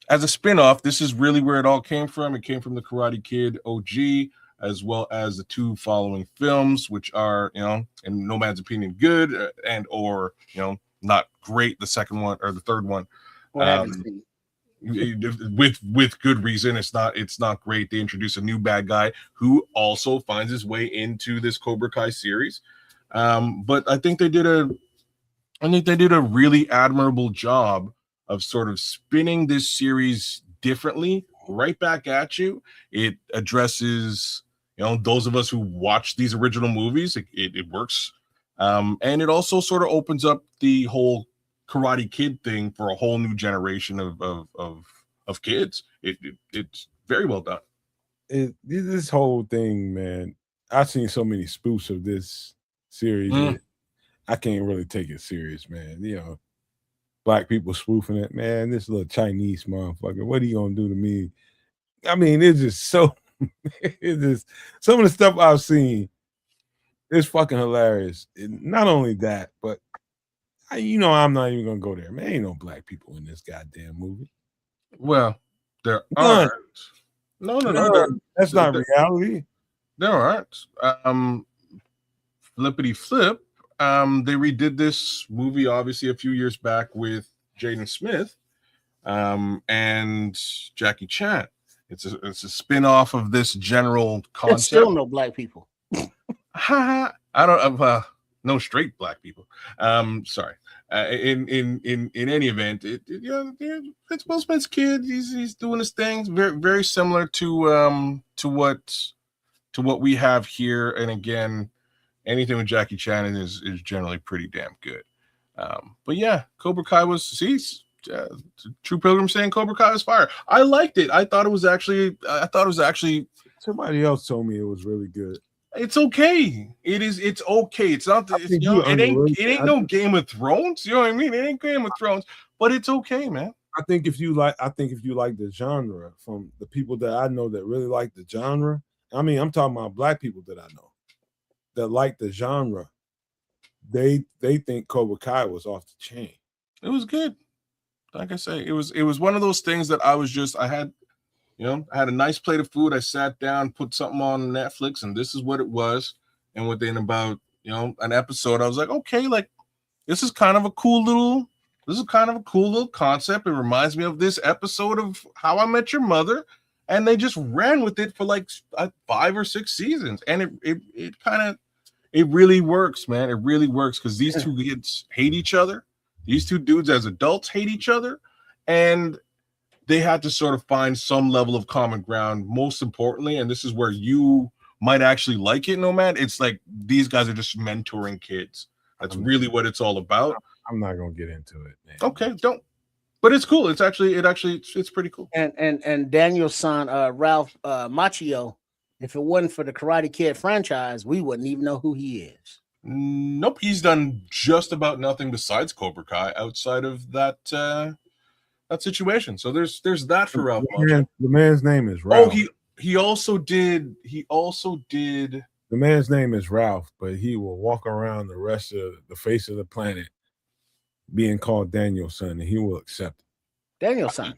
as a spin-off, this is really where it all came from. It came from the Karate Kid OG, as well as the 2 following films, which are, in Nomad's opinion, good and or not great. The second one or the third one, with good reason. It's not great. They introduce a new bad guy who also finds his way into this Cobra Kai series. But I think they did a really admirable job of sort of spinning this series differently right back at you. It addresses, those of us who watch these original movies. It works. And it also sort of opens up the whole Karate Kid thing for a whole new generation of kids. It's very well done. This whole thing, man, I've seen so many spoofs of this series. I can't really take it serious, man. Black people spoofing it, man. This little Chinese motherfucker, what are you gonna do to me? I mean, it's just so it's just some of the stuff I've seen is fucking hilarious. Not only that, but I'm not even gonna go there, man. Ain't no black people in this goddamn movie. Well, there aren't. No. That's not reality. There aren't. Flippity flip. They redid this movie obviously a few years back with Jaden Smith and Jackie Chan. It's a spin-off of this general concept. There's still no black people. I don't no straight black people. Sorry. In any event, it's Will Smith's kid. He's doing his things. Very very similar to what we have here. And again, anything with Jackie Chan is generally pretty damn good. But yeah, Cobra Kai was True Pilgrim saying Cobra Kai was fire. I liked it. I thought it was actually somebody else told me it was really good. It's okay. It's okay. It's not it ain't no Game of Thrones. You know what I mean? It ain't Game of Thrones, but it's okay, man. I think if you like the genre, from the people that I know that really like the genre, I mean, I'm talking about black people that I know that like the genre, they think Cobra Kai was off the chain. It was good. Like I say, it was one of those things that I had a nice plate of food. I sat down, put something on Netflix, and this is what it was. And within about an episode, I was like, okay, like this is kind of a cool little concept. It reminds me of this episode of How I Met Your Mother, and they just ran with it for like 5 or 6 seasons, and it really works, man. It really works because these two kids hate each other. These two dudes as adults hate each other, and they had to sort of find some level of common ground. Most importantly, and this is where you might actually like it, Nomad, it's like these guys are just mentoring kids. That's really what it's all about. I'm not gonna get into it, man. Okay, don't. But it's cool. It's pretty cool. And Daniel's son, Ralph Macchio, if it wasn't for the Karate Kid franchise, we wouldn't even know who he is. Nope, he's done just about nothing besides Cobra Kai outside of that situation. So there's that for Ralph. The man's name is Ralph. Oh, he also did. The man's name is Ralph, but he will walk around the rest of the face of the planet being called Daniel's son, and he will accept it. Daniel's son.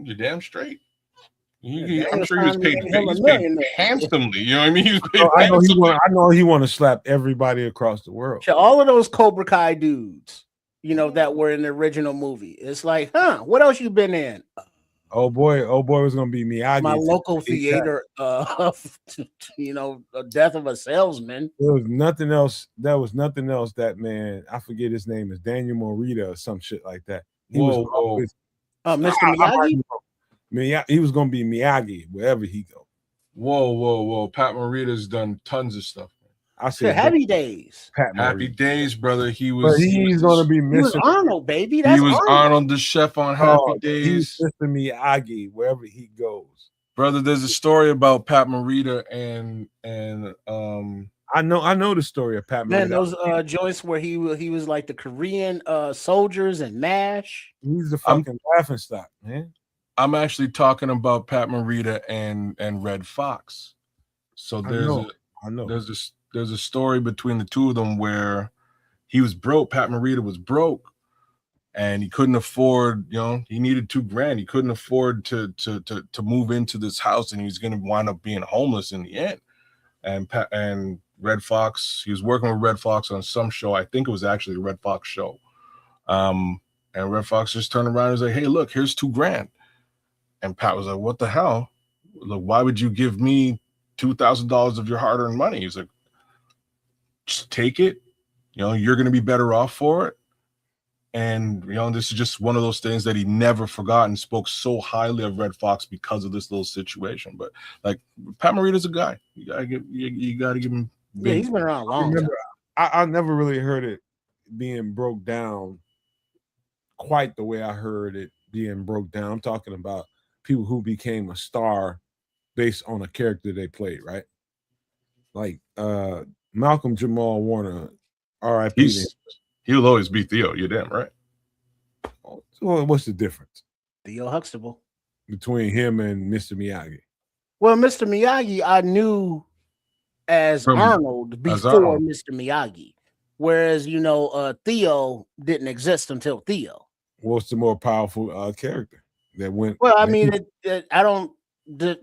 You're damn straight. I'm sure he was paid handsomely. You know what I mean? He was paid I know he want to slap everybody across the world. All of those Cobra Kai dudes, that were in the original movie. It's like, what else you been in? Oh boy was gonna be Miyagi. My local theater, Death of a Salesman. There was nothing else. That man, I forget his name, is Daniel Morita or some shit like that. Mr. Miyagi. He was gonna be Miyagi wherever he go. Whoa! Pat Morita's done tons of stuff. I said Happy Days. Happy Days, brother. He's gonna be missing. He was Arnold, baby. He was Arnold the chef on Happy Days. He's Mr. Miyagi wherever he goes. Brother, there's a story about Pat Morita and I know the story of Pat Morita. Man, those joints where he was like the Korean soldiers and MASH. He's the fucking laughing stock, man. I'm actually talking about Pat Morita and Red Fox. So there's a story between the two of them where he was broke. Pat Morita was broke, and he couldn't afford. He needed $2,000. He couldn't afford to move into this house, and he was going to wind up being homeless in the end. And Red Fox, he was working with Red Fox on some show. I think it was actually the Red Fox show. And Red Fox just turned around and was like, "Hey, look, here's $2,000." And Pat was like, "What the hell? Look, why would you give me $2,000 of your hard-earned money?" He's like, "Just take it. You're going to be better off for it." And this is just one of those things that he never forgot and spoke so highly of Red Fox because of this little situation. But like Pat Morita's a guy. You gotta give him. Yeah, he's been around a long time. I never really heard it being broke down quite the way I heard it being broke down. I'm talking about people who became a star based on a character they played, right? Like Malcolm Jamal Warner, R.I.P. He'll always be Theo. You're damn right. So what's the difference? Theo Huxtable. Between him and Mr. Miyagi? Well, Mr. Miyagi, I knew as Arnold before Mr. Miyagi. Whereas, Theo didn't exist until Theo. What's the more powerful character that went? Well, I mean, I don't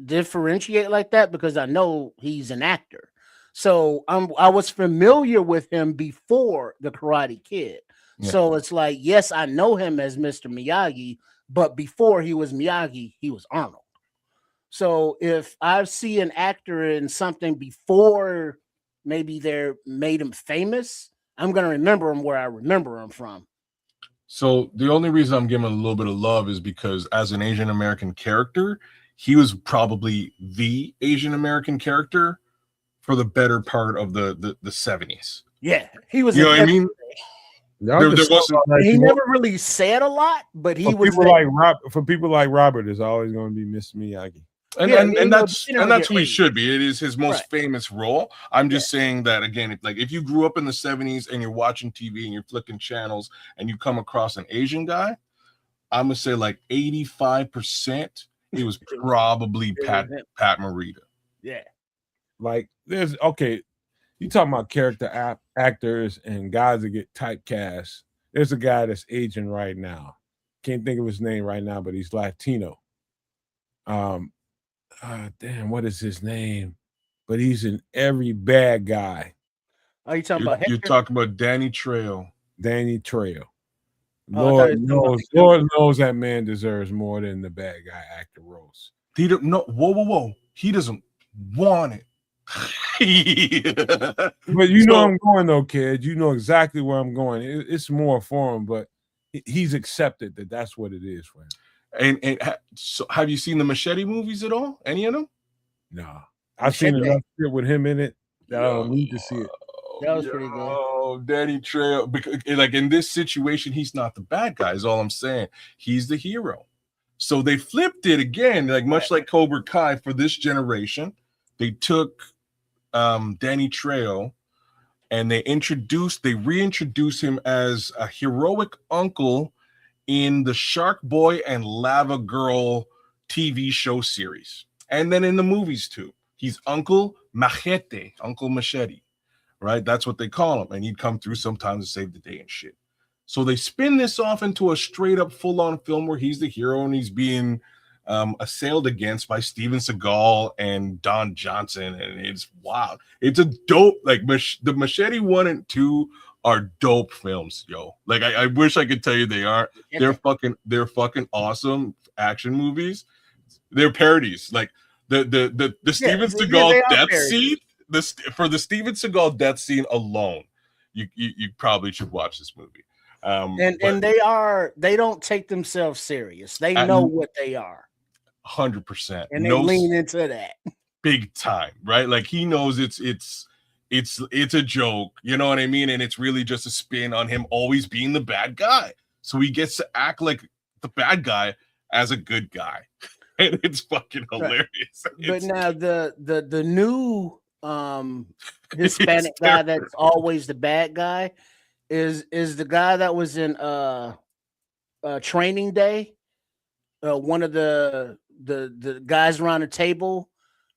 differentiate like that because I know he's an actor. So I was familiar with him before the Karate Kid. Yeah. So it's like, yes, I know him as Mr. Miyagi, but before he was Miyagi, he was Arnold. So if I see an actor in something before maybe they made him famous, I'm going to remember him where I remember him from. So the only reason I'm giving him a little bit of love is because as an Asian American character, he was probably the Asian American character for the better part of the 70s. Yeah, he was. You know what I mean? He never really said a lot, but he was. For people like Robert, is always going to be Mr. Miyagi. And that's who he should be. It is his most famous role. I'm just saying that again, if you grew up in the 70s and you're watching TV and you're flicking channels and you come across an Asian guy, I'm gonna say like 85%, it was probably Pat Morita. Yeah. Like you talking about character actors and guys that get typecast. There's a guy that's aging right now. Can't think of his name right now, but he's Latino. Damn, what is his name? But he's in every bad guy. Are you talking about? You're talking about Danny Trejo. Danny Trejo. Lord knows that man deserves more than the bad guy actor roles. He don't know. Whoa. He doesn't want it. But I'm going though, kid. You know exactly where I'm going. It's more for him, but he's accepted that that's what it is for him. And so have you seen the Machete movies at all? Any of them? No. I've seen enough shit with him in it that I don't need to see it. That was pretty good. Oh, Danny Trejo. Because, like in this situation, he's not the bad guy, is all I'm saying. He's the hero. So they flipped it again, like much like Cobra Kai for this generation. They took Danny Trejo and they reintroduced him as a heroic uncle in the Shark Boy and Lava Girl TV show series. And then in the movies too. He's Uncle Machete, Uncle Machete, right? That's what they call him. And he'd come through sometimes to save the day and shit. So they spin this off into a straight up full-on film where he's the hero and he's being assailed against by Steven Seagal and Don Johnson. And it's wild. It's a dope, like the Machete 1 and 2 are dope films, yo. Like I wish I could tell you they are. They're fucking awesome action movies. They're parodies. Like the Steven Seagal death scene. For the Steven Seagal death scene alone, you probably should watch this movie. And they don't take themselves serious. They know what they are. 100%. And they lean into that big time, right? Like he knows it's a joke, you know what I mean? And it's really just a spin on him always being the bad guy. So he gets to act like the bad guy as a good guy. And it's fucking hilarious. But now the new Hispanic guy that's always the bad guy is the guy that was in Training Day. One of the guys around the table.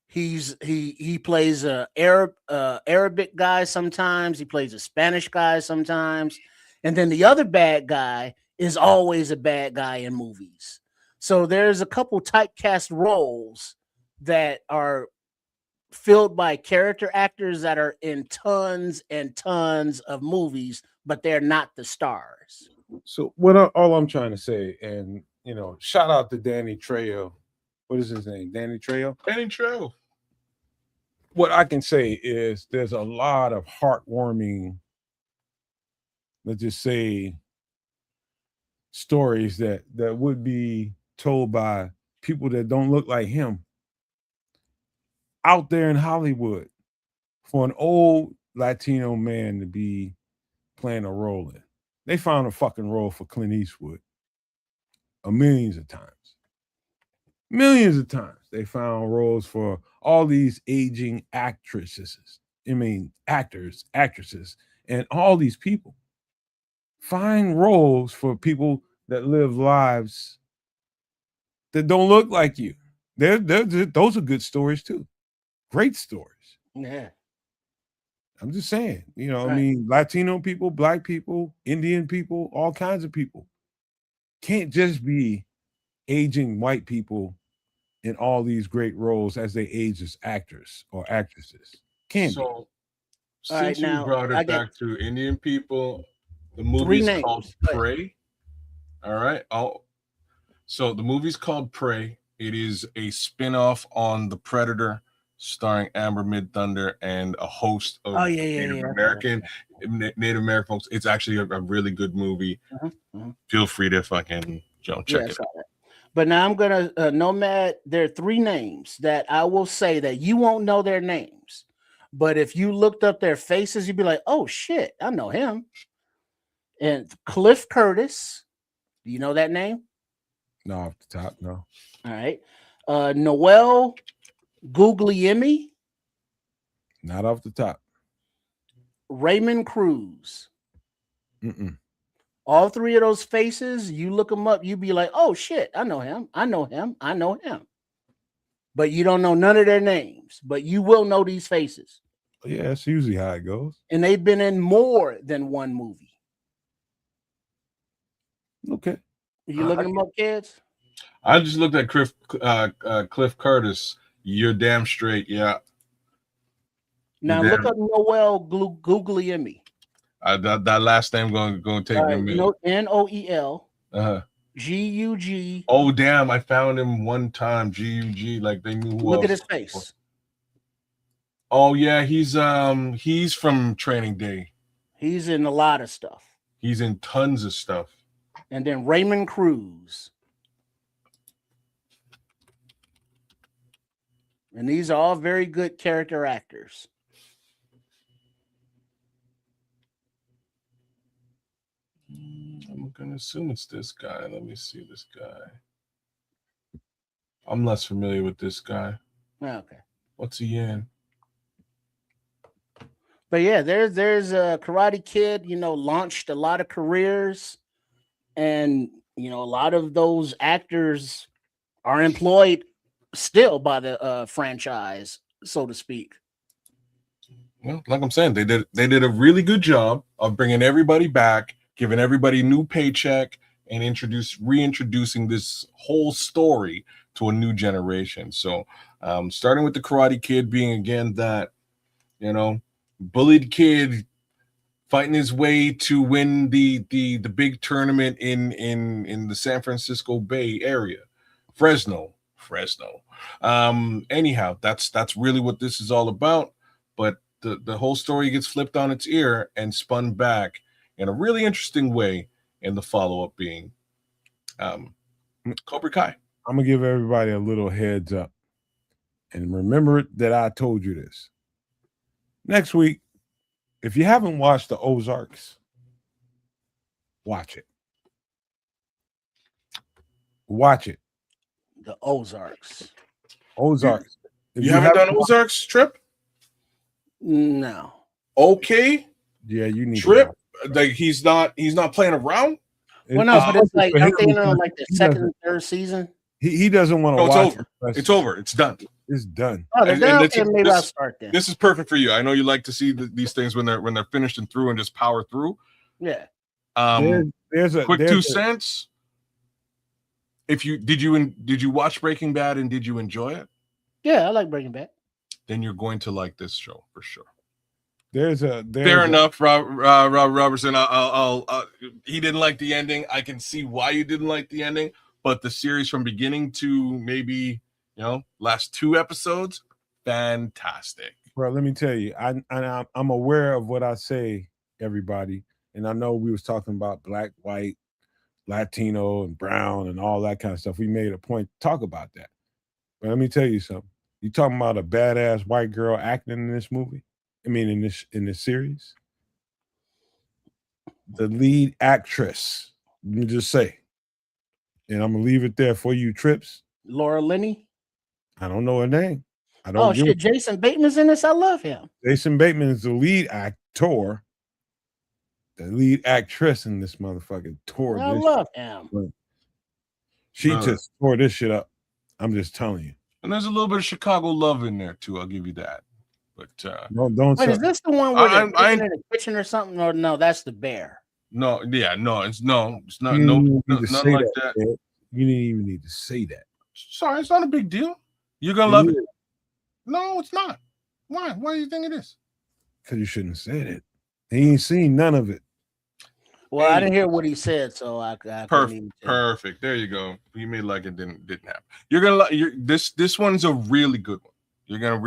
He plays a Arabic guy sometimes. He plays a Spanish guy sometimes, and then the other bad guy is always a bad guy in movies. So there's a couple typecast roles that are filled by character actors that are in tons and tons of movies, but they're not the stars. So all I'm trying to say, and shout out to Danny Trejo. What is his name? Danny Trejo? Danny Trejo. What I can say is there's a lot of heartwarming, let's just say, stories that would be told by people that don't look like him out there in Hollywood for an old Latino man to be playing a role in. They found a fucking role for Clint Eastwood millions of times. Millions of times they found roles for all these aging actresses. I mean, actors, actresses, and all these people. Find roles for people that live lives that don't look like you. Those are good stories too. Great stories. Yeah. I'm just saying, you know, Right. I mean, Latino people, Black people, Indian people, all kinds of people. Can't just be aging white people in all these great roles as they age as actors or actresses. Can't be. So, All right, since you now brought I it get back to Indian people, the 3 movie's names. called Go ahead. Prey. All right. So the movie's called Prey. It is a spin-off on The Predator, starring Amber Mid-Thunder and a host of Oh, yeah. Native Okay. American folks. It's actually a really good movie. Feel free to fucking check Yeah, I it saw out. that. But now I'm gonna Nomad. There are 3 names that I will say that you won't know their names, but if you looked up their faces, you'd be like, "Oh shit, I know him." And Cliff Curtis, do you know that name? No, off the top, no. All right. Noel Guglielmi, Not off the top. Raymond Cruz. Mm-mm. All 3 of those faces, you look them up, you'd be like, "Oh shit, I know him. I know him. I know him." But you don't know none of their names, but you will know these faces. Yeah, that's usually how it goes. And they've been in more than one movie. Okay. You looking them up, kids? I just looked at Cliff Curtis. You're damn straight, yeah. Now You're look damn- up Noel Guglielmi. that last name going to take me a minute. Noel Uh-huh. Gug. Oh damn! I found him one time. Gug, like they knew who Look at else. his face. Oh yeah, he's from Training Day. He's in a lot of stuff. He's in tons of stuff. And then Raymond Cruz. And these are all very good character actors. I'm gonna assume it's this guy. Let me see this guy. I'm less familiar with this guy. Okay. What's he in? But yeah, there's a Karate Kid, launched a lot of careers, and a lot of those actors are employed still by the franchise, so to speak. Well, like I'm saying, they did a really good job of bringing everybody back, giving everybody new paycheck, and reintroducing this whole story to a new generation. So, starting with the Karate Kid being again that, bullied kid fighting his way to win the big tournament in the San Francisco Bay Area, Fresno. Anyhow, that's really what this is all about. But the whole story gets flipped on its ear and spun back in a really interesting way in the follow-up being Cobra Kai. I'm gonna give everybody a little heads up. And remember that I told you this. Next week, if you haven't watched the Ozarks, watch it. Watch it. The Ozarks. Ozarks. If You haven't done Ozarks, Trip? No. Okay. Yeah, you need Trip. Like he's not playing around. Well, no, but it's like aren't they in like the second and third season? He doesn't want to No, watch. It's over. It's done. It's done. Oh, they're done. Okay, maybe I'll start then. This is perfect for you. I know you like to see these things when they're finished and through and just power through. Yeah. There's a quick 2 cents. Did you watch Breaking Bad and did you enjoy it? Yeah, I like Breaking Bad. Then you're going to like this show for sure. Fair enough, Rob Robertson. I'll he didn't like the ending. I can see why you didn't like the ending, but the series from beginning to maybe last 2 episodes, fantastic. Bro, let me tell you, I'm aware of what I say, everybody, and I know we was talking about black, white, Latino and brown and all that kind of stuff. We made a point to talk about that. But let me tell you something. You talking about a badass white girl acting in this movie? I mean, in this series, the lead actress. Let me just say, and I'm gonna leave it there for you, Trips. Laura Linney. I don't know her name. I don't. Oh shit, Jason Bateman's in this. I love him. Jason Bateman is the lead actor. The lead actress in this motherfucking tour. I love him. She just tore this shit up. I'm just telling you. And there's a little bit of Chicago love in there too. I'll give you that. But don't. Wait, is this the one where they're in the kitchen or something? Or no, that's the bear. No, yeah, no, it's not. Nothing like that. Man. You didn't even need to say that. Sorry, it's not a big deal. You're gonna love it. No, it's not. Why? Why do you think it is? Because you shouldn't have said it. He ain't seen none of it. Well, I didn't hear what he said, so I perfect. There you go. You made like it didn't happen. You're gonna this one's a really good one. You're gonna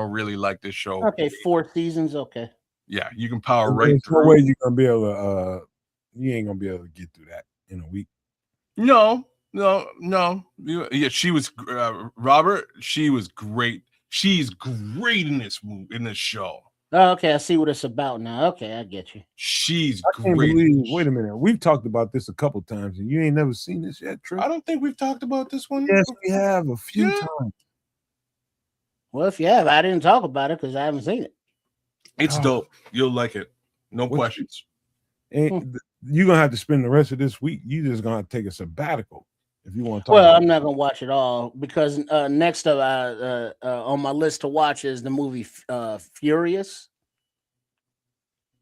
really like this show. Okay, 4 seasons. Okay. Yeah, you can power right through. No way you're gonna be able to. You ain't gonna be able to get through that in a week. No. Yeah, she was Robert. She was great. She's great in this show. Oh, okay, I see what it's about now. Okay, I get you. She's can't great. Wait a minute. We've talked about this a couple times, and you ain't never seen this yet, Trip? I don't think we've talked about this one. Yes, we have a few times. Well, if you have, I didn't talk about it because I haven't seen it. It's dope. You'll like it. No questions. And you're gonna have to spend the rest of this week. You just gonna have to take a sabbatical if you want to talk. Well, I'm not gonna watch it all because next up on my list to watch is the movie Furious.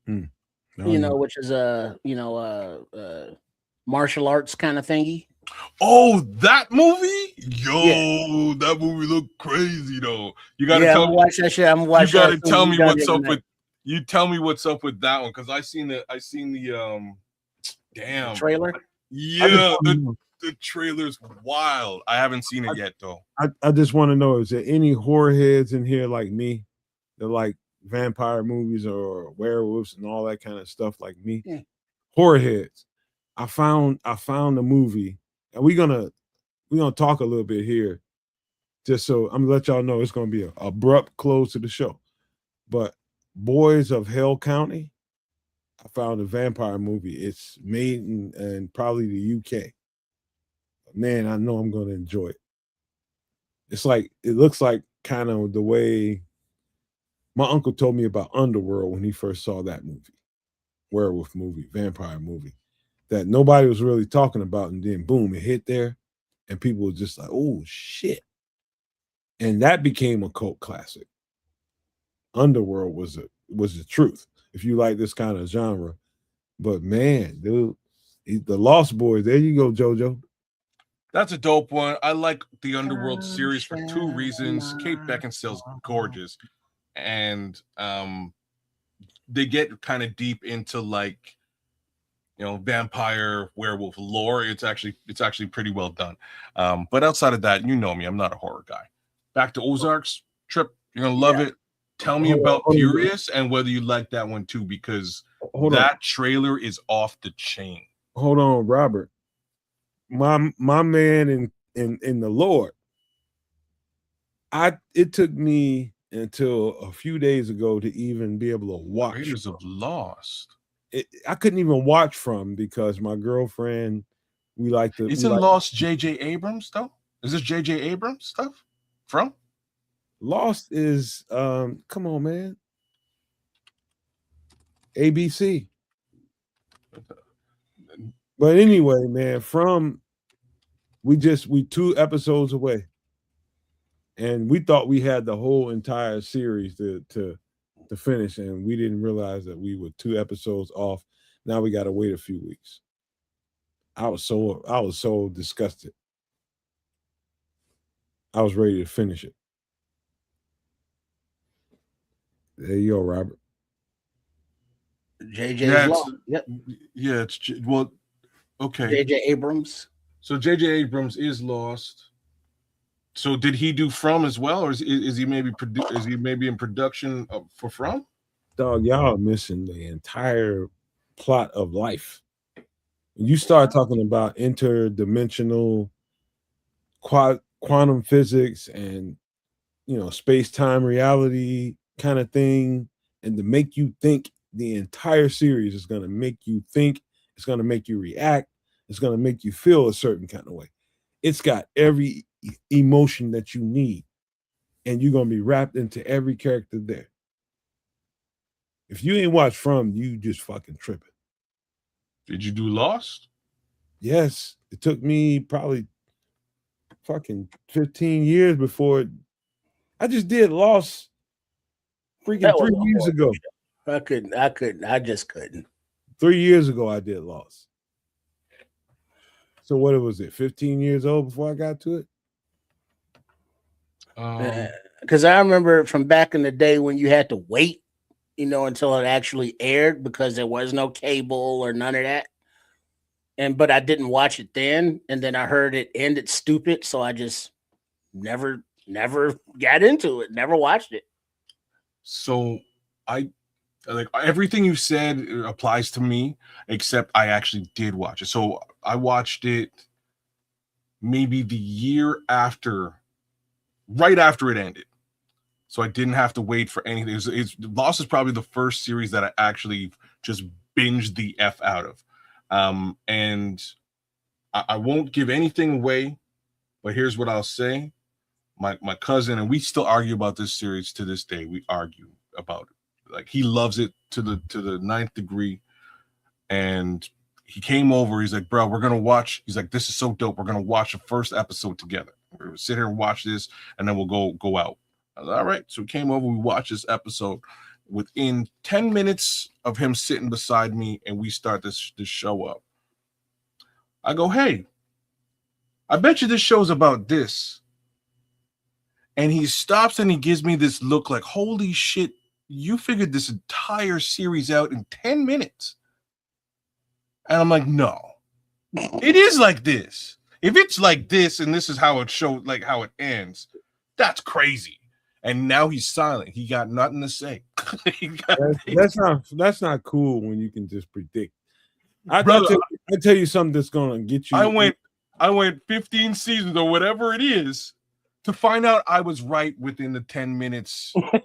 Which is martial arts kind of thingy. Oh, that movie? Yo, that movie looked crazy though. You gotta tell me. Watch that shit. I'm watching. You gotta tell me what's up with. You tell me what's up with that one because I seen the damn trailer. Yeah, the trailer's wild. I haven't seen it yet though. I just want to know: is there any horror heads in here like me that like vampire movies or werewolves and all that kind of stuff like me? Yeah. Horror heads. I found a movie, and we're gonna talk a little bit here, just so I'm gonna let y'all know it's gonna be an abrupt close to the show. But Boys of Hell County, I found a vampire movie. It's made in probably the UK. Man, I know I'm gonna enjoy it. It looks like kind of the way my uncle told me about Underworld when he first saw that movie, werewolf movie, vampire movie, that nobody was really talking about, and then boom, it hit there, and people were just like, "Oh shit!" And that became a cult classic. Underworld was the truth if you like this kind of genre. But man, dude, the Lost Boys. There you go, JoJo. That's a dope one. I like the Underworld series for 2 reasons. Kate Beckinsale's gorgeous, and they get kind of deep into like vampire werewolf lore. It's actually pretty well done. But outside of that, you know me, I'm not a horror guy. Back to Ozarks. Trip, you're gonna love it. Tell me about Furious and whether you like that one too, because that trailer is off the chain. Hold on, Robert. My man in the Lord. It took me until a few days ago to even be able to watch. Raiders of Lost. I couldn't even watch from because my girlfriend. We like to. Isn't Lost J.J. Abrams though? Is this J.J. Abrams stuff from? Lost is come on, man. ABC. But anyway, man, we 2 episodes away. And we thought we had the whole entire series to finish, and we didn't realize that we were 2 episodes off. Now we got to wait a few weeks. I was so disgusted. I was ready to finish it. There you go, Robert. JJ's Law. Yep. Yeah, it's okay. JJ Abrams. So JJ Abrams is Lost. So did he do From as well, or is he maybe in production for From? Dog, y'all are missing the entire plot of life. When you start talking about interdimensional quantum physics and space-time reality kind of thing, and to make you think, the entire series is going to make you think, it's going to make you react, it's going to make you feel a certain kind of way. It's got every emotion that you need, and you're going to be wrapped into every character there. If you ain't watched From, you just fucking tripping. Did you do Lost? Yes, it took me probably fucking 15 years before I just did Lost freaking 3 years ago. I just couldn't. 3 years ago, I did Lost. So what was it? 15 years old before I got to it. Because I remember from back in the day when you had to wait, until it actually aired because there was no cable or none of that. But I didn't watch it then, and then I heard it ended stupid, so I just never got into it, never watched it. So I like everything you said applies to me, except I actually did watch it. So I watched it maybe the year after, right after it ended. So I didn't have to wait for anything. Lost is probably the first series that I actually just binged the F out of. And I won't give anything away, but here's what I'll say. My cousin, and we still argue about this series to this day. We argue about it. Like, he loves it to the ninth degree. And he came over. He's like, bro, we're going to watch. He's like, this is so dope. We're going to watch the first episode together. We're going to sit here and watch this, and then we'll go out. I was like, all right. So we came over. We watched this episode. Within 10 minutes of him sitting beside me, and we start this show up, I go, hey, I bet you this show's about this. And he stops and he gives me this look like, holy shit, you figured this entire series out in 10 minutes. And I'm like, no, it is like this. If it's like this and this is how it showed, like how it ends, that's crazy. And now he's silent. He got nothing to say. That's not cool when you can just predict. I tell you something that's gonna get you. I went 15 seasons or whatever it is to find out I was right within the 10 minutes. I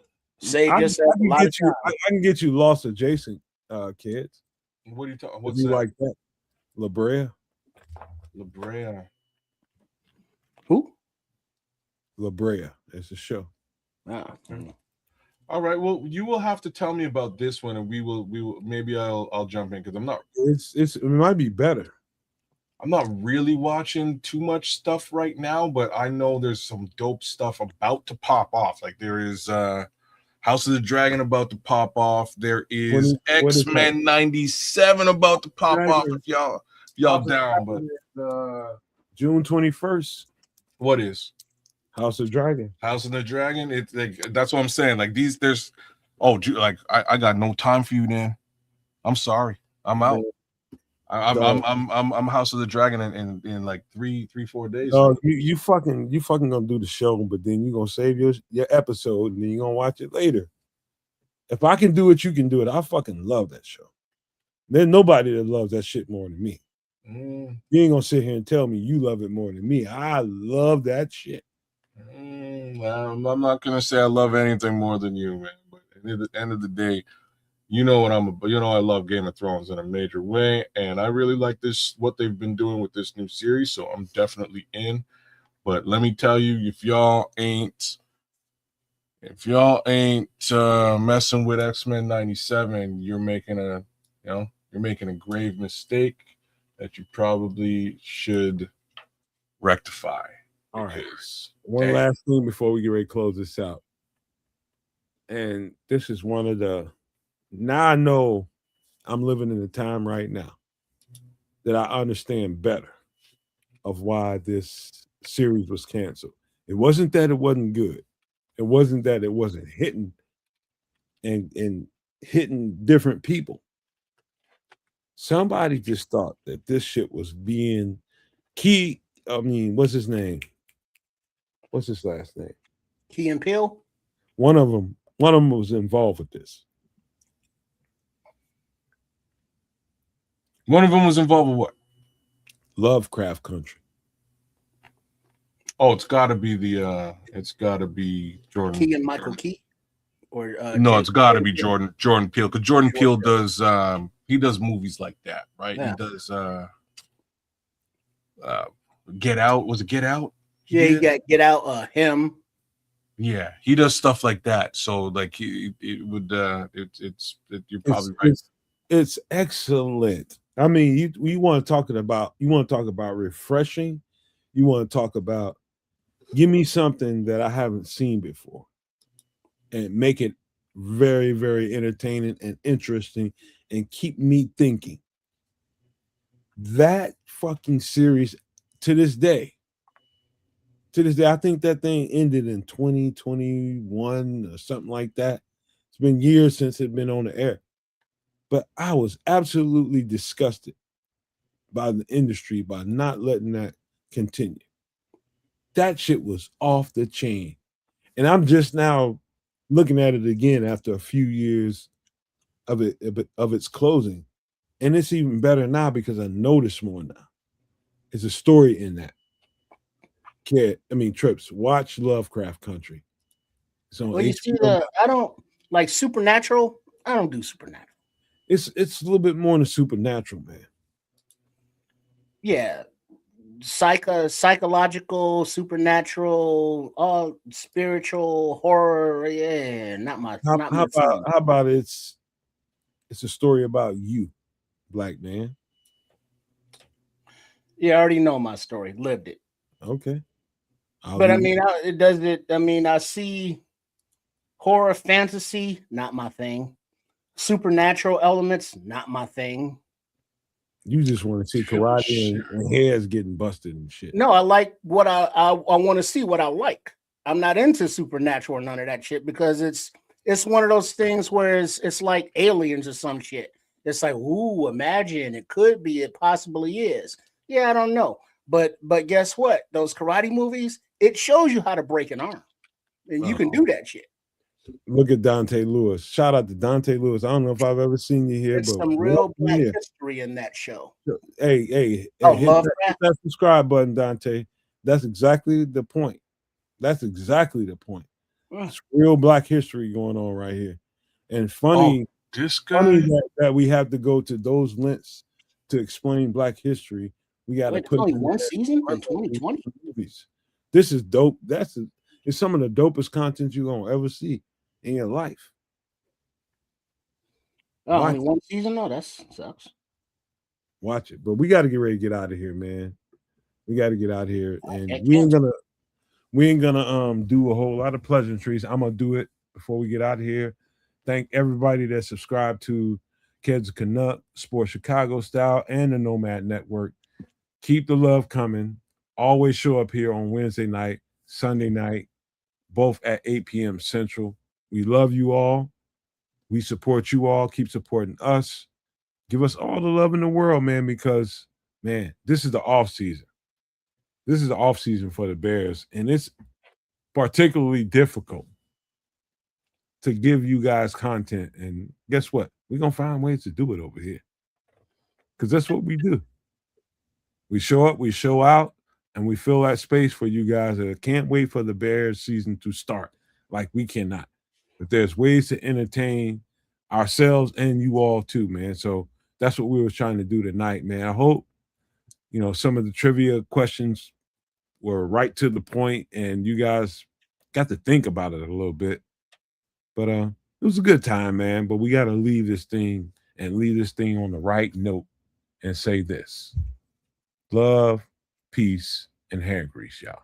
can get you Lost adjacent, kids. What are you talking? What's that? Like that? La Brea. Who? La Brea. It's a show. All right. Well, you will have to tell me about this one, and we will maybe I'll jump in because I'm not. It might be better. I'm not really watching too much stuff right now, but I know there's some dope stuff about to pop off. Like there is House of the Dragon about to pop off. There is X-Men 97 about to pop off. If y'all down, but June 21st. What is House of Dragon? House of the Dragon. It's like, that's what I'm saying. Like I got no time for you, then. I'm sorry. I'm out. I'm House of the Dragon in like 3-4 days. Oh, you fucking gonna do the show, but then you're gonna save your episode and then you're gonna watch it later. If I can do it, you can do it. I fucking love that show. There's nobody that loves that shit more than me. You ain't gonna sit here and tell me you love it more than me. I love that shit. I'm not gonna say I love anything more than you, man. But at the end of the day, you know what I love Game of Thrones in a major way, and I really like what they've been doing with this new series, so I'm definitely in. But let me tell you, if y'all ain't messing with X-Men 97, you're making a grave mistake that you probably should rectify. All right. One last thing before we get ready to close this out. And this is one of the. Now I know I'm living in a time right now that I understand better of why this series was canceled. It wasn't that it wasn't good. It wasn't that it wasn't hitting and hitting different people. Somebody just thought that this shit was being key. I mean, what's his name? What's his last name? Key and Peele? One of them was involved with this. One of them was involved with what? Lovecraft Country. Oh, it's got to be Jordan. Key and Michael Key, or No, Jay- it's got to be Jordan Peele, because Jordan Peele does he does movies like that, right? Yeah. He does Get Out. Was it Get Out? You got Get Out. Him. Yeah, he does stuff like that. So like you're probably right. It's excellent. I mean, you want to talk about refreshing. You want to talk about give me something that I haven't seen before and make it very, very entertaining and interesting and keep me thinking. That fucking series to this day, I think that thing ended in 2021 or something like that. It's been years since it's been on the air. But I was absolutely disgusted by the industry by not letting that continue. That shit was off the chain. And I'm just now looking at it again after a few years of its closing. And it's even better now because I notice more now. There's a story in that. Trips, watch Lovecraft Country. So well, you see I don't like Supernatural. I don't do Supernatural. It's a little bit more than supernatural, man. Yeah. Psychological, supernatural, all spiritual, horror. Yeah, not my. How about it's a story about you, black man. Yeah, I already know my story. Lived it. Okay. But I mean, I see horror, fantasy, not my thing. Supernatural elements, not my thing. You just want to see karate and heads getting busted and shit. No, I like what I want to see what I like. I'm not into supernatural or none of that shit because it's one of those things where it's like aliens or some shit. It's like, ooh, imagine it could be, it possibly is. Yeah, I don't know. But guess what? Those karate movies, it shows you how to break an arm. And you can do that shit. Look at Dante Lewis. Shout out to Dante Lewis. I don't know if I've ever seen you here, There's but some real black history in that show. Hey, hit that subscribe button, Dante. That's exactly the point. It's real black history going on right here. And funny, funny that we have to go to those lengths to explain black history. We got to put only one season in 2020 movies. This is dope. It's some of the dopest content you're gonna ever see in your life. Only one season? No, that sucks. Watch it. But we got to get ready to get out of here, man. We got to get out of here. And we ain't gonna do a whole lot of pleasantries. I'm gonna do it before we get out of here. Thank everybody that subscribed to Kedz Canuck, Sports Chicago Style, and the Nomad Network. Keep the love coming. Always show up here on Wednesday night, Sunday night, both at 8 p.m. Central. We love you all. We support you all. Keep supporting us. Give us all the love in the world, man, because, man, this is the off season. This is the off season for the Bears, and it's particularly difficult to give you guys content. And guess what? We're going to find ways to do it over here because that's what we do. We show up, we show out, and we fill that space for you guys that can't wait for the Bears season to start like we cannot. But there's ways to entertain ourselves and you all too, man. So that's what we were trying to do tonight, man. I hope, some of the trivia questions were right to the point and you guys got to think about it a little bit. But it was a good time, man. But we got to leave this thing on the right note and say this. Love, peace, and hair grease, y'all.